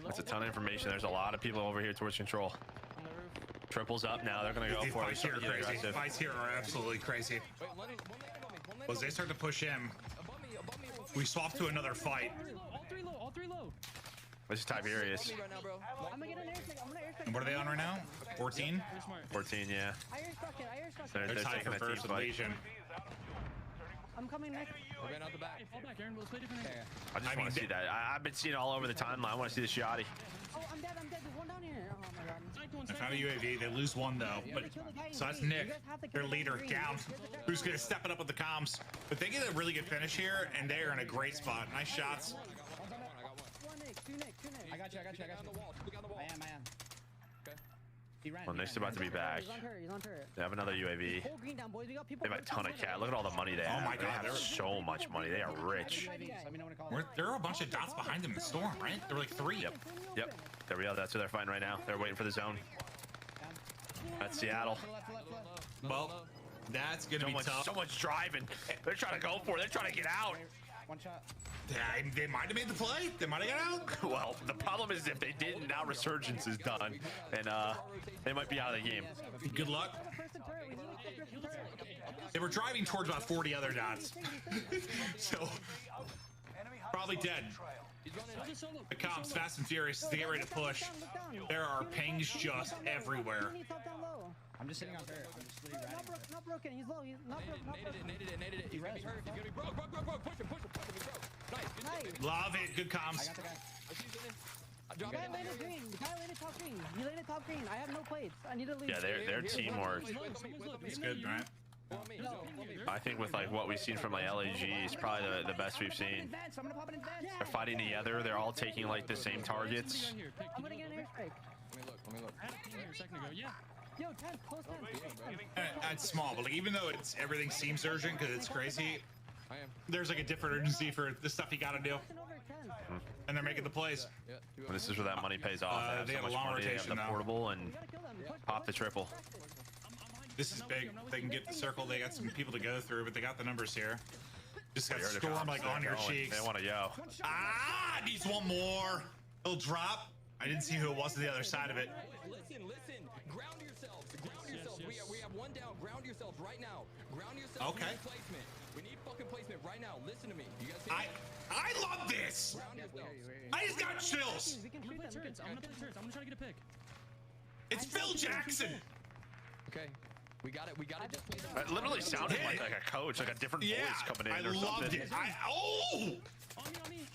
S16: That's a ton of information. There's a lot of people over here towards control.
S8: On the roof.
S16: Triples up now. They're gonna go for it.
S13: Fights here are crazy. Fights here are absolutely crazy. Well, as they start to push him, we swap to another fight.
S6: All three low.
S16: This is Tiberius.
S13: And what are they on right now? 14?
S16: 14, yeah. They're
S13: tied
S16: taking
S13: for
S16: a team
S13: first with
S16: fight.
S13: Legion.
S19: I'm coming next.
S8: We're going out the back.
S6: Fall back, Aaron. We'll play different.
S16: I just want to see that. I've been seeing it all over the timeline. I want to see the Shoddy.
S19: Oh, I'm dead. There's one down here. Oh my god.
S13: I found a UAV. They lose one though. But so that's Nick, their leader, down. Who's gonna step it up with the comms? But they get a really good finish here, and they are in a great spot. Nice shots.
S10: I got you. I am. Okay. He ran.
S16: Well, Nick's about to be back.
S19: He's on turret.
S16: They have another UAV.
S19: Hold green down, boys. We got people.
S16: They have a ton of cat. Look at all the money they have.
S13: Oh my
S16: They
S13: God,
S16: have so much money. They are rich.
S13: There are a bunch of dots behind them in the storm, right? There were like 3.
S16: Yep. There we go. That's what they're fighting right now. They're waiting for the zone. That's Seattle.
S13: Well, that's gonna be tough.
S16: So much driving. They're trying to go for it. They're trying to get out.
S10: One shot.
S13: Yeah, they might have made the play. They might have got out.
S16: Well, the problem is if they didn't, now Resurgence is done, and they might be out of the game.
S13: Good luck. They were driving towards about 40 other dots, so probably dead. The comms fast and furious as they get ready to push. There are pings just everywhere.
S10: I'm just sitting on turret. I'm just literally riding.
S19: Not broken. He's low. He's not broken.
S8: Naded it. He's gonna be hurt. He's gonna be broke. Push him. He's broke. Nice.
S13: Love it. Good comms.
S10: I got the guy.
S19: The guy landed green. He landed top green. I have no plates. I need to leave.
S16: Yeah, their teamwork.
S13: It's good, right?
S16: I think with like what we've seen from like LAG is probably the best we've seen. They're fighting together. They're all taking like the same targets.
S19: I'm gonna get an airstrike.
S8: Let me look.
S6: I had a ping here a second ago. Yeah.
S19: Yo, 10, close 10.
S13: It's small, but like, even though everything seems urgent because it's crazy, there's like a different urgency for the stuff you gotta do. And they're making the plays.
S16: And this is where that money pays off.
S13: They have
S16: so
S13: a
S16: much
S13: long
S16: money. They have
S13: rotation
S16: the
S13: now.
S16: portable and pop the triple.
S13: This is big. They can get the circle. They got some people to go through, but they got the numbers here. Just got storm like on your cheeks.
S16: They want to go.
S13: Ah, needs one more. He'll drop. I didn't see who it was on the other side of it.
S5: Listen. Ground yourselves. We have one down. Ground yourselves right now. Ground yourselves.
S13: Okay.
S5: We need fucking placement right now. Listen to me. You guys see
S13: I love this. I just got chills.
S6: I'm gonna play turrets. I'm gonna try to get a pick.
S13: It's Phil Jackson.
S5: Okay. We got it. Just play
S16: It literally sounded like a coach, like a different voice coming in or something.
S13: I loved it.
S6: On me.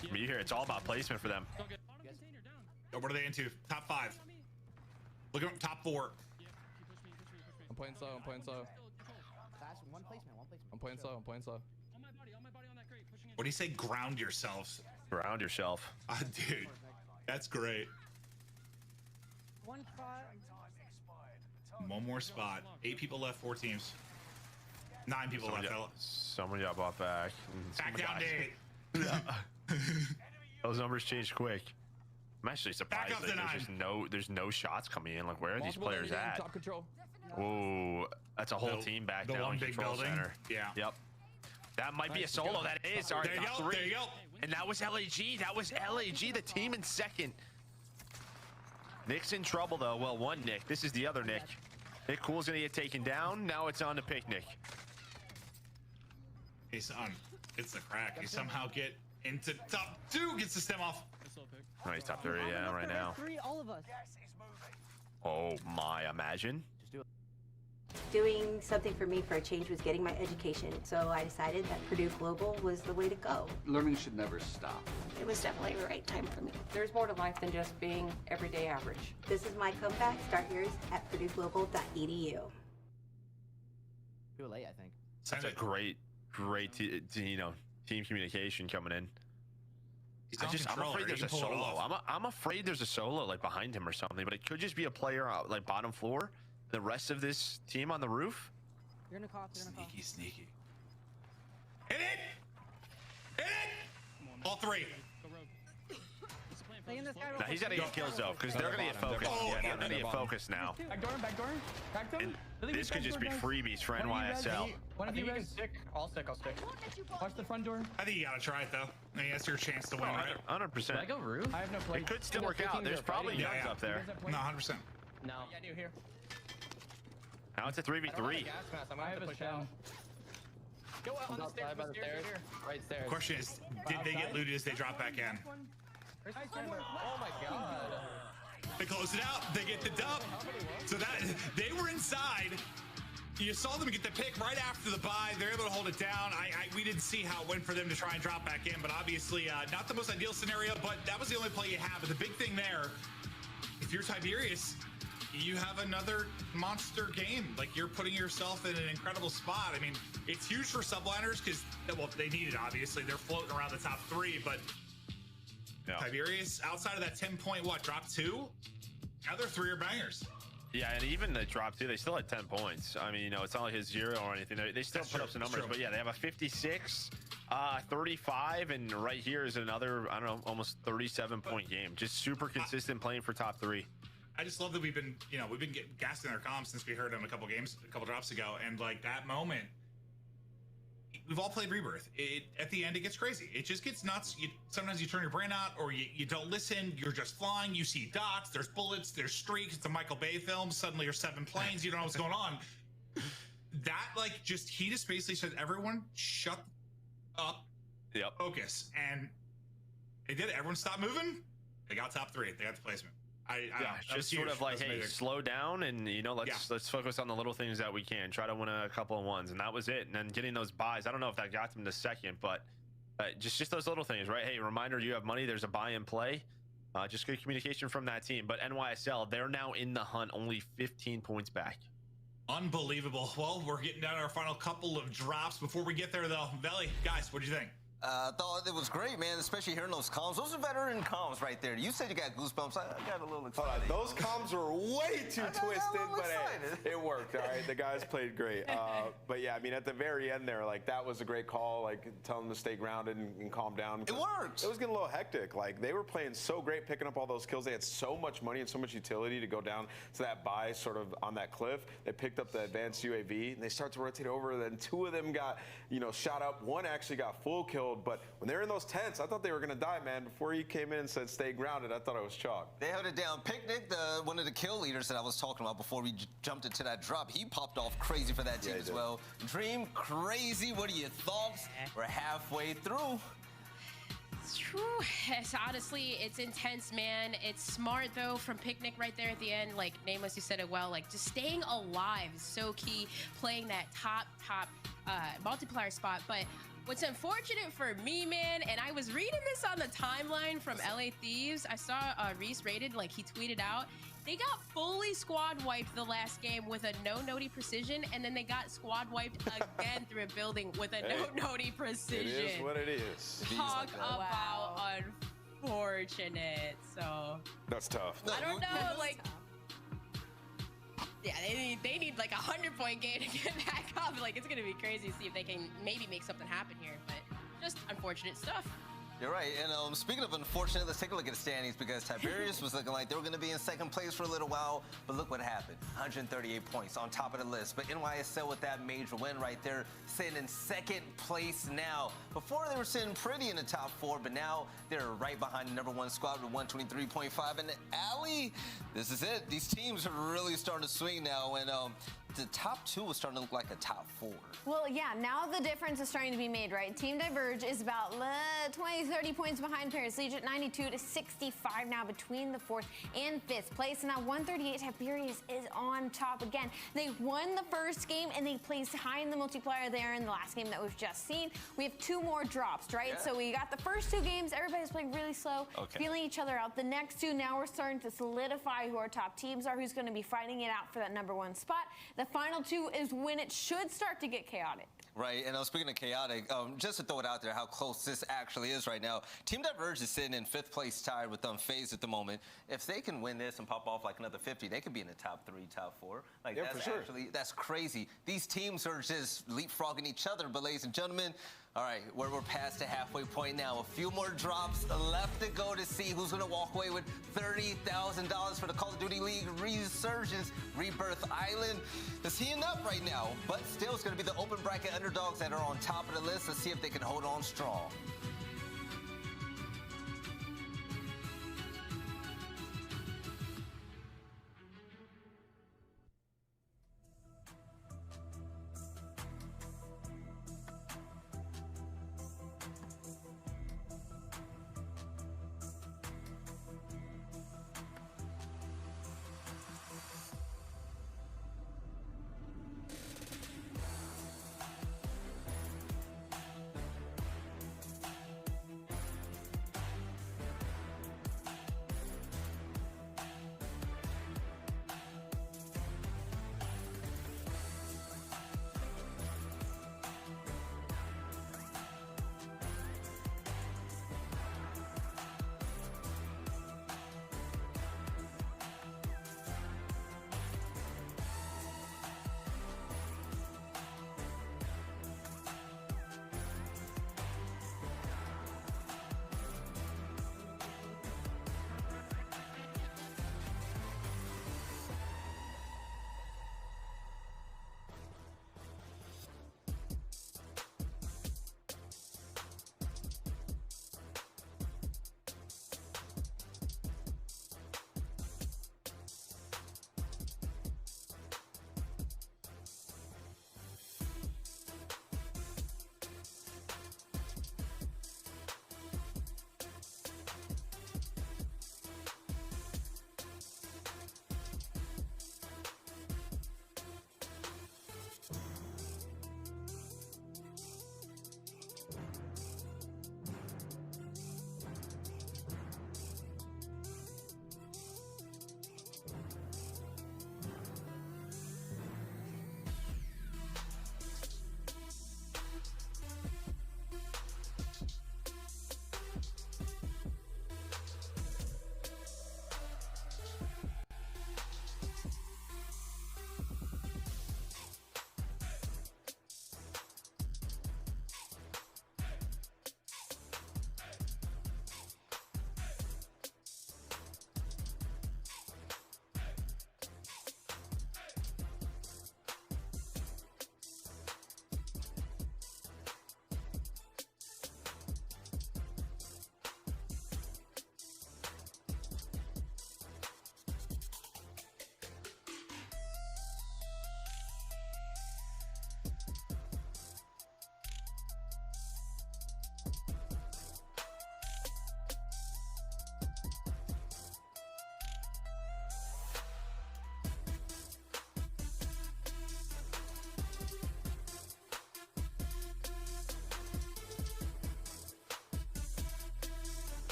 S16: I mean, you hear it's all about placement for them.
S13: Oh, what are they into? Top 5. Look at them, top 4.
S5: I'm playing slow.
S10: Fast. One placement.
S5: I'm playing slow.
S6: On my body on that crate. Pushing in.
S13: What do you say? Ground yourselves.
S16: Ground yourself.
S13: Dude, that's great.
S19: One spot.
S13: One more spot. 8 people left. 4 teams. 9 people left.
S16: Somebody got bought back.
S13: Back down to 8.
S16: Those numbers changed quick. I'm actually surprised
S13: Back up
S16: that
S13: to
S16: there's no shots coming in. Like, where are these
S5: Multiple
S16: players
S5: enemies in
S16: at?
S5: top control.
S16: Whoa, that's a whole team back
S13: the
S16: down
S13: one
S16: in
S13: big
S16: control
S13: building.
S16: center.
S13: Yeah.
S16: Yep. That might be a solo. That is. All right,
S13: There you
S16: top
S13: go.
S16: 3.
S13: There you go.
S16: And that was LAG. That was LAG, the team in second. Nick's in trouble though. Well, one Nick. This is the other Nick. Nick Cool's gonna get taken down. Now it's on to Picnic.
S13: Hey, son. It's the crack. You somehow get into top 2. Gets the stem off.
S16: Oh, he's top 3, yeah, right now.
S19: 3, all of us.
S16: Oh my, imagine.
S11: Doing something for me for a change was getting my education, so I decided that Purdue Global was the way to go.
S14: Learning should never stop.
S11: It was definitely the right time for me.
S20: There's more to life than just being everyday average.
S11: This is my comeback. Start yours at purdueglobal.edu.
S10: Too late, I think.
S16: That's a great team communication coming in. I'm afraid there's a solo. I'm afraid there's a solo like behind him or something, but it could just be a player like bottom floor. The rest of this team on the roof.
S19: You're gonna cough.
S13: Sneaky. Hit it! All 3.
S19: Stay in this guy.
S16: Now he's got to get kills though, because they're going to get focused. Yeah, they're going to get focused now.
S4: Backdoor, cracked him.
S16: This could just be freebies for NYSL.
S4: One of you guys stick. I'll stick. Watch the front door.
S13: I think you gotta try it though. I mean, that's your chance to win, right?
S16: 100%.
S4: Did I go roof? I have no plate.
S16: It could still work out. There's probably guns up there.
S13: No, 100%.
S4: No. Yeah, I do here.
S16: Now it's a 3v3.
S4: I'm gonna have to push out. Go on the stairs.
S8: Right stairs.
S13: The question is, did they get looted as they drop back in?
S8: Oh my god.
S13: They close it out. They get the dub. So that they were inside. You saw them get the pick right after the buy. They're able to hold it down. We didn't see how it went for them to try and drop back in, but obviously not the most ideal scenario, but that was the only play you have. But the big thing there, if you're Tiberius, you have another monster game. Like, you're putting yourself in an incredible spot. I mean, it's huge for subliners because, well, they need it, obviously. They're floating around the top 3, but Tiberius, outside of that 10-point, drop 2? Other 3 are bangers.
S16: Yeah, and even the drop 2, they still had 10 points. I mean, it's not like his 0 or anything. They still put up some numbers, but yeah, they have a 56, 35, and right here is another, I don't know, almost 37-point game. Just super consistent playing for top 3.
S13: I just love that we've been getting gassed in our comms since we heard them a couple drops ago, and like that moment, we've all played Rebirth. At the end, it gets crazy. It just gets nuts. Sometimes you turn your brain out, or you don't listen. You're just flying. You see dots. There's bullets. There's streaks. It's a Michael Bay film. Suddenly, you're 7 planes. You don't know what's going on. He just basically said, "Everyone, shut up. Focus." And they did it. Everyone stopped moving. They got top 3. They got the placement.
S16: Just sort of like, hey, slow down, and let's focus on the little things that we can. Try to win a couple of ones, and that was it. And then getting those buys, I don't know if that got them to second, but just those little things, right? Hey, reminder, you have money. There's a buy and play. Just good communication from that team. But NYSL, they're now in the hunt, only 15 points back.
S13: Unbelievable. Well, we're getting down to our final couple of drops. Before we get there, though, Veli, guys, what do you think?
S25: I thought it was great, man, especially hearing those comms. Those are veteran comms right there. You said you got goosebumps. I got a little excited.
S24: Those comms were way too twisted, but hey, it worked, all right? The guys played great. But yeah, I mean, at the very end there, like, that was a great call, like, telling them to stay grounded and calm down.
S25: It worked.
S24: It was getting a little hectic. Like, they were playing so great, picking up all those kills. They had so much money and so much utility to go down to that buy sort of on that cliff. They picked up the advanced UAV, and they start to rotate over. Then 2 of them got, shot up. 1 actually got full killed, but when they were in those tents, I thought they were going to die, man. Before he came in and said, stay grounded, I thought I was chalk.
S25: They held it down. Picnic, one of the kill leaders that I was talking about before we jumped into that drop, he popped off crazy for that team as well. Dream, crazy. What are your thoughts? We're halfway through.
S3: It's true. Honestly, it's intense, man. It's smart, though, from Picnic right there at the end. Like, Nameless, you said it well. Like, just staying alive is so key. Playing that top multiplier spot. But what's unfortunate for me, man, and I was reading this on the timeline from LA Thieves. I saw Reese rated, like, he tweeted out, they got fully squad wiped the last game with a no-nody precision, and then they got squad wiped again through a building with a no-nody precision.
S24: It is what it is.
S3: Talk about unfortunate. So
S24: that's tough.
S3: I don't know, like, yeah, they need like a 100-point game to get back up. Like, it's gonna be crazy to see if they can maybe make something happen here, but just unfortunate stuff.
S25: You're right. And speaking of unfortunate, let's take a look at the standings, because Tiberius was looking like they were going to be in second place for a little while. But look what happened. 138 points on top of the list. But NYSL with that major win right there, sitting in second place now. Before they were sitting pretty in the top 4, but now they're right behind the number 1 squad with 123.5. And Alley, this is it. These teams are really starting to swing now. And the top 2 was starting to look like a top 4.
S9: Well, yeah, now the difference is starting to be made, right? Team Diverge is about 20-30 points behind Paris Legion, 92 to 65 now between the 4th and 5th place. And now 138, Tiberius is on top again. They won the first game, and they placed high in the multiplier there in the last game that we've just seen. We have 2 more drops, right? Yeah. So we got the first 2 games. Everybody's playing really slow, feeling each other out. The next 2, now we're starting to solidify who our top teams are, who's going to be fighting it out for that number 1 spot. The final 2 is when it should start to get chaotic.
S25: Right, and speaking of chaotic, just to throw it out there how close this actually is right now, Team Diverge is sitting in 5th place tied with FaZe at the moment. If they can win this and pop off like another 50, they could be in the top 3, top 4. Like, that's crazy. These teams are just leapfrogging each other, but ladies and gentlemen, All right, we're past the halfway point now. A few more drops left to go to see who's going to walk away with $30,000 for the Call of Duty League Resurgence Rebirth Island. It's heating up right now, but still it's going to be the open bracket underdogs that are on top of the list. Let's see if they can hold on strong.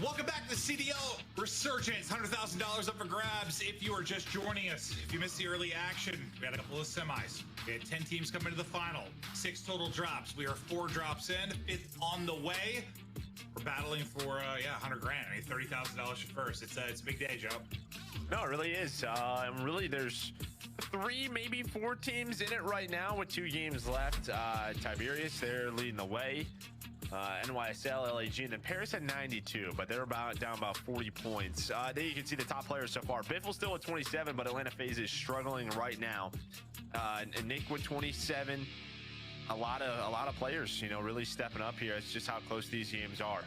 S7: Welcome back to CDL Resurgence. $100,000 up for grabs if you are just joining us. If you missed the early action, we had a couple of semis. We had 10 teams come into the final. 6 total drops. We are 4 drops in, 5th on the way. We're battling for, 100 grand. I mean, $30,000 first. It's a big day, Joe.
S16: No, it really is. Really, there's 3, maybe 4 teams in it right now with 2 games left. Tiberius, they're leading the way. NYSL, LAG, and then Paris had 92, but they're down about 40 points. There you can see the top players so far. Biffle's still at 27, but Atlanta FaZe is struggling right now. And Nick with 27. A lot of players, you know, really stepping up here. It's just how close these games are.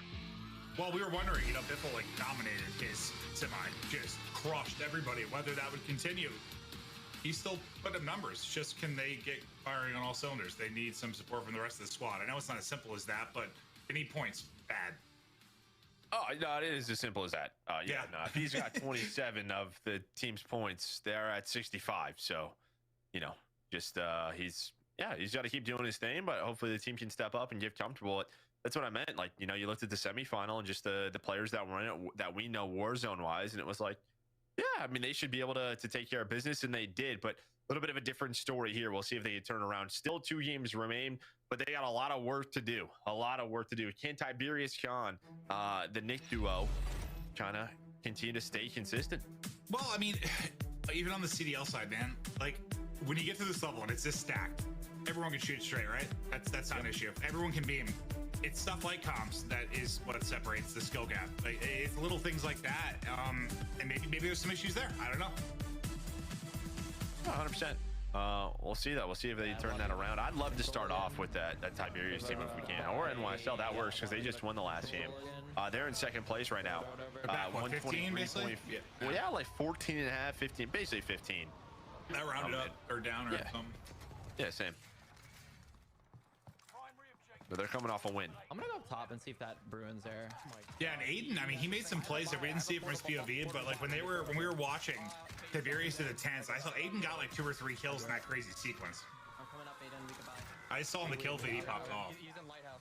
S13: Well, we were wondering, you know, Biffle like dominated his semi, just crushed everybody. Whether that would continue, he's still putting up numbers. Just can they get firing on all cylinders? They need some support from the rest of the squad. I know it's not as simple as that, but they need points bad.
S16: Oh no, it is as simple as that. Yeah. No, if he's got 27 of the team's points, they're at 65. So, you know, just he's got to keep doing his thing, but hopefully the team can step up and get comfortable. That's what I meant. Like, you know, you looked at the semifinal and just the players that were in it that we know Warzone wise, and it was like, yeah, I mean, they should be able to take care of business, and they did. But a little bit of a different story here. We'll see if they can turn around. Still 2 games remain, but they got a lot of work to do. A lot of work to do. Can Tiberius Khan, the Nick duo, trying to continue to stay consistent?
S13: Well, I mean, even on the CDL side, man, like when you get to this level and it's this stacked, everyone can shoot straight, right? That's not an issue. Everyone can beam. It's stuff like comms that is what separates the skill gap. Like, it's little things like that, and maybe there's some issues there. I don't know.
S16: 100%. We'll see that. We'll see if they turn that around. I'd love to start off with that Tiberius team if we can, or NYSL. That works because they just won the last game. They're in second place right now.
S13: 115 basically.
S16: Well, yeah, like 14 and a half, 15, basically 15.
S13: That rounded up or down or something.
S16: Yeah, same. But they're coming off a win.
S8: I'm gonna go up top and see if that Bruin's there.
S13: Yeah, and Aiden, I mean, he made some plays that we didn't see it from his POV, but like when we were watching Tiberius to the 10s, I saw Aiden got like 2 or 3 kills in that crazy sequence.
S8: I'm coming up, Aiden. We can buy.
S13: I saw him the kill feed, he popped off.
S8: He's in lighthouse.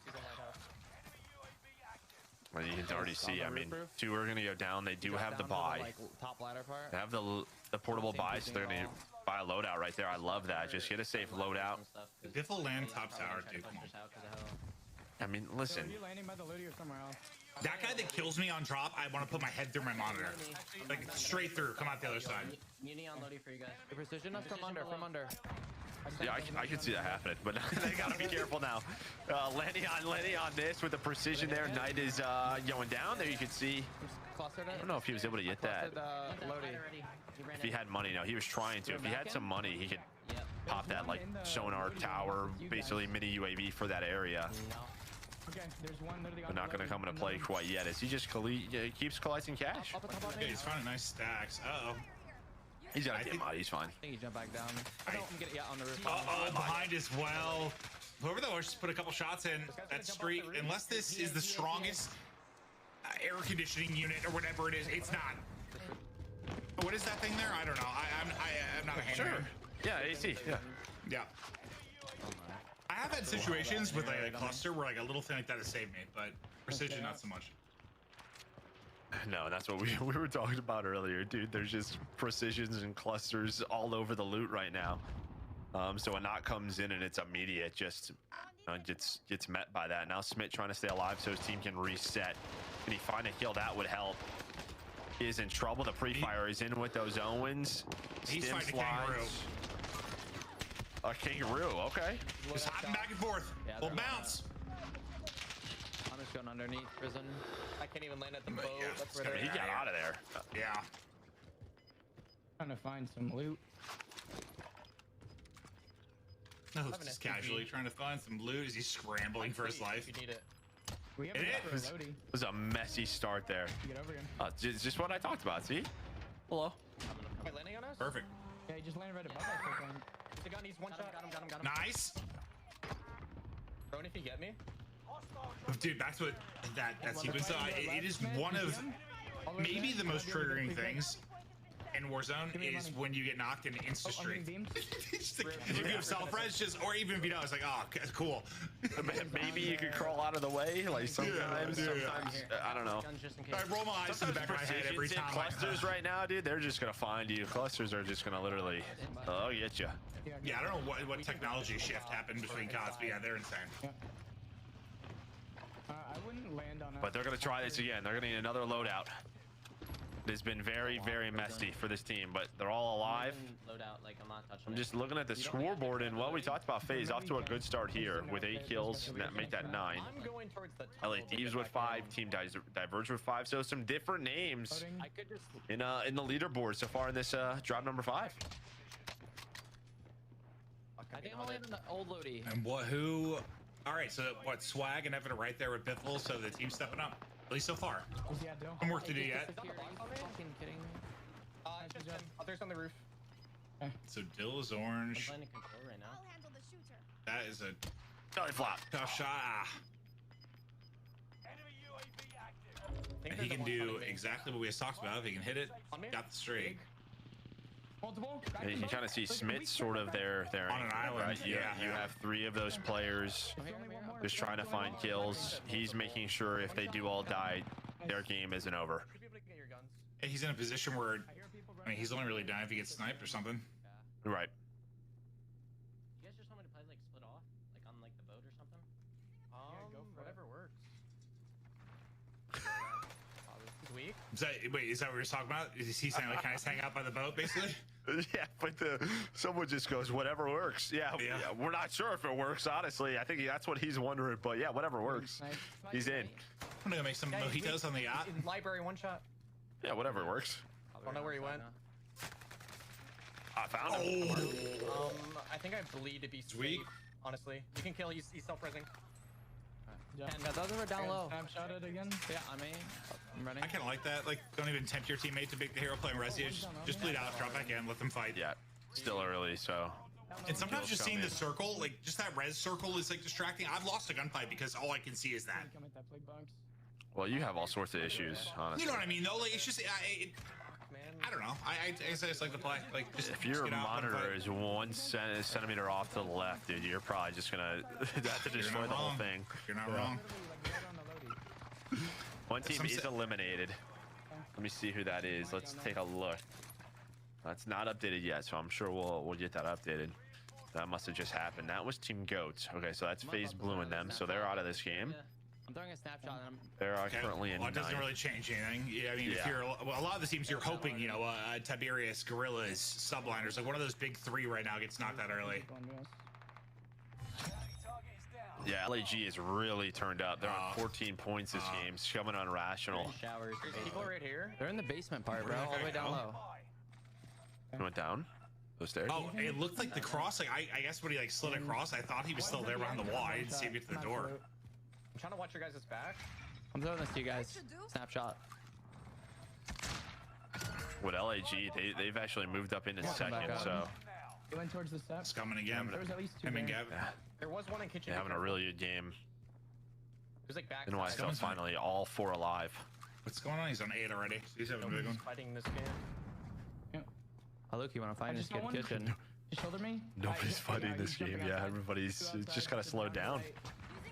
S16: Well, you can already see. I mean, 2 are gonna go down. They do have the buy.
S8: Top ladder part.
S16: They have the portable buy, so they're gonna buy a loadout right there. I love that. Just get a safe loadout.
S13: Biffle land top tower, dude. Come on.
S16: I mean, listen.
S19: Are you landing by the Ludi or somewhere else?
S13: That guy that kills me on drop, I want to put my head through my monitor, like straight through. Come out the other side.
S8: Muni on Lodi for you guys. The precision us from under.
S16: Yeah, I can see that happening, but they gotta be careful now. Lenny on this with the precision there. Knight is going down there. You can see. I don't know if he was able to get that. If he had money, no, he was trying to. If he had some money, he could pop that like sonar tower, basically mini UAV for that area.
S19: Okay, there's one literally.
S16: But not gonna come into play quite yet as he just keeps collecting cash.
S13: Yeah, he's finding nice stacks. Uh-oh.
S16: He's got to get him out. He's fine.
S8: I think he jumped back down. I'm getting on the roof.
S13: Behind as well. Whoever though, just put a couple shots in that streak. Unless this is the strongest air conditioning unit or whatever it is, it's not. What is that thing there? I don't know. I'm not a handyman.
S16: Sure. Yeah, AC.
S13: Yeah. I have had situations with like a cluster where like a little thing like that has saved me, but precision not so much.
S16: No, that's what we were talking about earlier, dude. There's just precisions and clusters all over the loot right now. So a knock comes in and it's immediate, just gets met by that. Now Smith trying to stay alive so his team can reset. Can he find a kill? That would help. He is in trouble. The pre-fire is in with those Owens.
S13: He's
S16: Stim
S13: fighting a kangaroo.
S16: A kangaroo, okay.
S13: Just hopping back and forth.
S8: Yeah,
S13: We'll bounce.
S8: I'm just going underneath prison. I can't even land at the boat.
S13: Yeah,
S8: that's where
S16: He got out of there.
S13: Yeah.
S19: Trying to find some loot.
S13: No, just casually trying to find some loot. Is he scrambling for his life?
S8: You need it.
S19: We have
S16: It was a messy start there.
S19: Get over here.
S16: Just what I talked about. See? Hello.
S8: Am I landing on us?
S13: Perfect.
S19: Yeah, he just landed right above us. I think.
S8: The gun needs one shot. Got him.
S13: Nice.
S8: Rowan, if you get me.
S13: Dude, back to that sequence. It is one of maybe the most triggering things in Warzone is when you get knocked and insta streak. If you have self-res, or even if you know, it's like, oh, cool.
S16: Maybe you could crawl out of the way, like sometimes. I don't know.
S13: I roll my eyes to the back of my head every time.
S16: Clusters right now, dude, they're just gonna find you. Clusters are just gonna literally, get you.
S13: Yeah, I don't know what technology shift happened between CODs, but yeah, they're insane.
S19: I wouldn't land on us.
S16: But they're gonna try this again. They're gonna need another loadout. has been very, very messy for this team, but they're all alive.
S8: Load out, like I'm not touching
S16: I'm
S8: it.
S16: just looking at the scoreboard, and well, we talked about FaZe off to a good start here with 8 kills, make that 9.
S8: I'm going towards the
S16: LA Thieves with 5, Team Diverge with 5. So some different names
S8: I could just
S16: in the leaderboard so far in this drop number 5.
S8: I think I'm only in the old Lodi.
S13: And who? All right, so what? Swag and Evan are right there with Biffle, so the team's stepping up. At least so far. Some work to do yet.
S8: Fucking kidding me. Just him. Others on the roof.
S13: So Dill is orange.
S8: I'm playing control right now.
S13: That is a
S16: belly flop.
S13: Tough shot. Ah. And he can do exactly what we just talked about. If he can hit it, got the streak.
S16: And you can kind of see Smith sort of there
S13: on an island.
S16: Right? You have 3 of those players just trying to find kills. He's making sure if they do all die, their game isn't over.
S13: And he's in a position where, I mean, he's only really dying if he gets sniped or something.
S16: Right.
S8: You guys just want me to play like split off, like on like the boat or something? Whatever works. This is weak.
S13: Wait, is that what we're talking about? Is he saying like, can I just hang out by the boat, basically?
S16: Yeah, but someone just goes, whatever works. Yeah, we're not sure if it works, honestly. I think that's what he's wondering, but yeah, whatever works. He's in.
S13: I'm gonna make some mojitos on the yacht.
S8: Library, 1 shot.
S16: Yeah, whatever works.
S8: I don't know where he went.
S16: I found him.
S8: I think I bleed to be sweet. Honestly, you can kill. He's self-resing.
S19: Yeah.
S8: And the others are down low.
S19: Snapshot it again.
S8: Yeah, I'm running.
S13: I kind of like that. Like, don't even tempt your teammate to make the hero playing Resi. Just bleed out, drop back in, let them fight.
S16: Yeah, still early, so.
S13: And sometimes just seeing the circle, like just that res circle, is like distracting. I've lost a gunfight because all I can see is that.
S16: Well, you have all sorts of issues, honestly.
S13: You know what I mean, though. Like, it's just, I don't know. I just like to play. Like, just
S16: if your monitor is 1 centimeter off to the left, dude, you're probably just gonna have to destroy the whole thing.
S13: You're not wrong.
S16: One team is eliminated. Let me see who that is. Let's take a look. That's not updated yet, so I'm sure we'll get that updated. That must have just happened. That was Team Goats. Okay, so that's FaZe Blue and them, so they're out of this game.
S8: I'm throwing a snapshot and
S16: They're currently in
S13: Well, it doesn't
S16: 9th.
S13: really change anything. Yeah, I mean, if you're a lot of the teams you're hoping, you know, Tiberius, Gorillas, Subliners, like one of those big 3 right now gets knocked out early.
S16: Yeah, LAG is really turned up. They're on 14 points this game. It's coming on rational.
S8: showers. People right here. They're in the basement part, bro. All the way down low.
S16: He went down those stairs.
S13: Oh, it looked like the cross. Like I guess when he like slid across, I thought he was still there behind the wall. I didn't see him get to the door.
S8: I'm trying to watch your guys' back. I'm throwing this to you guys. Snapshot.
S16: With LAG, they've actually moved up into second, so.
S19: He went towards the steps.
S13: It's coming again.
S19: There was at least 2
S13: Him and
S19: there.
S13: Gavin.
S8: There was one in kitchen.
S16: They're having a really good game.
S8: There's like back.
S16: NYSL finally all 4 alive.
S13: What's going on? He's on 8 already. He's having a big one.
S8: Fighting this game. Oh, look, you want to find this
S19: just got
S8: good
S19: one.
S8: kitchen?
S19: He shouldered me.
S16: Nobody's fighting this game. Yeah, everybody's just kind of slowed down.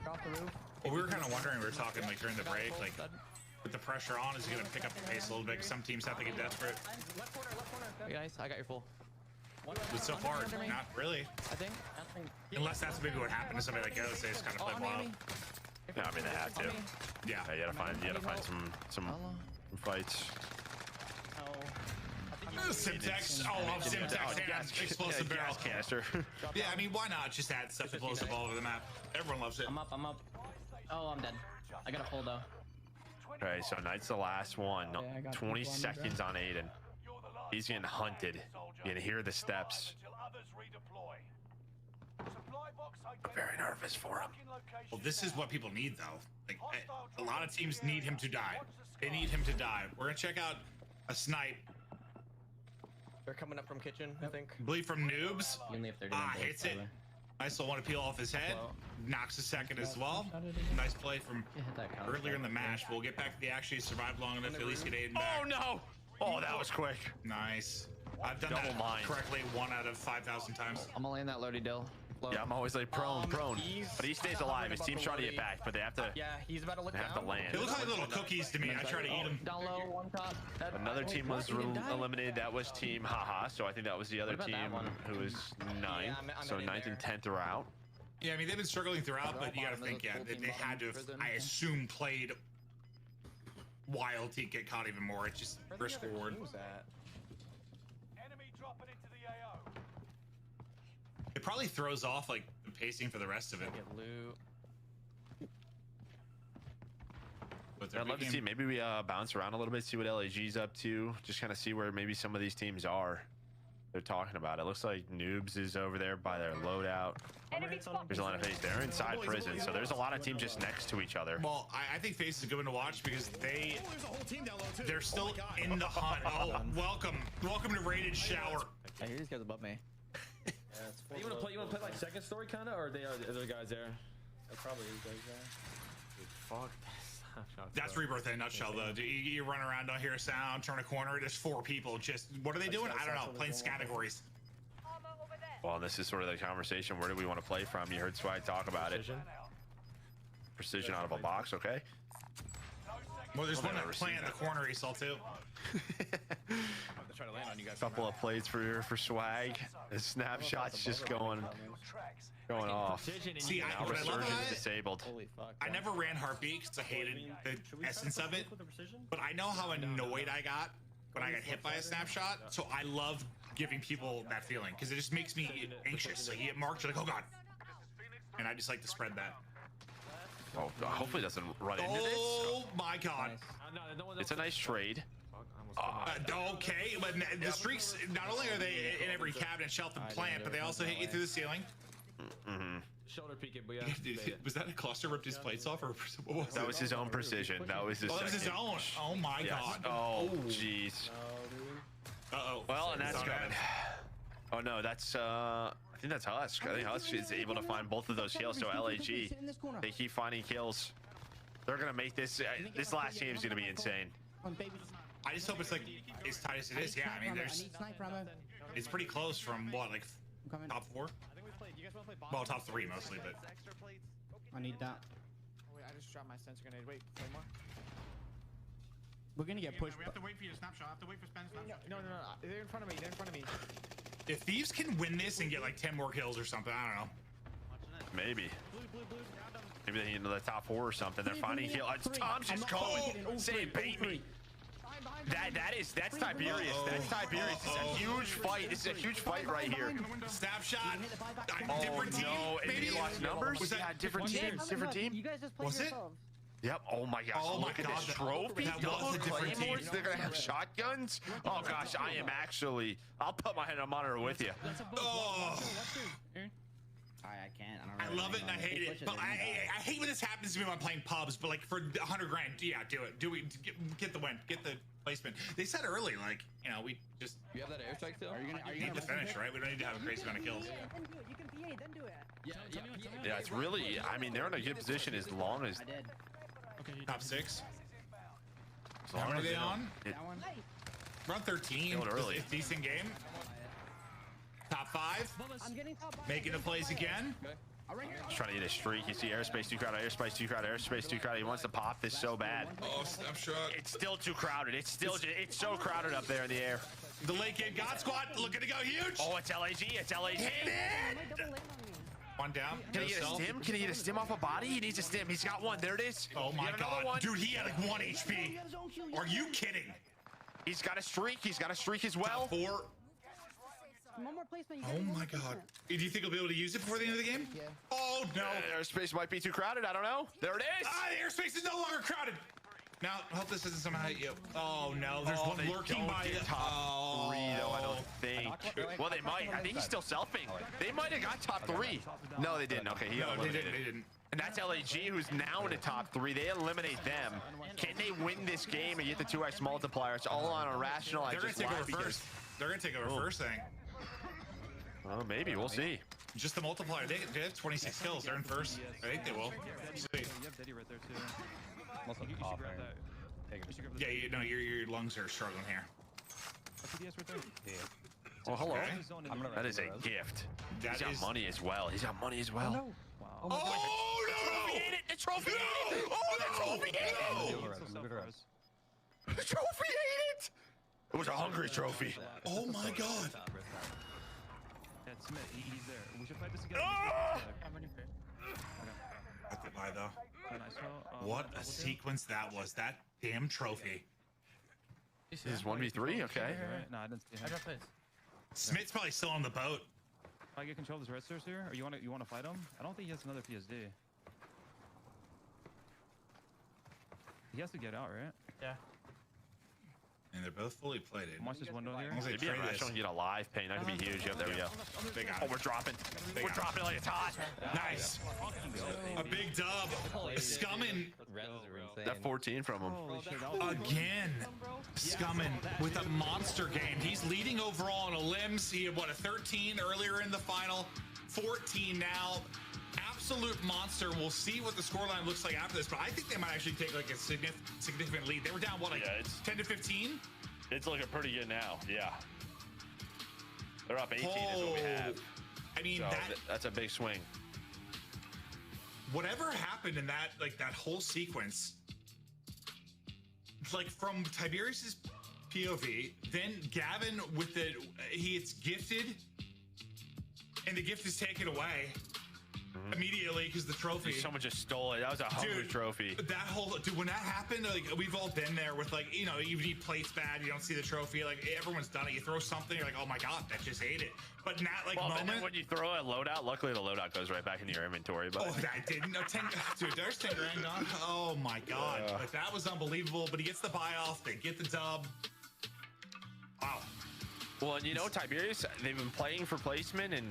S19: Drop the roof.
S13: Well, we were kind of wondering. We were talking like during the break, like with the pressure on, is he gonna pick up the pace a little bit? 'Cause some teams have to get desperate.
S8: Left corner. Hey guys, I got your full.
S13: But so far, not really.
S8: I think.
S13: Unless that's maybe what happened to somebody like Ghost. They just kind of play wild.
S16: Yeah, I mean they have to.
S13: Yeah.
S16: You gotta find some fights.
S13: Simtex. Oh, Simtex. Yeah, explosive barrel.
S16: Canister.
S13: Yeah, I mean, why not just add stuff explosive all over the map? Everyone loves it.
S8: I'm up. Oh, I'm dead. I got a full though.
S16: Okay, so Knight's the last one. 20 seconds on Aiden. He's getting hunted. You can hear the steps. Very nervous for him.
S13: Well, this is what people need, though. Like, a lot of teams need him to die. They need him to die. We're gonna check out a snipe.
S8: They're coming up from kitchen, I think.
S13: Bleed from Noobs. Hits it.
S8: Probably.
S13: Nice little one to peel off his head. Knocks a second as well. Nice play from earlier in the match. We'll get back to the action. He survived long enough to at least get Aiden back.
S16: Oh no! Oh, that was quick.
S13: Nice. I've done that correctly 1 out of 5,000 times.
S8: I'm gonna land that loady dill.
S16: Yeah, I'm always like prone. But he stays alive. His team's trying to get back, but they have to.
S8: Yeah, he's about to look
S16: have to land.
S13: They look like little cookies to me. I try to eat them.
S8: Down low, 1 top.
S16: Another team was eliminated. That was Team Haha. So I think that was the other team who was 9th. So 9th and 10th are out.
S13: Yeah, I mean they've been struggling throughout, but you got to think, yeah, they had to have, I assume, played wild team get caught even more. It's just risk reward. It probably throws off like the pacing for the rest of it.
S8: Get loot.
S16: I'd love to see, maybe we bounce around a little bit, see what LAG's up to, just kind of see where maybe some of these teams are. They're talking about it. Looks like Noobs is over there by their loadout. There's a lot of FaZe. They're inside prison, so there's a lot of teams just next to each other.
S13: Well, I think FaZe is a good one to watch because they're still in the hunt. Oh, welcome to Rated Shower.
S10: I hear these guys above me.
S5: You want to play like second story kind of, or are they other guys there?
S10: Probably these guys there.
S8: Dude, fuck this.
S13: That's Rebirth in a nutshell, though. You run around, don't hear a sound, turn a corner. There's 4 people. Just what are they doing? I don't know. Playing categories.
S16: Well, this is sort of the conversation. Where do we want to play from? You heard Swag talk about it. Precision out of a box, okay?
S13: Well, there's one that playing in the corner he saw too.
S10: Try to land on you guys.
S16: Couple of plays for Swag. The snapshots just going off.
S13: See,
S16: now
S13: what I love about it,
S16: disabled.
S10: Holy fuck.
S13: I never ran Heartbeat because I hated the essence of it. But I know how annoyed I got when I got hit by a snapshot. So I love giving people that feeling because it just makes me anxious. Like you get marked, you're like, oh god. And I just like to spread that.
S16: Oh, hopefully it doesn't run into this.
S13: Oh my god.
S16: It's a nice trade.
S13: Okay, but the streaks, not only are they in every cabinet, shelf, and plant, but they also hit you through the ceiling.
S5: Shoulder peeking, but yeah.
S13: Was that a cluster ripped his plates off, or what was
S16: that? Was his own precision. That was his.
S13: Oh, that was his own. Oh my god.
S16: Oh jeez.
S13: Uh-oh.
S16: Well, and that's good. Oh no, that's I think that's Husk. I think Husk is able to find both of those kills. So LAG, they keep finding kills. They're gonna make this. This last game is gonna be insane.
S13: I just hope it's like as tight as it is. Yeah, I mean, it's pretty close from what, like top 4? Well, top 3 mostly, but.
S19: I need that.
S8: Oh, wait, I just dropped my sensor grenade. Wait, play more.
S19: We're gonna get pushed.
S6: We have to wait for your snapshot. I have to wait for Spen's snapshot.
S8: No. They're in front of me. They're in front of me.
S13: If Thieves can win this and get like 10 more kills or something, I don't know.
S16: Maybe. Maybe they need another top 4 or something. They're finding kill. Tom's just going. Say bait me. That's Tiberius. That's Tiberius. It's a huge fight. This is a huge fight right here.
S13: Snapshot.
S16: Different team. No, maybe he lost numbers. Was that different team? Different team.
S19: You guys just played yourselves.
S16: Yep. Oh my gosh.
S13: Oh
S16: Look at this trophy. Double claymores. They're gonna have shotguns. Oh gosh. I am actually. I'll put my hand on monitor with you.
S13: Oh.
S10: I can't.
S13: I love it and I hate it. But I hate when this happens to me when I'm playing pubs. But like for 100 grand, yeah, do it. Get the win. Get the placement. They said early, like, you know, we just.
S5: You have that airstrike still?
S10: Are you
S13: need to finish, right? We don't need to have a crazy amount of kills.
S19: Yeah, then do it. You can PA, then do it.
S16: Yeah, it's really. I mean, they're in a good position as long as.
S19: I did.
S6: Okay.
S13: Top 6.
S16: As long
S13: How many
S16: as
S13: are they
S16: don't-
S13: on? We're on 13.
S16: Going early.
S13: It's a decent game. Top 5.
S19: I'm getting top 5.
S13: Making the plays again.
S16: He's trying to get a streak. You see airspace too crowded, airspace too crowded, airspace too crowded. He wants to pop this so bad.
S13: Oh, snapshot.
S16: It's still too crowded. It's so crowded up there in the air.
S13: The late game God Squad looking to go huge.
S16: Oh, it's LAG. It's LAG.
S13: One down.
S16: Can he get a stim? Can he get a stim off a body? He needs a stim. He's got one. There it is.
S13: Oh my god. Dude, he had like 1 HP. Are you kidding?
S16: He's got a streak. He's got a streak as well.
S13: Top 4.
S19: One more placement.
S13: Oh my god. Do you think he'll be able to use it before the end of the game?
S19: Yeah.
S13: Oh no.
S16: Airspace might be too crowded. I don't know. There it is.
S13: Ah, the airspace is no longer crowded. Now, I hope this doesn't somehow hit you. Oh no, there's one lurking by you.
S16: Top 3 though, I don't think. Well, they might. I think he's still selfing. They might have got top 3. No, they didn't. Okay, he got eliminated.
S13: They didn't.
S16: And that's LAG, who's now in the top 3. They eliminate them. Can they win this game and get the 2x multiplier? It's all on a rational.
S13: They're gonna take over first. They're gonna take over first thing.
S16: Well, maybe. We'll see.
S13: Just the multiplier. They have 26 kills. They're in first. I think they will. Sweet.
S1: You have Diddy right there too. You should grab that.
S13: Yeah, you know, your lungs are struggling here.
S1: TDS right there.
S16: Yeah. Oh, hello.
S13: Okay.
S16: That is a gift.
S13: That
S16: He's got money as well. He's got money as well.
S1: Oh, no. Wow.
S13: Oh, no!
S16: The trophy ate it! Oh, the trophy ate it! The trophy ate it! It was a hungry trophy.
S13: Oh my god.
S1: Yeah, Smith, he's there. We should fight this together.
S19: I'm ready for it.
S13: Have to buy though.
S1: Nice.
S13: What a sequence that was. That damn trophy.
S16: This is 1v3, okay.
S1: No, I didn't see him.
S13: Smith's probably still on the boat.
S1: I get control of this red source here, or you want to fight him? I don't think he has another PSD. He has to get out, right?
S6: Yeah.
S13: And they're both fully plated.
S1: Watch this window here.
S16: Maybe I'm actually gonna get a live paint. That could be huge. Yep, there we go. Oh, we're dropping. We're dropping like it's hot.
S13: Nice. A big dub. Scummin.
S16: That 14 from him.
S13: Again. Scummin with a monster game. He's leading overall on a limbs. He had, what, a 13 earlier in the final. 14 now. Absolute monster. We'll see what the scoreline looks like after this, but I think they might actually take like a significant lead. They were down, what, like 10 to 15?
S16: It's looking pretty good now. Yeah. They're up 18 is what we have.
S13: I mean,
S16: so that's a big swing.
S13: Whatever happened in that, like that whole sequence, like from Tiberius's POV, then Gavin with the, he gets gifted and the gift is taken away. Immediately because the trophy.
S16: Someone just stole it. That was a hungry trophy.
S13: That whole dude, when that happened, like we've all been there with like, you know, even if plate's bad, you don't see the trophy. Like everyone's done it. You throw something, you're like, oh my god, that just ate it. But in that like moment,
S16: when you throw a loadout, luckily the loadout goes right back into your inventory. But
S13: that didn't. No, dude, there's 10 grand gone. Oh my god, but that was unbelievable. But he gets the buy off. They get the dub. Wow.
S16: Well, and you know, Tiberius, they've been playing for placement and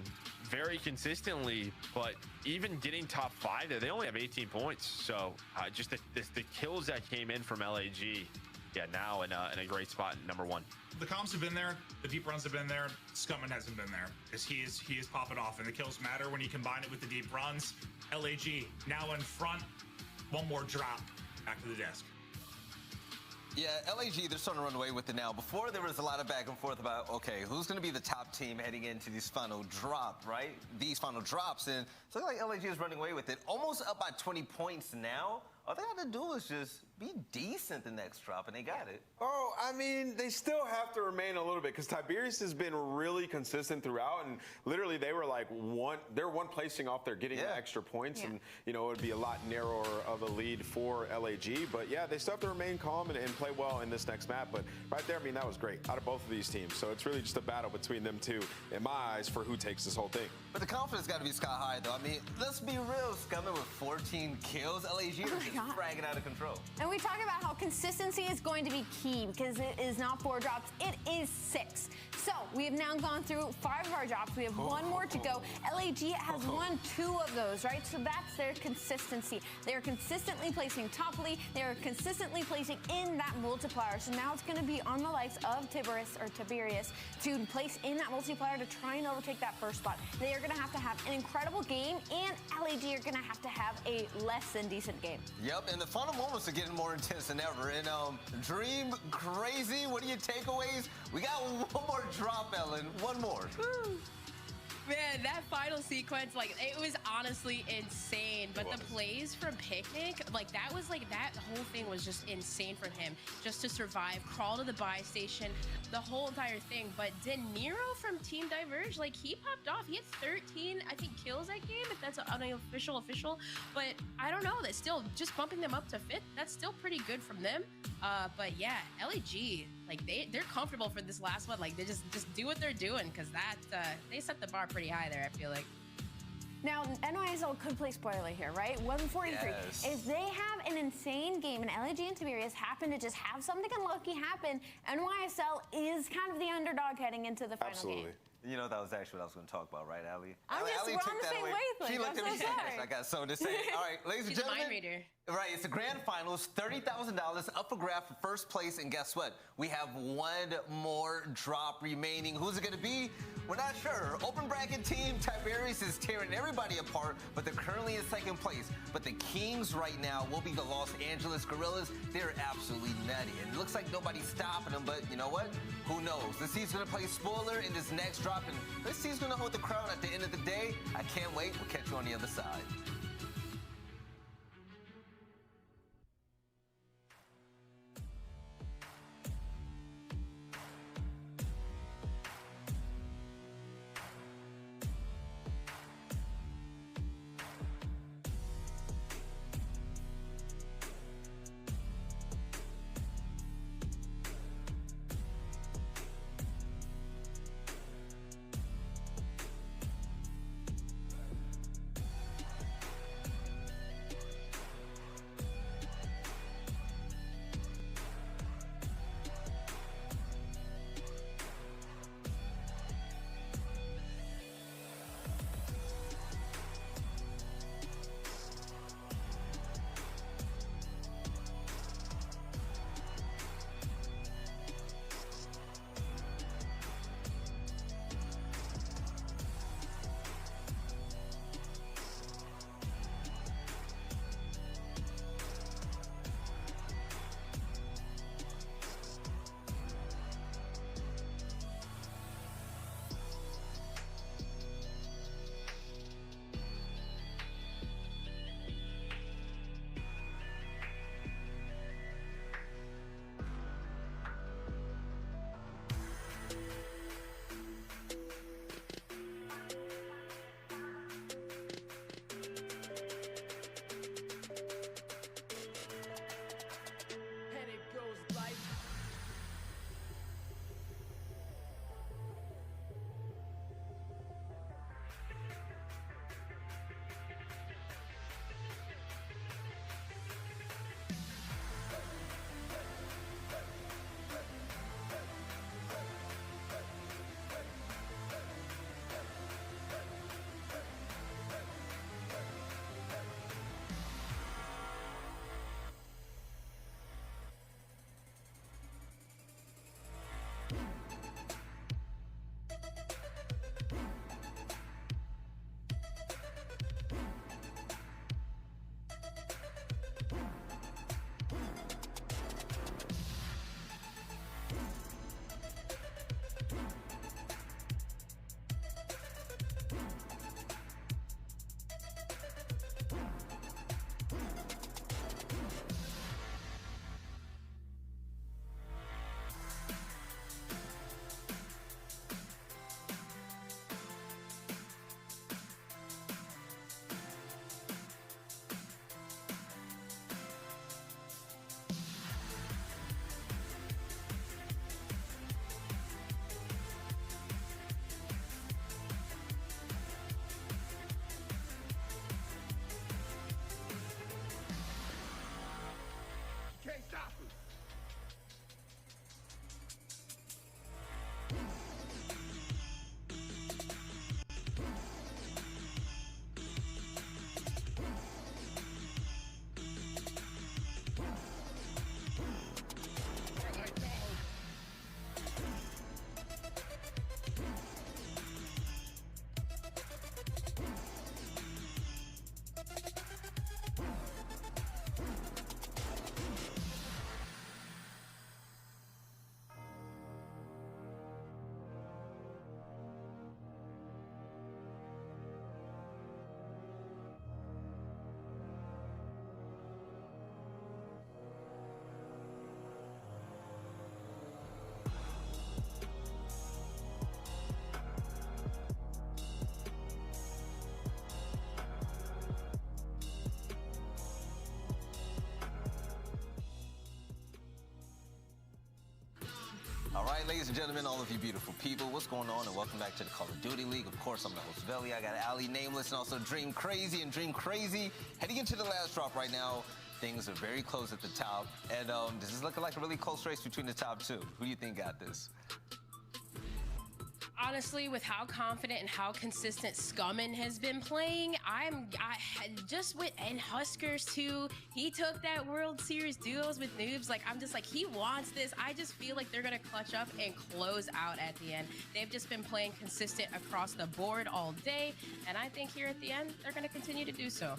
S16: very consistently, but even getting top 5 there, they only have 18 points. So just the kills that came in from LAG, yeah, now in a great spot, number 1.
S13: The comms have been there, the deep runs have been there. Scummin hasn't been there because he is popping off, and the kills matter when you combine it with the deep runs. LAG now in front. One more drop back to the desk.
S25: Yeah, LAG, they're starting to run away with it now. Before, there was a lot of back and forth about, okay, who's going to be the top team heading into this final drop, right? These final drops. And it's looking like LAG is running away with it. Almost up by 20 points now. All they have to do is just be decent the next drop, and they got it.
S24: Oh, I mean, they still have to remain a little bit because Tiberius has been really consistent throughout, and literally they were like they're one placing off there getting the extra points, and you know it would be a lot narrower of a lead for LAG. But yeah, they still have to remain calm and play well in this next map. But right there, I mean, that was great out of both of these teams. So it's really just a battle between them two, in my eyes, for who takes this whole thing.
S25: But the confidence got to be sky high, though. I mean, let's be real, Scummin with 14 kills, LAG is just fragging out of control.
S9: And we talk about how consistency is going to be key because it is not 4 drops, it is 6. So we have now gone through 5 of our drops. We have 1 more to go. LAG has won 2 of those, right? So that's their consistency. They're consistently placing toply. They're consistently placing in that multiplier. So now it's going to be on the likes of Tiberius to place in that multiplier to try and overtake that first spot. They are going to have an incredible game, and LAG are going to have a less than decent game.
S25: Yep, and the final moments are getting more intense than ever. And Dream Crazy, what are your takeaways? We got one more drop, Ellen. One more.
S3: Woo. Man, that final sequence, like, it was honestly insane. But the plays from Picnic, like, that whole thing was just insane from him. Just to survive, crawl to the buy station, the whole entire thing. But De Niro from Team Diverge, like, he popped off. He had 13, I think, kills that game, if that's unofficial. But I don't know. That's still just bumping them up to 5th. That's still pretty good from them. But yeah, LAG, like, they're comfortable for this last one. Like, they just do what they're doing, because they set the bar pretty high there, I feel like.
S9: Now, NYSL could play spoiler here, right? 143.
S25: Yes.
S9: If they have an insane game and LAG and Tiberius happen to just have something unlucky happen, NYSL is kind of the underdog heading into the final game.
S25: You know, that was actually what I was going to talk about, right, Ali?
S9: We're on the same wavelength.
S25: She looked at me.
S9: Sorry.
S25: I got something to say. All right, ladies and
S3: She's a
S25: gentlemen.
S3: mind reader.
S25: Right, it's the grand finals, $30,000 up for grab for first place, and guess what? We have 1 more drop remaining. Who's it going to be? We're not sure. Open bracket team, Tiberius is tearing everybody apart, but they're currently in 2nd place. But the Kings right now will be the Los Angeles Gorillas. They're absolutely nutty, and it looks like nobody's stopping them, but you know what? Who knows? This team's going to play spoiler in this next drop, and this team's going to hold the crown at the end of the day. I can't wait. We'll catch you on the other side. All right, ladies and gentlemen, all of you beautiful people, what's going on? And welcome back to the Call of Duty League. Of course, I'm the host, Veli. I got Ali, Nameless, and also Dream Crazy. And Dream Crazy, heading into the last drop right now. Things are very close at the top. And this is looking like a really close race between the top two. Who do you think got this?
S3: Honestly, with how confident and how consistent Scummin has been playing, I just with, and Huskers too, he took that World Series duos with noobs. Like, I'm just like, he wants this. I just feel like they're gonna clutch up and close out at the end. They've just been playing consistent across the board all day, and I think here at the end, they're gonna continue to do so.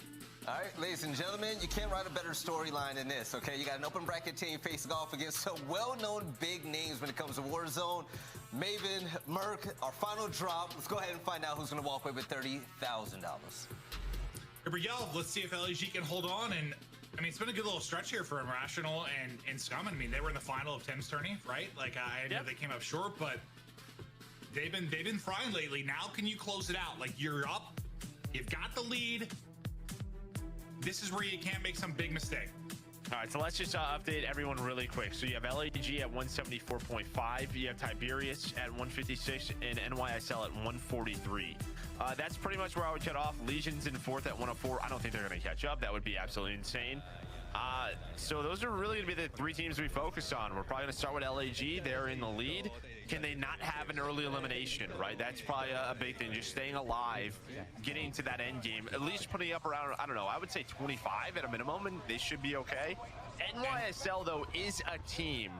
S25: All right, ladies and gentlemen, you can't write a better storyline than this, okay? You got an open bracket team facing off against some well-known big names when it comes to Warzone. Maven, Merc, our final drop. Let's go ahead and find out who's going to walk away with $30,000.
S13: Here we go. Let's see if LEG can hold on. And I mean, it's been a good little stretch here for Irrational and Scum. I mean, they were in the final of Tim's tourney, right? Like, I know they came up short, but they've been frying lately. Now can you close it out? Like, you're up, you've got the lead. This is where you can't make some big mistake.
S16: All right, so let's just update everyone really quick. So you have LAG at 174.5, you have Tiberius at 156, and NYSL at 143. That's pretty much where I would cut off. Legion's in fourth at 104. I don't think they're going to catch up. That would be absolutely insane. So those are really going to be the three teams we focus on. We're probably going to start with LAG. They're in the lead. Can they not have an early elimination, right? That's probably a big thing. Just staying alive, getting to that end game, at least putting up around, I don't know, I would say 25 at a minimum, and they should be okay. NYSL, though, is a team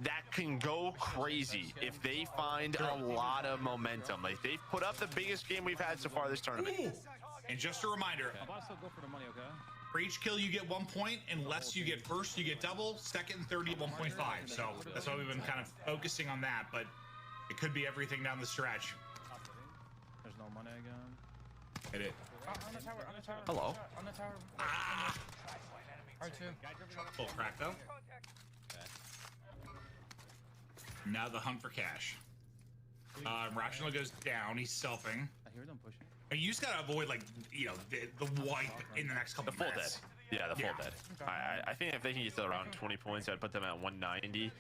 S16: that can go crazy if they find a lot of momentum. Like, they've put up the biggest game we've had so far this tournament.
S13: Ooh. And just a reminder,
S1: Go for the money, okay?
S13: for each kill you get 1 point, unless you get first you get double, second and third you get 1.5. So that's why we've been kind of focusing on that, but it could be everything down the stretch.
S1: There's no money again.
S13: Hit it.
S1: On the tower, on the tower.
S16: Hello.
S1: On the tower.
S13: Ah!
S1: R2.
S13: Full crack though. Now the hunt for cash. Rational goes down, he's selfing.
S1: I hear them pushing.
S13: You just gotta avoid, like, you know, the wipe in the next couple
S16: The full
S13: minutes.
S16: dead. Yeah, the full dead. I think if they can get to around 20 points, I'd put them at 190.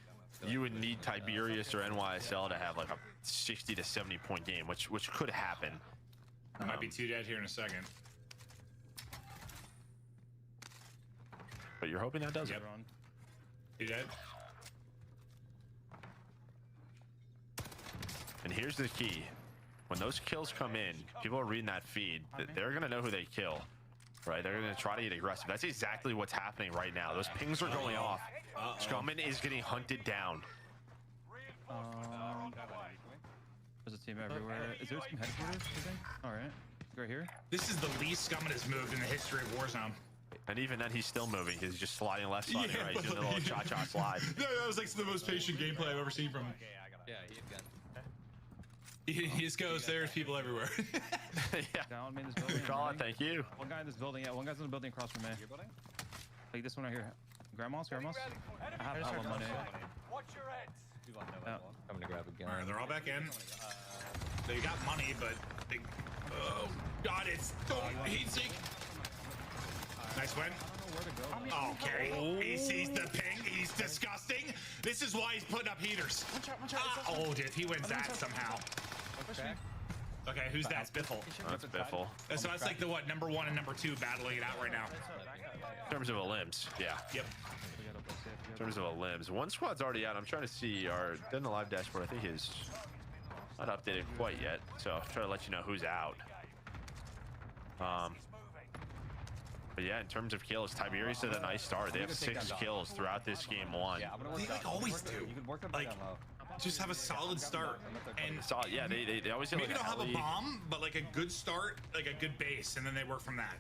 S16: You would need Tiberius or NYSL to have like a 60 to 70 point game, which could happen.
S13: Might be 2 dead here in a second.
S16: But you're hoping that doesn't.
S13: Yep. 2 dead.
S16: And here's the key. When those kills come in, people are reading that feed. They're going to know who they kill, right? They're going to try to get aggressive. That's exactly what's happening right now. Those pings are going off. Scummin is getting hunted down.
S1: There's a team everywhere. Is there some headquarters, you think? All right. Right here.
S13: This is the least Scummin has moved in the history of Warzone.
S16: And even then, he's still moving. He's just sliding left, sliding right. He's doing a little cha-cha slide.
S13: No, that was like the most patient gameplay I've ever seen from him.
S8: Yeah, he's good.
S13: He just goes, there's people everywhere.
S16: Yeah.
S1: Down me in this building.
S16: Good call, thank you.
S1: One guy in this building. Yeah, one guy's in the building across from me. Like this one right here. Grandma's? I have money.
S5: Watch your heads.
S8: Coming to grab again.
S13: All right, they're all back in. They got money, but they... Oh, God, it's... Heat seek. Nice win. Okay, he sees the ping. He's disgusting. This is why he's putting up heaters. Oh, if he wins that somehow. Okay, who's that? Biffle.
S16: That's Biffle.
S13: So that's like the what, number 1 and number 2 battling it out right now.
S16: In terms of a limbs, yeah.
S13: Yep.
S16: In terms of a limbs, one squad's already out. I'm trying to see our then the live dashboard. I think is not updated quite yet, so I'll try to let you know who's out. But yeah, in terms of kills, Tiberius did a nice start. They have 6 kills throughout this game 1.
S13: They like always do. Like, just have a solid start. And
S16: solid, yeah, they always
S13: maybe don't have a bomb, but like a good start, like a good base, and then they work from that.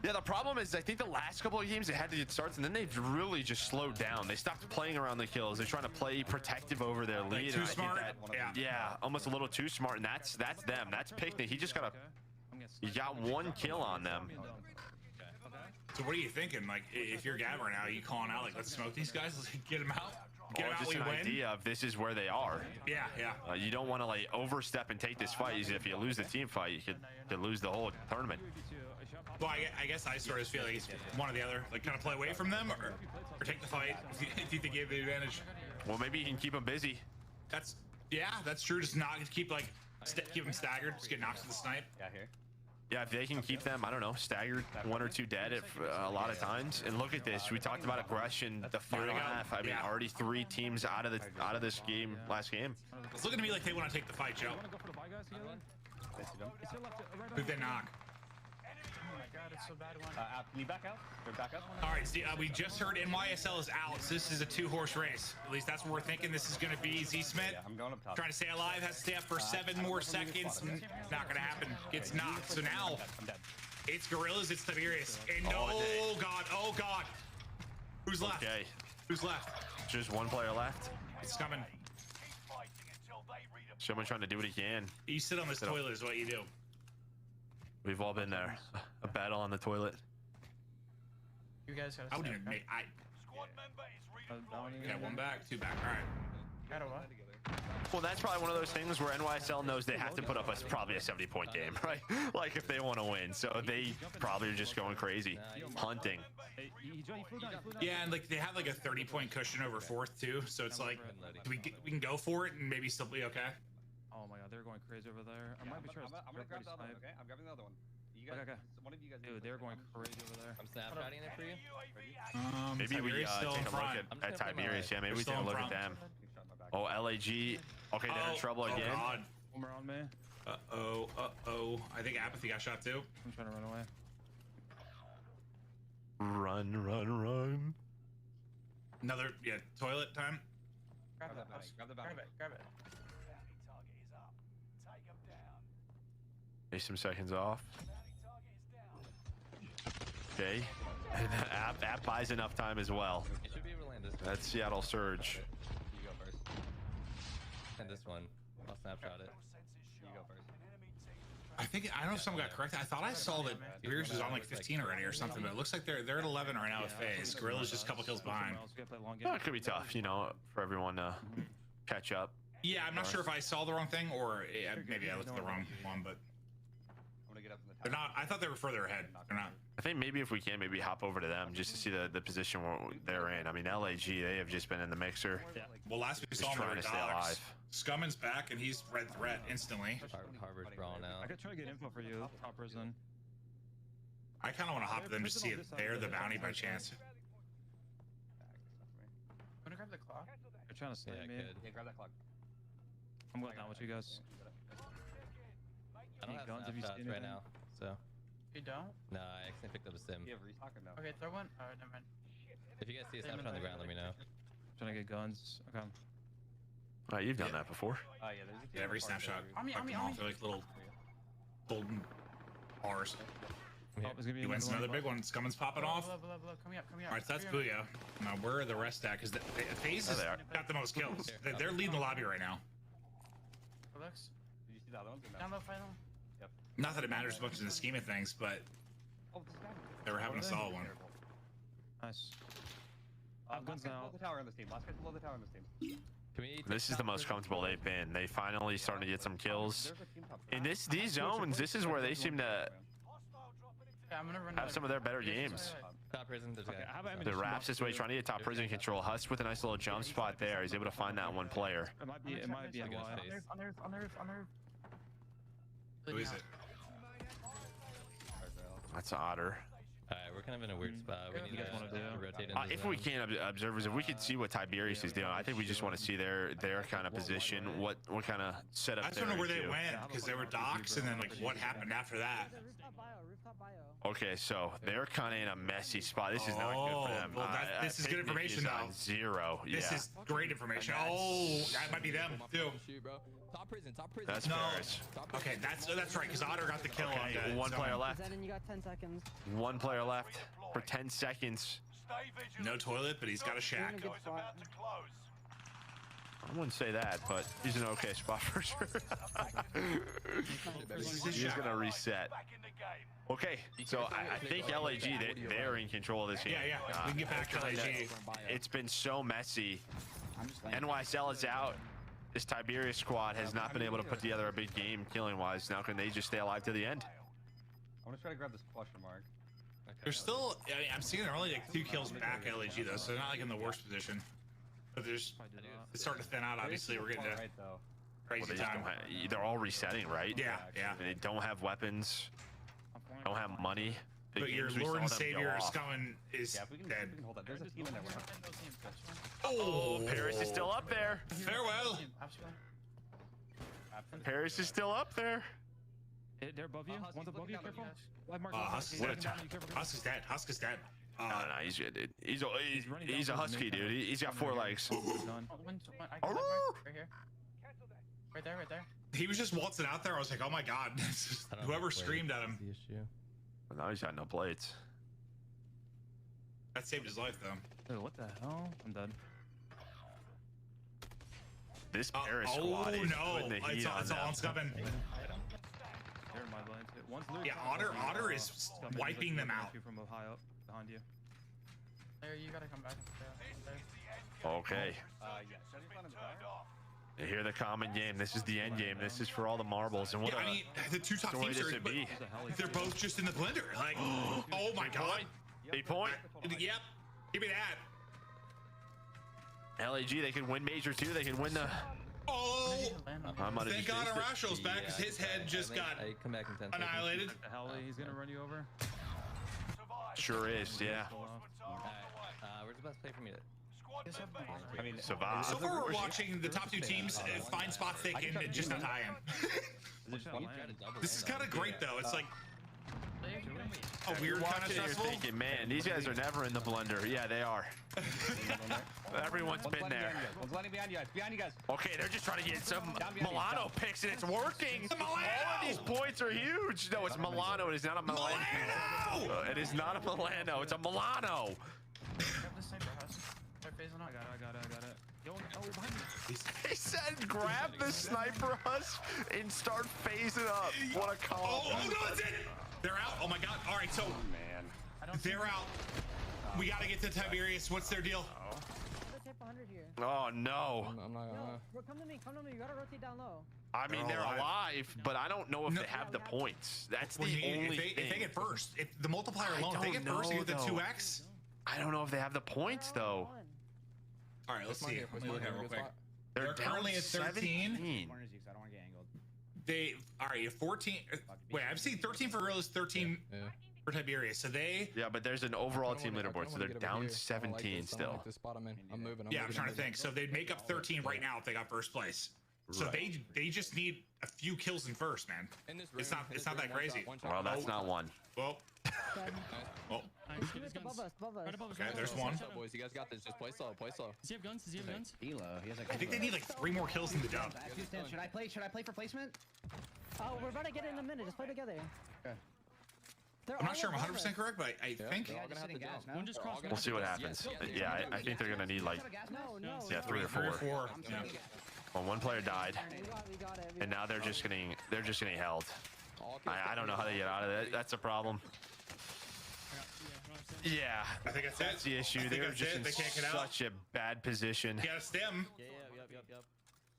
S16: Yeah, the problem is I think the last couple of games they had to get starts, and then they've really just slowed down. They stopped playing around the kills. They're trying to play protective over their lead.
S13: Like too
S16: and
S13: smart.
S16: I think yeah, almost a little too smart. And that's them. That's Picnic. He just got 1 kill on them.
S13: So what are you thinking? Like, if you're Gab right now, are you calling out like, let's smoke these guys, let's get them out, get them out,
S16: just
S13: we
S16: an
S13: win?
S16: idea of this is where they are.
S13: Yeah, yeah.
S16: You don't want to like overstep and take this fight. If you lose the team fight, you could lose the whole tournament.
S13: Well, I guess I sort of feel like it's one or the other. Like, kind of play away from them, or take the fight if you think you have the advantage.
S16: Well, maybe you can keep them busy.
S13: That's true. Just not keep like keep them staggered. Just get knocked to the snipe.
S4: Yeah, here.
S16: Yeah, if they can keep them, I don't know, staggered 1 or 2 dead a lot of times. And look at this. We talked about aggression the final half. I mean, already 3 teams out of this game last game.
S13: It's looking to me like they want to take the fight, Joe. Who they knock?
S6: God, it's so bad one.
S4: Can you back out? Back up?
S13: All right, see, we just heard NYSL is out, so this is a 2-horse race. At least that's what we're thinking. This is going to be Z Smith.
S4: Yeah, I'm going up top.
S13: Trying to stay alive, has to stay up for 7 more seconds. Not going to happen. Gets knocked. So now it's Gorillas, it's Tiberius. And oh God. Who's left?
S16: Okay.
S13: Who's left?
S16: Just 1 player left.
S13: It's coming.
S16: Someone trying to do what he can.
S13: You sit on this toilet is what you do.
S16: We've all been there. A battle on the toilet.
S6: You guys gotta.
S13: I wouldn't even make. Yeah, 1 back, 2 back. All right.
S6: Gotta what?
S16: Well, that's probably one of those things where NYSL knows they have to put up probably a 70-point game, right? Like if they want to win. So they probably are just going crazy, hunting.
S13: Yeah, and like they have like a 30-point cushion over 4th too. So it's like we can go for it and maybe still be okay.
S1: Oh my God, they're going crazy over there. I might be sure.
S4: I'm gonna grab the other one. Okay, I'm grabbing the other one. You guys,
S1: okay.
S4: One of you guys.
S1: Dude, they're going crazy over there.
S8: I'm snapshotting it for you.
S16: Maybe we take a look at Tiberius. Yeah, maybe we take a look at them. Oh, LAG. Okay, they're in trouble again.
S13: God.
S1: One more on me.
S13: Uh-oh. I think Apathy got shot too.
S1: I'm trying to run away.
S16: Run.
S13: Another, toilet time.
S4: Grab the bounty.
S6: Grab it.
S16: Take some seconds off. Okay. App buys enough time as well.
S8: It should be able to land this one.
S16: That's Seattle Surge.
S8: You go first. And this one. I'll snapshot it. You go first.
S13: I don't know if someone got corrected. I thought I saw that Beers was on like 15 already or something, but it looks like they're at 11 right now with FaZe. Gorilla's just a couple kills behind.
S16: Oh, it could be tough, for everyone to catch up.
S13: Yeah, I'm not sure if I saw the wrong thing or maybe I looked at the wrong one, but they're not. I thought they were further ahead. They're not.
S16: I think maybe if we can, maybe hop over to them just to see the position where they're in. I mean, LAG, they have just been in the mixer.
S13: Yeah. Well, last we saw them,
S16: trying to stay alive.
S13: Scumman's back, and he's red threat instantly.
S8: Harvard's brawling out.
S1: I could try to get info for you, top prison.
S13: I kind of want to hop to them to see if they're the bounty by chance.
S6: Wanna grab the clock?
S1: They're trying to snipe me.
S4: Yeah, grab that clock.
S1: I'm going down with you guys.
S8: I don't
S1: Any
S8: have
S1: guns if you see
S8: snapshots right now, so.
S6: You don't?
S8: No, I accidentally picked up a sim.
S4: You have restock or no?
S6: Okay, throw one. Alright, never mind.
S8: If you guys see a snapshot on the ground, let me know.
S1: Trying to get guns. Okay.
S16: Right, you've done that before.
S4: Oh yeah, there's
S13: Every snapshot.
S6: On me.
S13: They're like little golden bars.
S1: Oh,
S13: He wins another big one. Scumman's popping off.
S6: Below. Come here.
S13: All right, so that's Booyah. Now, where are the rest at? Because FaZe has got the most kills. They're leading the lobby right now.
S6: Relax.
S4: Did you see the other one?
S6: Down low, final.
S4: Yep.
S13: Not that it matters as much in the scheme of things, but they were having a solid one.
S1: Nice.
S4: Guns now. Below the tower on this team. Last guy's below the tower on this team.
S16: This is the most comfortable they've been. They finally starting to get some kills. In these zones, this is where they seem to have some of their better games.
S8: Top prison, there's a guy.
S16: The Raps this way trying to get top prison control. Husk with a nice little jump spot there. He's able to find that one player.
S1: It might be NY.
S6: On the roof.
S13: Who is it?
S16: That's Otter.
S8: Alright, we're kind of in a weird spot. We need to rotate into
S16: if we can, observers, if we could see what Tiberius is doing, I think we just want to see their kind of position, what kind of setup.
S13: I just don't know where they went because they were docks, and then like what happened after that.
S16: Okay, so they're kind of in a messy spot. This is not good for them.
S13: Well, this is good information though.
S16: 0.
S13: This is great information. Oh, that might be them too.
S5: Top prison.
S16: That's Ferris.
S13: Okay, that's right, because Otter got the kill on that.
S16: One player left.
S19: Then you got 10 seconds.
S16: One player left for 10 seconds.
S13: No toilet, but he's got a shack.
S16: I wouldn't say that, but he's in an okay spot for sure. He's gonna reset. Okay, so I think LAG, they're in control of this game.
S13: Yeah, we can get back to LAG.
S16: It's been so messy. NYSL is out. This Tiberius squad has not been able to put together a big game killing-wise. Now can they just stay alive to the end?
S4: I'm gonna try to grab this cluster mark.
S13: They're still, I'm seeing they're only like 2 kills back LAG though, so they're not like in the worst position. But it's starting to thin out. Obviously, we're getting to crazy time.
S16: They're all resetting, right?
S13: Yeah, yeah.
S16: They don't have weapons. Don't have money.
S13: But your Lord and Savior is coming. Is dead.
S4: There's a team in there.
S16: Oh, Paris is still up there.
S13: Farewell.
S16: Paris is still up there.
S1: They're above you. One's above you. Careful.
S13: Husk is dead. Husk is dead.
S16: No, he's good, dude. He's a husky, dude. He's got 4 legs.
S8: Right there.
S13: He was just waltzing out there. I was like, oh my god. Whoever screamed at him.
S16: Well, now he's got no plates.
S13: That saved his life, though.
S1: Dude, what the hell? I'm done.
S16: This Paris squad is putting the heat on
S13: it's all unscubbing.
S1: They're in my blinds.
S13: Yeah, Otter is wiping them out.
S1: From high up behind you.
S8: There, you gotta come back.
S16: Okay. You hear the common game. This is the end game. This is for all the marbles. And what
S13: I mean, the two top teams are. They're both just in the blender. Like, oh my god.
S16: 8 point.
S13: Yep. Give me that.
S16: LAG, they can win Major 2. They can win the.
S13: Oh! Thank God Arasho's back because his head just got annihilated.
S1: The hell, he's gonna run you over.
S16: Sure is, yeah.
S8: Where's the best play for me to?
S16: I mean, survive.
S13: So far, we're watching the top 2 teams find spots they can just not die in. This is kind of great, though. It's like a weird kind of stressful.
S16: You're thinking, man, these guys are never in the blender. Yeah, they are. Everyone's been there.
S4: One's landing behind you guys. Behind you guys.
S16: Okay, they're just trying to get some Milano picks, and it's working. All of these points are huge. No, it's Milano. It is not a Milano. It is not a Milano. It's a Milano.
S1: I got it. Yo, behind me.
S16: He said, grab the sniper husk and start phasing up. What a call.
S13: Oh, no, that's it. They're out. Oh, my God. All right, so they're out. We got to get to Tiberius. What's their deal?
S16: Oh, no.
S19: I'm not come to me. You gotta rotate down low.
S16: I mean, they're alive, but I don't know if they have the points. That's the only thing.
S13: If they get first, if the multiplier alone, if they get first, you get the 2x.
S16: I don't know if they have the points, though.
S13: All right, let's see. Let me look at it real quick.
S16: They're
S13: currently at 13. They all right. 14. Wait, I've seen 13 for Gorillas, 13 for Tiberius. So they.
S16: Yeah, but there's an overall team leaderboard, so they're down 17 still.
S4: I'm moving.
S13: Yeah, I'm trying to think. So they'd make up 13 right now if they got first place. So they just need a few kills in first, man. It's not that crazy.
S16: Well, that's not one.
S13: Well. Oh. Okay, there's one.
S4: Boys, you guys got this. Just play slow. Play slow.
S6: Does he have guns?
S13: I think they need like 3 more kills in the dub.
S10: Should I play for placement?
S19: Oh, we're about to get it in a minute. Just play together.
S10: Okay.
S13: I'm not sure I'm 100% correct, but I think.
S16: We'll see what happens. Yeah, I think they're gonna need like 3 or 4. Well, one player died, and now they're just getting held. I don't know how they get out of it. That's a problem. Yeah,
S13: I think
S16: that's the issue. They're just in such a bad position.
S13: You got a stem.
S8: Yep.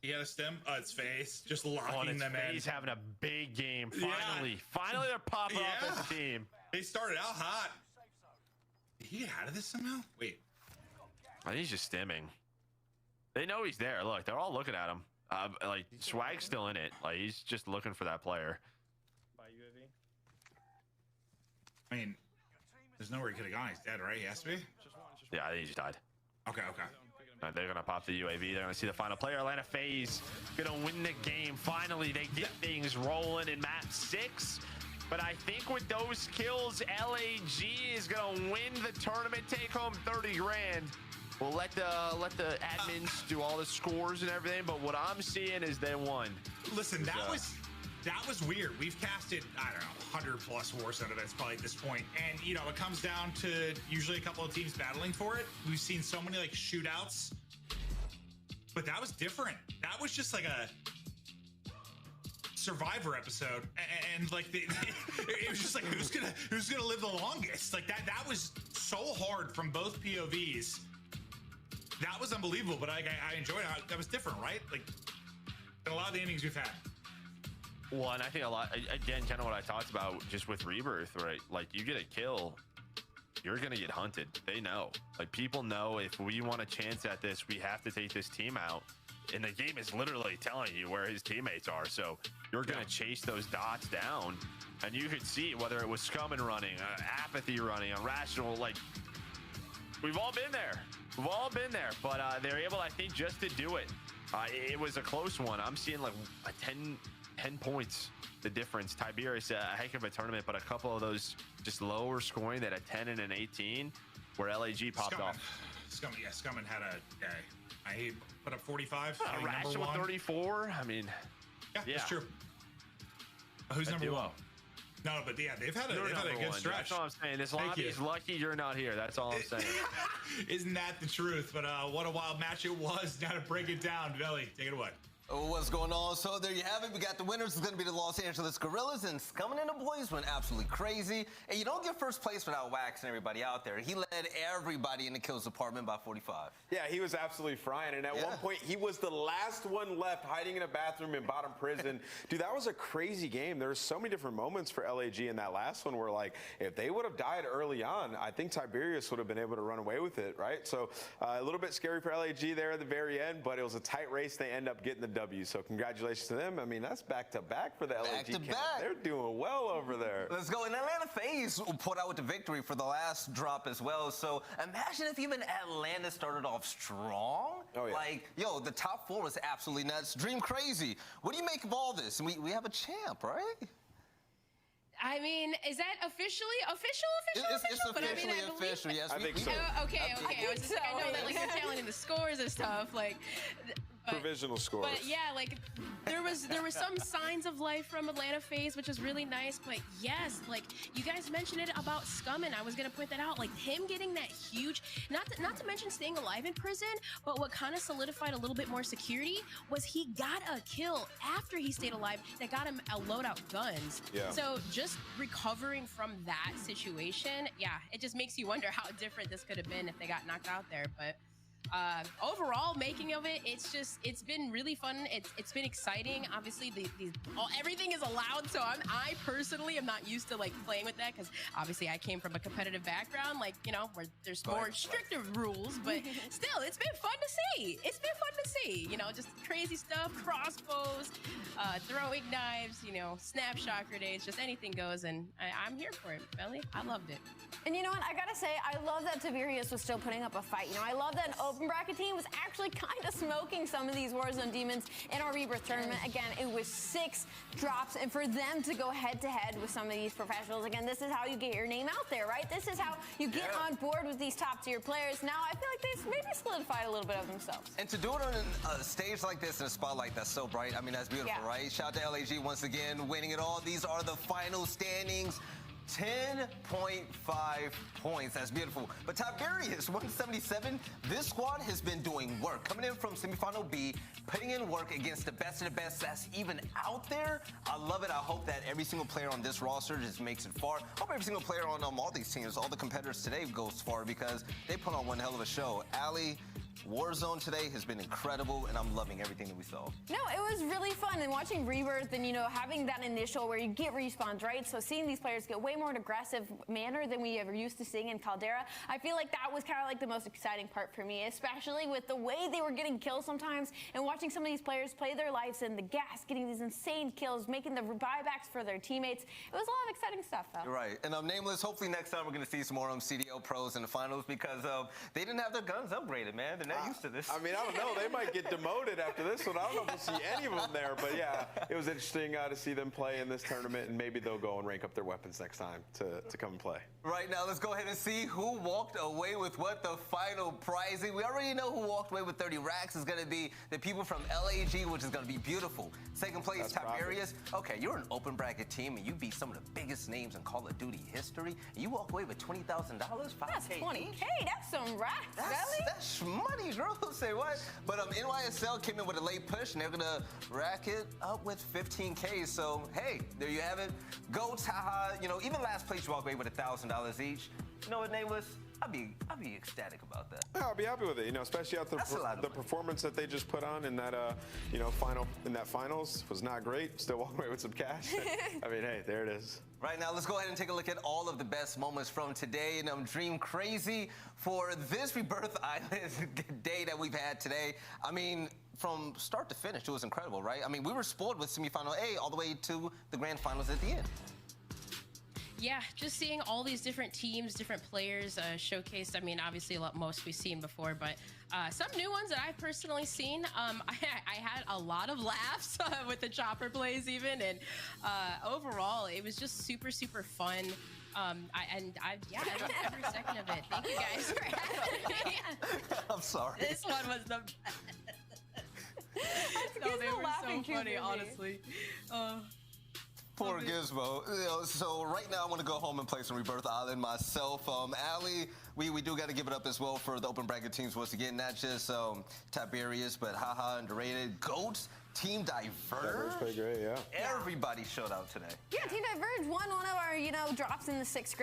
S13: You got a stem. Oh, it's FaZe. Just locking them in.
S16: FaZe having a big game. Finally, they're popping off as a team.
S13: They started out hot. Did he get out of this somehow? Wait.
S16: I think he's just stimming. They know he's there. Look, they're all looking at him. Like Swag's still in it. Like he's just looking for that player.
S13: I mean, there's nowhere he could have gone. He's dead, right? He has to be?
S16: Yeah, I think he just died.
S13: Okay.
S16: They're going to pop the UAV. They're going to see the final player. Atlanta FaZe going to win the game. Finally, they get things rolling in map 6. But I think with those kills, LAG is going to win the tournament, take home 30 grand. We'll let the admins do all the scores and everything. But what I'm seeing is they won.
S13: Listen, that was weird. We've casted, I don't know, 100 plus Warzone events probably at this point. And, you know, it comes down to usually a couple of teams battling for it. We've seen so many, like, shootouts. But that was different. That was just like a Survivor episode. And like, it was just like, who's gonna live the longest? Like, that was so hard from both POVs. That was unbelievable, but I enjoyed it. That was different, right? Like, in a lot of the innings we've had.
S16: Well, and I think a lot, again, kind of what I talked about just with Rebirth, right? Like, you get a kill, you're going to get hunted. They know. Like, people know if we want a chance at this, we have to take this team out. And the game is literally telling you where his teammates are. So you're going to chase those dots down. And you could see whether it was Scummin running, Apathy running, Irrational. Like, we've all been there. We've all been there. But they're able, I think, just to do it. It was a close one. I'm seeing like a 10 points, the difference. Tiberius, a heck of a tournament, but a couple of those just lower scoring that a 10 and an 18 where LAG popped off.
S13: Scummin had a day. He put up 45.
S16: Irrational 34. I mean,
S13: yeah, that's true. Who's number one? No, but yeah, they've had a good stretch.
S16: That's all I'm saying. This lobby is lucky you're not here. That's all I'm saying.
S13: Isn't that the truth? But what a wild match it was. Now to break it down, Belly, take it away.
S25: What's going on? So there you have it. We got the winners. It's going to be the Los Angeles Gorillas, and Scummin and the boys went absolutely crazy. And you don't get first place without waxing everybody out there. He led everybody in the kills department by 45.
S24: Yeah, he was absolutely frying. And at one point, he was the last one left hiding in a bathroom in bottom prison. Dude, that was a crazy game. There were so many different moments for LAG in that last one where, like, if they would have died early on, I think Tiberius would have been able to run away with it, right? So a little bit scary for LAG there at the very end, but it was a tight race. They end up getting the W. So congratulations to them. I mean, that's back-to-back for the LAG camp. They're doing well over there.
S25: Let's go. And Atlanta FaZe put out with the victory for the last drop as well. So imagine if even Atlanta started off strong.
S24: Oh, yeah.
S25: Like, yo, the top 4 was absolutely nuts. Dream crazy. What do you make of all this? And we have a champ, right?
S3: I mean, is that official?
S25: It's
S3: But I mean,
S25: official, yes.
S24: I think so.
S3: Okay. I was just like, I know that, like, they're tallying the scores and stuff, like.
S24: Provisional scores.
S3: But yeah, like there was some signs of life from Atlanta FaZe, which was really nice. But yes, like you guys mentioned it about Scummin. I was gonna point that out. Like him getting that huge, not to mention staying alive in prison, but what kind of solidified a little bit more security was he got a kill after he stayed alive that got him a loadout guns.
S24: Yeah.
S3: So just recovering from that situation, yeah, it just makes you wonder how different this could have been if they got knocked out there. But overall making of it, it's been really fun. It's been exciting. Obviously everything is allowed, so I personally am not used to like playing with that because obviously I came from a competitive background, like, you know, where there's more stricter rules, but still it's been fun to see. You know, just crazy stuff, crossbows, throwing knives, you know, snapshot grenades, just anything goes, and I'm here for it, Belly. I loved it.
S9: And you know what? I gotta say, I love that Tiberius was still putting up a fight. You know, I love that an open bracket team was actually kind of smoking some of these Warzone demons in our Rebirth tournament. Again, it was 6 drops, and for them to go head-to-head with some of these professionals, again, this is how you get your name out there, right? This is how you get on board with these top-tier players. Now, I feel like they've maybe solidified a little bit of themselves.
S25: And to do it on a stage like this in a spotlight that's so bright, I mean, that's beautiful, right? Shout out to LAG once again, winning it all. These are the final standings. 10.5 points. That's beautiful. But Tiberius, 177. This squad has been doing work. Coming in from semifinal B, putting in work against the best of the best that's even out there. I love it. I hope that every single player on this roster just makes it far. I hope every single player on all these teams, all the competitors today goes far because they put on one hell of a show. Ali, Warzone today has been incredible, and I'm loving everything that we saw.
S9: No, it was really fun, and watching Rebirth and, you know, having that initial where you get respawns, right? So seeing these players get way more in an aggressive manner than we ever used to seeing in Caldera, I feel like that was kind of like the most exciting part for me, especially with the way they were getting kills sometimes, and watching some of these players play their lives in the gas, getting these insane kills, making the buybacks for their teammates. It was a lot of exciting stuff, though.
S25: You're right. And Nameless, hopefully next time we're going to see some more CDL pros in the finals because they didn't have their guns upgraded, man. They're not used to this.
S24: I mean, I don't know. They might get demoted after this one. I don't know if we'll see any of them there. But yeah, it was interesting to see them play in this tournament, and maybe they'll go and rank up their weapons next time to come and play.
S25: Right now, let's go ahead and see who walked away with what the final prizing. We already know who walked away with 30 racks. Is going to be the people from LAG, which is going to be beautiful. Second place, Tiberius. Okay, you're an open bracket team, and you beat some of the biggest names in Call of Duty history. And you walk away with $20,000.
S9: That's $20K. That's some racks,
S25: That's money, girl. Say what? But NYSL came in with a late push, and they're gonna rack it up with 15K. So hey, there you have it. Go Taha. You know, even last place you walk away with $1,000 each. You know what, Nameless? I'd be ecstatic about that.
S24: Yeah, I'll be happy with it. You know, especially after the performance that they just put on in that you know, finals was not great. Still walking away with some cash. I mean, hey, there it is.
S25: Right now, let's go ahead and take a look at all of the best moments from today. And Dream Crazy for this Rebirth Island day that we've had today. I mean, from start to finish, it was incredible, right? I mean, we were spoiled with semifinal A all the way to the grand finals at the end.
S3: Yeah, just seeing all these different teams, different players showcased. I mean, obviously most we've seen before, but some new ones that I've personally seen. I had a lot of laughs with the chopper plays even, and overall, it was just super, super fun. I loved every second of it. Thank you guys for having me.
S25: I'm sorry.
S3: This one was the best. No, they were so funny, honestly.
S25: Poor Gizmo. You know, so right now I want to go home and play some Rebirth Island myself. Allie, we do got to give it up as well for the open bracket teams once again. Not just Tiberius, but Haha and Derated. Goats, Team Diverge.
S24: Pretty great, yeah.
S25: Everybody showed out today.
S9: Yeah, Team Diverge won one of our, you know, drops in the six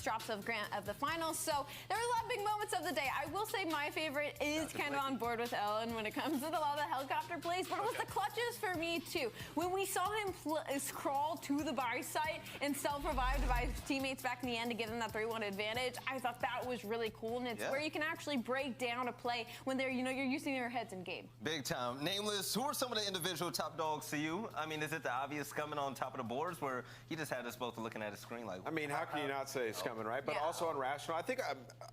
S9: drops of the finals. So there were a lot of big moments of the day. I will say my favorite is kind of on board with Ellen when it comes to a lot of the helicopter plays, but it was the clutches for me too. When we saw him crawl to the buy site and self-revived by his teammates back in the end to give them that 3-1 advantage, I thought that was really cool, and it's where you can actually break down a play when they're, you know, you're using their heads in game.
S25: Big time. Nameless, who are some of the individual top dogs to you? I mean, is it the obvious Scumming on top of the boards where he just had us both looking at his screen like...
S24: I mean, how can you not say Scumming, right? But also Unrational. I think,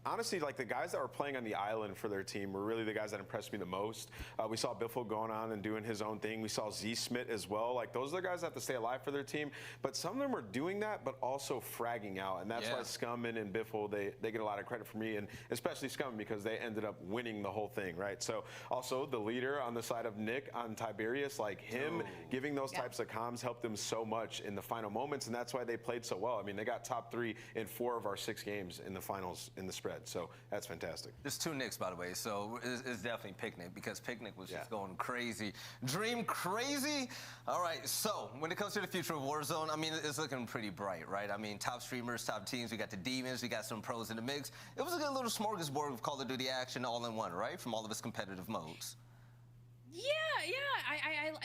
S24: honestly, like the guys that were playing on the island for their team were really the guys that impressed me the most. We saw Biffle going on and doing his own thing. We saw Z-Smith as well. Like, those are the guys that have to stay alive for their team. But some of them are doing that, but also fragging out. And that's why Scumming and Biffle, they get a lot of credit from me, and especially Scumming because they ended up winning the whole thing, right? So also the leader on the side of Nick on Tiberius, like him giving those types of comms helped them so much in the final moments, and that's why they played so well. I mean, they got top 3 in 4 of our 6 games in the finals in the spread, so that's fantastic.
S25: There's 2 Nicks, by the way, so it's definitely Picnic because Picnic was just going crazy. Dream Crazy? All right, so when it comes to the future of Warzone, I mean, it's looking pretty bright, right? I mean, top streamers, top teams, we got the Demons, we got some pros in the mix. It was a good little smorgasbord of Call of Duty action all in one, right? From all of its competitive modes.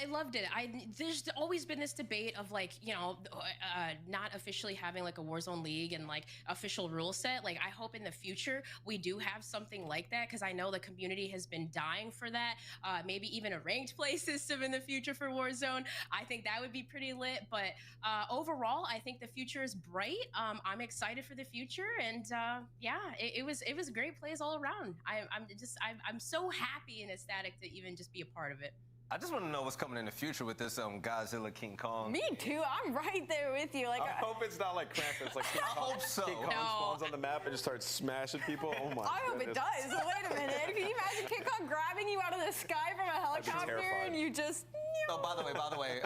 S3: I loved it. There's always been this debate of like, you know, not officially having like a Warzone league and like official rule set. Like, I hope in the future we do have something like that, because I know the community has been dying for that. Maybe even a ranked play system in the future for Warzone. I think that would be pretty lit. But overall, I think the future is bright. I'm excited for the future, and it was great plays all around. I'm so happy and ecstatic to even just be a part of it.
S25: I just want to know what's coming in the future with this Godzilla King Kong.
S9: Me too. I'm right there with you. Like,
S24: I hope it's not like Krampus. Like King Kong,
S25: I hope so.
S24: King Kong spawns on the map and just starts smashing people. Oh my!
S9: I hope it does. Wait a minute. Can you imagine King Kong grabbing you out of the sky from a helicopter and you just?
S25: Oh, by the way,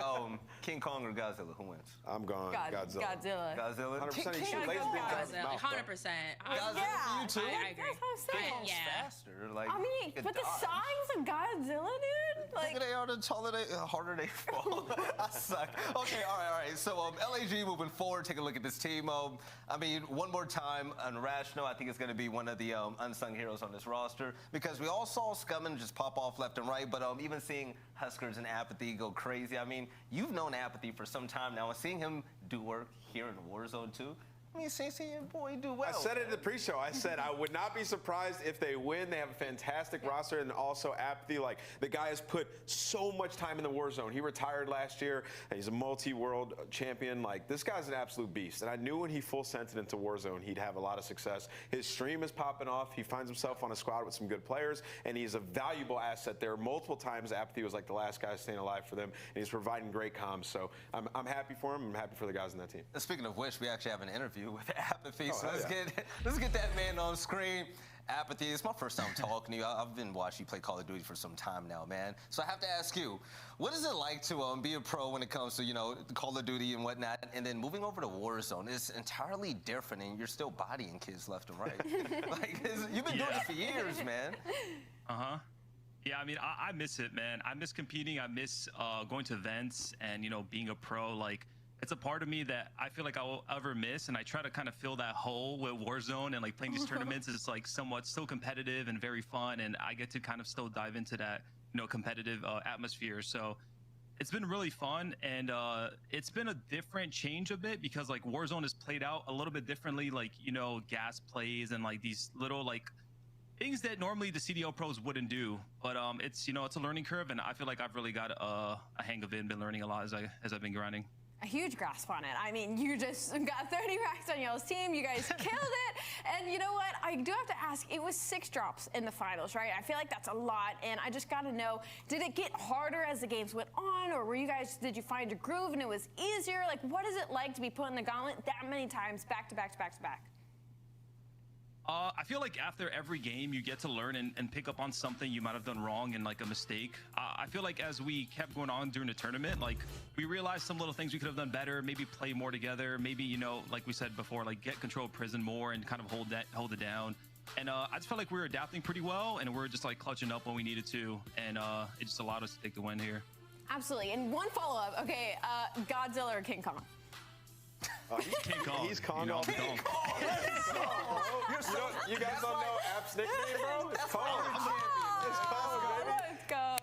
S25: King Kong or Godzilla, who wins?
S24: I'm going Godzilla.
S9: Godzilla.
S24: 100%.
S3: King
S24: He shoot lasers beams out of his mouth.
S3: 100%.
S25: Godzilla, you too?
S3: I agree.
S9: That's what I'm saying.
S25: King Kong's faster. Like,
S9: I mean, but the size of Godzilla, dude. Like,
S25: they are, the taller they, harder they fall. I suck. Okay, all right. So LAG moving forward. Take a look at this team. I mean, one more time, Unrational. I think it's going to be one of the unsung heroes on this roster, because we all saw Scumming just pop off left and right, but even seeing Huskers and Apathy go crazy. I mean, you've known Apathy for some time now, and seeing him do work here in Warzone too. I mean, seeing your boy do well.
S24: I said it in the pre-show. I said I would not be surprised if they win. They have a fantastic roster, and also Apathy. Like, the guy has put so much time in the Warzone. He retired last year, and he's a multi-world champion. Like, this guy's an absolute beast, and I knew when he full sent it into Warzone, he'd have a lot of success. His stream is popping off. He finds himself on a squad with some good players, and he's a valuable asset there. Multiple times, Apathy was like the last guy staying alive for them, and he's providing great comms. So I'm happy for him. I'm happy for the guys on that team.
S25: Speaking of which, we actually have an interview with Apathy. So let's get that man on screen. Apathy, it's my first time talking to you. I've been watching you play Call of Duty for some time now, man. So I have to ask you, what is it like to be a pro when it comes to, you know, Call of Duty and whatnot, and then moving over to Warzone is entirely different, and you're still bodying kids left and right. Like, you've been doing this for years, man.
S1: Yeah, I mean, I miss it, man. I miss competing. I miss going to events and, you know, being a pro. Like, it's a part of me that I feel like I will ever miss, and I try to kind of fill that hole with Warzone and like playing these tournaments is like somewhat still competitive and very fun, and I get to kind of still dive into that, you know, competitive atmosphere. So it's been really fun, and it's been a different change a bit because like Warzone is played out a little bit differently, like, you know, gas plays and like these little like things that normally the CDL pros wouldn't do. But it's, you know, it's a learning curve, and I feel like I've really got a hang of it and been learning a lot as I've been grinding.
S9: A huge grasp on it. I mean, you just got 30 racks on y'all's team. You guys killed it. And you know what? I do have to ask, it was 6 drops in the finals, right? I feel like that's a lot. And I just got to know, did it get harder as the games went on? Or did you find your groove and it was easier? Like, what is it like to be put in the gauntlet that many times back to back to back to back?
S1: I feel like after every game, you get to learn and pick up on something you might have done wrong and like a mistake. I feel like as we kept going on during the tournament, like we realized some little things we could have done better, maybe play more together, maybe, you know, like we said before, like get control of prison more and kind of hold it down. And I just felt like we were adapting pretty well, and we were just like clutching up when we needed to, and it just allowed us to take the win here.
S9: Absolutely. And one follow-up. Okay, Godzilla or King Kong?
S1: He's King Kong.
S24: He's Kong.
S1: You know,
S24: King Kong. You guys don't know App's nickname, bro? It's Kong. It's Kong, baby.
S9: Let's go.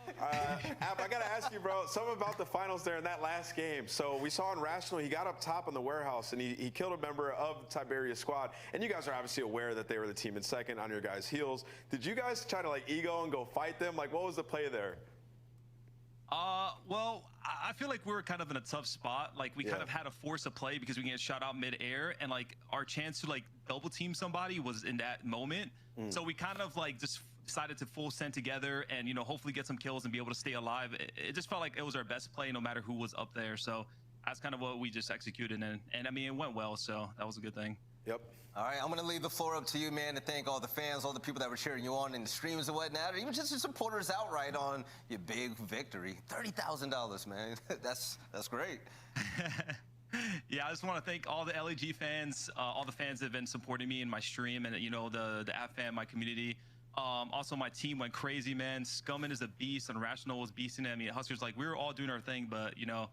S24: App, I gotta ask you, bro, something about the finals there in that last game. So we saw in Rational, he got up top in the warehouse and he killed a member of the Tiberius squad. And you guys are obviously aware that they were the team in second on your guys' heels. Did you guys try to like ego and go fight them? Like, what was the play there?
S1: Well, I feel like we were kind of in a tough spot. Like we kind of had to force a play because we get shot out mid-air, and like our chance to like double team somebody was in that moment. So we kind of like just decided to full send together and, you know, hopefully get some kills and be able to stay alive. It just felt like it was our best play no matter who was up there. So that's kind of what we just executed, and I mean, it went well, so that was a good thing.
S24: Yep.
S25: All right, I'm going to leave the floor up to you, man, to thank all the fans, all the people that were cheering you on in the streams and whatnot, or even just your supporters outright on your big victory. $30,000, man. That's great.
S1: Yeah, I just want to thank all the LAG fans, all the fans that have been supporting me in my stream, and, you know, the app fan, my community. Also, my team went crazy, man. Scummin is a beast, and Rational was beasting. I mean, Huskers, like, we were all doing our thing, but, you know,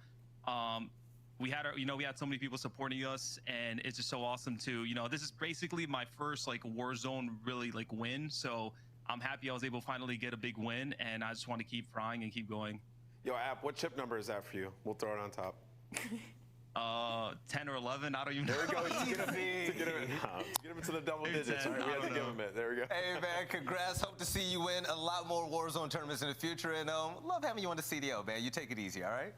S1: we had so many people supporting us, and it's just so awesome to, you know, this is basically my first like Warzone really like win. So I'm happy I was able to finally get a big win, and I just want to keep frying and keep going.
S24: Yo, App, what chip number is that for you? We'll throw it on top.
S1: 10 or 11, I don't even know.
S24: There we go. To get him into the double digits. All right, we have to give him it. There we go.
S25: Hey, man, congrats. Hope to see you win a lot more Warzone tournaments in the future, and love having you on the CDL, man. You take it easy, all right?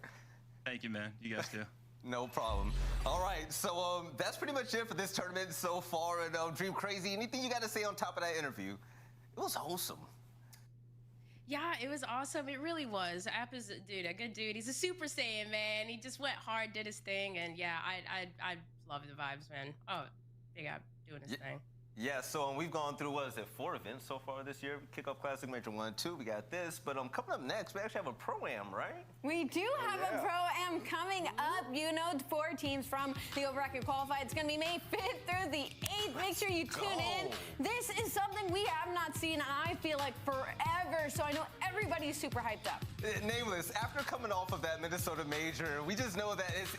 S1: Thank you, man. You guys too.
S25: No problem. All right, so that's pretty much it for this tournament so far. And Dream Crazy, anything you got to say on top of that interview? It was wholesome.
S3: Yeah, it was awesome. It really was. App is a good dude. He's a Super Saiyan, man. He just went hard, did his thing, and yeah, I love the vibes, man. Oh, big App doing his thing.
S25: Yeah, so we've gone through, 4 events so far this year. Kickoff Classic, Major 1, 2, we got this. But coming up next, we actually have a Pro-Am, right?
S9: We do have a Pro-Am coming up. You know, 4 teams from the over-record qualified. It's going to be May 5th through the 8th. Make sure you tune in. This is something we have not seen, and I feel like forever. So I know everybody's super hyped up.
S25: Nameless, after coming off of that Minnesota Major, we just know that it's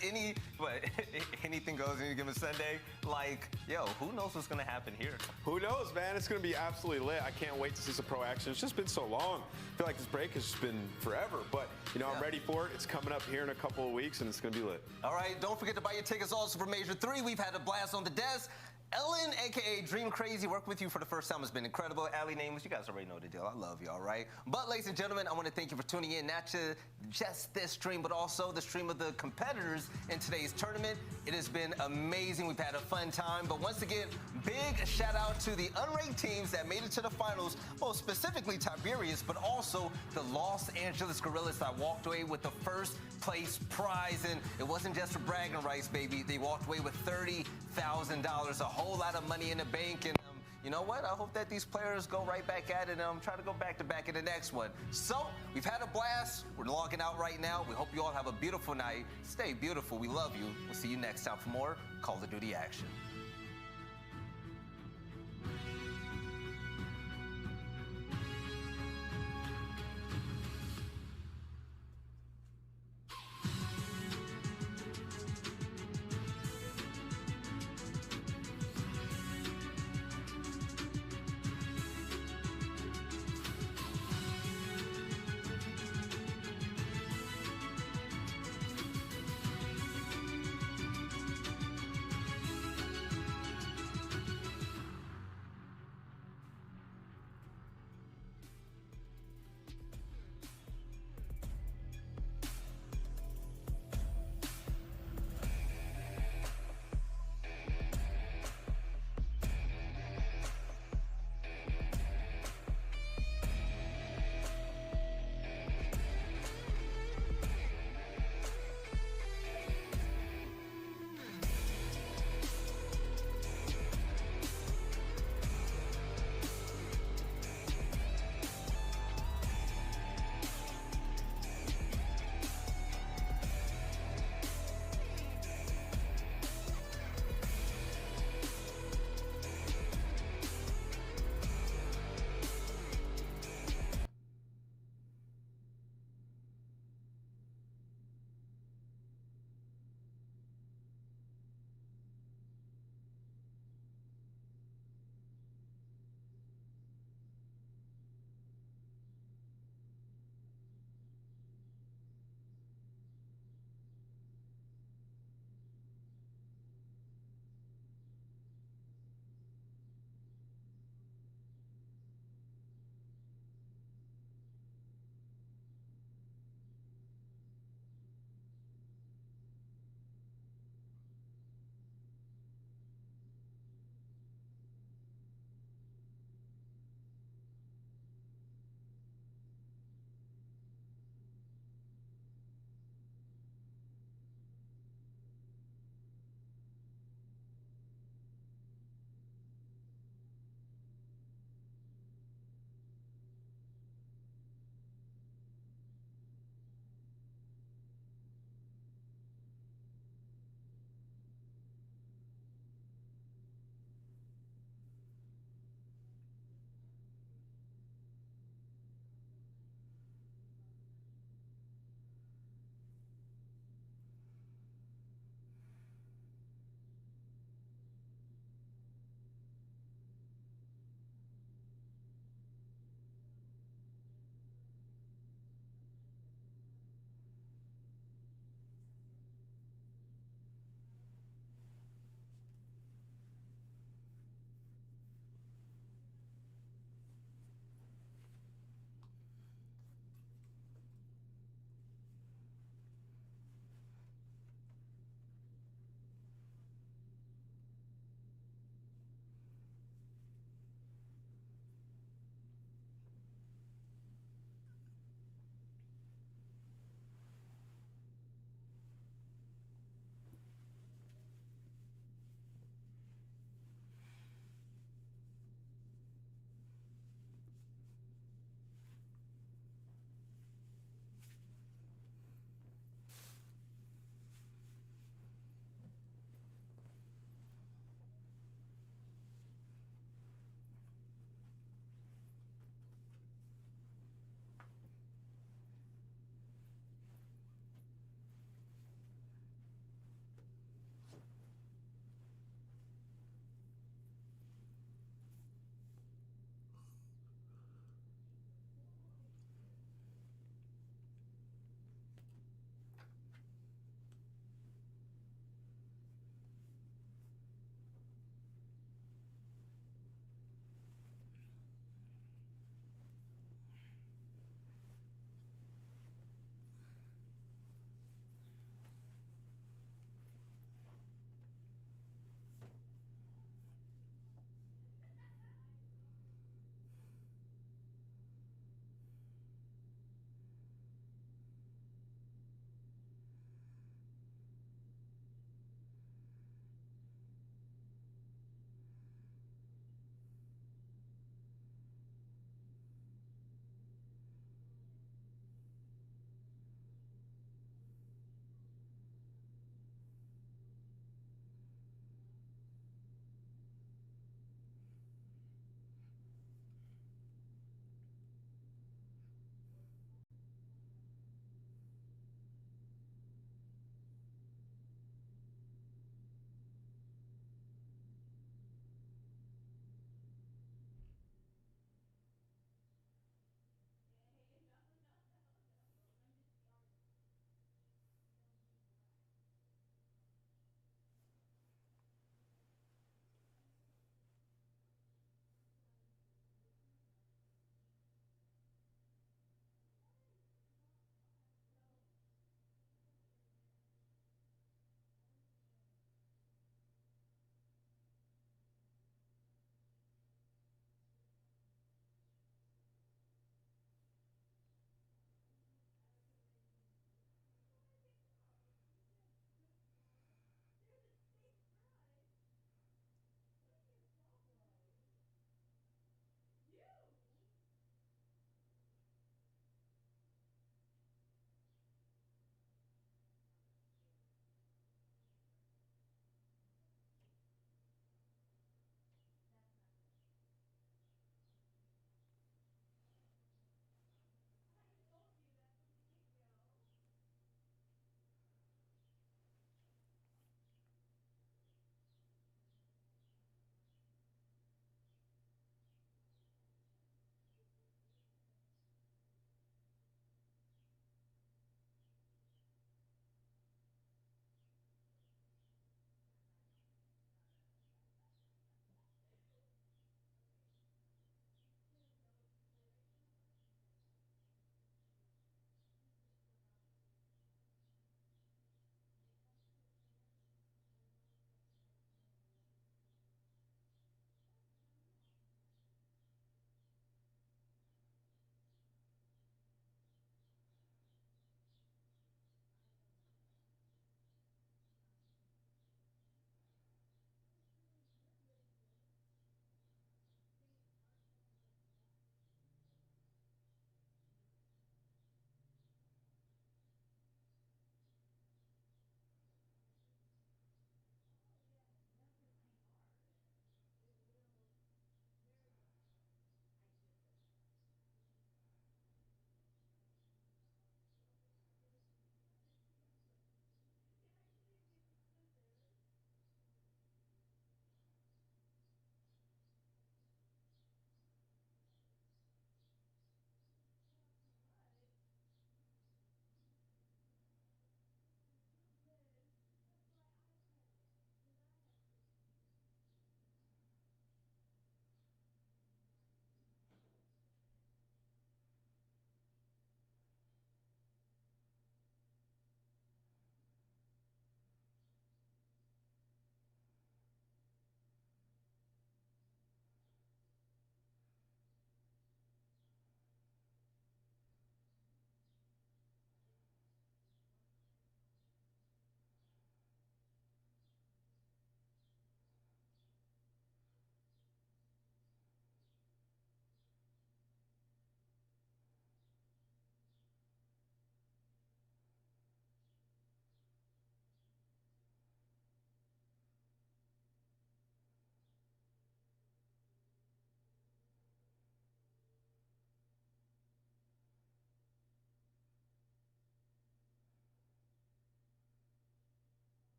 S25: anything goes any given Sunday. Like, yo, who knows what's going to happen here?
S24: Who knows, man? It's going to be absolutely lit. I can't wait to see some pro action. It's just been so long. I feel like this break has just been forever. But, you know, I'm ready for it. It's coming up here in a couple of weeks, and it's going to be lit.
S25: All right, don't forget to buy your tickets also for Major 3. We've had a blast on the desk. Ellen, a.k.a. Dream Crazy, working with you for the first time has been incredible. Allie, Nameless, you guys already know the deal. I love you, all right? But, ladies and gentlemen, I want to thank you for tuning in, not to just this stream, but also the stream of the competitors in today's tournament. It has been amazing. We've had a fun time. But once again, big shout out to the unranked teams that made it to the finals, well, specifically Tiberius, but also the Los Angeles Gorillas that walked away with the first place prize. And it wasn't just for bragging rights, baby. They walked away with $30,000, a whole lot of money in the bank. And you know what? I hope that these players go right back at it and try to go back to back in the next one. So we've had a blast. We're logging out right now. We hope you all have a beautiful night. Stay beautiful. We love you. We'll see you next time for more Call of Duty action.